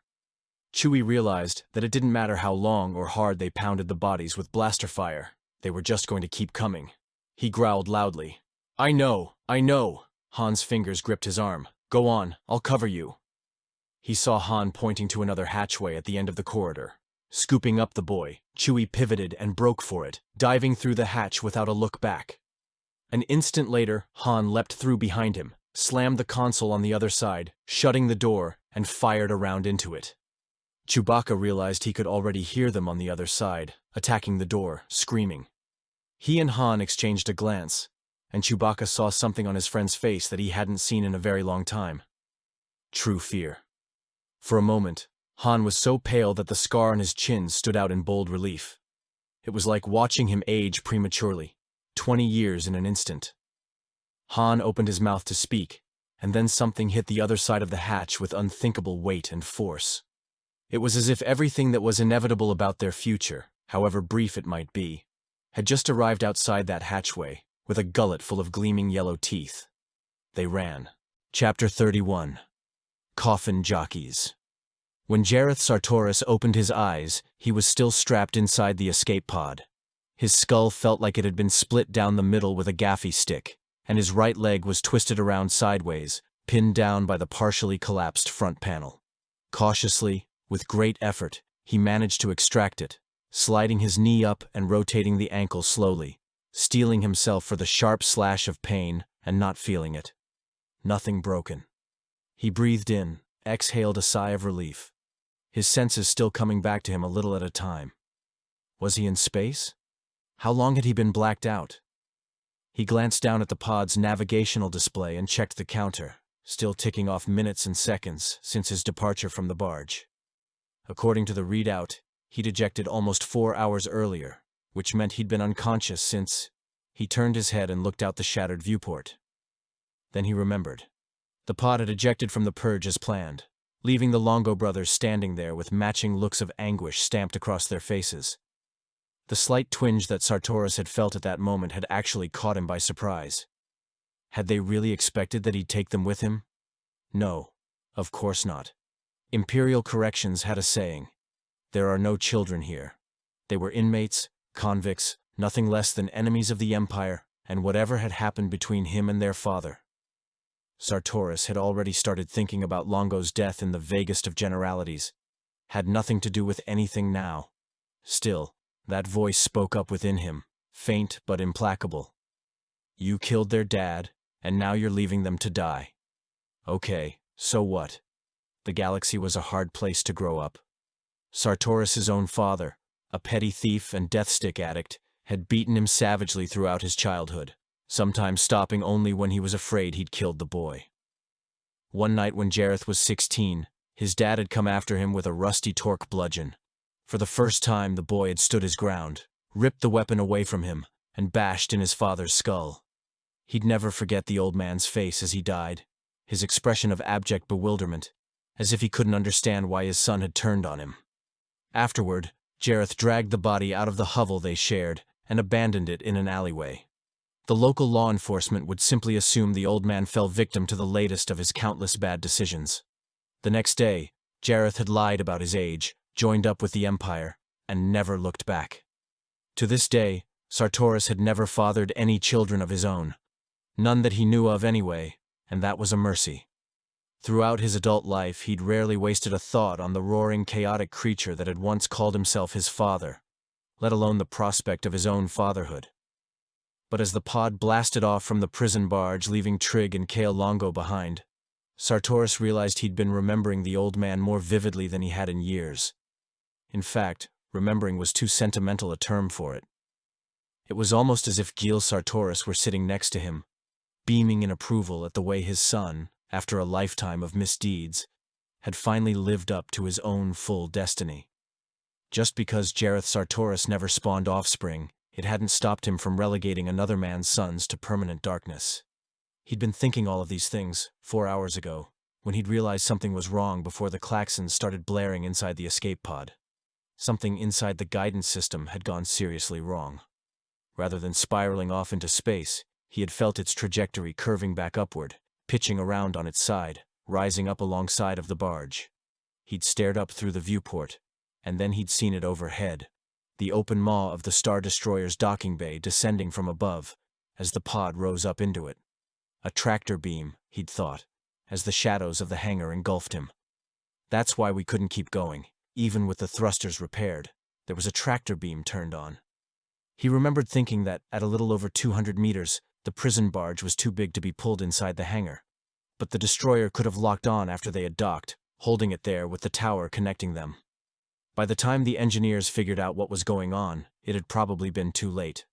Chewie realized that it didn't matter how long or hard they pounded the bodies with blaster fire, they were just going to keep coming. He growled loudly. I know. Han's fingers gripped his arm. Go on, I'll cover you. He saw Han pointing to another hatchway at the end of the corridor. Scooping up the boy, Chewie pivoted and broke for it, diving through the hatch without a look back. An instant later, Han leapt through behind him, slammed the console on the other side, shutting the door, and fired around into it. Chewbacca realized he could already hear them on the other side, attacking the door, screaming. He and Han exchanged a glance, and Chewbacca saw something on his friend's face that he hadn't seen in a very long time. True fear. For a moment, Han was so pale that the scar on his chin stood out in bold relief. It was like watching him age prematurely, 20 years in an instant. Han opened his mouth to speak, and then something hit the other side of the hatch with unthinkable weight and force. It was as if everything that was inevitable about their future, however brief it might be, had just arrived outside that hatchway, with a gullet full of gleaming yellow teeth. They ran. Chapter 31. Coffin Jockeys. When Jareth Sartoris opened his eyes, he was still strapped inside the escape pod. His skull felt like it had been split down the middle with a gaffi stick, and his right leg was twisted around sideways, pinned down by the partially collapsed front panel. Cautiously, with great effort, he managed to extract it, sliding his knee up and rotating the ankle slowly, steeling himself for the sharp slash of pain and not feeling it. Nothing broken. He breathed in, exhaled a sigh of relief, his senses still coming back to him a little at a time. Was he in space? How long had he been blacked out? He glanced down at the pod's navigational display and checked the counter, still ticking off minutes and seconds since his departure from the barge. According to the readout, he'd ejected almost 4 hours earlier, which meant he'd been unconscious since. He turned his head and looked out the shattered viewport. Then he remembered. The pod had ejected from the purge as planned, leaving the Longo brothers standing there with matching looks of anguish stamped across their faces. The slight twinge that Sartoris had felt at that moment had actually caught him by surprise. Had they really expected that he'd take them with him? No, of course not. Imperial Corrections had a saying, "There are no children here." They were inmates, convicts, nothing less than enemies of the Empire, and whatever had happened between him and their father. Sartoris had already started thinking about Longo's death in the vaguest of generalities. Had nothing to do with anything now. Still, that voice spoke up within him, faint but implacable. You killed their dad, and now you're leaving them to die. Okay, so what? The galaxy was a hard place to grow up. Sartoris' own father, a petty thief and deathstick addict, had beaten him savagely throughout his childhood, sometimes stopping only when he was afraid he'd killed the boy. One night when Jareth was 16, his dad had come after him with a rusty torque bludgeon. For the first time, the boy had stood his ground, ripped the weapon away from him, and bashed in his father's skull. He'd never forget the old man's face as he died, his expression of abject bewilderment, as if he couldn't understand why his son had turned on him. Afterward, Jareth dragged the body out of the hovel they shared and abandoned it in an alleyway. The local law enforcement would simply assume the old man fell victim to the latest of his countless bad decisions. The next day, Jareth had lied about his age, joined up with the Empire, and never looked back. To this day, Sartoris had never fathered any children of his own. None that he knew of anyway, and that was a mercy. Throughout his adult life, he'd rarely wasted a thought on the roaring, chaotic creature that had once called himself his father, let alone the prospect of his own fatherhood. But as the pod blasted off from the prison barge, leaving Trig and Kale Longo behind, Sartoris realized he'd been remembering the old man more vividly than he had in years. In fact, remembering was too sentimental a term for it. It was almost as if Gil Sartoris were sitting next to him, beaming in approval at the way his son, after a lifetime of misdeeds, had finally lived up to his own full destiny. Just because Jareth Sartoris never spawned offspring, it hadn't stopped him from relegating another man's sons to permanent darkness. He'd been thinking all of these things 4 hours ago, when he'd realized something was wrong before the klaxons started blaring inside the escape pod. Something inside the guidance system had gone seriously wrong. Rather than spiraling off into space, he had felt its trajectory curving back upward, pitching around on its side, rising up alongside of the barge. He'd stared up through the viewport, and then he'd seen it overhead, the open maw of the Star Destroyer's docking bay descending from above, as the pod rose up into it. A tractor beam, he'd thought, as the shadows of the hangar engulfed him. That's why we couldn't keep going, even with the thrusters repaired. There was a tractor beam turned on. He remembered thinking that, at a little over 200 meters, the prison barge was too big to be pulled inside the hangar. But the destroyer could have locked on after they had docked, holding it there with the tower connecting them. By the time the engineers figured out what was going on, it had probably been too late.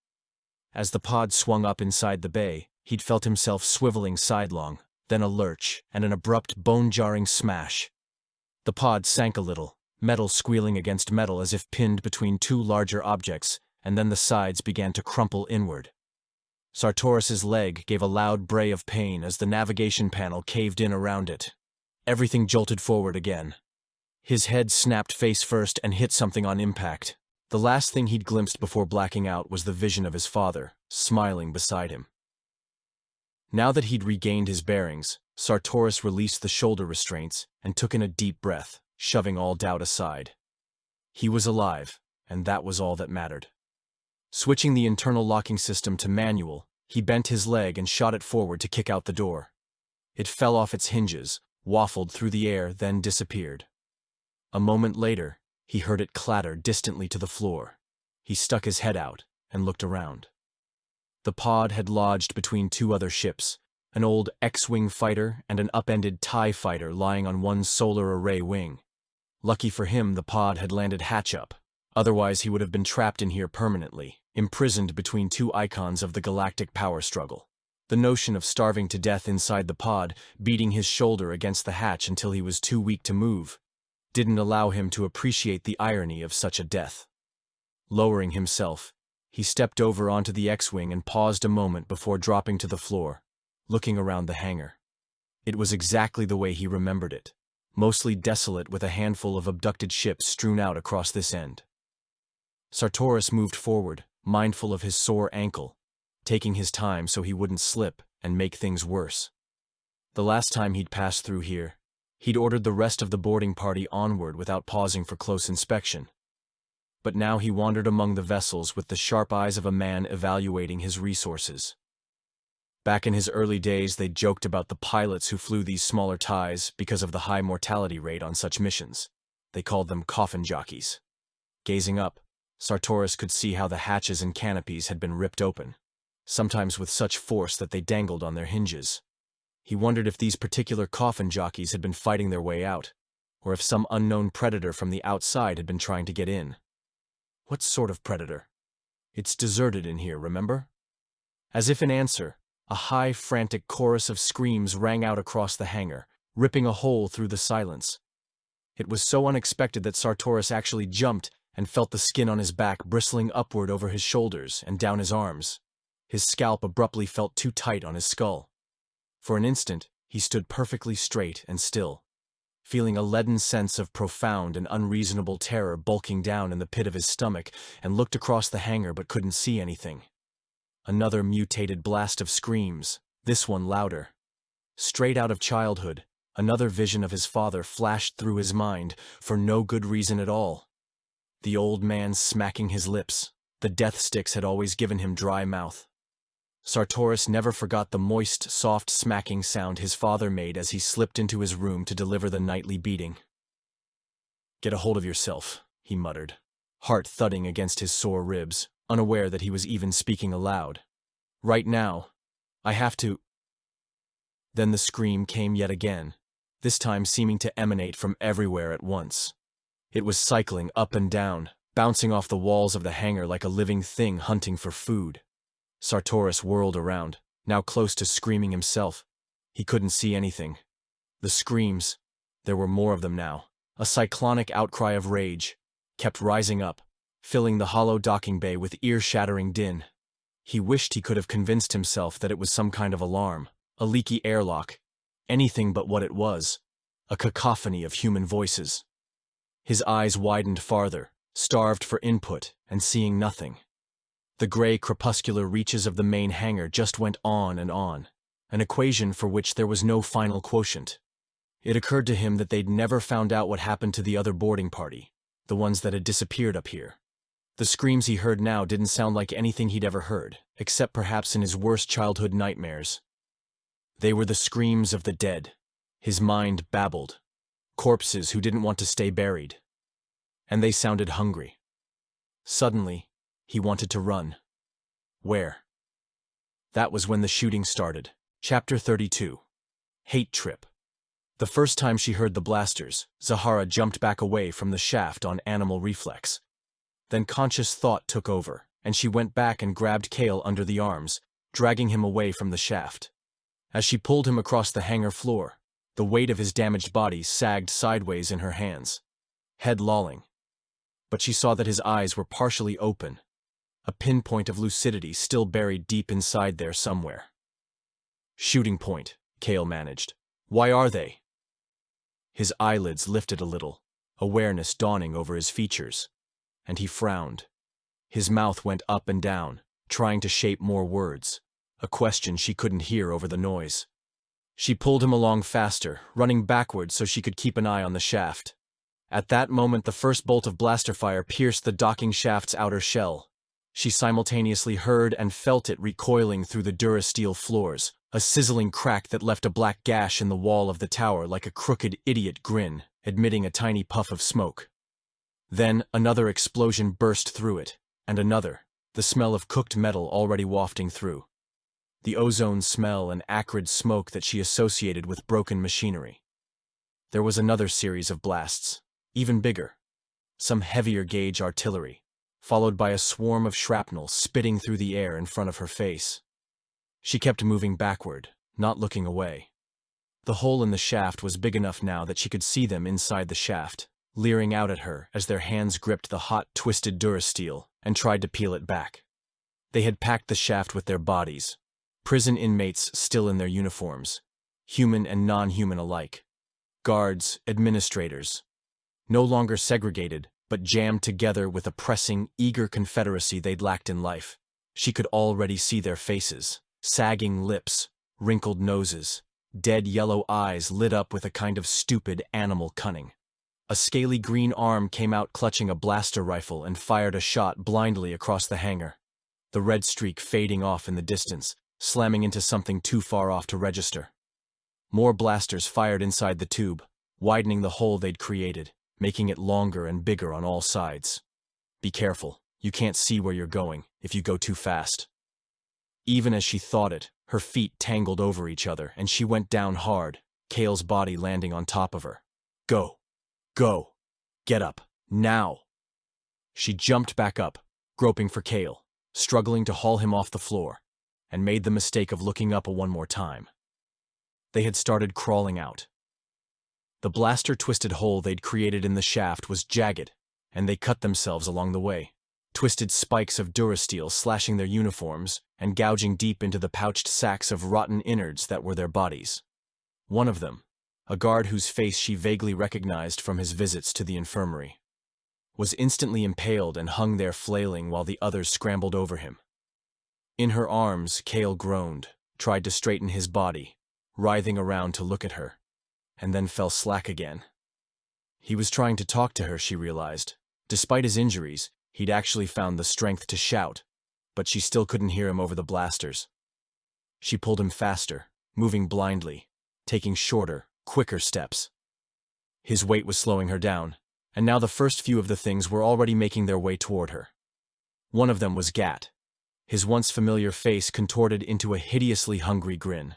As the pod swung up inside the bay, he'd felt himself swiveling sidelong, then a lurch and an abrupt bone-jarring smash. The pod sank a little, metal squealing against metal as if pinned between two larger objects, and then the sides began to crumple inward. Sartorus's leg gave a loud bray of pain as the navigation panel caved in around it. Everything jolted forward again. His head snapped face first and hit something on impact. The last thing he'd glimpsed before blacking out was the vision of his father, smiling beside him. Now that he'd regained his bearings, Sartorus released the shoulder restraints and took in a deep breath, shoving all doubt aside. He was alive, and that was all that mattered. Switching the internal locking system to manual, he bent his leg and shot it forward to kick out the door. It fell off its hinges, waffled through the air, then disappeared. A moment later, he heard it clatter distantly to the floor. He stuck his head out and looked around. The pod had lodged between two other ships, an old X-Wing fighter and an upended TIE fighter lying on one solar array wing. Lucky for him, the pod had landed hatch-up. Otherwise, he would have been trapped in here permanently, imprisoned between two icons of the galactic power struggle. The notion of starving to death inside the pod, beating his shoulder against the hatch until he was too weak to move, didn't allow him to appreciate the irony of such a death. Lowering himself, he stepped over onto the X-Wing and paused a moment before dropping to the floor, looking around the hangar. It was exactly the way he remembered it, mostly desolate with a handful of abducted ships strewn out across this end. Sartorus moved forward, mindful of his sore ankle, taking his time so he wouldn't slip and make things worse. The last time he'd passed through here, he'd ordered the rest of the boarding party onward without pausing for close inspection. But now he wandered among the vessels with the sharp eyes of a man evaluating his resources. Back in his early days, they'd joked about the pilots who flew these smaller TIEs because of the high mortality rate on such missions. They called them coffin jockeys. Gazing up, Sartorus could see how the hatches and canopies had been ripped open, sometimes with such force that they dangled on their hinges. He wondered if these particular coffin jockeys had been fighting their way out, or if some unknown predator from the outside had been trying to get in. What sort of predator? It's deserted in here, remember? As if in answer, a high, frantic chorus of screams rang out across the hangar, ripping a hole through the silence. It was so unexpected that Sartorus actually jumped and felt the skin on his back bristling upward over his shoulders and down his arms. His scalp abruptly felt too tight on his skull. For an instant, he stood perfectly straight and still, feeling a leaden sense of profound and unreasonable terror bulking down in the pit of his stomach, and looked across the hangar but couldn't see anything. Another mutated blast of screams, this one louder. Straight out of childhood, another vision of his father flashed through his mind for no good reason at all. The old man smacking his lips. The death sticks had always given him dry mouth. Sartorus never forgot the moist, soft smacking sound his father made as he slipped into his room to deliver the nightly beating. "Get a hold of yourself," he muttered, heart thudding against his sore ribs, unaware that he was even speaking aloud. "Right now. I have to—" Then the scream came yet again, this time seeming to emanate from everywhere at once. It was cycling up and down, bouncing off the walls of the hangar like a living thing hunting for food. Sartorus whirled around, now close to screaming himself. He couldn't see anything. The screams, there were more of them now, a cyclonic outcry of rage, kept rising up, filling the hollow docking bay with ear-shattering din. He wished he could have convinced himself that it was some kind of alarm, a leaky airlock, anything but what it was, a cacophony of human voices. His eyes widened farther, starved for input and seeing nothing. The gray crepuscular reaches of the main hangar just went on, an equation for which there was no final quotient. It occurred to him that they'd never found out what happened to the other boarding party, the ones that had disappeared up here. The screams he heard now didn't sound like anything he'd ever heard, except perhaps in his worst childhood nightmares. They were the screams of the dead. His mind babbled. corpses who didn't want to stay buried. And they sounded hungry. Suddenly, he wanted to run. Where? That was when the shooting started. Chapter 32. Hate Trip. The first time she heard the blasters, Zahara jumped back away from the shaft on animal reflex. Then conscious thought took over, and she went back and grabbed Kale under the arms, dragging him away from the shaft. As she pulled him across the hangar floor, the weight of his damaged body sagged sideways in her hands, head lolling. But she saw that his eyes were partially open, a pinpoint of lucidity still buried deep inside there somewhere. Shooting point, Kale managed. Why are they? His eyelids lifted a little, awareness dawning over his features, and he frowned. His mouth went up and down, trying to shape more words, a question she couldn't hear over the noise. She pulled him along faster, running backwards so she could keep an eye on the shaft. At that moment, the first bolt of blaster fire pierced the docking shaft's outer shell. She simultaneously heard and felt it recoiling through the durasteel floors, a sizzling crack that left a black gash in the wall of the tower like a crooked idiot grin, emitting a tiny puff of smoke. Then another explosion burst through it, and another, the smell of cooked metal already wafting through. The ozone smell and acrid smoke that she associated with broken machinery. There was another series of blasts, even bigger, some heavier gauge artillery, followed by a swarm of shrapnel spitting through the air in front of her face. She kept moving backward, not looking away. The hole in the shaft was big enough now that she could see them inside the shaft, leering out at her as their hands gripped the hot, twisted durasteel and tried to peel it back. They had packed the shaft with their bodies, prison inmates still in their uniforms, human and non-human alike. Guards, administrators, no longer segregated, but jammed together with a pressing, eager confederacy they'd lacked in life. She could already see their faces, sagging lips, wrinkled noses, dead yellow eyes lit up with a kind of stupid animal cunning. A scaly green arm came out clutching a blaster rifle and fired a shot blindly across the hangar, the red streak fading off in the distance, slamming into something too far off to register. More blasters fired inside the tube, widening the hole they'd created, making it longer and bigger on all sides. Be careful, you can't see where you're going if you go too fast. Even as she thought it, her feet tangled over each other and she went down hard, Kale's body landing on top of her. Go. Go. Get up. Now. She jumped back up, groping for Kale, struggling to haul him off the floor, and made the mistake of looking up one more time. They had started crawling out. The blaster-twisted hole they'd created in the shaft was jagged, and they cut themselves along the way, twisted spikes of durasteel slashing their uniforms and gouging deep into the pouched sacks of rotten innards that were their bodies. One of them, a guard whose face she vaguely recognized from his visits to the infirmary, was instantly impaled and hung there flailing while the others scrambled over him. In her arms, Kale groaned, tried to straighten his body, writhing around to look at her, and then fell slack again. He was trying to talk to her, she realized. Despite his injuries, he'd actually found the strength to shout, but she still couldn't hear him over the blasters. She pulled him faster, moving blindly, taking shorter, quicker steps. His weight was slowing her down, and now the first few of the things were already making their way toward her. One of them was Gat, his once familiar face contorted into a hideously hungry grin.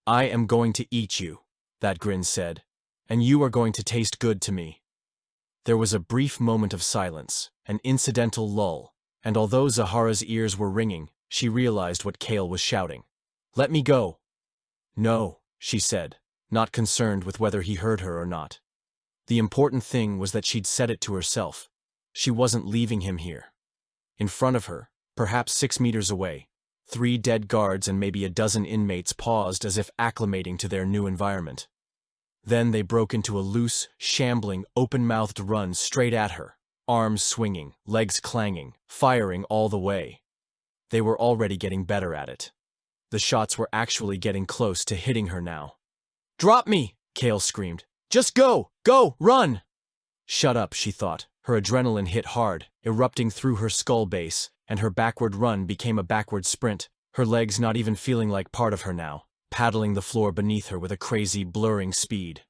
"I am going to eat you," that grin said, "and you are going to taste good to me." There was a brief moment of silence, an incidental lull, and although Zahara's ears were ringing, she realized what Kale was shouting. "Let me go." "No," she said, not concerned with whether he heard her or not. The important thing was that she'd said it to herself. She wasn't leaving him here. In front of her, perhaps 6 meters away, 3 dead guards and maybe a dozen inmates paused as if acclimating to their new environment. Then they broke into a loose, shambling, open-mouthed run straight at her, arms swinging, legs clanging, firing all the way. They were already getting better at it. The shots were actually getting close to hitting her now. "Drop me!" Kale screamed. "Just go! Go! Run!" Shut up, she thought. Her adrenaline hit hard, erupting through her skull base, and her backward run became a backward sprint, her legs not even feeling like part of her now, paddling the floor beneath her with a crazy, blurring speed.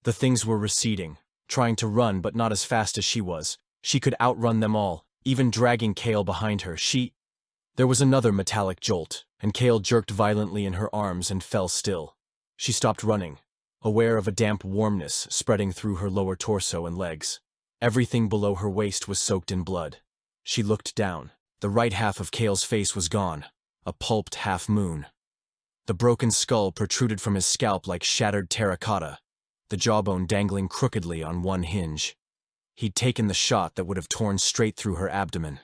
The things were receding, trying to run but not as fast as she was. She could outrun them all, even dragging Kale behind her. There was another metallic jolt, and Kale jerked violently in her arms and fell still. She stopped running, aware of a damp warmness spreading through her lower torso and legs. Everything below her waist was soaked in blood. She looked down. The right half of Kale's face was gone, a pulped half-moon. The broken skull protruded from his scalp like shattered terracotta, the jawbone dangling crookedly on one hinge. He'd taken the shot that would have torn straight through her abdomen.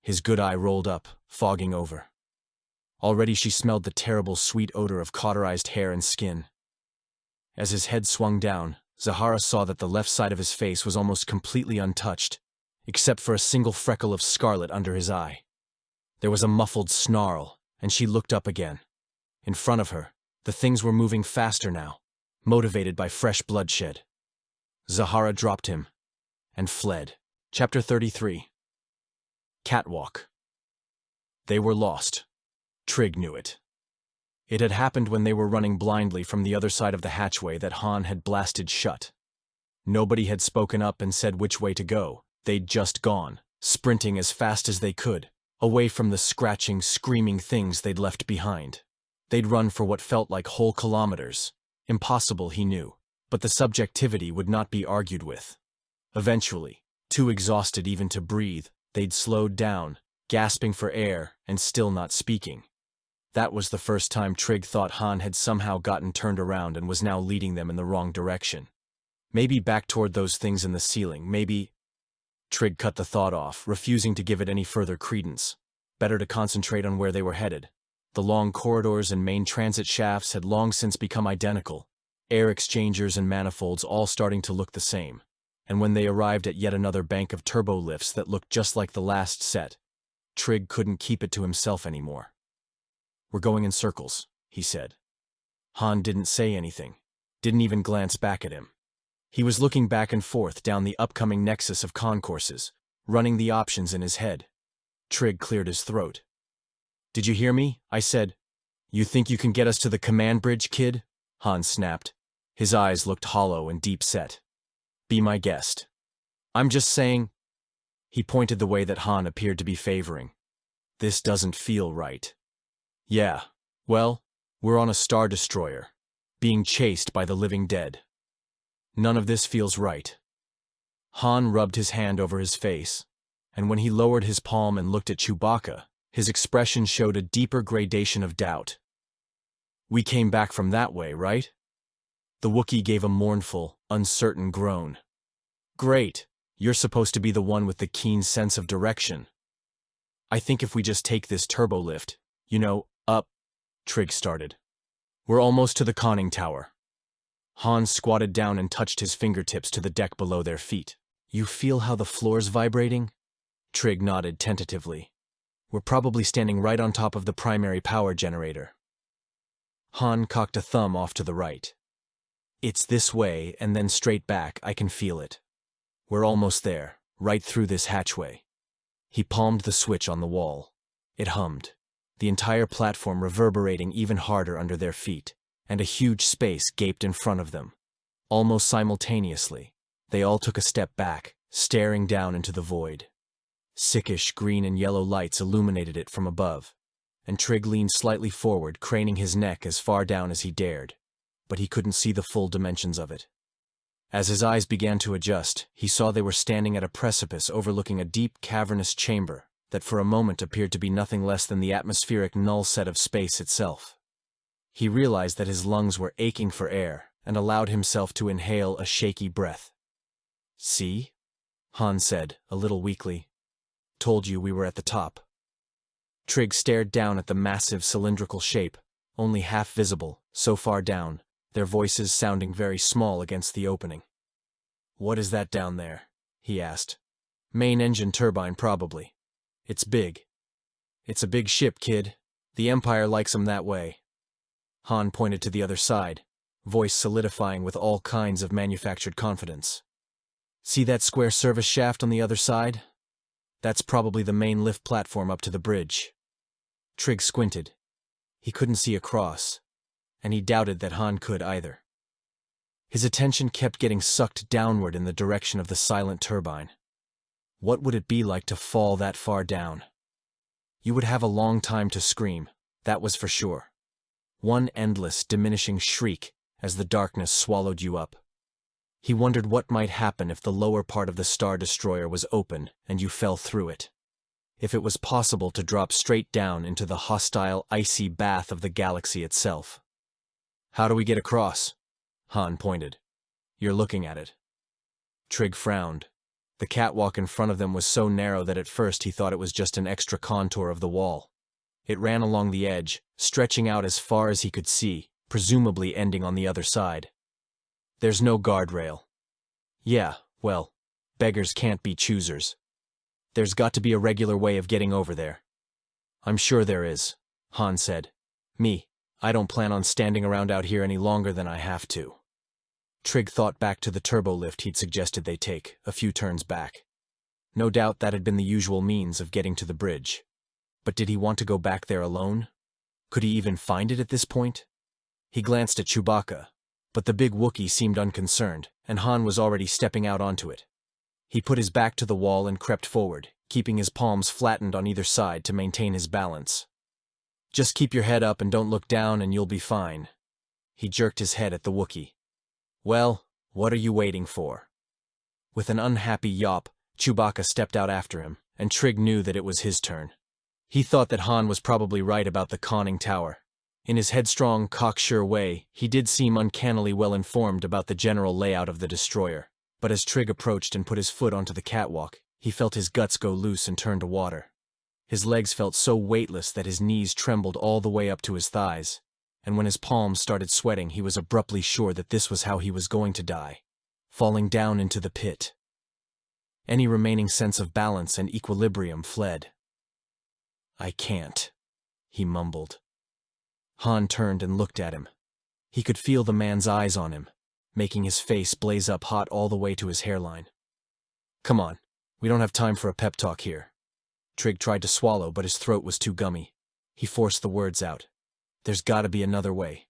His good eye rolled up, fogging over. Already she smelled the terrible sweet odor of cauterized hair and skin. As his head swung down, Zahara saw that the left side of his face was almost completely untouched, except for a single freckle of scarlet under his eye. There was a muffled snarl, and she looked up again. In front of her, the things were moving faster now, motivated by fresh bloodshed. Zahara dropped him and fled. Chapter 33. Catwalk. They were lost. Trig knew it. It had happened when they were running blindly from the other side of the hatchway that Han had blasted shut. Nobody had spoken up and said which way to go. They'd just gone, sprinting as fast as they could, away from the scratching, screaming things they'd left behind. They'd run for what felt like whole kilometers. Impossible, he knew, but the subjectivity would not be argued with. Eventually, too exhausted even to breathe, they'd slowed down, gasping for air and still not speaking. That was the first time Trig thought Han had somehow gotten turned around and was now leading them in the wrong direction. Maybe back toward those things in the ceiling, maybe… Trig cut the thought off, refusing to give it any further credence. Better to concentrate on where they were headed. The long corridors and main transit shafts had long since become identical, air exchangers and manifolds all starting to look the same. And when they arrived at yet another bank of turbo lifts that looked just like the last set, Trig couldn't keep it to himself anymore. "We're going in circles," he said. Han didn't say anything, didn't even glance back at him. He was looking back and forth down the upcoming nexus of concourses, running the options in his head. Trig cleared his throat. "Did you hear me?" I said. "You think you can get us to the command bridge, kid?" Han snapped. His eyes looked hollow and deep-set. "Be my guest." "I'm just saying—" He pointed the way that Han appeared to be favoring. "This doesn't feel right." "Yeah, well, we're on a star destroyer, being chased by the living dead. None of this feels right." Han rubbed his hand over his face, and when he lowered his palm and looked at Chewbacca, his expression showed a deeper gradation of doubt. "We came back from that way, right?" The Wookiee gave a mournful, uncertain groan. "Great, you're supposed to be the one with the keen sense of direction. I think if we just take this turbo lift, up," Trig started. "We're almost to the conning tower." Han squatted down and touched his fingertips to the deck below their feet. "You feel how the floor's vibrating?" Trig nodded tentatively. "We're probably standing right on top of the primary power generator." Han cocked a thumb off to the right. "It's this way and then straight back, I can feel it. We're almost there, right through this hatchway." He palmed the switch on the wall. It hummed, the entire platform reverberating even harder under their feet, and a huge space gaped in front of them. Almost simultaneously, they all took a step back, staring down into the void. Sickish green and yellow lights illuminated it from above, and Trig leaned slightly forward, craning his neck as far down as he dared, but he couldn't see the full dimensions of it. As his eyes began to adjust, he saw they were standing at a precipice overlooking a deep, cavernous chamber that for a moment appeared to be nothing less than the atmospheric null set of space itself. He realized that his lungs were aching for air and allowed himself to inhale a shaky breath. "See?" Han said, a little weakly. "Told you we were at the top." Trig stared down at the massive cylindrical shape, only half visible, so far down, their voices sounding very small against the opening. "What is that down there?" he asked. "Main engine turbine, probably. It's big. It's a big ship, kid. The Empire likes 'em that way." Han pointed to the other side, voice solidifying with all kinds of manufactured confidence. "See that square service shaft on the other side? That's probably the main lift platform up to the bridge." Trig squinted. He couldn't see across, and he doubted that Han could either. His attention kept getting sucked downward in the direction of the silent turbine. What would it be like to fall that far down? You would have a long time to scream, that was for sure. One endless, diminishing shriek as the darkness swallowed you up. He wondered what might happen if the lower part of the Star Destroyer was open and you fell through it. If it was possible to drop straight down into the hostile, icy bath of the galaxy itself. "How do we get across?" Han pointed. "You're looking at it." Trig frowned. The catwalk in front of them was so narrow that at first he thought it was just an extra contour of the wall. It ran along the edge, stretching out as far as he could see, presumably ending on the other side. "There's no guardrail." "Yeah, well, beggars can't be choosers. There's got to be a regular way of getting over there." "I'm sure there is," Han said. I don't plan on standing around out here any longer than I have to." Trig thought back to the turbo lift he'd suggested they take, a few turns back. No doubt that had been the usual means of getting to the bridge. But did he want to go back there alone? Could he even find it at this point? He glanced at Chewbacca, but the big Wookiee seemed unconcerned, and Han was already stepping out onto it. He put his back to the wall and crept forward, keeping his palms flattened on either side to maintain his balance. "Just keep your head up and don't look down and you'll be fine." He jerked his head at the Wookiee. "Well, what are you waiting for?" With an unhappy yawp, Chewbacca stepped out after him, and Trig knew that it was his turn. He thought that Han was probably right about the conning tower. In his headstrong, cocksure way, he did seem uncannily well informed about the general layout of the destroyer, but as Trig approached and put his foot onto the catwalk, he felt his guts go loose and turn to water. His legs felt so weightless that his knees trembled all the way up to his thighs, and when his palms started sweating he was abruptly sure that this was how he was going to die, falling down into the pit. Any remaining sense of balance and equilibrium fled. "I can't," he mumbled. Han turned and looked at him. He could feel the man's eyes on him, making his face blaze up hot all the way to his hairline. "Come on, we don't have time for a pep talk here." Trig tried to swallow, but his throat was too gummy. He forced the words out. "There's gotta be another way.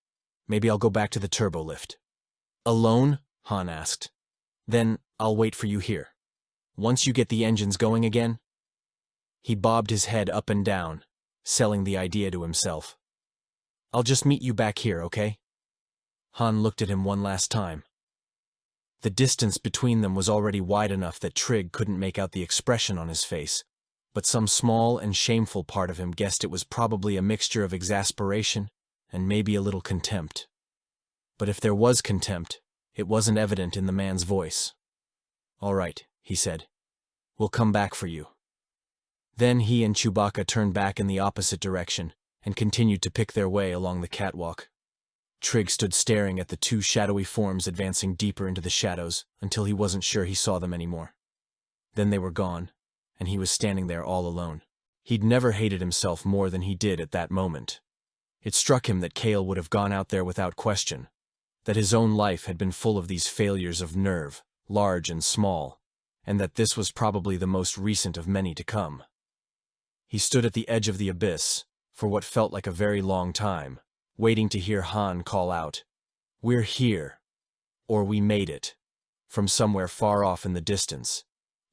Maybe I'll go back to the turbo lift." "Alone?" Han asked. "Then I'll wait for you here. Once you get the engines going again?" He bobbed his head up and down, selling the idea to himself. "I'll just meet you back here, okay?" Han looked at him one last time. The distance between them was already wide enough that Trig couldn't make out the expression on his face, but some small and shameful part of him guessed it was probably a mixture of exasperation and maybe a little contempt. But if there was contempt, it wasn't evident in the man's voice. "All right," he said. "We'll come back for you." Then he and Chewbacca turned back in the opposite direction and continued to pick their way along the catwalk. Trig stood staring at the two shadowy forms advancing deeper into the shadows until he wasn't sure he saw them anymore. Then they were gone, and he was standing there all alone. He'd never hated himself more than he did at that moment. It struck him that Kale would have gone out there without question, that his own life had been full of these failures of nerve, large and small, and that this was probably the most recent of many to come. He stood at the edge of the abyss, for what felt like a very long time, waiting to hear Han call out, "We're here," or "We made it," from somewhere far off in the distance,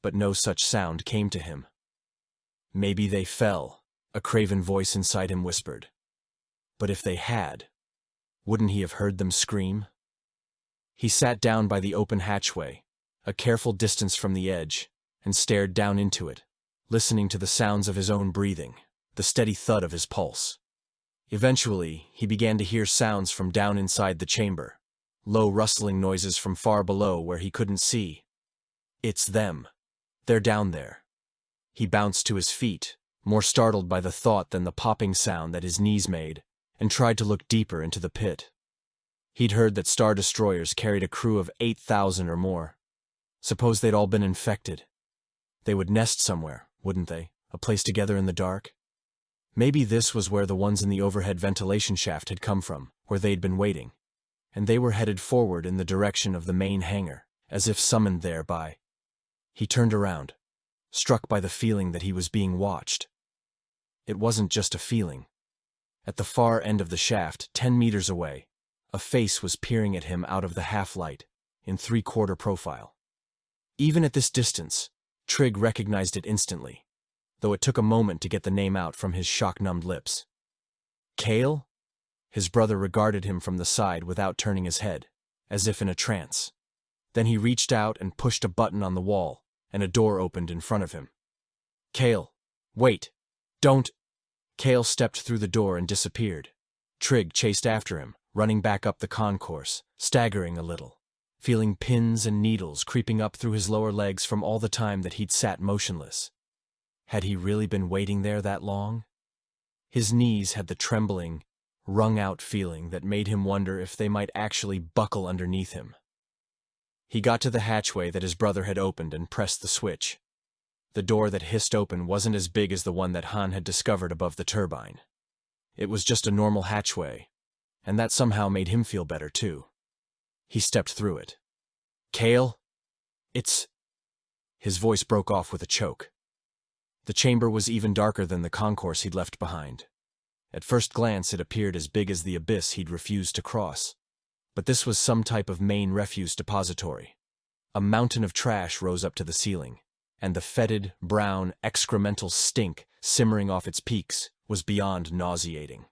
but no such sound came to him. "Maybe they fell," a craven voice inside him whispered. But if they had, wouldn't he have heard them scream? He sat down by the open hatchway, a careful distance from the edge, and stared down into it, listening to the sounds of his own breathing, the steady thud of his pulse. Eventually, he began to hear sounds from down inside the chamber, low rustling noises from far below where he couldn't see. It's them. They're down there. He bounced to his feet, more startled by the thought than the popping sound that his knees made, and tried to look deeper into the pit. He'd heard that Star Destroyers carried a crew of 8,000 or more. Suppose they'd all been infected. They would nest somewhere, wouldn't they? A place together in the dark? Maybe this was where the ones in the overhead ventilation shaft had come from, where they'd been waiting, and they were headed forward in the direction of the main hangar, as if summoned there by... He turned around, struck by the feeling that he was being watched. It wasn't just a feeling. At the far end of the shaft, 10 meters away, A face was peering at him out of the half-light, in three-quarter profile. Even at this distance, Trig recognized it instantly, though it took a moment to get the name out from his shock-numbed lips. Kale? His brother regarded him from the side without turning his head, as if in a trance. Then he reached out and pushed a button on the wall, and a door opened in front of him. Kale, wait! Don't! Kale stepped through the door and disappeared. Trig chased after him, running back up the concourse, staggering a little, feeling pins and needles creeping up through his lower legs from all the time that he'd sat motionless. Had he really been waiting there that long? His knees had the trembling, wrung-out feeling that made him wonder if they might actually buckle underneath him. He got to the hatchway that his brother had opened and pressed the switch. The door that hissed open wasn't as big as the one that Han had discovered above the turbine. It was just a normal hatchway, and that somehow made him feel better too. He stepped through it. Kale? It's... His voice broke off with a choke. The chamber was even darker than the concourse he'd left behind. At first glance, it appeared as big as the abyss he'd refused to cross. But this was some type of main refuse depository. A mountain of trash rose up to the ceiling, and the fetid, brown, excremental stink simmering off its peaks was beyond nauseating.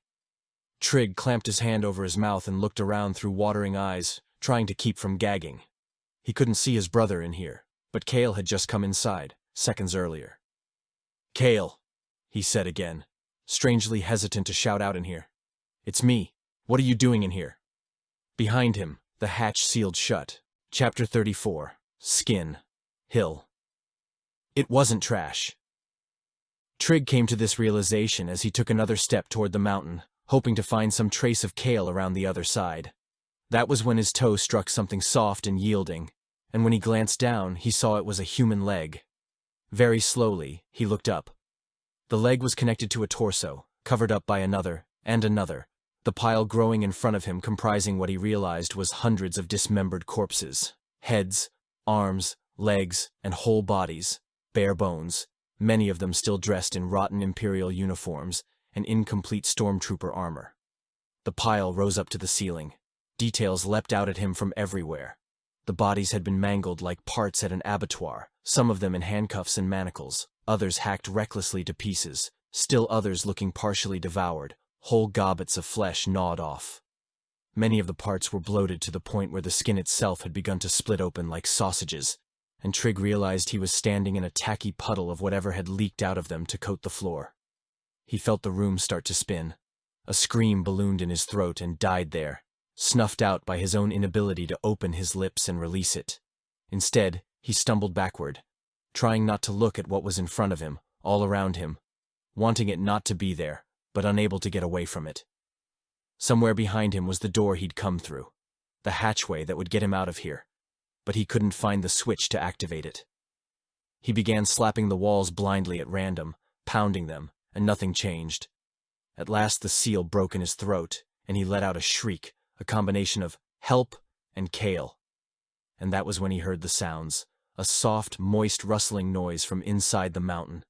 Trig clamped his hand over his mouth and looked around through watering eyes, trying to keep from gagging. He couldn't see his brother in here, but Kale had just come inside, seconds earlier. Kale, he said again, strangely hesitant to shout out in here. It's me. What are you doing in here? Behind him, the hatch sealed shut. Chapter 34. Skin. Hill. It wasn't trash. Trig came to this realization as he took another step toward the mountain, hoping to find some trace of Kale around the other side. That was when his toe struck something soft and yielding, and when he glanced down, he saw it was a human leg. Very slowly, he looked up. The leg was connected to a torso, covered up by another, and another, the pile growing in front of him comprising what he realized was hundreds of dismembered corpses. Heads, arms, legs, and whole bodies, bare bones, many of them still dressed in rotten Imperial uniforms and incomplete stormtrooper armor. The pile rose up to the ceiling. Details leapt out at him from everywhere. The bodies had been mangled like parts at an abattoir, some of them in handcuffs and manacles, others hacked recklessly to pieces, still others looking partially devoured, whole gobbets of flesh gnawed off. Many of the parts were bloated to the point where the skin itself had begun to split open like sausages, and Trig realized he was standing in a tacky puddle of whatever had leaked out of them to coat the floor. He felt the room start to spin. A scream ballooned in his throat and died there, snuffed out by his own inability to open his lips and release it. Instead, he stumbled backward, trying not to look at what was in front of him, all around him, wanting it not to be there, but unable to get away from it. Somewhere behind him was the door he'd come through, the hatchway that would get him out of here, but he couldn't find the switch to activate it. He began slapping the walls blindly at random, pounding them, and nothing changed. At last the seal broke in his throat, and he let out a shriek, a combination of help and Kale. And that was when he heard the sounds, a soft, moist rustling noise from inside the mountain.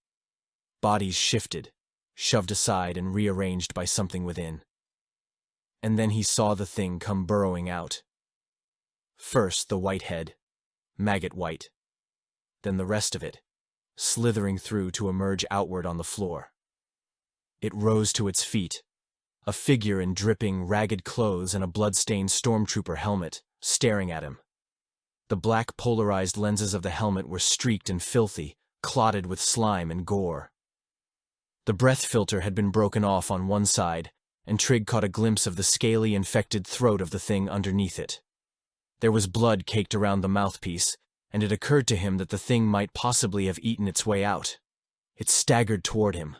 Bodies shifted, shoved aside and rearranged by something within. And then he saw the thing come burrowing out. First the white head, maggot white. Then the rest of it, slithering through to emerge outward on the floor. It rose to its feet, a figure in dripping, ragged clothes and a blood-stained stormtrooper helmet, staring at him. The black polarized lenses of the helmet were streaked and filthy, clotted with slime and gore. The breath filter had been broken off on one side, and Trig caught a glimpse of the scaly, infected throat of the thing underneath it. There was blood caked around the mouthpiece, and it occurred to him that the thing might possibly have eaten its way out. It staggered toward him.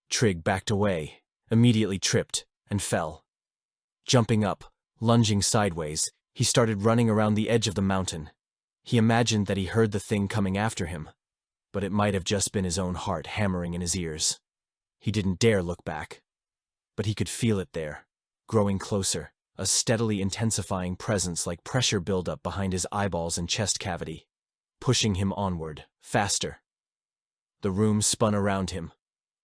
Trig backed away, immediately tripped, and fell. Jumping up, lunging sideways, he started running around the edge of the mountain. He imagined that he heard the thing coming after him, but it might have just been his own heart hammering in his ears. He didn't dare look back. But he could feel it there, growing closer, a steadily intensifying presence like pressure buildup behind his eyeballs and chest cavity, pushing him onward, faster. The room spun around him.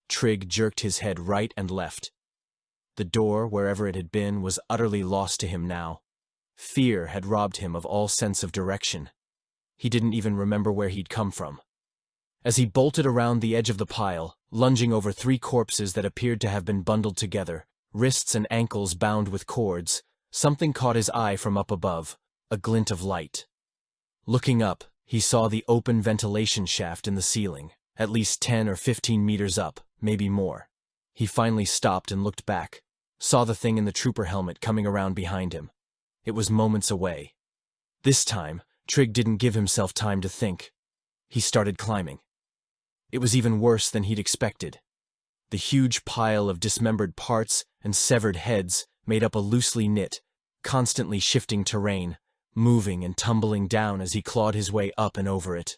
Trig jerked his head right and left. The door, wherever it had been, was utterly lost to him now. Fear had robbed him of all sense of direction. He didn't even remember where he'd come from. As he bolted around the edge of the pile, lunging over 3 corpses that appeared to have been bundled together, wrists and ankles bound with cords, something caught his eye from up above, a glint of light. Looking up, he saw the open ventilation shaft in the ceiling, at least 10 or 15 meters up, maybe more. He finally stopped and looked back, saw the thing in the trooper helmet coming around behind him. It was moments away. This time, Trig didn't give himself time to think. He started climbing. It was even worse than he'd expected. The huge pile of dismembered parts and severed heads made up a loosely knit, constantly shifting terrain, moving and tumbling down as he clawed his way up and over it.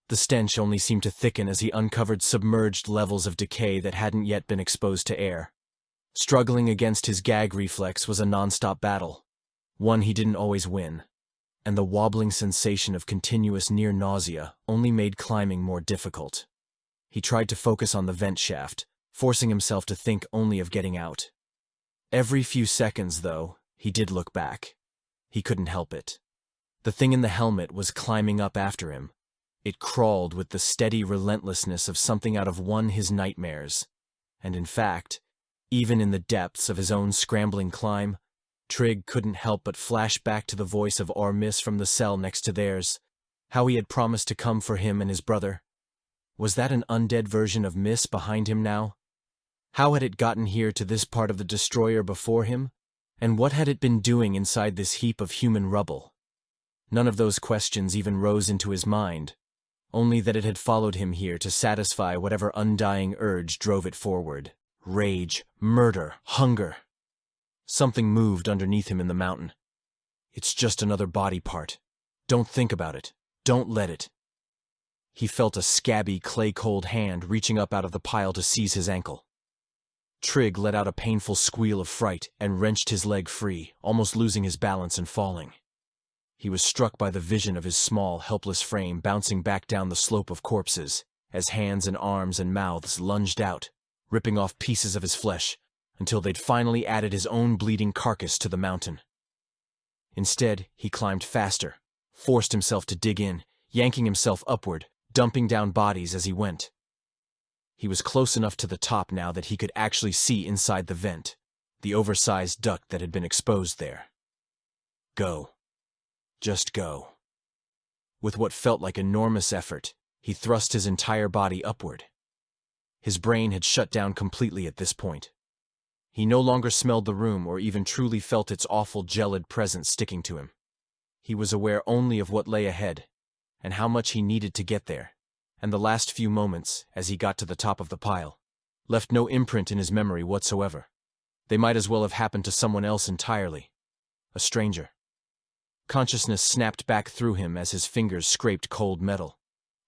The stench only seemed to thicken as he uncovered submerged levels of decay that hadn't yet been exposed to air. Struggling against his gag reflex was a non-stop battle, one he didn't always win, and the wobbling sensation of continuous near nausea only made climbing more difficult. He tried to focus on the vent shaft, forcing himself to think only of getting out. Every few seconds, though, he did look back. He couldn't help it. The thing in the helmet was climbing up after him. It crawled with the steady relentlessness of something out of his nightmares. And in fact, even in the depths of his own scrambling climb, Trig couldn't help but flash back to the voice of Miss from the cell next to theirs, how he had promised to come for him and his brother. Was that an undead version of Miss behind him now? How had it gotten here to this part of the destroyer before him? And what had it been doing inside this heap of human rubble? None of those questions even rose into his mind, only that it had followed him here to satisfy whatever undying urge drove it forward. Rage, murder, hunger. Something moved underneath him in the mountain. It's just another body part. Don't think about it. Don't let it. He felt a scabby, clay-cold hand reaching up out of the pile to seize his ankle. Trig let out a painful squeal of fright and wrenched his leg free, almost losing his balance and falling. He was struck by the vision of his small, helpless frame bouncing back down the slope of corpses, as hands and arms and mouths lunged out, ripping off pieces of his flesh, until they'd finally added his own bleeding carcass to the mountain. Instead, he climbed faster, forced himself to dig in, yanking himself upward, dumping down bodies as he went. He was close enough to the top now that he could actually see inside the vent, the oversized duct that had been exposed there. Go. Just go. With what felt like enormous effort, he thrust his entire body upward. His brain had shut down completely at this point. He no longer smelled the room or even truly felt its awful gelid presence sticking to him. He was aware only of what lay ahead, and how much he needed to get there, and the last few moments, as he got to the top of the pile, left no imprint in his memory whatsoever. They might as well have happened to someone else entirely. A stranger. Consciousness snapped back through him as his fingers scraped cold metal,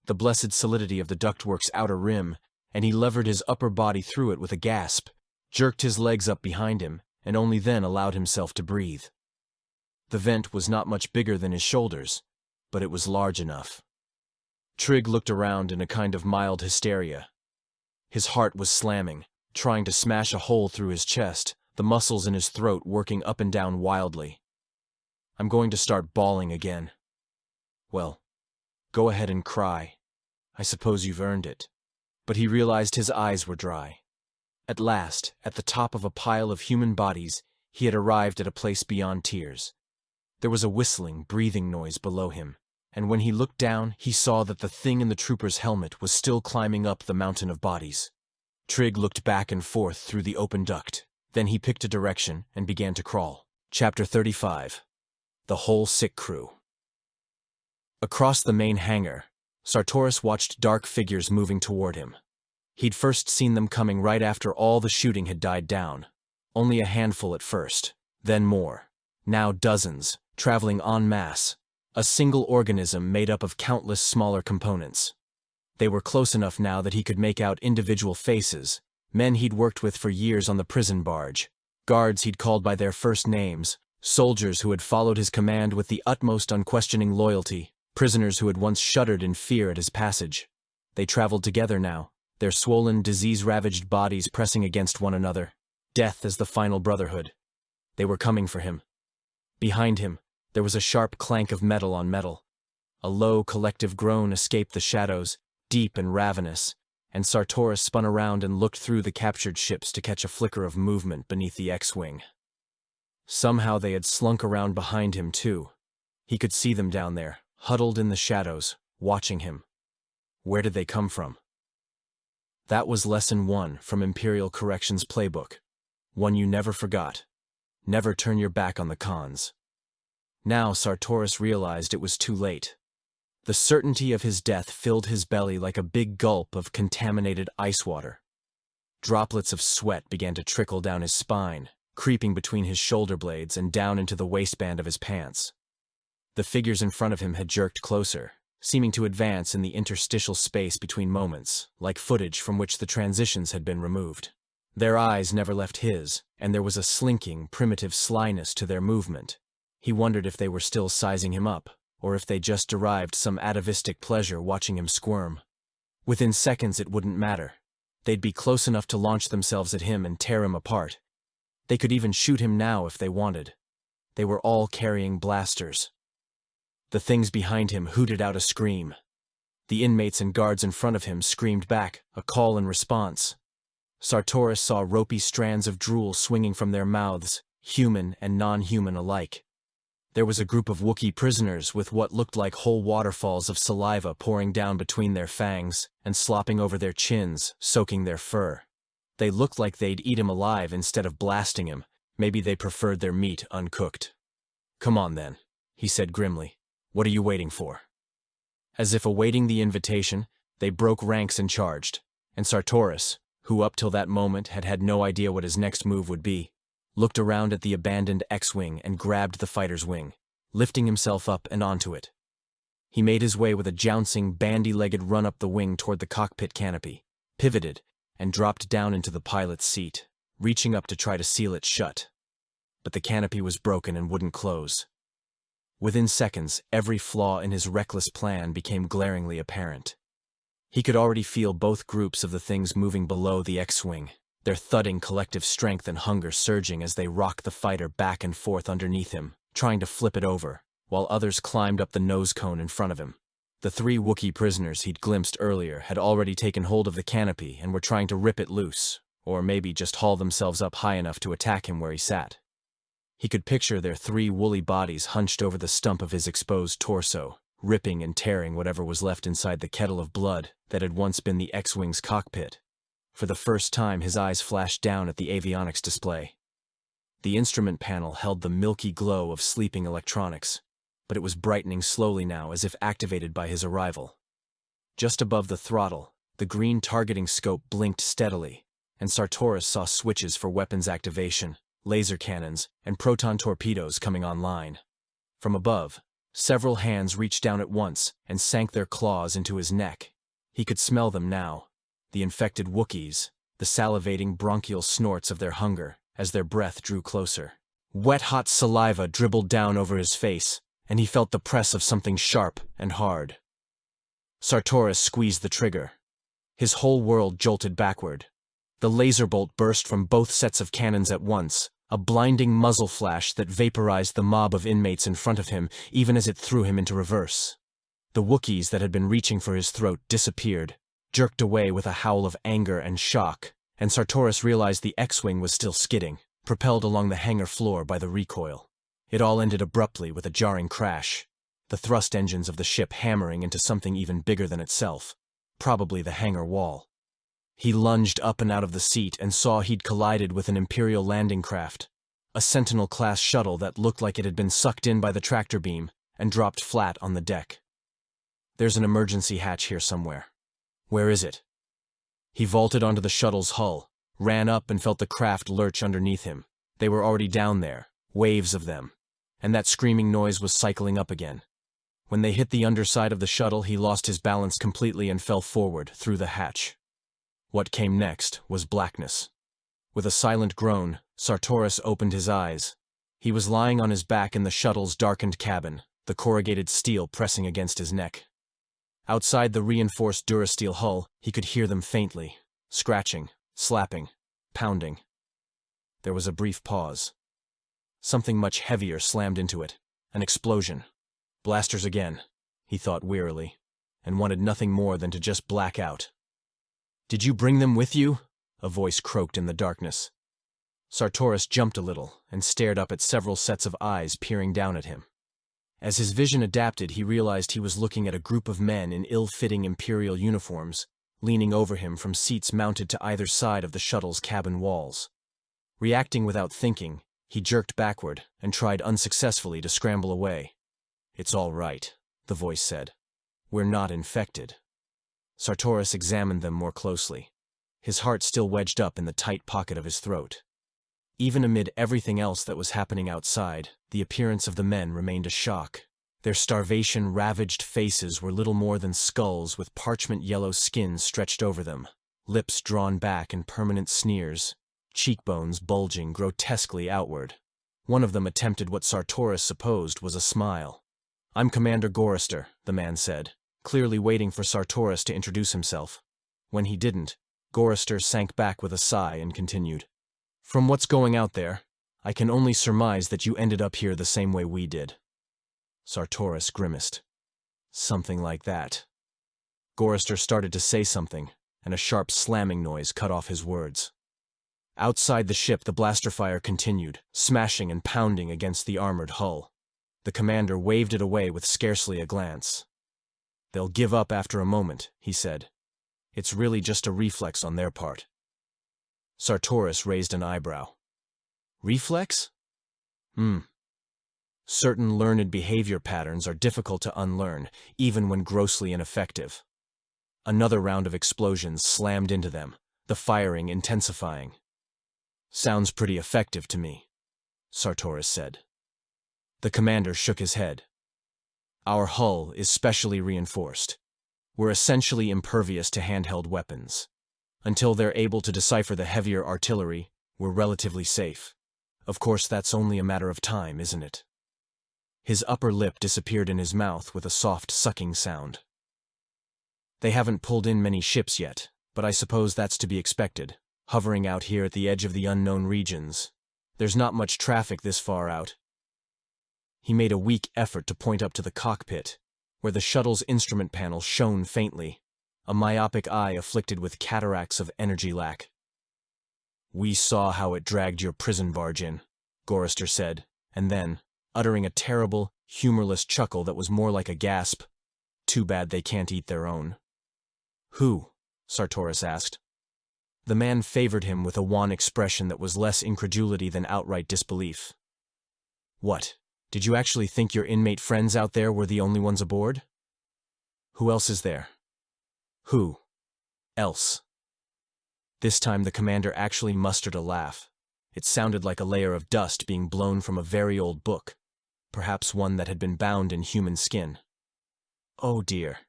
the blessed solidity of the ductwork's outer rim, and he levered his upper body through it with a gasp, jerked his legs up behind him, and only then allowed himself to breathe. The vent was not much bigger than his shoulders, but it was large enough. Trig looked around in a kind of mild hysteria. His heart was slamming, trying to smash a hole through his chest, the muscles in his throat working up and down wildly. I'm going to start bawling again. Well, go ahead and cry. I suppose you've earned it. But he realized his eyes were dry. At last, at the top of a pile of human bodies, he had arrived at a place beyond tears. There was a whistling, breathing noise below him, and when he looked down, he saw that the thing in the trooper's helmet was still climbing up the mountain of bodies. Trig looked back and forth through the open duct. Then he picked a direction and began to crawl. Chapter 35. The Whole Sick Crew. Across the main hangar, Sartoris watched dark figures moving toward him. He'd first seen them coming right after all the shooting had died down. Only a handful at first, then more. Now dozens, traveling en masse. A single organism made up of countless smaller components. They were close enough now that he could make out individual faces, men he'd worked with for years on the prison barge, guards he'd called by their first names, soldiers who had followed his command with the utmost unquestioning loyalty, prisoners who had once shuddered in fear at his passage. They traveled together now, their swollen, disease-ravaged bodies pressing against one another. Death as the final brotherhood. They were coming for him. Behind him, there was a sharp clank of metal on metal. A low, collective groan escaped the shadows, deep and ravenous, and Sartoris spun around and looked through the captured ships to catch a flicker of movement beneath the X-Wing. Somehow they had slunk around behind him, too. He could see them down there, huddled in the shadows, watching him. Where did they come from? That was Lesson 1 from Imperial Corrections Playbook. One you never forgot. Never turn your back on the cons. Now Sartoris realized it was too late. The certainty of his death filled his belly like a big gulp of contaminated ice water. Droplets of sweat began to trickle down his spine, creeping between his shoulder blades and down into the waistband of his pants. The figures in front of him had jerked closer, seeming to advance in the interstitial space between moments, like footage from which the transitions had been removed. Their eyes never left his, and there was a slinking, primitive slyness to their movement. He wondered if they were still sizing him up, or if they just derived some atavistic pleasure watching him squirm. Within seconds it wouldn't matter. They'd be close enough to launch themselves at him and tear him apart. They could even shoot him now if they wanted. They were all carrying blasters. The things behind him hooted out a scream. The inmates and guards in front of him screamed back, a call and response. Sartoris saw ropey strands of drool swinging from their mouths, human and non-human alike. There was a group of Wookiee prisoners with what looked like whole waterfalls of saliva pouring down between their fangs and slopping over their chins, soaking their fur. They looked like they'd eat him alive instead of blasting him. Maybe they preferred their meat uncooked. "Come on then," he said grimly. "What are you waiting for?" As if awaiting the invitation, they broke ranks and charged, and Sartoris, who up till that moment had had no idea what his next move would be, looked around at the abandoned X-Wing and grabbed the fighter's wing, lifting himself up and onto it. He made his way with a jouncing, bandy-legged run up the wing toward the cockpit canopy, pivoted, and dropped down into the pilot's seat, reaching up to try to seal it shut. But the canopy was broken and wouldn't close. Within seconds, every flaw in his reckless plan became glaringly apparent. He could already feel both groups of the things moving below the X-Wing, their thudding collective strength and hunger surging as they rocked the fighter back and forth underneath him, trying to flip it over, while others climbed up the nose cone in front of him. The 3 Wookiee prisoners he'd glimpsed earlier had already taken hold of the canopy and were trying to rip it loose, or maybe just haul themselves up high enough to attack him where he sat. He could picture their 3 woolly bodies hunched over the stump of his exposed torso, ripping and tearing whatever was left inside the kettle of blood that had once been the X-Wing's cockpit. For the first time, his eyes flashed down at the avionics display. The instrument panel held the milky glow of sleeping electronics, but it was brightening slowly now as if activated by his arrival. Just above the throttle, the green targeting scope blinked steadily, and Sartoris saw switches for weapons activation, laser cannons, and proton torpedoes coming online. From above, several hands reached down at once and sank their claws into his neck. He could smell them now. The infected Wookiees, the salivating bronchial snorts of their hunger as their breath drew closer. Wet-hot saliva dribbled down over his face, and he felt the press of something sharp and hard. Sartoris squeezed the trigger. His whole world jolted backward. The laser bolt burst from both sets of cannons at once, a blinding muzzle flash that vaporized the mob of inmates in front of him even as it threw him into reverse. The Wookiees that had been reaching for his throat disappeared, jerked away with a howl of anger and shock, and Sartoris realized the X-Wing was still skidding, propelled along the hangar floor by the recoil. It all ended abruptly with a jarring crash, the thrust engines of the ship hammering into something even bigger than itself, probably the hangar wall. He lunged up and out of the seat and saw he'd collided with an Imperial landing craft, a Sentinel-class shuttle that looked like it had been sucked in by the tractor beam and dropped flat on the deck. "There's an emergency hatch here somewhere. Where is it?" He vaulted onto the shuttle's hull, ran up and felt the craft lurch underneath him. They were already down there, waves of them, and that screaming noise was cycling up again. When they hit the underside of the shuttle, he lost his balance completely and fell forward through the hatch. What came next was blackness. With a silent groan, Sartoris opened his eyes. He was lying on his back in the shuttle's darkened cabin, the corrugated steel pressing against his neck. Outside the reinforced durasteel hull, he could hear them faintly, scratching, slapping, pounding. There was a brief pause. Something much heavier slammed into it. An explosion. Blasters again, he thought wearily, and wanted nothing more than to just black out. "Did you bring them with you?" a voice croaked in the darkness. Sartoris jumped a little and stared up at several sets of eyes peering down at him. As his vision adapted, he realized he was looking at a group of men in ill-fitting Imperial uniforms, leaning over him from seats mounted to either side of the shuttle's cabin walls. Reacting without thinking, he jerked backward and tried unsuccessfully to scramble away. "It's all right," the voice said. "We're not infected." Sartoris examined them more closely, his heart still wedged up in the tight pocket of his throat. Even amid everything else that was happening outside, the appearance of the men remained a shock. Their starvation-ravaged faces were little more than skulls with parchment-yellow skins stretched over them, lips drawn back in permanent sneers, cheekbones bulging grotesquely outward. One of them attempted what Sartoris supposed was a smile. "I'm Commander Gorrister," the man said, clearly waiting for Sartoris to introduce himself. When he didn't, Gorrister sank back with a sigh and continued. "From what's going out there, I can only surmise that you ended up here the same way we did." Sartoris grimaced. "Something like that." Gorrister started to say something, and a sharp slamming noise cut off his words. Outside the ship, the blaster fire continued, smashing and pounding against the armored hull. The commander waved it away with scarcely a glance. "They'll give up after a moment," he said. "It's really just a reflex on their part." Sartoris raised an eyebrow. "Reflex?" Certain learned behavior patterns are difficult to unlearn, even when grossly ineffective." Another round of explosions slammed into them, the firing intensifying. "Sounds pretty effective to me," Sartoris said. The commander shook his head. "Our hull is specially reinforced. We're essentially impervious to handheld weapons. Until they're able to decipher the heavier artillery, we're relatively safe. Of course, that's only a matter of time, isn't it?" His upper lip disappeared in his mouth with a soft sucking sound. "They haven't pulled in many ships yet, but I suppose that's to be expected, hovering out here at the edge of the unknown regions. There's not much traffic this far out." He made a weak effort to point up to the cockpit, where the shuttle's instrument panel shone faintly, a myopic eye afflicted with cataracts of energy lack. "We saw how it dragged your prison barge in," Gorrister said, and then, uttering a terrible, humorless chuckle that was more like a gasp, "Too bad they can't eat their own." "Who?" Sartoris asked. The man favored him with a wan expression that was less incredulity than outright disbelief. "What? Did you actually think your inmate friends out there were the only ones aboard? Who else is there?" "Who else?" This time the commander actually mustered a laugh. It sounded like a layer of dust being blown from a very old book, perhaps one that had been bound in human skin. "Oh dear.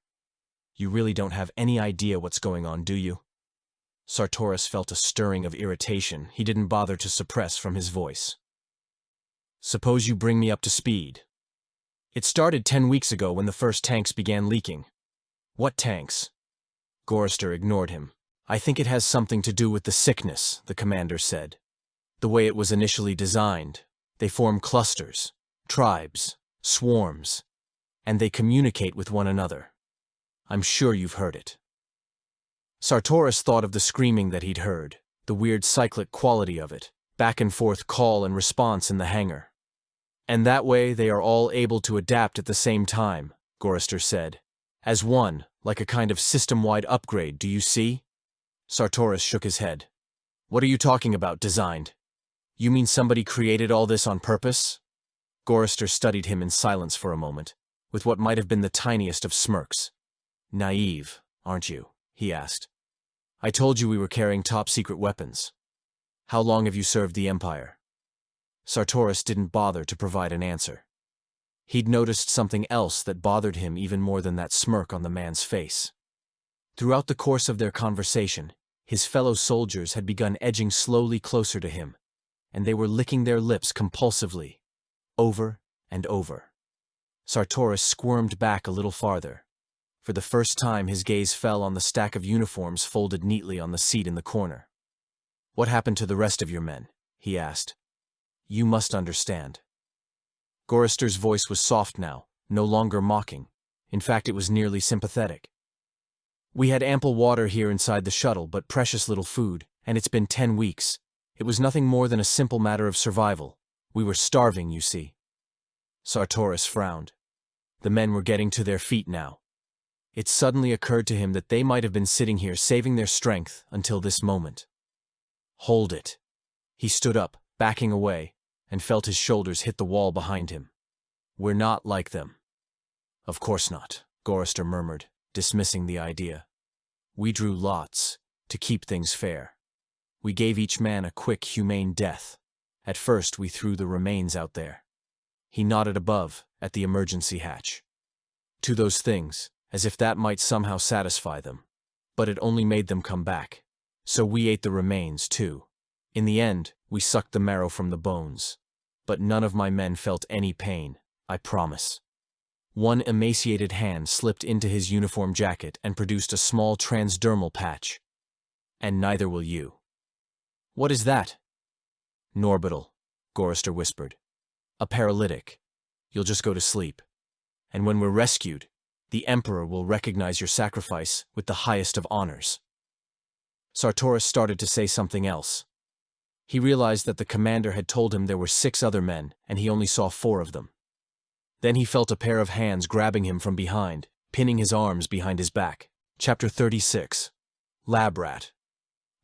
You really don't have any idea what's going on, do you?" Sartoris felt a stirring of irritation he didn't bother to suppress from his voice. "Suppose you bring me up to speed. It started 10 weeks ago when the first tanks began leaking." "What tanks?" Gorrister ignored him. "I think it has something to do with the sickness," the commander said. "The way it was initially designed. They form clusters, tribes, swarms, and they communicate with one another. I'm sure you've heard it." Sartoris thought of the screaming that he'd heard, the weird cyclic quality of it, back and forth call and response in the hangar. "And that way they are all able to adapt at the same time," Gorrister said. "As one, like a kind of system-wide upgrade, do you see?" Sartoris shook his head. "What are you talking about, designed? You mean somebody created all this on purpose?" Gorrister studied him in silence for a moment, with what might have been the tiniest of smirks. "Naive, aren't you?" he asked. "I told you we were carrying top-secret weapons. How long have you served the Empire?" Sartoris didn't bother to provide an answer. He'd noticed something else that bothered him even more than that smirk on the man's face. Throughout the course of their conversation, his fellow soldiers had begun edging slowly closer to him, and they were licking their lips compulsively, over and over. Sartoris squirmed back a little farther. For the first time, his gaze fell on the stack of uniforms folded neatly on the seat in the corner. "What happened to the rest of your men?" he asked. "You must understand." Gorister's voice was soft now, no longer mocking. In fact, it was nearly sympathetic. "We had ample water here inside the shuttle, but precious little food, and it's been 10 weeks. It was nothing more than a simple matter of survival. We were starving, you see." Sartoris frowned. The men were getting to their feet now. It suddenly occurred to him that they might have been sitting here saving their strength until this moment. "Hold it." He stood up, backing away, and felt his shoulders hit the wall behind him. "We're not like them." "Of course not," Gorister murmured, dismissing the idea. "We drew lots, to keep things fair. We gave each man a quick, humane death. At first we threw the remains out there." He nodded above, at the emergency hatch. "To those things, as if that might somehow satisfy them. But it only made them come back. So we ate the remains, too. In the end, we sucked the marrow from the bones. But none of my men felt any pain, I promise." One emaciated hand slipped into his uniform jacket and produced a small transdermal patch. "And neither will you." "What is that?" "Norbital," Gorister whispered. "A paralytic. You'll just go to sleep. And when we're rescued, the Emperor will recognize your sacrifice with the highest of honors." Sartoris started to say something else. He realized that the commander had told him there were 6 other men, and he only saw 4 of them. Then he felt a pair of hands grabbing him from behind, pinning his arms behind his back. Chapter 36. Lab Rat.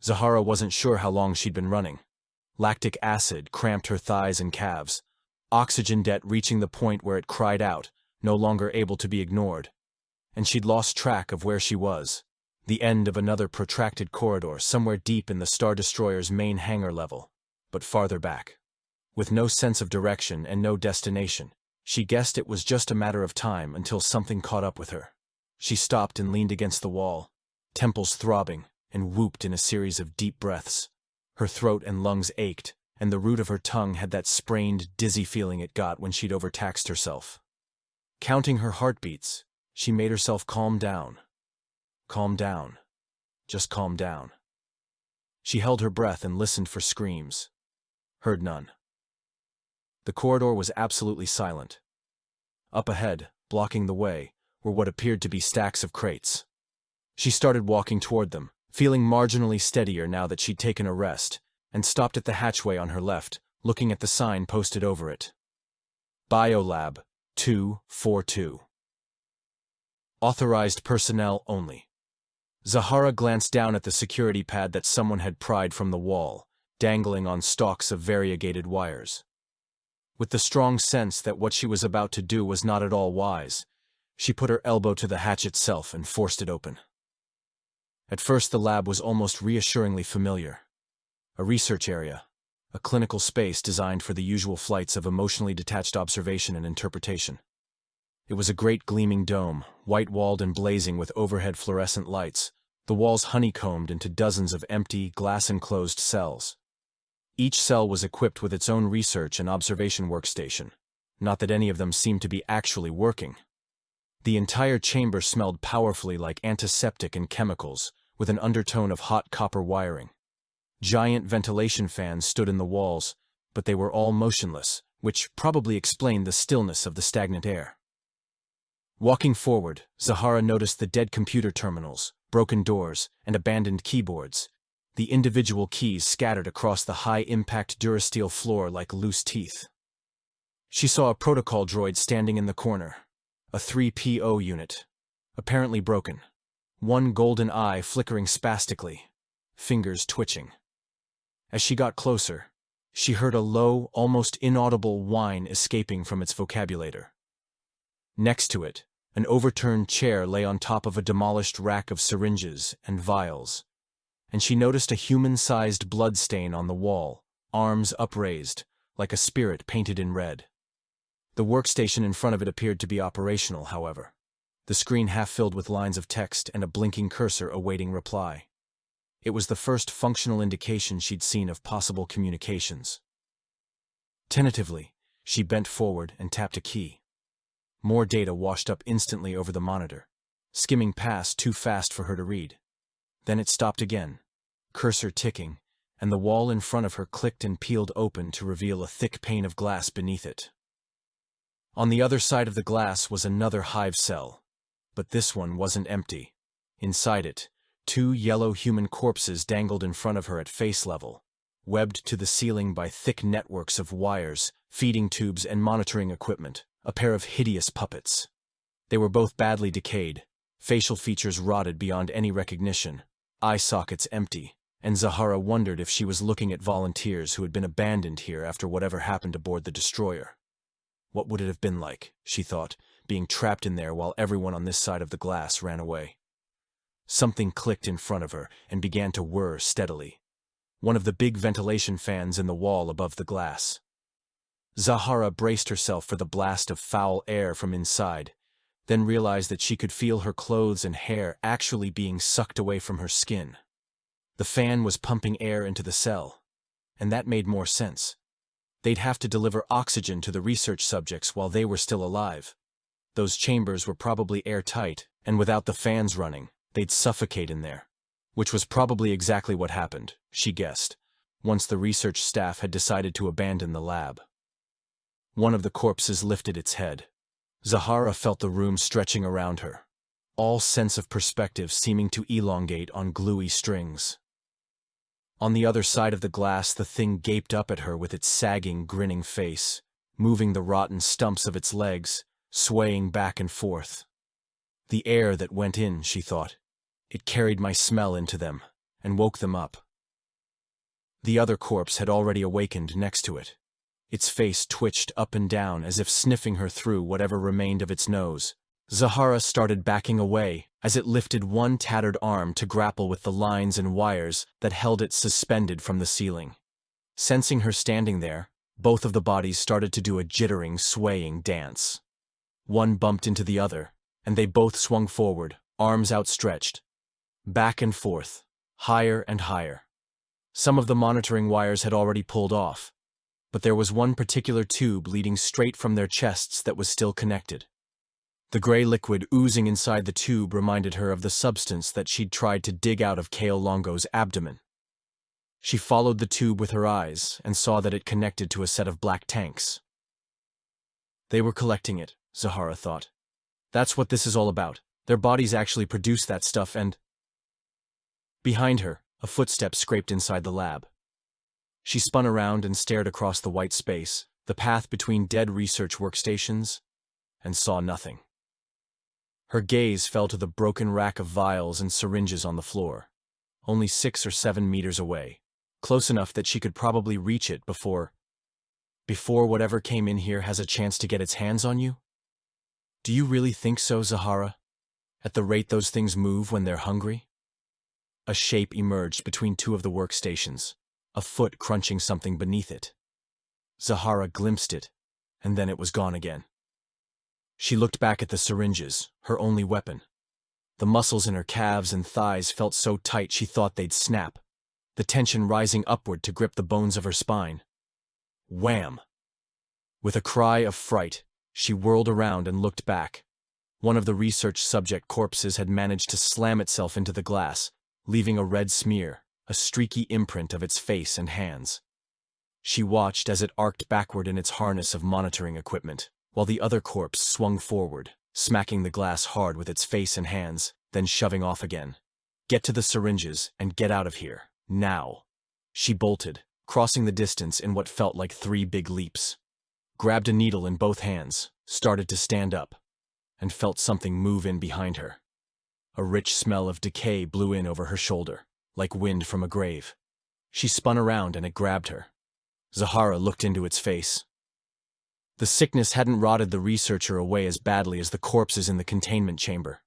Zahara wasn't sure how long she'd been running. Lactic acid cramped her thighs and calves, oxygen debt reaching the point where it cried out, no longer able to be ignored. And she'd lost track of where she was, the end of another protracted corridor somewhere deep in the Star Destroyer's main hangar level, but farther back. With no sense of direction and no destination, she guessed it was just a matter of time until something caught up with her. She stopped and leaned against the wall, temples throbbing, and whooped in a series of deep breaths. Her throat and lungs ached, and the root of her tongue had that sprained, dizzy feeling it got when she'd overtaxed herself. Counting her heartbeats, she made herself calm down. Calm down. Just calm down. She held her breath and listened for screams. Heard none. The corridor was absolutely silent. Up ahead, blocking the way, were what appeared to be stacks of crates. She started walking toward them, feeling marginally steadier now that she'd taken a rest, and stopped at the hatchway on her left, looking at the sign posted over it. Biolab 242. Authorized personnel only. Zahara glanced down at the security pad that someone had pried from the wall, dangling on stalks of variegated wires. With the strong sense that what she was about to do was not at all wise, she put her elbow to the hatch itself and forced it open. At first the lab was almost reassuringly familiar. A research area, a clinical space designed for the usual flights of emotionally detached observation and interpretation. It was a great gleaming dome, white-walled and blazing with overhead fluorescent lights, the walls honeycombed into dozens of empty, glass-enclosed cells. Each cell was equipped with its own research and observation workstation, not that any of them seemed to be actually working. The entire chamber smelled powerfully like antiseptic and chemicals, with an undertone of hot copper wiring. Giant ventilation fans stood in the walls, but they were all motionless, which probably explained the stillness of the stagnant air. Walking forward, Zahara noticed the dead computer terminals, broken doors, and abandoned keyboards, the individual keys scattered across the high-impact durasteel floor like loose teeth. She saw a protocol droid standing in the corner, a 3PO unit, apparently broken, one golden eye flickering spastically, fingers twitching. As she got closer, she heard a low, almost inaudible whine escaping from its vocabulator. Next to it, an overturned chair lay on top of a demolished rack of syringes and vials, and she noticed a human-sized blood stain on the wall, arms upraised, like a spirit painted in red. The workstation in front of it appeared to be operational, however, the screen half-filled with lines of text and a blinking cursor awaiting reply. It was the first functional indication she'd seen of possible communications. Tentatively, she bent forward and tapped a key. More data washed up instantly over the monitor, skimming past too fast for her to read. Then it stopped again, cursor ticking, and the wall in front of her clicked and peeled open to reveal a thick pane of glass beneath it. On the other side of the glass was another hive cell, but this one wasn't empty. Inside it, 2 yellow human corpses dangled in front of her at face level, webbed to the ceiling by thick networks of wires, feeding tubes, and monitoring equipment, a pair of hideous puppets. They were both badly decayed, facial features rotted beyond any recognition, eye sockets empty, and Zahara wondered if she was looking at volunteers who had been abandoned here after whatever happened aboard the destroyer. What would it have been like, she thought, being trapped in there while everyone on this side of the glass ran away? Something clicked in front of her and began to whir steadily. One of the big ventilation fans in the wall above the glass. Zahara braced herself for the blast of foul air from inside, then realized that she could feel her clothes and hair actually being sucked away from her skin. The fan was pumping air into the cell, and that made more sense. They'd have to deliver oxygen to the research subjects while they were still alive. Those chambers were probably airtight, and without the fans running, they'd suffocate in there. Which was probably exactly what happened, she guessed, once the research staff had decided to abandon the lab. One of the corpses lifted its head. Zahara felt the room stretching around her, all sense of perspective seeming to elongate on gluey strings. On the other side of the glass, the thing gaped up at her with its sagging, grinning face, moving the rotten stumps of its legs, swaying back and forth. The air that went in, she thought. It carried my smell into them, and woke them up. The other corpse had already awakened next to it. Its face twitched up and down as if sniffing her through whatever remained of its nose. Zahara started backing away as it lifted one tattered arm to grapple with the lines and wires that held it suspended from the ceiling. Sensing her standing there, both of the bodies started to do a jittering, swaying dance. One bumped into the other, and they both swung forward, arms outstretched. Back and forth, higher and higher. Some of the monitoring wires had already pulled off, but there was one particular tube leading straight from their chests that was still connected. The gray liquid oozing inside the tube reminded her of the substance that she'd tried to dig out of Kale Longo's abdomen. She followed the tube with her eyes and saw that it connected to a set of black tanks. They were collecting it, Zahara thought. That's what this is all about. Their bodies actually produce that stuff and… Behind her, a footstep scraped inside the lab. She spun around and stared across the white space, the path between dead research workstations, and saw nothing. Her gaze fell to the broken rack of vials and syringes on the floor, only 6 or 7 meters away, close enough that she could probably reach it before whatever came in here has a chance to get its hands on you? Do you really think so, Zahara? At the rate those things move when they're hungry? A shape emerged between 2 of the workstations, a foot crunching something beneath it. Zahara glimpsed it, and then it was gone again. She looked back at the syringes, her only weapon. The muscles in her calves and thighs felt so tight she thought they'd snap, the tension rising upward to grip the bones of her spine. Wham! With a cry of fright, she whirled around and looked back. One of the research subject corpses had managed to slam itself into the glass, leaving a red smear, a streaky imprint of its face and hands. She watched as it arced backward in its harness of monitoring equipment, while the other corpse swung forward, smacking the glass hard with its face and hands, then shoving off again. Get to the syringes and get out of here, now. She bolted, crossing the distance in what felt like 3 big leaps. Grabbed a needle in both hands, started to stand up, and felt something move in behind her. A rich smell of decay blew in over her shoulder, like wind from a grave. She spun around and it grabbed her. Zahara looked into its face. The sickness hadn't rotted the researcher away as badly as the corpses in the containment chamber.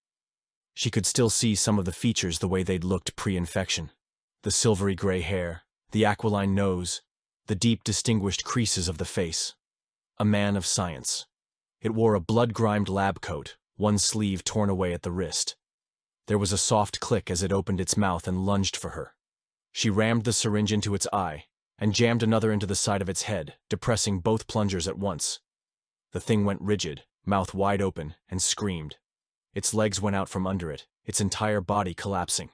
She could still see some of the features the way they'd looked pre-infection. The silvery gray hair, the aquiline nose, the deep distinguished creases of the face. A man of science. It wore a blood-grimed lab coat, one sleeve torn away at the wrist. There was a soft click as it opened its mouth and lunged for her. She rammed the syringe into its eye, and jammed another into the side of its head, depressing both plungers at once. The thing went rigid, mouth wide open, and screamed. Its legs went out from under it, its entire body collapsing.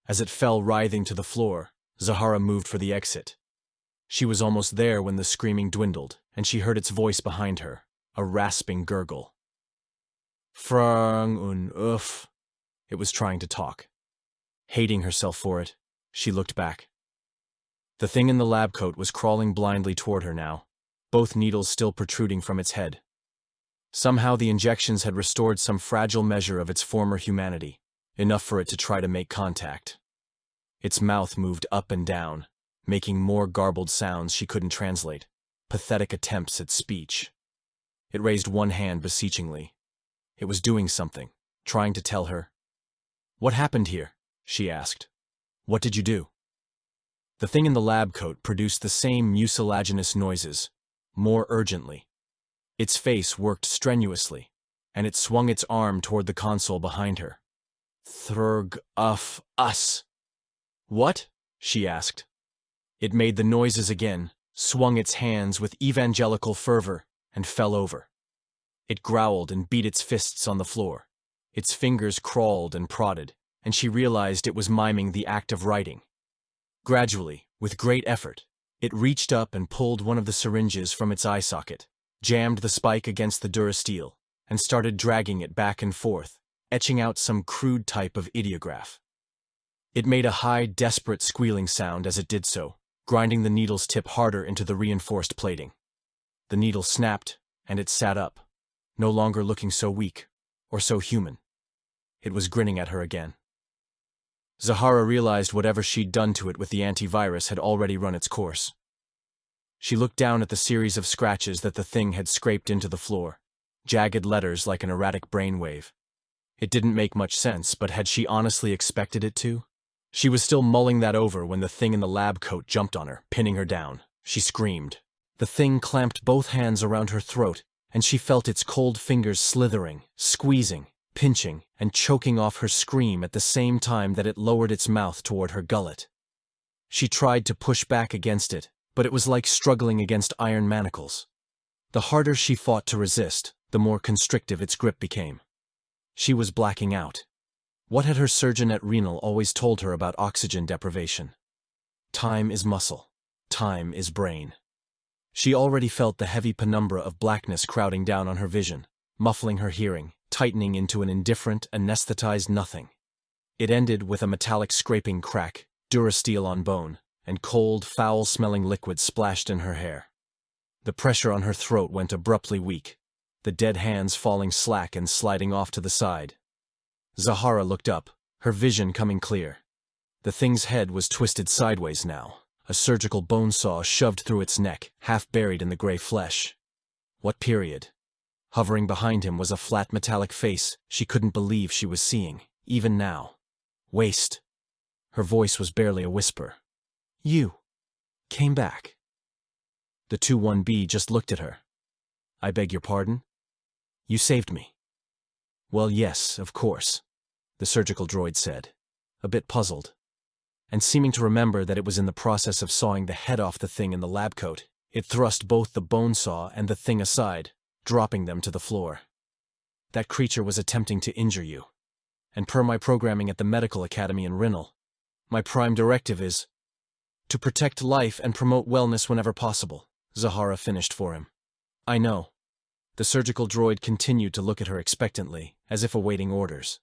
As it fell writhing to the floor, Zahara moved for the exit. She was almost there when the screaming dwindled, and she heard its voice behind her, a rasping gurgle. Frang un uff. It was trying to talk. Hating herself for it, she looked back. The thing in the lab coat was crawling blindly toward her now, both needles still protruding from its head. Somehow the injections had restored some fragile measure of its former humanity, enough for it to try to make contact. Its mouth moved up and down, making more garbled sounds she couldn't translate, pathetic attempts at speech. It raised one hand beseechingly. It was doing something, trying to tell her. "What happened here?" she asked. "What did you do?" The thing in the lab coat produced the same mucilaginous noises, more urgently. Its face worked strenuously, and it swung its arm toward the console behind her. "Thrg uff us." "What?" she asked. It made the noises again, swung its hands with evangelical fervor, and fell over. It growled and beat its fists on the floor. Its fingers crawled and prodded, and she realized it was miming the act of writing. Gradually, with great effort, it reached up and pulled one of the syringes from its eye socket, jammed the spike against the durasteel, and started dragging it back and forth, etching out some crude type of ideograph. It made a high, desperate squealing sound as it did so, grinding the needle's tip harder into the reinforced plating. The needle snapped, and it sat up, no longer looking so weak, or so human. It was grinning at her again. Zahara realized whatever she'd done to it with the antivirus had already run its course. She looked down at the series of scratches that the thing had scraped into the floor, jagged letters like an erratic brainwave. It didn't make much sense, but had she honestly expected it to? She was still mulling that over when the thing in the lab coat jumped on her, pinning her down. She screamed. The thing clamped both hands around her throat, and she felt its cold fingers slithering, squeezing, pinching, and choking off her scream at the same time that it lowered its mouth toward her gullet. She tried to push back against it, but it was like struggling against iron manacles. The harder she fought to resist, the more constrictive its grip became. She was blacking out. What had her surgeon at Renal always told her about oxygen deprivation? Time is muscle. Time is brain. She already felt the heavy penumbra of blackness crowding down on her vision, muffling her hearing, tightening into an indifferent, anesthetized nothing. It ended with a metallic scraping crack, durasteel on bone, and cold, foul-smelling liquid splashed in her hair. The pressure on her throat went abruptly weak, the dead hands falling slack and sliding off to the side. Zahara looked up, her vision coming clear. The thing's head was twisted sideways now, a surgical bone saw shoved through its neck, half buried in the gray flesh. What period? Hovering behind him was a flat metallic face she couldn't believe she was seeing, even now. Waste. Her voice was barely a whisper. "You came back." The 2-1B just looked at her. "I beg your pardon? You saved me." "Well, yes, of course," the surgical droid said, a bit puzzled, and seeming to remember that it was in the process of sawing the head off the thing in the lab coat. It thrust both the bone saw and the thing aside, dropping them to the floor. "That creature was attempting to injure you, and per my programming at the medical academy in Rinal, my prime directive is to protect life and promote wellness whenever possible," Zahara finished for him. "I know." The surgical droid continued to look at her expectantly, as if awaiting orders.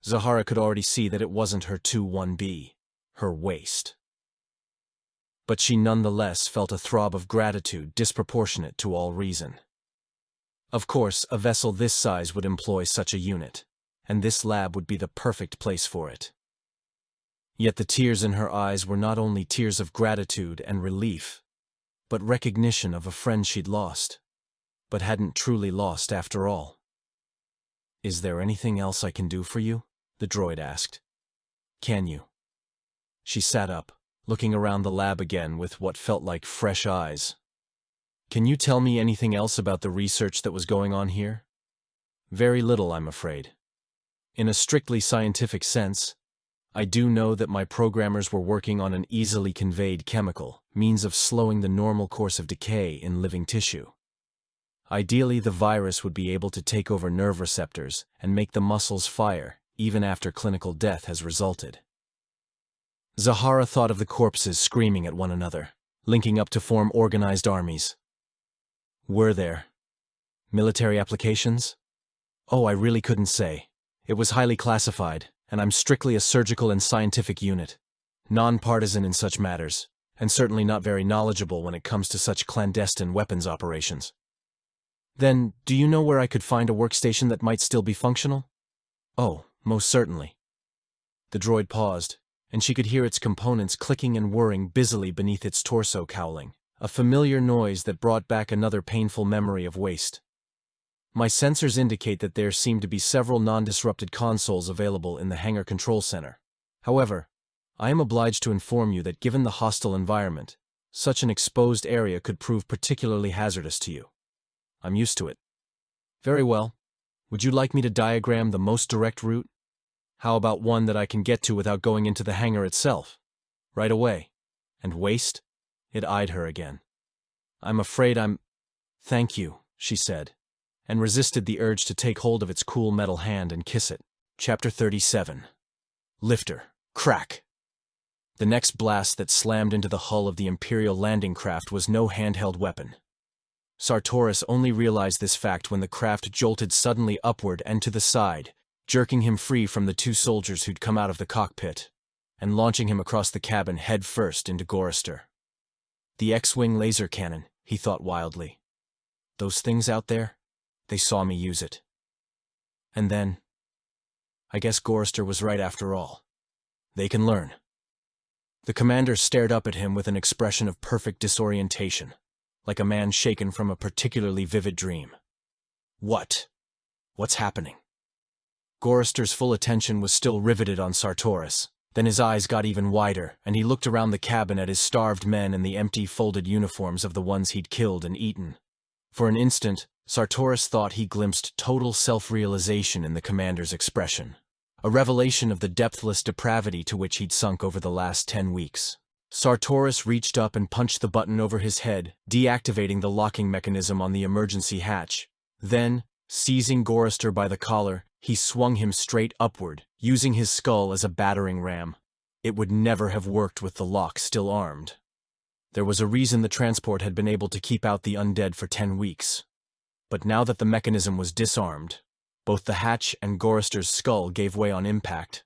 Zahara could already see that it wasn't her 2-1B, her waste. But she nonetheless felt a throb of gratitude disproportionate to all reason. Of course, a vessel this size would employ such a unit, and this lab would be the perfect place for it. Yet the tears in her eyes were not only tears of gratitude and relief, but recognition of a friend she'd lost, but hadn't truly lost after all. "Is there anything else I can do for you?" the droid asked. "Can you?" She sat up, looking around the lab again with what felt like fresh eyes. "Can you tell me anything else about the research that was going on here?" "Very little, I'm afraid. In a strictly scientific sense, I do know that my programmers were working on an easily conveyed chemical, means of slowing the normal course of decay in living tissue. Ideally, the virus would be able to take over nerve receptors and make the muscles fire, even after clinical death has resulted. Zahara thought of the corpses screaming at one another, linking up to form organized armies. Were there military applications? Oh, I really couldn't say. It was highly classified, and I'm strictly a surgical and scientific unit, non-partisan in such matters, and certainly not very knowledgeable when it comes to such clandestine weapons operations. Then, do you know where I could find a workstation that might still be functional? Oh, most certainly. The droid paused, and she could hear its components clicking and whirring busily beneath its torso cowling, a familiar noise that brought back another painful memory of waste. My sensors indicate that there seem to be several non-disrupted consoles available in the hangar control center. However, I am obliged to inform you that given the hostile environment, such an exposed area could prove particularly hazardous to you. I'm used to it. Very well. Would you like me to diagram the most direct route? How about one that I can get to without going into the hangar itself? Right away. And waste? It eyed her again. I'm afraid I'm... Thank you, she said, and resisted the urge to take hold of its cool metal hand and kiss it. Chapter 37. Lifter. Crack. The next blast that slammed into the hull of the Imperial landing craft was no handheld weapon. Sartoris only realized this fact when the craft jolted suddenly upward and to the side, jerking him free from the two soldiers who'd come out of the cockpit, and launching him across the cabin head first into Gorister. The X-Wing laser cannon, he thought wildly. Those things out there? They saw me use it. And then, I guess Gorister was right after all. They can learn. The commander stared up at him with an expression of perfect disorientation, like a man shaken from a particularly vivid dream. What? What's happening? Gorister's full attention was still riveted on Sartoris. Then his eyes got even wider, and he looked around the cabin at his starved men and the empty folded uniforms of the ones he'd killed and eaten. For an instant, Sartoris thought he glimpsed total self-realization in the commander's expression, a revelation of the depthless depravity to which he'd sunk over the last 10 weeks. Sartoris reached up and punched the button over his head, deactivating the locking mechanism on the emergency hatch. Then, seizing Gorister by the collar, he swung him straight upward, using his skull as a battering ram. It would never have worked with the lock still armed. There was a reason the transport had been able to keep out the undead for 10 weeks. But now that the mechanism was disarmed, both the hatch and Gorister's skull gave way on impact,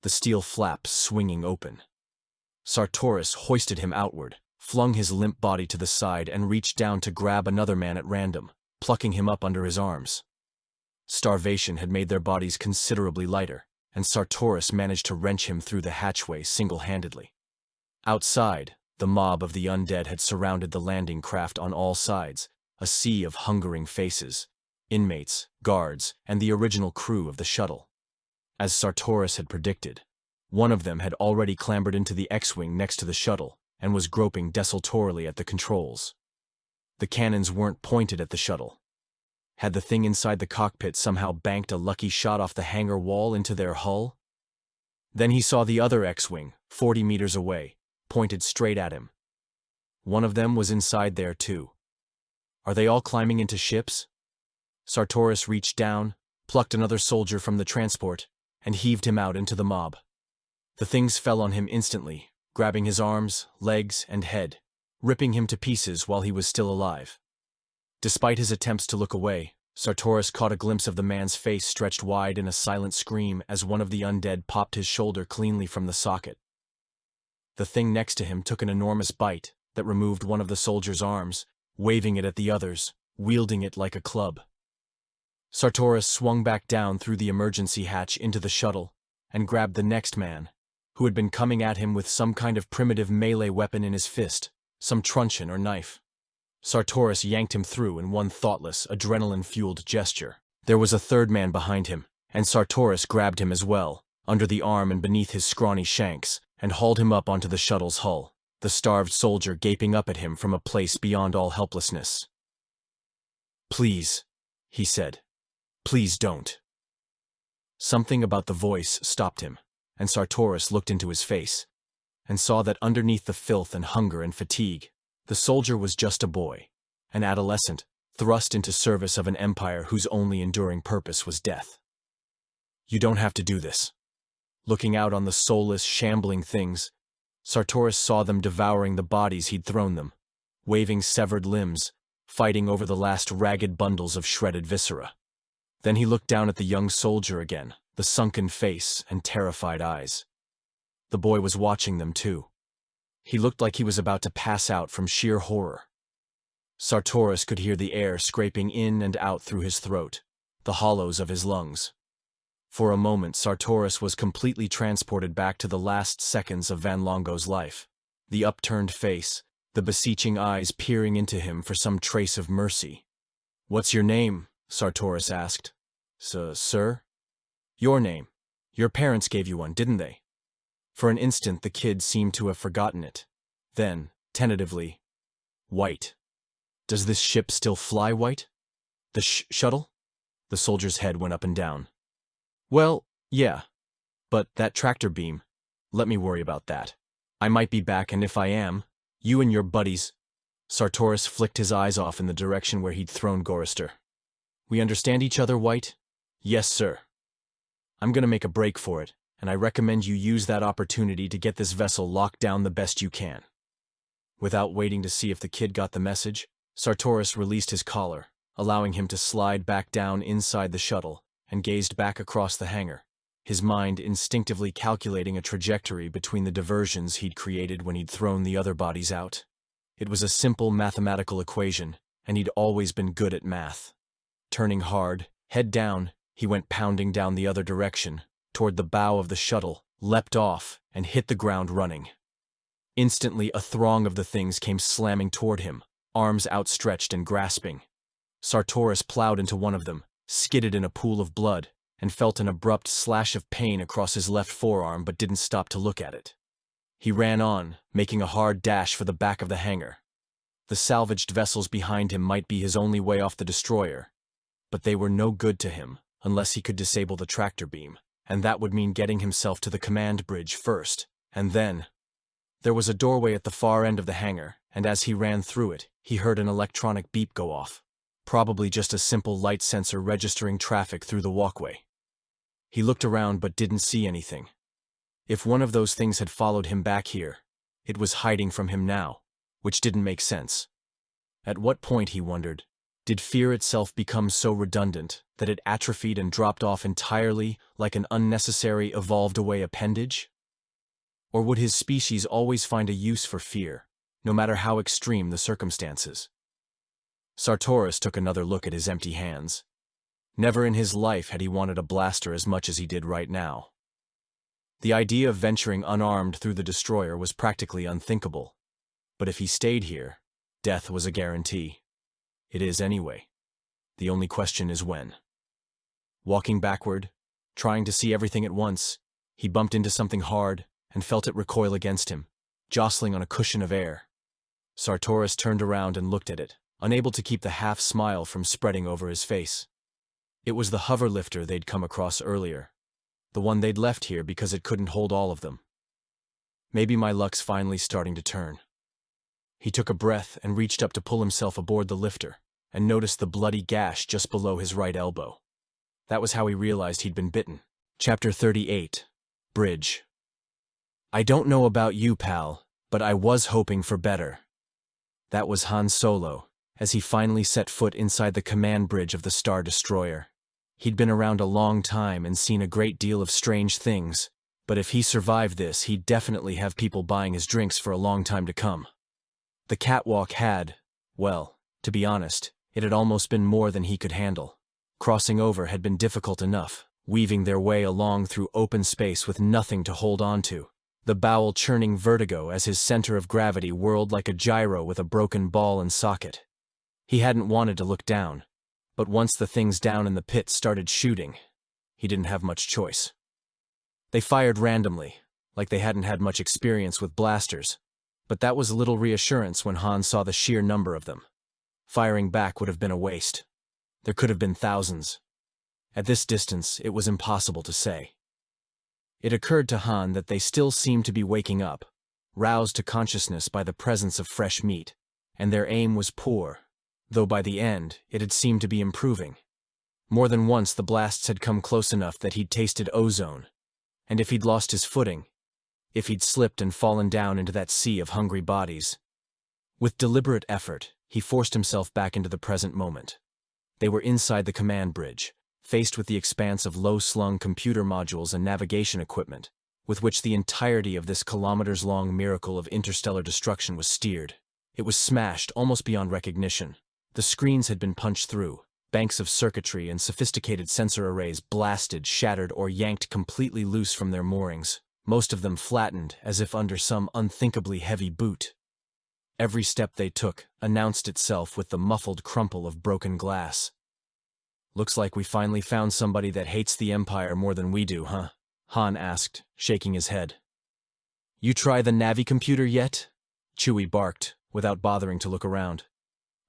the steel flaps swinging open. Sartoris hoisted him outward, flung his limp body to the side and reached down to grab another man at random, plucking him up under his arms. Starvation had made their bodies considerably lighter, and Sartoris managed to wrench him through the hatchway single-handedly. Outside, the mob of the undead had surrounded the landing craft on all sides, a sea of hungering faces, inmates, guards, and the original crew of the shuttle. As Sartoris had predicted, one of them had already clambered into the X-Wing next to the shuttle and was groping desultorily at the controls. The cannons weren't pointed at the shuttle. Had the thing inside the cockpit somehow banked a lucky shot off the hangar wall into their hull? Then he saw the other X-Wing, 40 meters away, pointed straight at him. One of them was inside there too. Are they all climbing into ships? Sartoris reached down, plucked another soldier from the transport, and heaved him out into the mob. The things fell on him instantly, grabbing his arms, legs, and head, ripping him to pieces while he was still alive. Despite his attempts to look away, Sartoris caught a glimpse of the man's face stretched wide in a silent scream as one of the undead popped his shoulder cleanly from the socket. The thing next to him took an enormous bite that removed one of the soldier's arms, waving it at the others, wielding it like a club. Sartoris swung back down through the emergency hatch into the shuttle and grabbed the next man, who had been coming at him with some kind of primitive melee weapon in his fist, some truncheon or knife. Sartoris yanked him through in one thoughtless, adrenaline-fueled gesture. There was a third man behind him, and Sartoris grabbed him as well, under the arm and beneath his scrawny shanks, and hauled him up onto the shuttle's hull, the starved soldier gaping up at him from a place beyond all helplessness. "Please," he said. "Please don't." Something about the voice stopped him, and Sartoris looked into his face, and saw that underneath the filth and hunger and fatigue, the soldier was just a boy, an adolescent, thrust into service of an empire whose only enduring purpose was death. "You don't have to do this." Looking out on the soulless, shambling things, Sartoris saw them devouring the bodies he'd thrown them, waving severed limbs, fighting over the last ragged bundles of shredded viscera. Then he looked down at the young soldier again, the sunken face and terrified eyes. The boy was watching them too. He looked like he was about to pass out from sheer horror. Sartoris could hear the air scraping in and out through his throat, the hollows of his lungs. For a moment, Sartoris was completely transported back to the last seconds of Van Longo's life. The upturned face, the beseeching eyes peering into him for some trace of mercy. "What's your name?" Sartoris asked. Sir? Your name. Your parents gave you one, didn't they?" For an instant, the kid seemed to have forgotten it. Then, tentatively, "White. Does this ship still fly, White? The shuttle?" The soldier's head went up and down. "Well, yeah. But that tractor beam, let me worry about that. I might be back, and if I am, you and your buddies—" Sartoris flicked his eyes off in the direction where he'd thrown Gorister. "We understand each other, White?" "Yes, sir. I'm gonna make a break for it, and I recommend you use that opportunity to get this vessel locked down the best you can." Without waiting to see if the kid got the message, Sartoris released his collar, allowing him to slide back down inside the shuttle, and gazed back across the hangar, his mind instinctively calculating a trajectory between the diversions he'd created when he'd thrown the other bodies out. It was a simple mathematical equation, and he'd always been good at math. Turning hard, head down, he went pounding down the other direction, toward the bow of the shuttle, leapt off, and hit the ground running. Instantly, a throng of the things came slamming toward him, arms outstretched and grasping. Sartoris plowed into one of them, skidded in a pool of blood, and felt an abrupt slash of pain across his left forearm but didn't stop to look at it. He ran on, making a hard dash for the back of the hangar. The salvaged vessels behind him might be his only way off the destroyer, but they were no good to him unless he could disable the tractor beam, and that would mean getting himself to the command bridge first, and then— There was a doorway at the far end of the hangar, and as he ran through it, he heard an electronic beep go off. Probably just a simple light sensor registering traffic through the walkway. He looked around but didn't see anything. If one of those things had followed him back here, it was hiding from him now, which didn't make sense. At what point, he wondered, did fear itself become so redundant that it atrophied and dropped off entirely like an unnecessary evolved-away appendage? Or would his species always find a use for fear, no matter how extreme the circumstances? Sartoris took another look at his empty hands. Never in his life had he wanted a blaster as much as he did right now. The idea of venturing unarmed through the destroyer was practically unthinkable. But if he stayed here, death was a guarantee. It is anyway. The only question is when. Walking backward, trying to see everything at once, he bumped into something hard and felt it recoil against him, jostling on a cushion of air. Sartoris turned around and looked at it, unable to keep the half-smile from spreading over his face. It was the hover lifter they'd come across earlier, the one they'd left here because it couldn't hold all of them. Maybe my luck's finally starting to turn. He took a breath and reached up to pull himself aboard the lifter, and noticed the bloody gash just below his right elbow. That was how he realized he'd been bitten. Chapter 38. Bridge. "I don't know about you, pal, but I was hoping for better." That was Han Solo, as he finally set foot inside the command bridge of the Star Destroyer. He'd been around a long time and seen a great deal of strange things, but if he survived this, he'd definitely have people buying his drinks for a long time to come. The catwalk had, well, to be honest, it had almost been more than he could handle. Crossing over had been difficult enough, weaving their way along through open space with nothing to hold on to. The bowel-churning vertigo as his center of gravity whirled like a gyro with a broken ball and socket. He hadn't wanted to look down, but once the things down in the pit started shooting, he didn't have much choice. They fired randomly, like they hadn't had much experience with blasters, but that was little reassurance when Han saw the sheer number of them. Firing back would have been a waste. There could have been thousands. At this distance, it was impossible to say. It occurred to Han that they still seemed to be waking up, roused to consciousness by the presence of fresh meat, and their aim was poor, though by the end, it had seemed to be improving. More than once the blasts had come close enough that he'd tasted ozone, and if he'd lost his footing, if he'd slipped and fallen down into that sea of hungry bodies. With deliberate effort, he forced himself back into the present moment. They were inside the command bridge, faced with the expanse of low-slung computer modules and navigation equipment, with which the entirety of this kilometers-long miracle of interstellar destruction was steered. It was smashed almost beyond recognition. The screens had been punched through, banks of circuitry and sophisticated sensor arrays blasted, shattered, or yanked completely loose from their moorings, most of them flattened as if under some unthinkably heavy boot. Every step they took announced itself with the muffled crumple of broken glass. "Looks like we finally found somebody that hates the Empire more than we do, huh?" Han asked, shaking his head. "You try the Navi computer yet?" Chewie barked, without bothering to look around.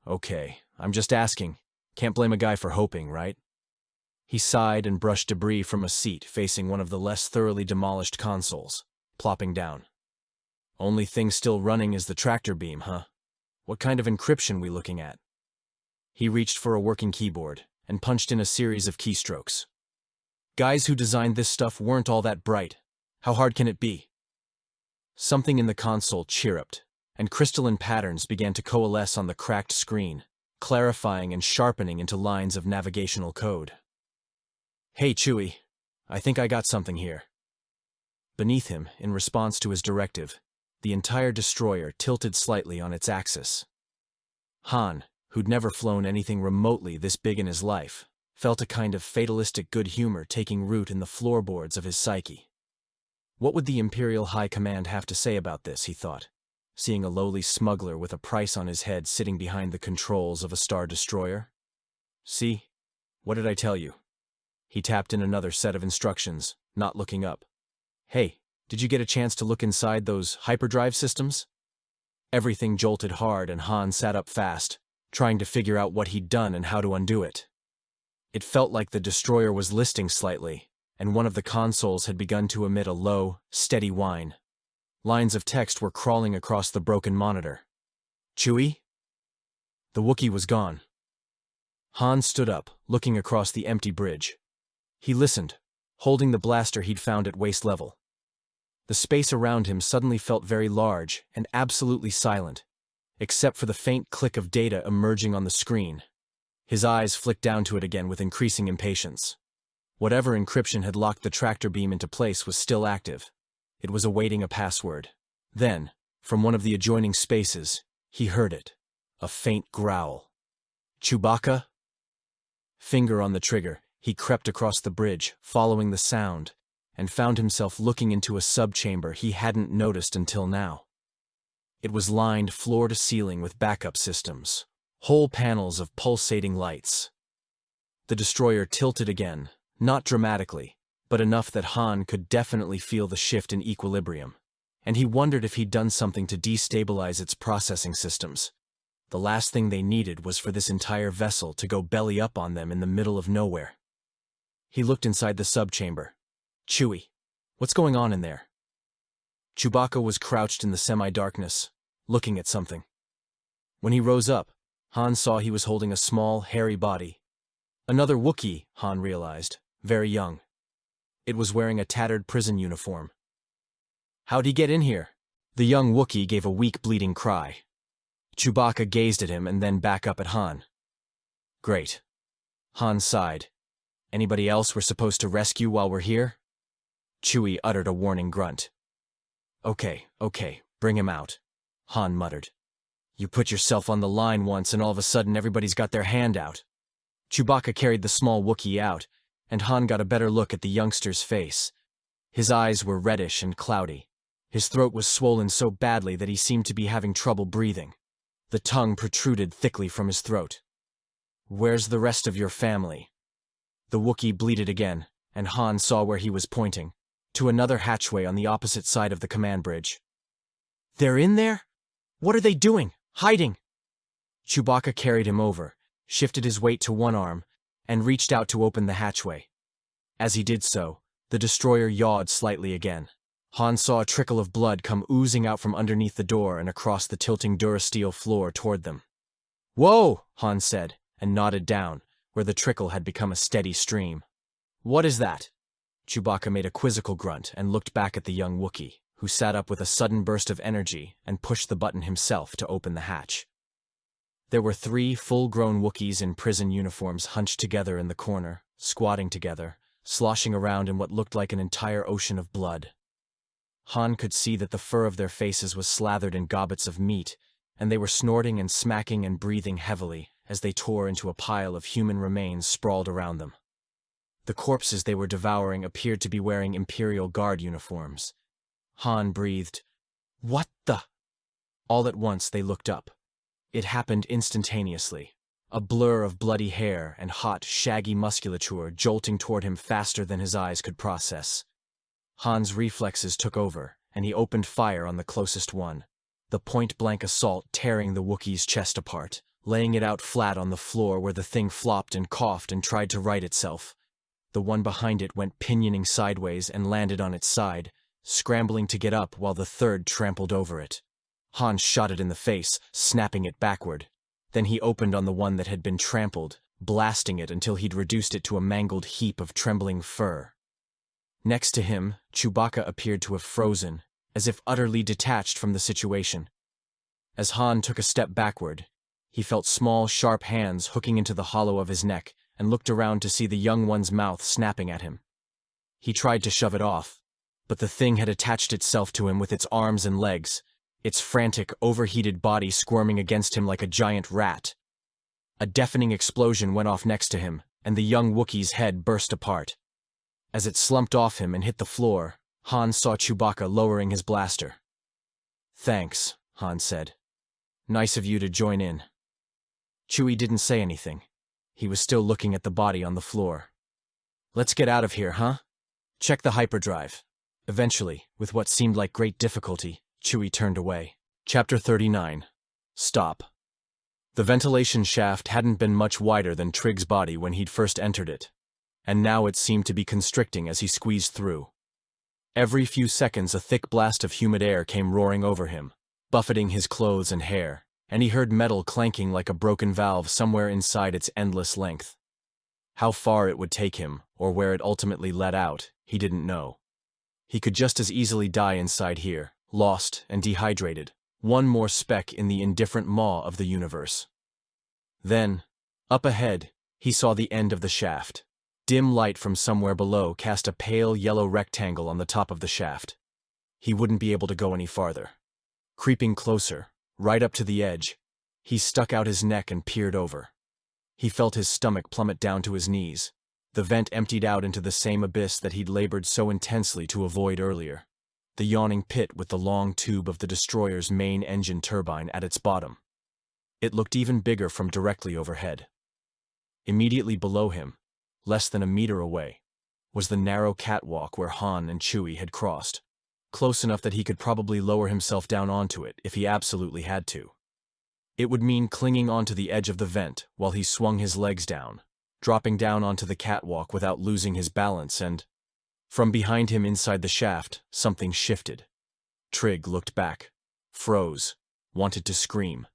"Okay, I'm just asking. Can't blame a guy for hoping, right?" He sighed and brushed debris from a seat facing one of the less thoroughly demolished consoles, plopping down. "Only thing still running is the tractor beam, huh? What kind of encryption we looking at?" He reached for a working keyboard and punched in a series of keystrokes. "Guys who designed this stuff weren't all that bright. How hard can it be?" Something in the console chirruped, and crystalline patterns began to coalesce on the cracked screen, clarifying and sharpening into lines of navigational code. "Hey, Chewie, I think I got something here." Beneath him, in response to his directive, the entire destroyer tilted slightly on its axis. Han, who'd never flown anything remotely this big in his life, felt a kind of fatalistic good humor taking root in the floorboards of his psyche. What would the Imperial High Command have to say about this, he thought, seeing a lowly smuggler with a price on his head sitting behind the controls of a star destroyer? "See? What did I tell you?" He tapped in another set of instructions, not looking up. "Hey, did you get a chance to look inside those hyperdrive systems?" Everything jolted hard and Han sat up fast, trying to figure out what he'd done and how to undo it. It felt like the destroyer was listing slightly, and one of the consoles had begun to emit a low, steady whine. Lines of text were crawling across the broken monitor. "Chewie?" The Wookiee was gone. Han stood up, looking across the empty bridge. He listened, holding the blaster he'd found at waist level. The space around him suddenly felt very large and absolutely silent, except for the faint click of data emerging on the screen. His eyes flicked down to it again with increasing impatience. Whatever encryption had locked the tractor beam into place was still active. It was awaiting a password. Then, from one of the adjoining spaces, he heard it. A faint growl. "Chewbacca?" Finger on the trigger, he crept across the bridge, following the sound, and found himself looking into a subchamber he hadn't noticed until now. It was lined floor to ceiling with backup systems, whole panels of pulsating lights. The destroyer tilted again, not dramatically, but enough that Han could definitely feel the shift in equilibrium, and he wondered if he'd done something to destabilize its processing systems. The last thing they needed was for this entire vessel to go belly up on them in the middle of nowhere. He looked inside the subchamber. "Chewie, what's going on in there?" Chewbacca was crouched in the semi-darkness, looking at something. When he rose up, Han saw he was holding a small, hairy body. Another Wookiee, Han realized, very young. It was wearing a tattered prison uniform. "How'd he get in here?" The young Wookiee gave a weak, bleeding cry. Chewbacca gazed at him and then back up at Han. "Great." Han sighed. "Anybody else we're supposed to rescue while we're here?" Chewie uttered a warning grunt. Okay, bring him out," Han muttered. "You put yourself on the line once and all of a sudden everybody's got their hand out." Chewbacca carried the small Wookiee out, and Han got a better look at the youngster's face. His eyes were reddish and cloudy. His throat was swollen so badly that he seemed to be having trouble breathing. The tongue protruded thickly from his throat. "Where's the rest of your family?" The Wookiee bleated again, and Han saw where he was pointing, to another hatchway on the opposite side of the command bridge. "They're in there? What are they doing? Hiding?" Chewbacca carried him over, shifted his weight to one arm, and reached out to open the hatchway. As he did so, the destroyer yawed slightly again. Han saw a trickle of blood come oozing out from underneath the door and across the tilting durasteel floor toward them. "Whoa!" Han said, and nodded down, where the trickle had become a steady stream. "What is that?" Chewbacca made a quizzical grunt and looked back at the young Wookiee. who sat up with a sudden burst of energy and pushed the button himself to open the hatch. There were 3 full-grown Wookiees in prison uniforms hunched together in the corner, squatting together, sloshing around in what looked like an entire ocean of blood. Han could see that the fur of their faces was slathered in gobbets of meat, and they were snorting and smacking and breathing heavily as they tore into a pile of human remains sprawled around them. The corpses they were devouring appeared to be wearing Imperial Guard uniforms. Han breathed, "What the?" All at once they looked up. It happened instantaneously. A blur of bloody hair and hot, shaggy musculature jolting toward him faster than his eyes could process. Han's reflexes took over, and he opened fire on the closest one, the point-blank assault tearing the Wookiee's chest apart, laying it out flat on the floor where the thing flopped and coughed and tried to right itself. The one behind it went pinioning sideways and landed on its side, scrambling to get up while the third trampled over it. Han shot it in the face, snapping it backward. Then he opened on the one that had been trampled, blasting it until he'd reduced it to a mangled heap of trembling fur. Next to him, Chewbacca appeared to have frozen, as if utterly detached from the situation. As Han took a step backward, he felt small, sharp hands hooking into the hollow of his neck and looked around to see the young one's mouth snapping at him. He tried to shove it off, but the thing had attached itself to him with its arms and legs, its frantic, overheated body squirming against him like a giant rat. A deafening explosion went off next to him, and the young Wookiee's head burst apart. As it slumped off him and hit the floor, Han saw Chewbacca lowering his blaster. "Thanks," Han said. "Nice of you to join in." Chewie didn't say anything. He was still looking at the body on the floor. "Let's get out of here, huh? Check the hyperdrive." Eventually, with what seemed like great difficulty, Chewie turned away. Chapter 39. Stop. The ventilation shaft hadn't been much wider than Trig's body when he'd first entered it, and now it seemed to be constricting as he squeezed through. Every few seconds a thick blast of humid air came roaring over him, buffeting his clothes and hair, and he heard metal clanking like a broken valve somewhere inside its endless length. How far it would take him, or where it ultimately let out, he didn't know. He could just as easily die inside here, lost and dehydrated, one more speck in the indifferent maw of the universe. Then, up ahead, he saw the end of the shaft. Dim light from somewhere below cast a pale yellow rectangle on the top of the shaft. He wouldn't be able to go any farther. Creeping closer, right up to the edge, he stuck out his neck and peered over. He felt his stomach plummet down to his knees. The vent emptied out into the same abyss that he'd labored so intensely to avoid earlier. The yawning pit with the long tube of the destroyer's main engine turbine at its bottom. It looked even bigger from directly overhead. Immediately below him, less than a meter away, was the narrow catwalk where Han and Chewie had crossed, close enough that he could probably lower himself down onto it if he absolutely had to. It would mean clinging onto the edge of the vent while he swung his legs down, dropping down onto the catwalk without losing his balance, and from behind him inside the shaft, something shifted. Trig looked back, froze, wanted to scream.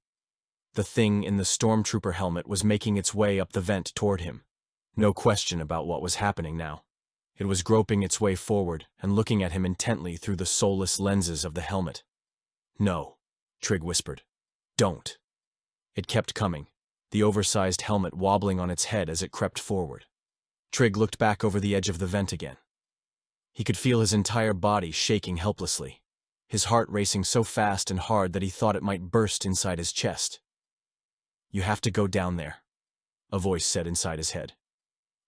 The thing in the stormtrooper helmet was making its way up the vent toward him. No question about what was happening now. It was groping its way forward and looking at him intently through the soulless lenses of the helmet. "No," Trig whispered. "Don't." It kept coming, the oversized helmet wobbling on its head as it crept forward. Trig looked back over the edge of the vent again. He could feel his entire body shaking helplessly, his heart racing so fast and hard that he thought it might burst inside his chest. "You have to go down there," a voice said inside his head.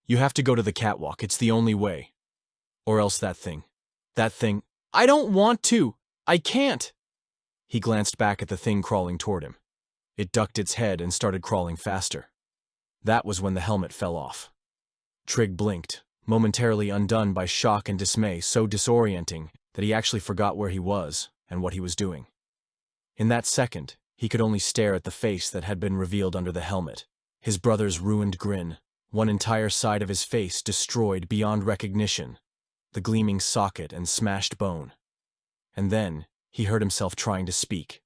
"You have to go to the catwalk, it's the only way. Or else that thing. I don't want to! I can't!" He glanced back at the thing crawling toward him. It ducked its head and started crawling faster. That was when the helmet fell off. Trig blinked, momentarily undone by shock and dismay so disorienting that he actually forgot where he was and what he was doing. In that second, he could only stare at the face that had been revealed under the helmet, his brother's ruined grin, one entire side of his face destroyed beyond recognition, the gleaming socket and smashed bone. And then, he heard himself trying to speak,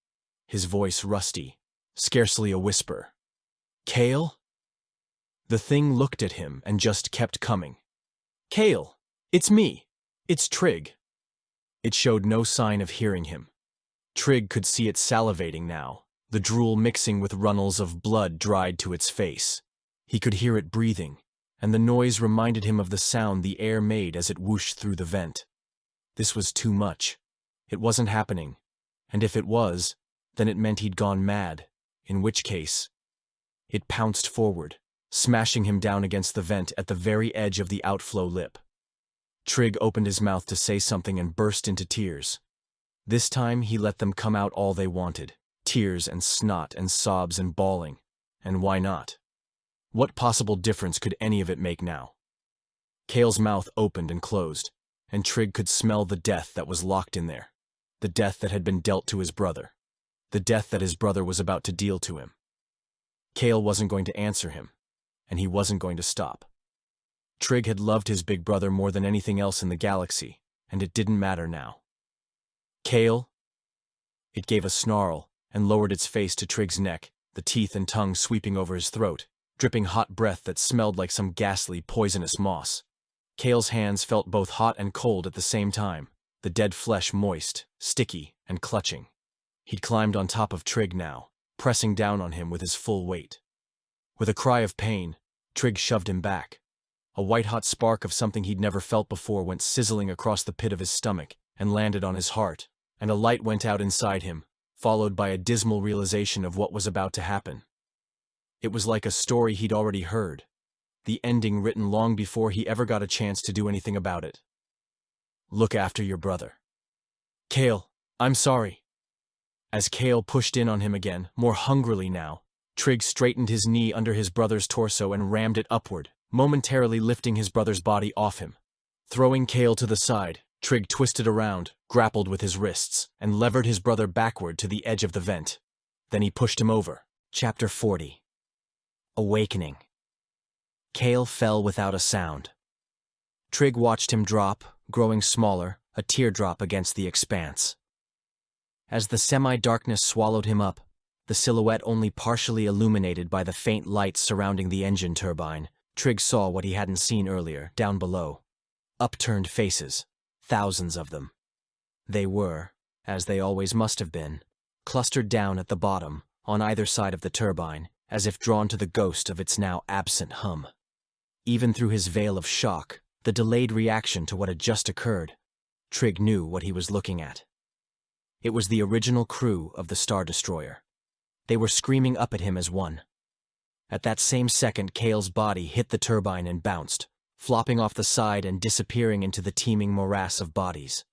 his voice rusty, scarcely a whisper. "Kale?" The thing looked at him and just kept coming. "Kale, it's me. It's Trig." It showed no sign of hearing him. Trig could see it salivating now, the drool mixing with runnels of blood dried to its face. He could hear it breathing, and the noise reminded him of the sound the air made as it whooshed through the vent. This was too much. It wasn't happening, and if it was, then it meant he'd gone mad, in which case... It pounced forward, smashing him down against the vent at the very edge of the outflow lip. Trig opened his mouth to say something and burst into tears. This time he let them come out all they wanted, tears and snot and sobs and bawling. And why not? What possible difference could any of it make now? Cale's mouth opened and closed, and Trig could smell the death that was locked in there, the death that had been dealt to his brother, the death that his brother was about to deal to him. Cale wasn't going to answer him, and he wasn't going to stop. Trig had loved his big brother more than anything else in the galaxy, and it didn't matter now. Cale? It gave a snarl and lowered its face to Trig's neck, the teeth and tongue sweeping over his throat, dripping hot breath that smelled like some ghastly, poisonous moss. Cale's hands felt both hot and cold at the same time, the dead flesh moist, sticky, and clutching. He'd climbed on top of Trig now, pressing down on him with his full weight. With a cry of pain, Trig shoved him back. A white-hot spark of something he'd never felt before went sizzling across the pit of his stomach and landed on his heart, and a light went out inside him, followed by a dismal realization of what was about to happen. It was like a story he'd already heard, the ending written long before he ever got a chance to do anything about it. Look after your brother. Cale, I'm sorry. As Cale pushed in on him again, more hungrily now, Trig straightened his knee under his brother's torso and rammed it upward, momentarily lifting his brother's body off him. Throwing Cale to the side, Trig twisted around, grappled with his wrists, and levered his brother backward to the edge of the vent. Then he pushed him over. Chapter 40. Awakening. Cale fell without a sound. Trig watched him drop, growing smaller, a teardrop against the expanse. As the semi-darkness swallowed him up, the silhouette only partially illuminated by the faint lights surrounding the engine turbine, Trig saw what he hadn't seen earlier, down below. Upturned faces, thousands of them. They were, as they always must have been, clustered down at the bottom, on either side of the turbine, as if drawn to the ghost of its now absent hum. Even through his veil of shock, the delayed reaction to what had just occurred, Trig knew what he was looking at. It was the original crew of the Star Destroyer. They were screaming up at him as one. At that same second, Cale's body hit the turbine and bounced, flopping off the side and disappearing into the teeming morass of bodies.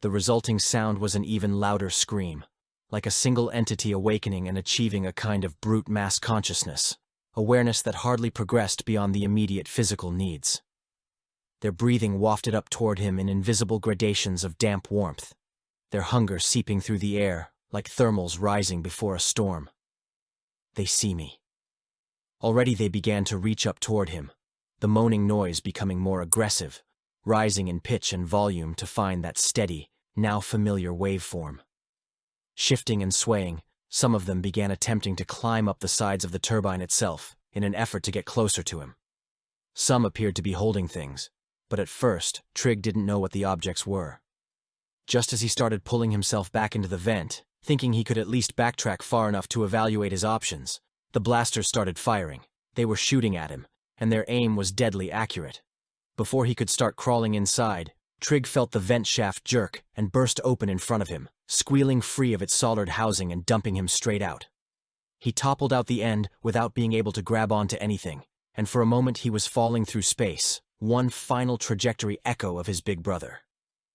The resulting sound was an even louder scream, like a single entity awakening and achieving a kind of brute mass consciousness, awareness that hardly progressed beyond the immediate physical needs. Their breathing wafted up toward him in invisible gradations of damp warmth, their hunger seeping through the air like thermals rising before a storm. They see me. Already they began to reach up toward him, the moaning noise becoming more aggressive, rising in pitch and volume to find that steady, now familiar waveform. Shifting and swaying, some of them began attempting to climb up the sides of the turbine itself in an effort to get closer to him. Some appeared to be holding things, but at first, Trig didn't know what the objects were. Just as he started pulling himself back into the vent, thinking he could at least backtrack far enough to evaluate his options, the blasters started firing. They were shooting at him, and their aim was deadly accurate. Before he could start crawling inside, Trig felt the vent shaft jerk and burst open in front of him, squealing free of its soldered housing and dumping him straight out. He toppled out the end without being able to grab onto anything, and for a moment he was falling through space, one final trajectory echo of his big brother.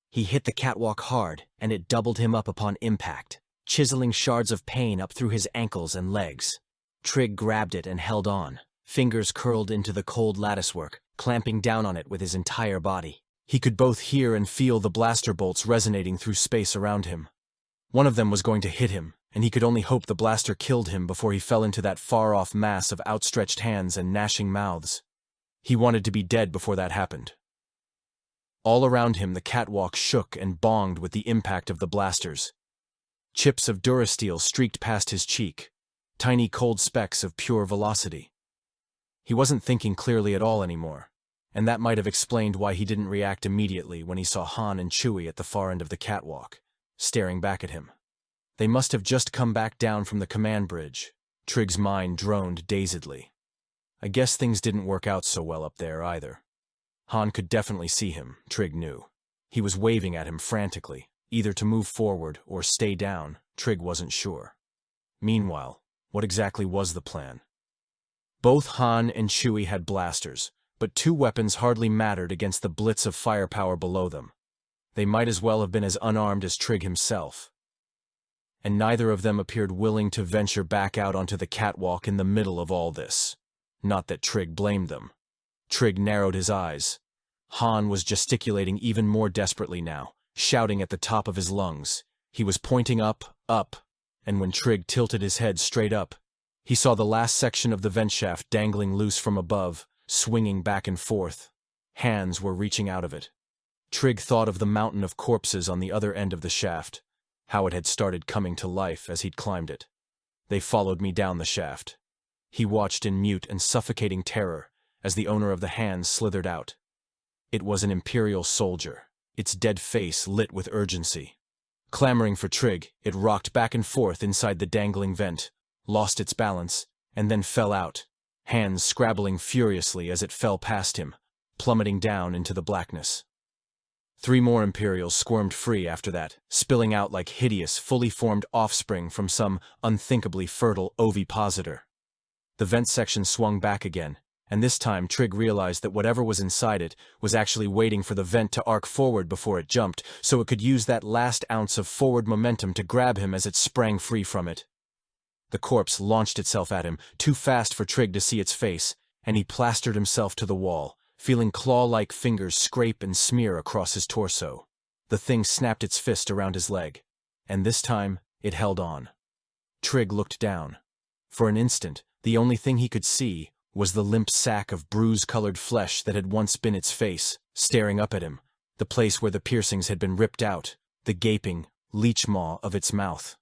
He hit the catwalk hard, and it doubled him up upon impact, chiseling shards of pain up through his ankles and legs. Trig grabbed it and held on, fingers curled into the cold latticework, clamping down on it with his entire body. He could both hear and feel the blaster bolts resonating through space around him. One of them was going to hit him, and he could only hope the blaster killed him before he fell into that far-off mass of outstretched hands and gnashing mouths. He wanted to be dead before that happened. All around him the catwalk shook and bonged with the impact of the blasters. Chips of durasteel streaked past his cheek, tiny cold specks of pure velocity. He wasn't thinking clearly at all anymore, and that might have explained why he didn't react immediately when he saw Han and Chewie at the far end of the catwalk, staring back at him. They must have just come back down from the command bridge. Trig's mind droned dazedly. I guess things didn't work out so well up there either. Han could definitely see him, Trig knew. He was waving at him frantically, either to move forward or stay down. Trig wasn't sure. Meanwhile, what exactly was the plan? Both Han and Chewie had blasters, but two weapons hardly mattered against the blitz of firepower below them. They might as well have been as unarmed as Trig himself. And neither of them appeared willing to venture back out onto the catwalk in the middle of all this. Not that Trig blamed them. Trig narrowed his eyes. Han was gesticulating even more desperately now, shouting at the top of his lungs. He was pointing up, and when Trig tilted his head straight up, he saw the last section of the vent shaft dangling loose from above, swinging back and forth. Hands were reaching out of it. Trig thought of the mountain of corpses on the other end of the shaft, how it had started coming to life as he'd climbed it. They followed me down the shaft. He watched in mute and suffocating terror as the owner of the hands slithered out. It was an Imperial soldier, its dead face lit with urgency. Clamoring for Trig, it rocked back and forth inside the dangling vent, lost its balance, and then fell out, hands scrabbling furiously as it fell past him, plummeting down into the blackness. 3 more Imperials squirmed free after that, spilling out like hideous, fully formed offspring from some unthinkably fertile ovipositor. The vent section swung back again, and this time Trig realized that whatever was inside it was actually waiting for the vent to arc forward before it jumped, so it could use that last ounce of forward momentum to grab him as it sprang free from it. The corpse launched itself at him, too fast for Trig to see its face, and he plastered himself to the wall, feeling claw-like fingers scrape and smear across his torso. The thing snapped its fist around his leg, and this time it held on. Trig looked down. For an instant, the only thing he could see was the limp sack of bruise-colored flesh that had once been its face, staring up at him, the place where the piercings had been ripped out, the gaping, leech maw of its mouth.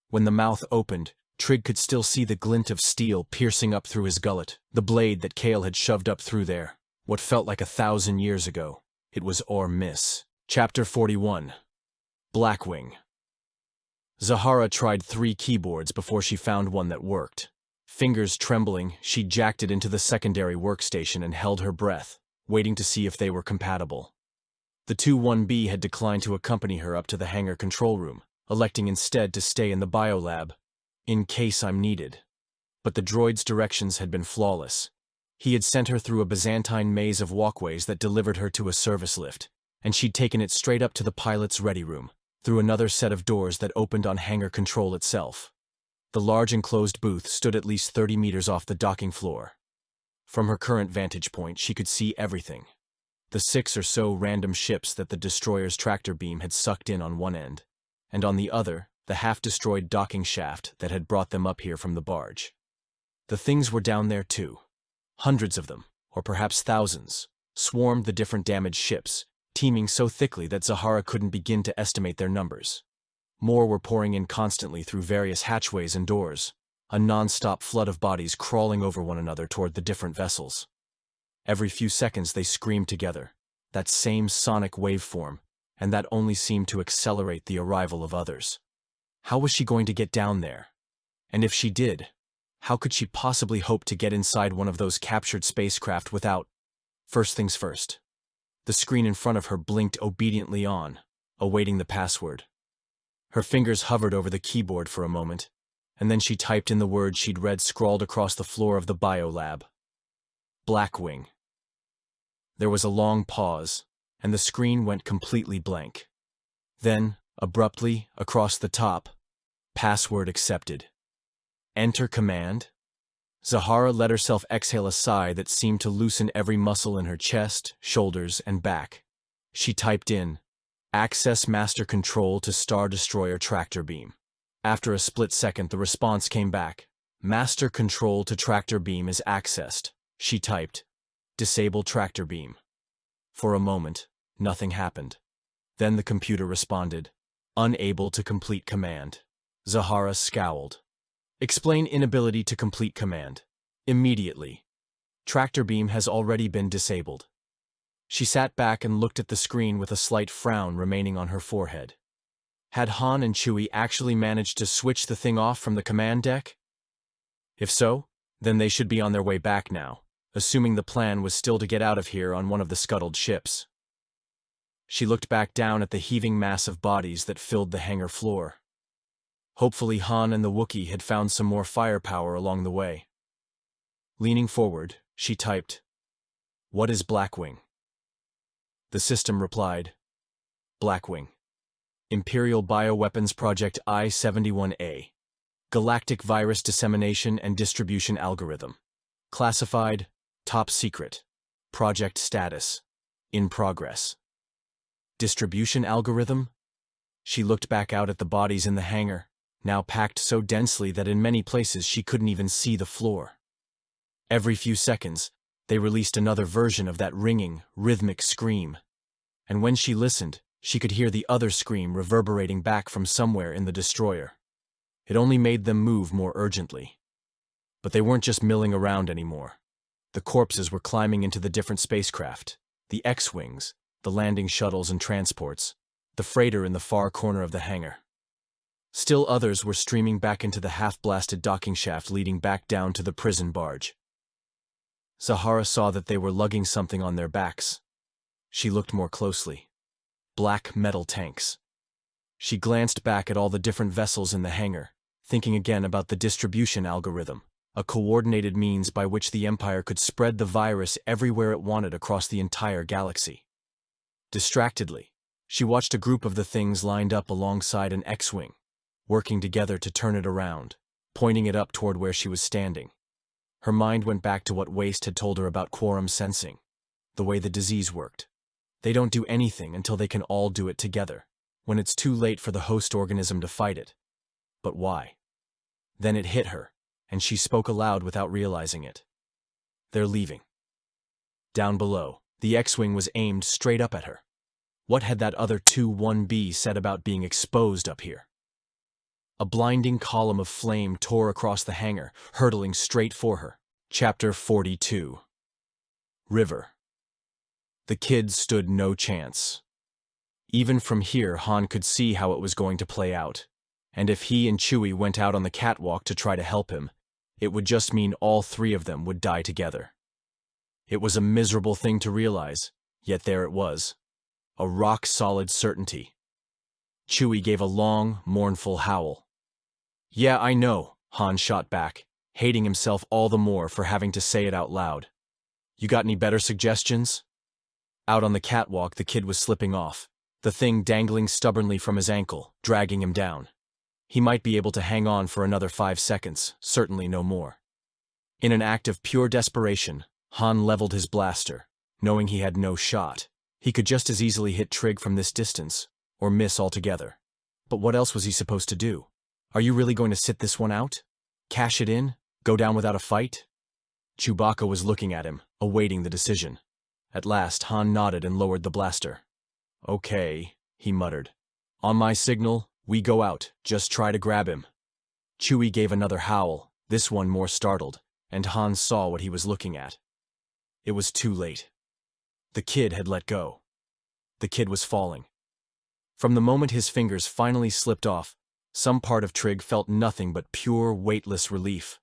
When the mouth opened, Trig could still see the glint of steel piercing up through his gullet, the blade that Kale had shoved up through there. What felt like 1,000 years ago. It was or miss. Chapter 41. Blackwing. Zahara tried 3 keyboards before she found one that worked. Fingers trembling, she jacked it into the secondary workstation and held her breath, waiting to see if they were compatible. The 2-1B had declined to accompany her up to the hangar control room, electing instead to stay in the biolab, in case I'm needed. But the droid's directions had been flawless. He had sent her through a Byzantine maze of walkways that delivered her to a service lift, and she'd taken it straight up to the pilot's ready room, through another set of doors that opened on hangar control itself. The large enclosed booth stood at least 30 meters off the docking floor. From her current vantage point, she could see everything. The 6 or so random ships that the destroyer's tractor beam had sucked in on one end, and on the other, the half-destroyed docking shaft that had brought them up here from the barge. The things were down there too. Hundreds of them, or perhaps thousands, swarmed the different damaged ships, teeming so thickly that Zahara couldn't begin to estimate their numbers. More were pouring in constantly through various hatchways and doors, a non-stop flood of bodies crawling over one another toward the different vessels. Every few seconds they screamed together, that same sonic waveform, and that only seemed to accelerate the arrival of others. How was she going to get down there? And if she did, how could she possibly hope to get inside one of those captured spacecraft without— First things first. The screen in front of her blinked obediently on, awaiting the password. Her fingers hovered over the keyboard for a moment, and then she typed in the word she'd read scrawled across the floor of the biolab. Blackwing. There was a long pause, and the screen went completely blank. Then, abruptly, across the top, password accepted. Enter command. Zahara let herself exhale a sigh that seemed to loosen every muscle in her chest, shoulders, and back. She typed in, Access Master Control to Star Destroyer Tractor Beam. After a split second, the response came back. Master Control to Tractor Beam is accessed. She typed, Disable Tractor Beam. For a moment, nothing happened. Then the computer responded, Unable to complete command. Zahara scowled. Explain inability to complete command. Immediately. Tractor beam has already been disabled. She sat back and looked at the screen with a slight frown remaining on her forehead. Had Han and Chewie actually managed to switch the thing off from the command deck? If so, then they should be on their way back now, assuming the plan was still to get out of here on one of the scuttled ships. She looked back down at the heaving mass of bodies that filled the hangar floor. Hopefully Han and the Wookiee had found some more firepower along the way. Leaning forward, she typed, "What is Blackwing?" The system replied, "Blackwing. Imperial Bioweapons Project I-71A. Galactic Virus Dissemination and Distribution Algorithm. Classified, Top Secret. Project Status. In progress." Distribution algorithm? She looked back out at the bodies in the hangar, now packed so densely that in many places she couldn't even see the floor. Every few seconds, they released another version of that ringing, rhythmic scream. And when she listened, she could hear the other scream reverberating back from somewhere in the destroyer. It only made them move more urgently. But they weren't just milling around anymore. The corpses were climbing into the different spacecraft, the X-Wings, the landing shuttles and transports, the freighter in the far corner of the hangar. Still others were streaming back into the half-blasted docking shaft leading back down to the prison barge. Zahara saw that they were lugging something on their backs. She looked more closely. Black metal tanks. She glanced back at all the different vessels in the hangar, thinking again about the distribution algorithm, a coordinated means by which the Empire could spread the virus everywhere it wanted across the entire galaxy. Distractedly, she watched a group of the things lined up alongside an X-Wing, working together to turn it around, pointing it up toward where she was standing. Her mind went back to what Waste had told her about quorum sensing, the way the disease worked. They don't do anything until they can all do it together, when it's too late for the host organism to fight it. But why? Then it hit her, and she spoke aloud without realizing it. They're leaving. Down below, the X-Wing was aimed straight up at her. What had that other 2-1B said about being exposed up here? A blinding column of flame tore across the hangar, hurtling straight for her. Chapter 42. River. The kids stood no chance. Even from here, Han could see how it was going to play out, and if he and Chewie went out on the catwalk to try to help him, it would just mean all three of them would die together. It was a miserable thing to realize, yet there it was. A rock-solid certainty. Chewie gave a long, mournful howl. "Yeah, I know," Han shot back, hating himself all the more for having to say it out loud. "You got any better suggestions?" Out on the catwalk, the kid was slipping off, the thing dangling stubbornly from his ankle, dragging him down. He might be able to hang on for another 5 seconds, certainly no more. In an act of pure desperation, Han leveled his blaster, knowing he had no shot. He could just as easily hit Trig from this distance, or miss altogether. But what else was he supposed to do? Are you really going to sit this one out? Cash it in? Go down without a fight? Chewbacca was looking at him, awaiting the decision. At last, Han nodded and lowered the blaster. "Okay," he muttered. "On my signal, we go out. Just try to grab him." Chewie gave another howl, this one more startled, and Han saw what he was looking at. It was too late. The kid had let go. The kid was falling. From the moment his fingers finally slipped off, some part of Trig felt nothing but pure, weightless relief.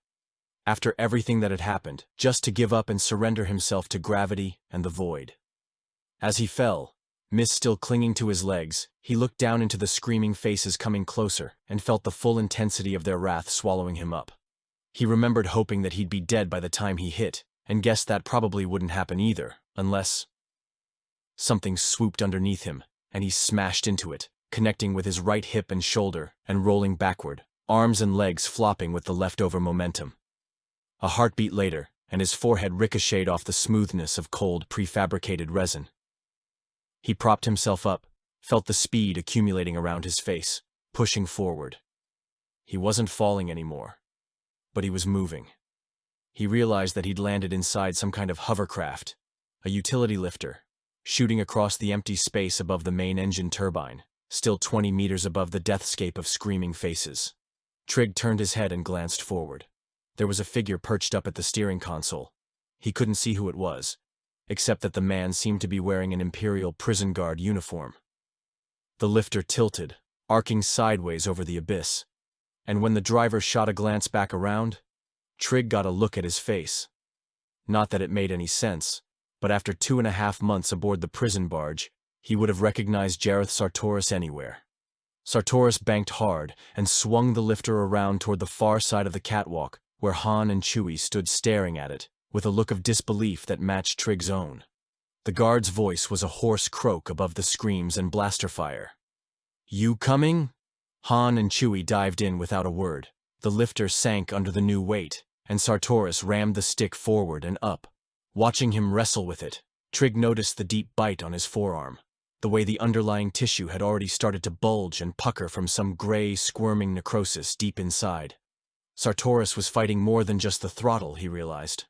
After everything that had happened, just to give up and surrender himself to gravity and the void. As he fell, mist still clinging to his legs, he looked down into the screaming faces coming closer and felt the full intensity of their wrath swallowing him up. He remembered hoping that he'd be dead by the time he hit, and guessed that probably wouldn't happen either, unless... Something swooped underneath him, and he smashed into it, connecting with his right hip and shoulder, and rolling backward, arms and legs flopping with the leftover momentum. A heartbeat later, and his forehead ricocheted off the smoothness of cold, prefabricated resin. He propped himself up, felt the speed accumulating around his face, pushing forward. He wasn't falling anymore, but he was moving. He realized that he'd landed inside some kind of hovercraft, a utility lifter, shooting across the empty space above the main engine turbine, still 20 meters above the deathscape of screaming faces. Trig turned his head and glanced forward. There was a figure perched up at the steering console. He couldn't see who it was, except that the man seemed to be wearing an Imperial prison guard uniform. The lifter tilted, arcing sideways over the abyss, and when the driver shot a glance back around, Trig got a look at his face. Not that it made any sense, but after 2.5 months aboard the prison barge, he would have recognized Jareth Sartoris anywhere. Sartoris banked hard and swung the lifter around toward the far side of the catwalk, where Han and Chewie stood staring at it, with a look of disbelief that matched Trig's own. The guard's voice was a hoarse croak above the screams and blaster fire. "You coming?" Han and Chewie dived in without a word. The lifter sank under the new weight, and Sartoris rammed the stick forward and up. Watching him wrestle with it, Trig noticed the deep bite on his forearm, the way the underlying tissue had already started to bulge and pucker from some gray, squirming necrosis deep inside. Sartoris was fighting more than just the throttle, he realized.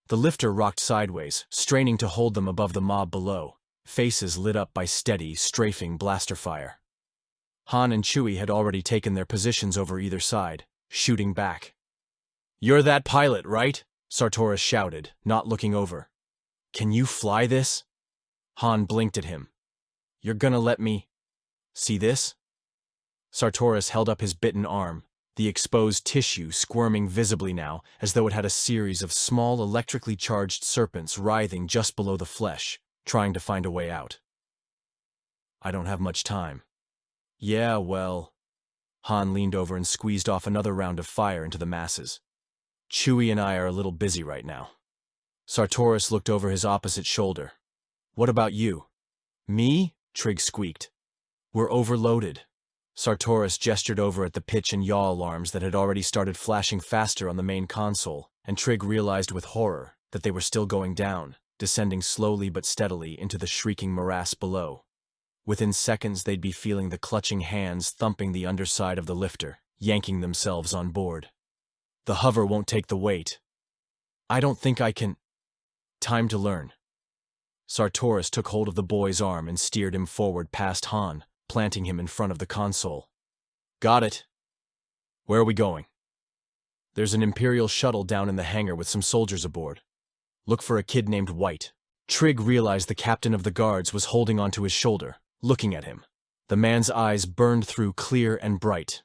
The lifter rocked sideways, straining to hold them above the mob below, faces lit up by steady, strafing blaster fire. Han and Chewie had already taken their positions over either side, shooting back. "You're that pilot, right?" Sartoris shouted, not looking over. "Can you fly this?" Han blinked at him. "You're gonna let me see this?" Sartoris held up his bitten arm, the exposed tissue squirming visibly now as though it had a series of small electrically charged serpents writhing just below the flesh, trying to find a way out. "I don't have much time." "Yeah, well..." Han leaned over and squeezed off another round of fire into the masses. "Chewie and I are a little busy right now." Sartoris looked over his opposite shoulder. "What about you?" "Me?" Trig squeaked. "We're overloaded." Sartoris gestured over at the pitch and yaw alarms that had already started flashing faster on the main console, and Trig realized with horror that they were still going down, descending slowly but steadily into the shrieking morass below. Within seconds they'd be feeling the clutching hands thumping the underside of the lifter, yanking themselves on board. "The hover won't take the weight." "I don't think I can..." "Time to learn." Sartoris took hold of the boy's arm and steered him forward past Han, planting him in front of the console. "Got it. Where are we going?" "There's an Imperial shuttle down in the hangar with some soldiers aboard. Look for a kid named White." Trig realized the captain of the guards was holding onto his shoulder, looking at him. The man's eyes burned through clear and bright.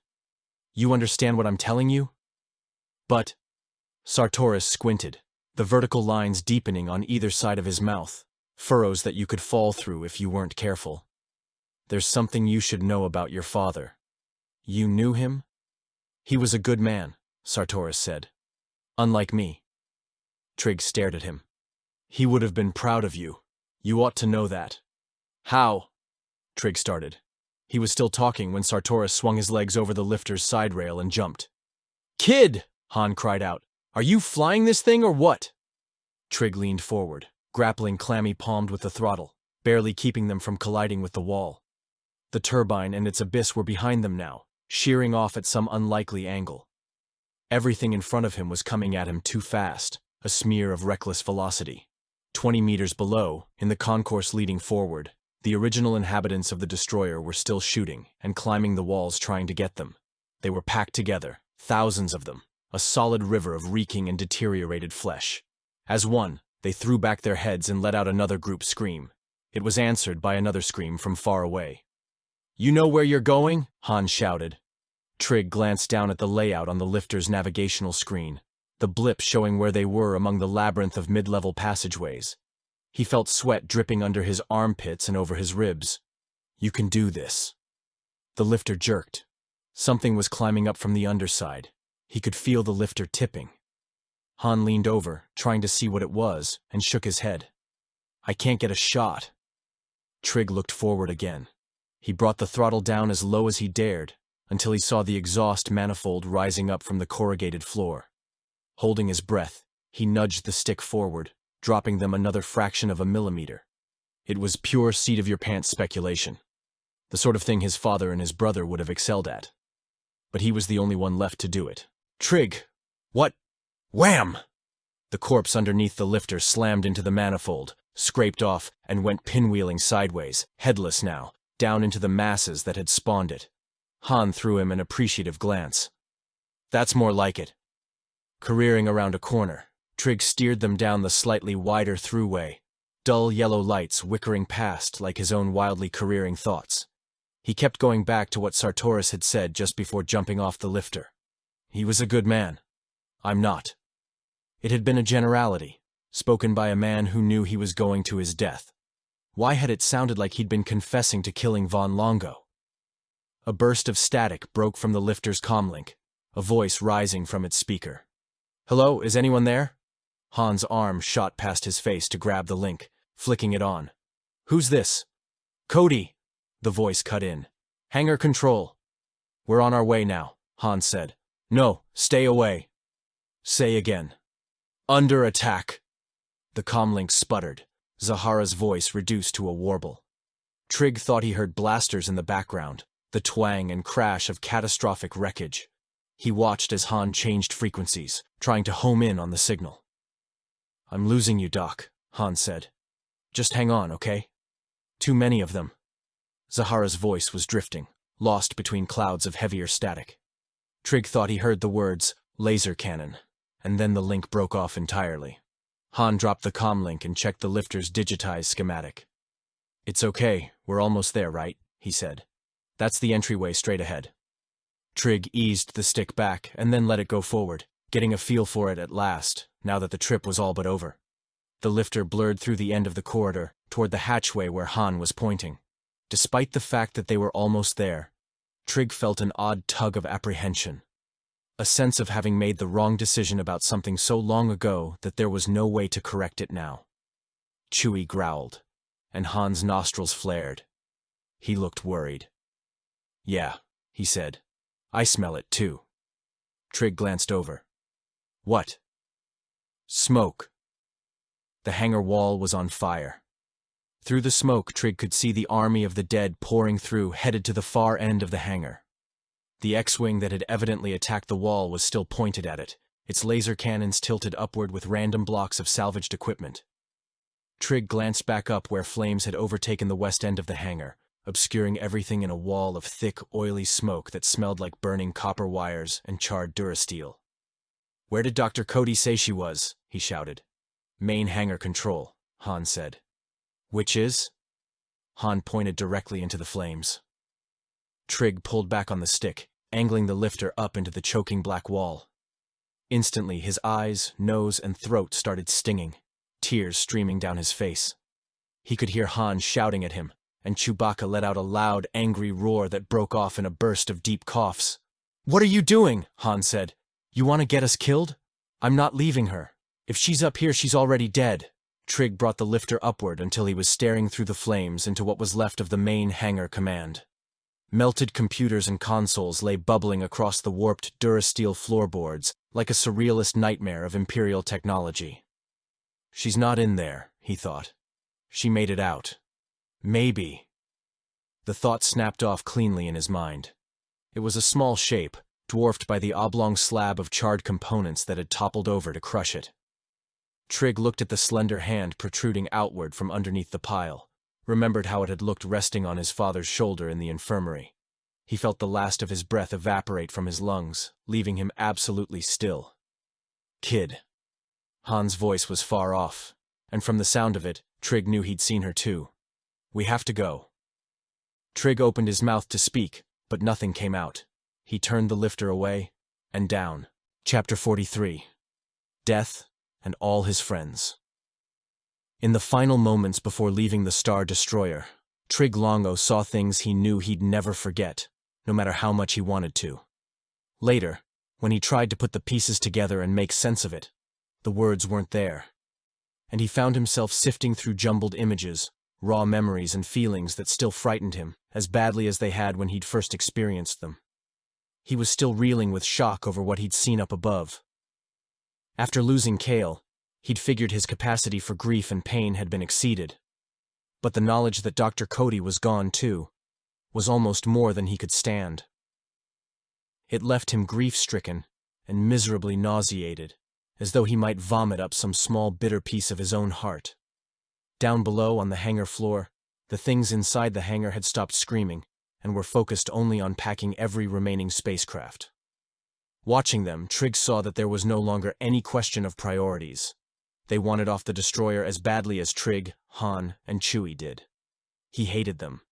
"You understand what I'm telling you?" "But..." Sartoris squinted, the vertical lines deepening on either side of his mouth, furrows that you could fall through if you weren't careful. "There's something you should know about your father." "You knew him?" "He was a good man," Sartoris said. "Unlike me." Trig stared at him. "He would have been proud of you. You ought to know that." "How?" Trig started. He was still talking when Sartoris swung his legs over the lifter's side rail and jumped. "Kid!" Han cried out. "Are you flying this thing or what?" Trig leaned forward, grappling clammy-palmed with the throttle, barely keeping them from colliding with the wall. The turbine and its abyss were behind them now, shearing off at some unlikely angle. Everything in front of him was coming at him too fast, a smear of reckless velocity. 20 meters below, in the concourse leading forward, the original inhabitants of the destroyer were still shooting and climbing the walls trying to get them. They were packed together, thousands of them, a solid river of reeking and deteriorated flesh. As one, they threw back their heads and let out another group scream. It was answered by another scream from far away. "You know where you're going?" Han shouted. Trig glanced down at the layout on the lifter's navigational screen, the blip showing where they were among the labyrinth of mid-level passageways. He felt sweat dripping under his armpits and over his ribs. "You can do this." The lifter jerked. Something was climbing up from the underside. He could feel the lifter tipping. Han leaned over, trying to see what it was, and shook his head. "I can't get a shot." Trig looked forward again. He brought the throttle down as low as he dared, until he saw the exhaust manifold rising up from the corrugated floor. Holding his breath, he nudged the stick forward, dropping them another fraction of a millimeter. It was pure seat-of-your-pants speculation, the sort of thing his father and his brother would have excelled at. But he was the only one left to do it. "Trig! What?" Wham! The corpse underneath the lifter slammed into the manifold, scraped off, and went pinwheeling sideways, headless now, down into the masses that had spawned it. Han threw him an appreciative glance. "That's more like it." Careering around a corner, Trig steered them down the slightly wider throughway, dull yellow lights whickering past like his own wildly careering thoughts. He kept going back to what Sartoris had said just before jumping off the lifter. He was a good man. I'm not. It had been a generality, spoken by a man who knew he was going to his death. Why had it sounded like he'd been confessing to killing Von Longo? A burst of static broke from the lifter's comlink, a voice rising from its speaker. "Hello, is anyone there?" Han's arm shot past his face to grab the link, flicking it on. "Who's this?" "Cody," the voice cut in. "Hangar control." "We're on our way now," Han said. "No, stay away." "Say again." "Under attack." The comlink sputtered, Zahara's voice reduced to a warble. Trig thought he heard blasters in the background, the twang and crash of catastrophic wreckage. He watched as Han changed frequencies, trying to home in on the signal. "I'm losing you, Doc," Han said. "Just hang on, okay? Too many of them." Zahara's voice was drifting, lost between clouds of heavier static. Trig thought he heard the words, "laser cannon," and then the link broke off entirely. Han dropped the comlink and checked the lifter's digitized schematic. "It's okay, we're almost there, right?" he said. "That's the entryway straight ahead." Trig eased the stick back and then let it go forward, getting a feel for it at last, now that the trip was all but over. The lifter blurred through the end of the corridor, toward the hatchway where Han was pointing. Despite the fact that they were almost there, Trig felt an odd tug of apprehension. A sense of having made the wrong decision about something so long ago that there was no way to correct it now. Chewie growled, and Han's nostrils flared. He looked worried. "Yeah," he said. "I smell it too." Trig glanced over. "What?" "Smoke." The hangar wall was on fire. Through the smoke, Trig could see the army of the dead pouring through, headed to the far end of the hangar. The X-wing that had evidently attacked the wall was still pointed at it, its laser cannons tilted upward with random blocks of salvaged equipment. Trig glanced back up where flames had overtaken the west end of the hangar, obscuring everything in a wall of thick, oily smoke that smelled like burning copper wires and charred durasteel. "Where did Dr. Cody say she was?" he shouted. "Main hangar control," Han said. "Which is?" Han pointed directly into the flames. Trig pulled back on the stick, angling the lifter up into the choking black wall. Instantly, his eyes, nose, and throat started stinging, tears streaming down his face. He could hear Han shouting at him, and Chewbacca let out a loud, angry roar that broke off in a burst of deep coughs. "What are you doing?" Han said. "You want to get us killed? I'm not leaving her. If she's up here, she's already dead." Trig brought the lifter upward until he was staring through the flames into what was left of the main hangar command. Melted computers and consoles lay bubbling across the warped durasteel floorboards like a surrealist nightmare of Imperial technology. "She's not in there," he thought. "She made it out. Maybe." The thought snapped off cleanly in his mind. It was a small shape, dwarfed by the oblong slab of charred components that had toppled over to crush it. Trig looked at the slender hand protruding outward from underneath the pile, remembered how it had looked resting on his father's shoulder in the infirmary. He felt the last of his breath evaporate from his lungs, leaving him absolutely still. "Kid." Han's voice was far off, and from the sound of it, Trig knew he'd seen her too. "We have to go." Trig opened his mouth to speak, but nothing came out. He turned the lifter away, and down. Chapter 43. Death and All His Friends. In the final moments before leaving the Star Destroyer, Trig Longo saw things he knew he'd never forget, no matter how much he wanted to. Later, when he tried to put the pieces together and make sense of it, the words weren't there. And he found himself sifting through jumbled images, raw memories and feelings that still frightened him, as badly as they had when he'd first experienced them. He was still reeling with shock over what he'd seen up above. After losing Kale, he'd figured his capacity for grief and pain had been exceeded. But the knowledge that Dr. Cody was gone too was almost more than he could stand. It left him grief-stricken and miserably nauseated, as though he might vomit up some small bitter piece of his own heart. Down below on the hangar floor, the things inside the hangar had stopped screaming and were focused only on packing every remaining spacecraft. Watching them, Trig saw that there was no longer any question of priorities. They wanted off the destroyer as badly as Trig, Han, and Chewie did. He hated them.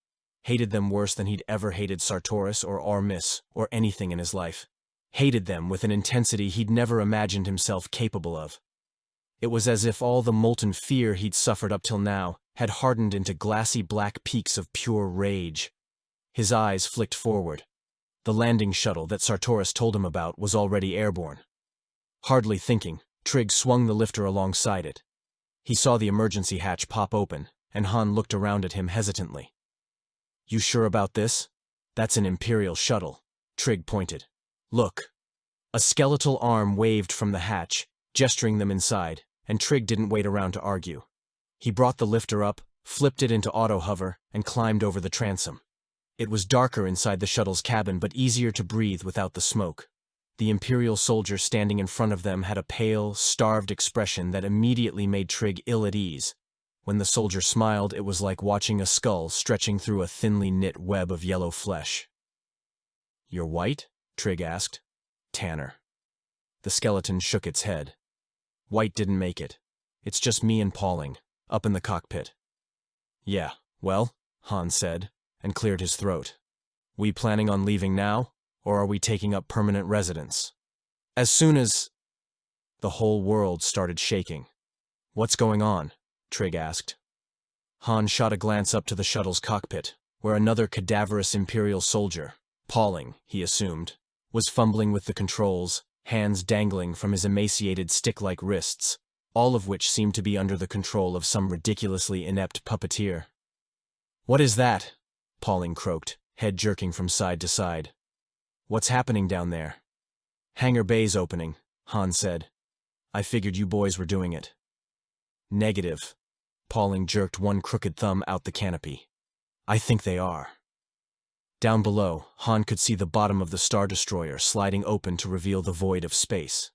Hated them worse than he'd ever hated Sartoris or Armis or anything in his life. Hated them with an intensity he'd never imagined himself capable of. It was as if all the molten fear he'd suffered up till now had hardened into glassy black peaks of pure rage. His eyes flicked forward. The landing shuttle that Sartoris told him about was already airborne. Hardly thinking, Trig swung the lifter alongside it. He saw the emergency hatch pop open, and Han looked around at him hesitantly. "You sure about this? That's an Imperial shuttle," Trig pointed. "Look." A skeletal arm waved from the hatch, gesturing them inside, and Trig didn't wait around to argue. He brought the lifter up, flipped it into auto-hover, and climbed over the transom. It was darker inside the shuttle's cabin, but easier to breathe without the smoke. The Imperial soldier standing in front of them had a pale, starved expression that immediately made Trig ill at ease. When the soldier smiled, it was like watching a skull stretching through a thinly knit web of yellow flesh. "You're white?" Trig asked. "Tanner." The skeleton shook its head. "White didn't make it. It's just me and Pauling, up in the cockpit." "Yeah, well," Han said, and cleared his throat. "We planning on leaving now, or are we taking up permanent residence?" "As soon as—" The whole world started shaking. "What's going on?" Trig asked. Han shot a glance up to the shuttle's cockpit, where another cadaverous Imperial soldier, Pauling, he assumed, was fumbling with the controls, hands dangling from his emaciated stick-like wrists, all of which seemed to be under the control of some ridiculously inept puppeteer. "What is that?" Pauling croaked, head jerking from side to side. "What's happening down there?" "Hangar bay's opening," Han said. "I figured you boys were doing it." "Negative." Pauling jerked one crooked thumb out the canopy. "I think they are." Down below, Han could see the bottom of the Star Destroyer sliding open to reveal the void of space.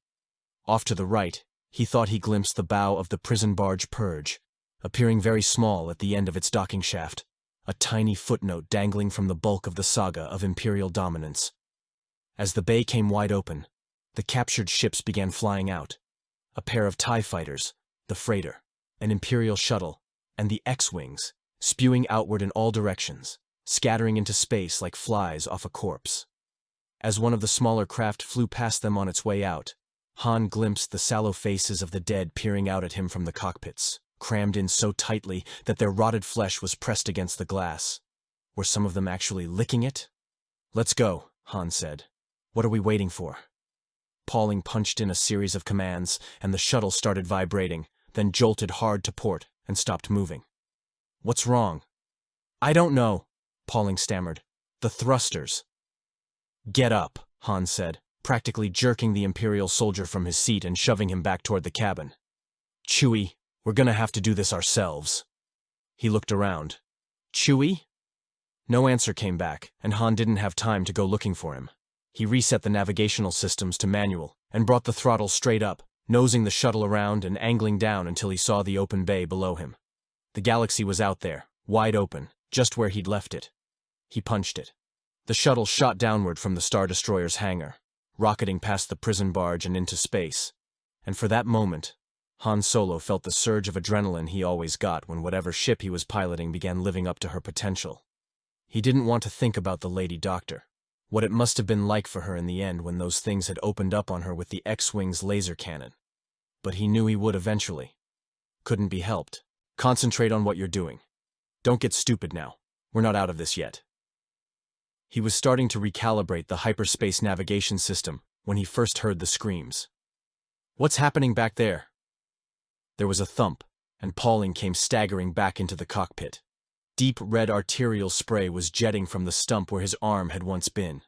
Off to the right, he thought he glimpsed the bow of the prison barge Purge, appearing very small at the end of its docking shaft, a tiny footnote dangling from the bulk of the saga of Imperial dominance. As the bay came wide open, the captured ships began flying out. A pair of TIE fighters, the freighter, an Imperial shuttle, and the X-Wings, spewing outward in all directions, scattering into space like flies off a corpse. As one of the smaller craft flew past them on its way out, Han glimpsed the sallow faces of the dead peering out at him from the cockpits, crammed in so tightly that their rotted flesh was pressed against the glass. Were some of them actually licking it? "Let's go," Han said. "What are we waiting for?" Pauling punched in a series of commands, and the shuttle started vibrating, then jolted hard to port and stopped moving. "What's wrong?" "I don't know," Pauling stammered. "The thrusters." "Get up," Han said, practically jerking the Imperial soldier from his seat and shoving him back toward the cabin. "Chewie, we're gonna have to do this ourselves." He looked around. "Chewie?" No answer came back, and Han didn't have time to go looking for him. He reset the navigational systems to manual and brought the throttle straight up, nosing the shuttle around and angling down until he saw the open bay below him. The galaxy was out there, wide open, just where he'd left it. He punched it. The shuttle shot downward from the Star Destroyer's hangar, rocketing past the prison barge and into space. And for that moment, Han Solo felt the surge of adrenaline he always got when whatever ship he was piloting began living up to her potential. He didn't want to think about the Lady Doctor, what it must have been like for her in the end when those things had opened up on her with the X-Wing's laser cannon. But he knew he would eventually. Couldn't be helped. Concentrate on what you're doing. Don't get stupid now. We're not out of this yet. He was starting to recalibrate the hyperspace navigation system when he first heard the screams. "What's happening back there?" There was a thump, and Pauling came staggering back into the cockpit. Deep red arterial spray was jetting from the stump where his arm had once been.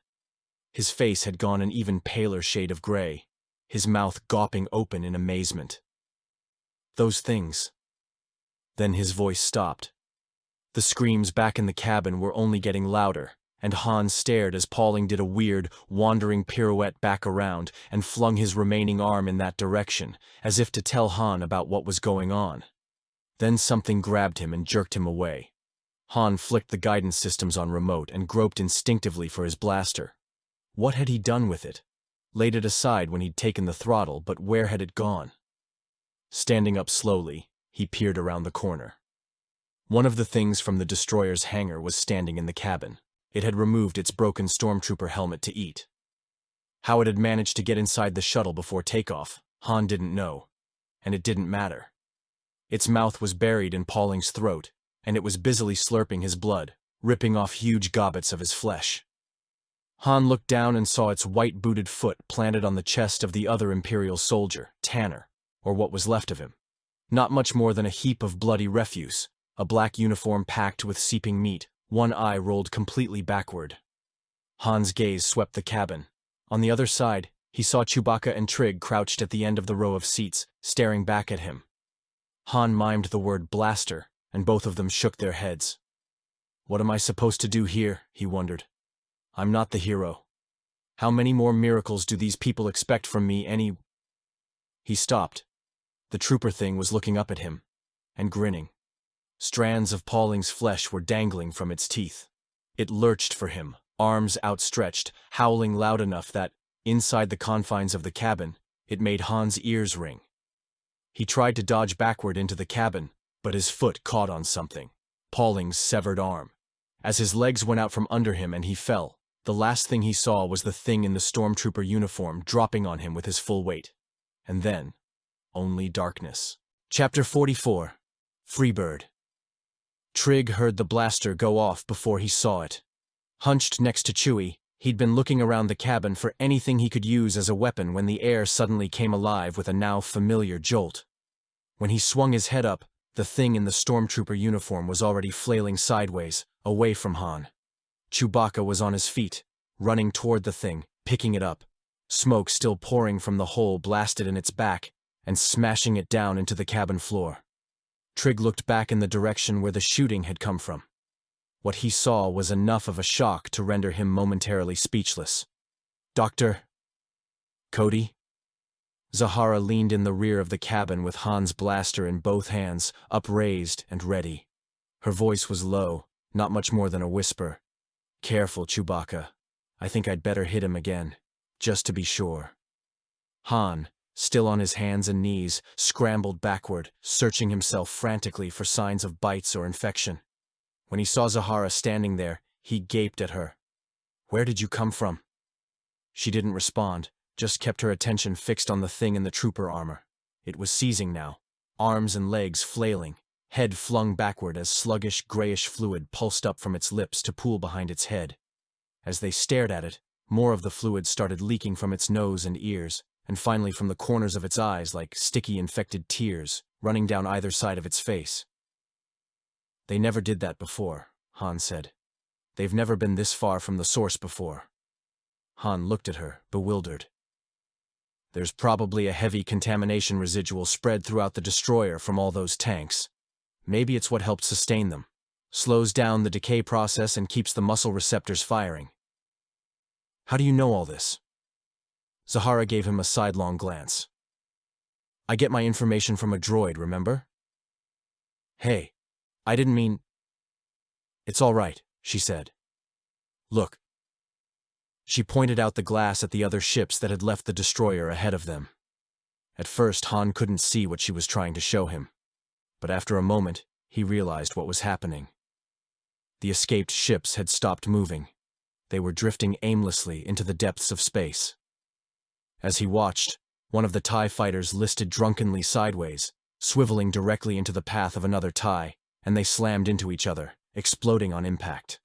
His face had gone an even paler shade of gray, his mouth gawping open in amazement. "Those things." Then his voice stopped. The screams back in the cabin were only getting louder, and Han stared as Pauling did a weird, wandering pirouette back around and flung his remaining arm in that direction, as if to tell Han about what was going on. Then something grabbed him and jerked him away. Han flicked the guidance systems on remote and groped instinctively for his blaster. What had he done with it? laid it aside when he'd taken the throttle, but where had it gone? Standing up slowly, he peered around the corner. One of the things from the destroyer's hangar was standing in the cabin. It had removed its broken stormtrooper helmet to eat. How it had managed to get inside the shuttle before takeoff, Han didn't know, and it didn't matter. Its mouth was buried in Pauling's throat, and it was busily slurping his blood, ripping off huge gobbets of his flesh. Han looked down and saw its white-booted foot planted on the chest of the other Imperial soldier, Tanner, or what was left of him. Not much more than a heap of bloody refuse, a black uniform packed with seeping meat, one eye rolled completely backward. Han's gaze swept the cabin. On the other side, he saw Chewbacca and Trig crouched at the end of the row of seats, staring back at him. Han mimed the word blaster, and both of them shook their heads. What am I supposed to do here? He wondered. I'm not the hero. How many more miracles do these people expect from me He stopped. The trooper thing was looking up at him, and grinning. Strands of Pauling's flesh were dangling from its teeth. It lurched for him, arms outstretched, howling loud enough that, inside the confines of the cabin, it made Han's ears ring. He tried to dodge backward into the cabin, but his foot caught on something, Pauling's severed arm. As his legs went out from under him and he fell, the last thing he saw was the thing in the stormtrooper uniform dropping on him with his full weight. And then, only darkness. Chapter 44. Freebird. Trig heard the blaster go off before he saw it. Hunched next to Chewie, he'd been looking around the cabin for anything he could use as a weapon when the air suddenly came alive with a now familiar jolt. When he swung his head up, the thing in the stormtrooper uniform was already flailing sideways, away from Han. Chewbacca was on his feet, running toward the thing, picking it up, smoke still pouring from the hole blasted in its back, and smashing it down into the cabin floor. Trig looked back in the direction where the shooting had come from. What he saw was enough of a shock to render him momentarily speechless. Doctor? Cody? Zahara leaned in the rear of the cabin with Han's blaster in both hands, upraised and ready. Her voice was low, not much more than a whisper. Careful, Chewbacca. I think I'd better hit him again, just to be sure. Han, still on his hands and knees, scrambled backward, searching himself frantically for signs of bites or infection. When he saw Zahara standing there, he gaped at her. Where did you come from? She didn't respond, just kept her attention fixed on the thing in the trooper armor. It was seizing now, arms and legs flailing, head flung backward as sluggish grayish fluid pulsed up from its lips to pool behind its head. As they stared at it, more of the fluid started leaking from its nose and ears, and finally from the corners of its eyes like sticky infected tears, running down either side of its face. They never did that before, Han said. They've never been this far from the source before. Han looked at her, bewildered. There's probably a heavy contamination residual spread throughout the destroyer from all those tanks. Maybe it's what helped sustain them. Slows down the decay process and keeps the muscle receptors firing. How do you know all this? Zahara gave him a sidelong glance. I get my information from a droid, remember? Hey, I didn't mean... It's all right, she said. Look. She pointed out the glass at the other ships that had left the destroyer ahead of them. At first, Han couldn't see what she was trying to show him. But after a moment, he realized what was happening. The escaped ships had stopped moving. They were drifting aimlessly into the depths of space. As he watched, one of the TIE fighters listed drunkenly sideways, swiveling directly into the path of another TIE, and they slammed into each other, exploding on impact.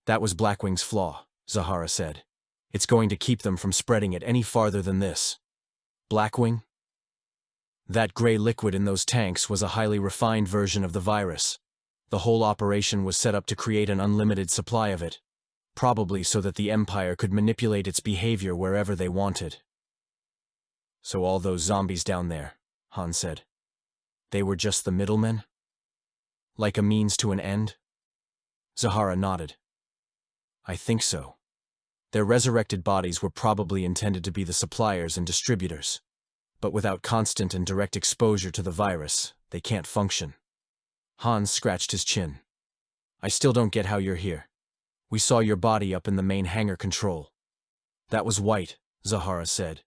That was Blackwing's flaw, Zahara said. It's going to keep them from spreading it any farther than this. Blackwing? That gray liquid in those tanks was a highly refined version of the virus. The whole operation was set up to create an unlimited supply of it, probably so that the Empire could manipulate its behavior wherever they wanted. So all those zombies down there, Han said. They were just the middlemen? Like a means to an end? Zahara nodded. I think so. Their resurrected bodies were probably intended to be the suppliers and distributors. But without constant and direct exposure to the virus, they can't function. Han scratched his chin. I still don't get how you're here. We saw your body up in the main hangar control. That was white, Zahara said.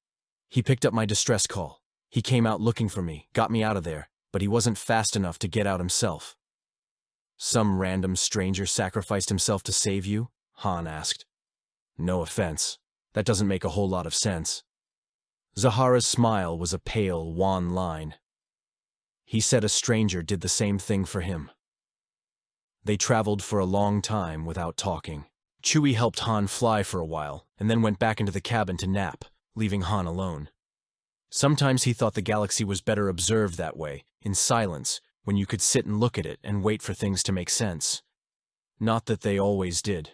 He picked up my distress call. He came out looking for me, got me out of there, but he wasn't fast enough to get out himself. Some random stranger sacrificed himself to save you? Han asked. No offense. That doesn't make a whole lot of sense. Zahara's smile was a pale, wan line. He said a stranger did the same thing for him. They traveled for a long time without talking. Chewie helped Han fly for a while, and then went back into the cabin to nap, leaving Han alone. Sometimes he thought the galaxy was better observed that way, in silence, when you could sit and look at it and wait for things to make sense. Not that they always did.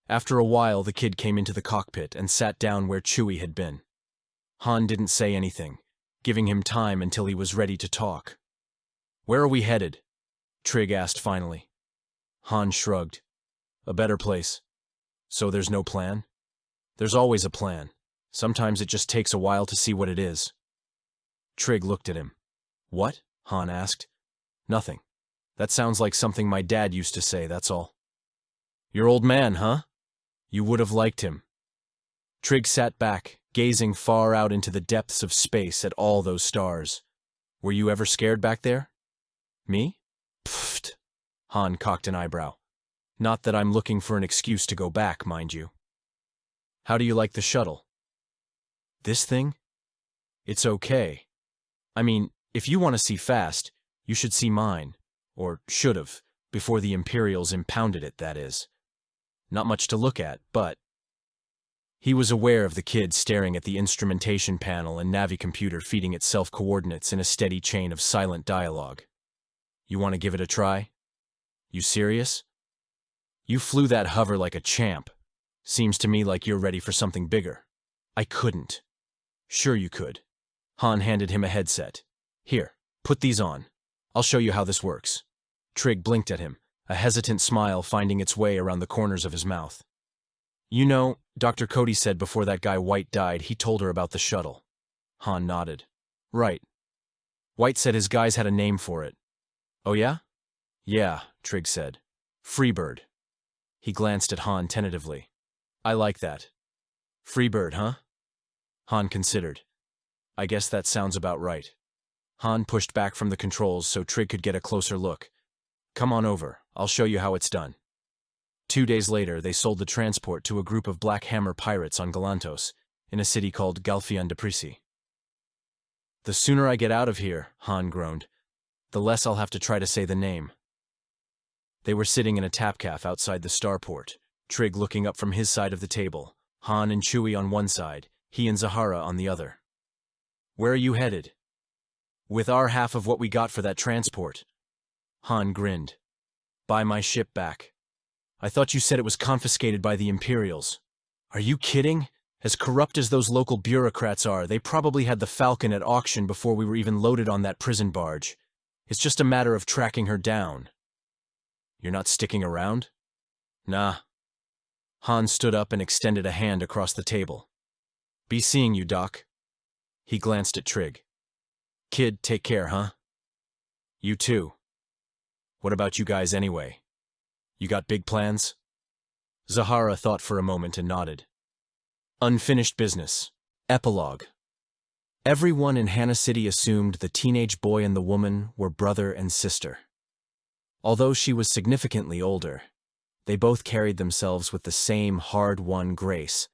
After a while, the kid came into the cockpit and sat down where Chewie had been. Han didn't say anything, giving him time until he was ready to talk. Where are we headed? Trig asked finally. Han shrugged. A better place. So there's no plan? There's always a plan. Sometimes it just takes a while to see what it is. Trig looked at him. What? Han asked. Nothing. That sounds like something my dad used to say, that's all. Your old man, huh? You would have liked him. Trig sat back, gazing far out into the depths of space at all those stars. Were you ever scared back there? Me? Pfft. Han cocked an eyebrow. Not that I'm looking for an excuse to go back, mind you. How do you like the shuttle? This thing? It's okay. I mean, if you want to see fast, you should see mine. Or should have, before the Imperials impounded it, that is. Not much to look at, but... He was aware of the kid staring at the instrumentation panel and navicomputer feeding itself coordinates in a steady chain of silent dialogue. You want to give it a try? You serious? You flew that hover like a champ. Seems to me like you're ready for something bigger. I couldn't. Sure you could. Han handed him a headset. Here, put these on. I'll show you how this works. Trig blinked at him, a hesitant smile finding its way around the corners of his mouth. You know, Dr. Cody said before that guy White died, he told her about the shuttle. Han nodded. Right. White said his guys had a name for it. Oh yeah? Yeah, Trig said. Freebird. He glanced at Han tentatively. I like that. Freebird, huh? Han considered. I guess that sounds about right. Han pushed back from the controls so Trig could get a closer look. Come on over, I'll show you how it's done. 2 days later, they sold the transport to a group of Black Hammer pirates on Galantos, in a city called Galfian de Prisi. The sooner I get out of here, Han groaned, the less I'll have to try to say the name. They were sitting in a tapcaf outside the starport, Trig looking up from his side of the table, Han and Chewie on one side, he and Zahara on the other. Where are you headed? With our half of what we got for that transport. Han grinned. Buy my ship back. I thought you said it was confiscated by the Imperials. Are you kidding? As corrupt as those local bureaucrats are, they probably had the Falcon at auction before we were even loaded on that prison barge. It's just a matter of tracking her down. You're not sticking around? Nah. Han stood up and extended a hand across the table. Be seeing you, Doc. He glanced at Trig. Kid, take care, huh? You too. What about you guys anyway? You got big plans? Zahara thought for a moment and nodded. Unfinished business. Epilogue. Everyone in Hana City assumed the teenage boy and the woman were brother and sister. Although she was significantly older, they both carried themselves with the same hard-won grace,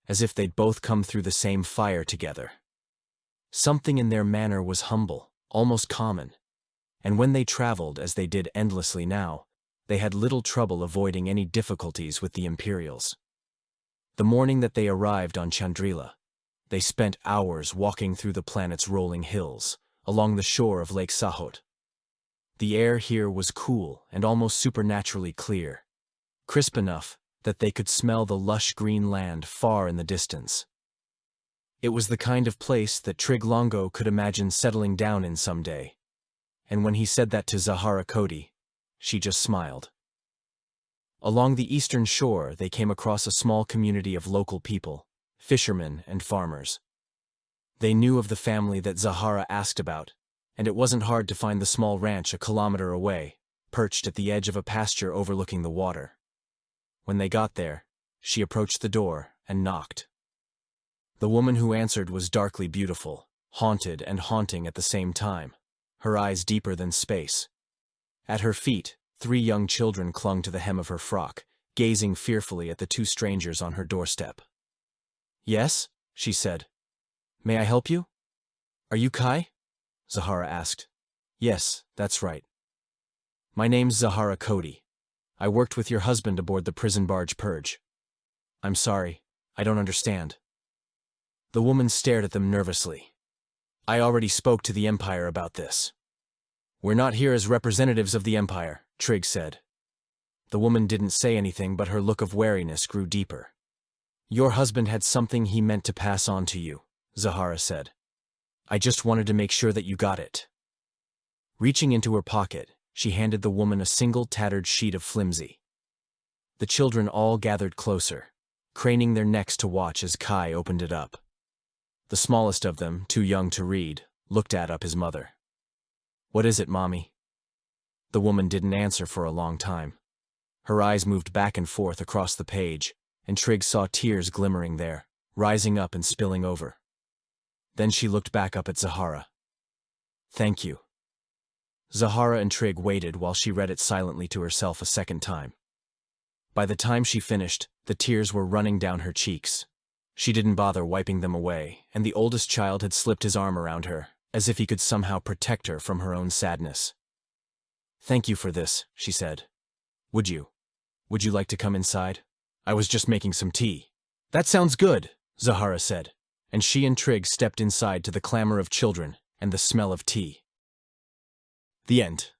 as if they'd both come through the same fire together. Something in their manner was humble, almost common, and when they traveled, as they did endlessly now, they had little trouble avoiding any difficulties with the Imperials. The morning that they arrived on Chandrila, they spent hours walking through the planet's rolling hills, along the shore of Lake Sahot. The air here was cool and almost supernaturally clear, crisp enough that they could smell the lush green land far in the distance. It was the kind of place that Trig Longo could imagine settling down in someday, and when he said that to Zahara Cody, she just smiled. Along the eastern shore, they came across a small community of local people, fishermen and farmers. They knew of the family that Zahara asked about, and it wasn't hard to find the small ranch a kilometer away, perched at the edge of a pasture overlooking the water. When they got there, she approached the door and knocked. The woman who answered was darkly beautiful, haunted and haunting at the same time, her eyes deeper than space. At her feet, 3 young children clung to the hem of her frock, gazing fearfully at the 2 strangers on her doorstep. "Yes?" she said. "May I help you?" "Are you Kai?" Zahara asked. "Yes, that's right. My name's Zahara Cody. I worked with your husband aboard the prison barge Purge." "I'm sorry, I don't understand." The woman stared at them nervously. "I already spoke to the Empire about this." "We're not here as representatives of the Empire," Trig said. The woman didn't say anything, but her look of wariness grew deeper. "Your husband had something he meant to pass on to you," Zahara said. "I just wanted to make sure that you got it." Reaching into her pocket, she handed the woman a single tattered sheet of flimsy. The children all gathered closer, craning their necks to watch as Kai opened it up. The smallest of them, too young to read, looked at his mother. "What is it, Mommy?" The woman didn't answer for a long time. Her eyes moved back and forth across the page, and Trig saw tears glimmering there, rising up and spilling over. Then she looked back up at Zahara. "Thank you." Zahara and Trig waited while she read it silently to herself a second time. By the time she finished, the tears were running down her cheeks. She didn't bother wiping them away, and the oldest child had slipped his arm around her, as if he could somehow protect her from her own sadness. "Thank you for this," she said. Would you like to come inside? I was just making some tea." "That sounds good," Zahara said, and she and Trig stepped inside to the clamor of children and the smell of tea. The end.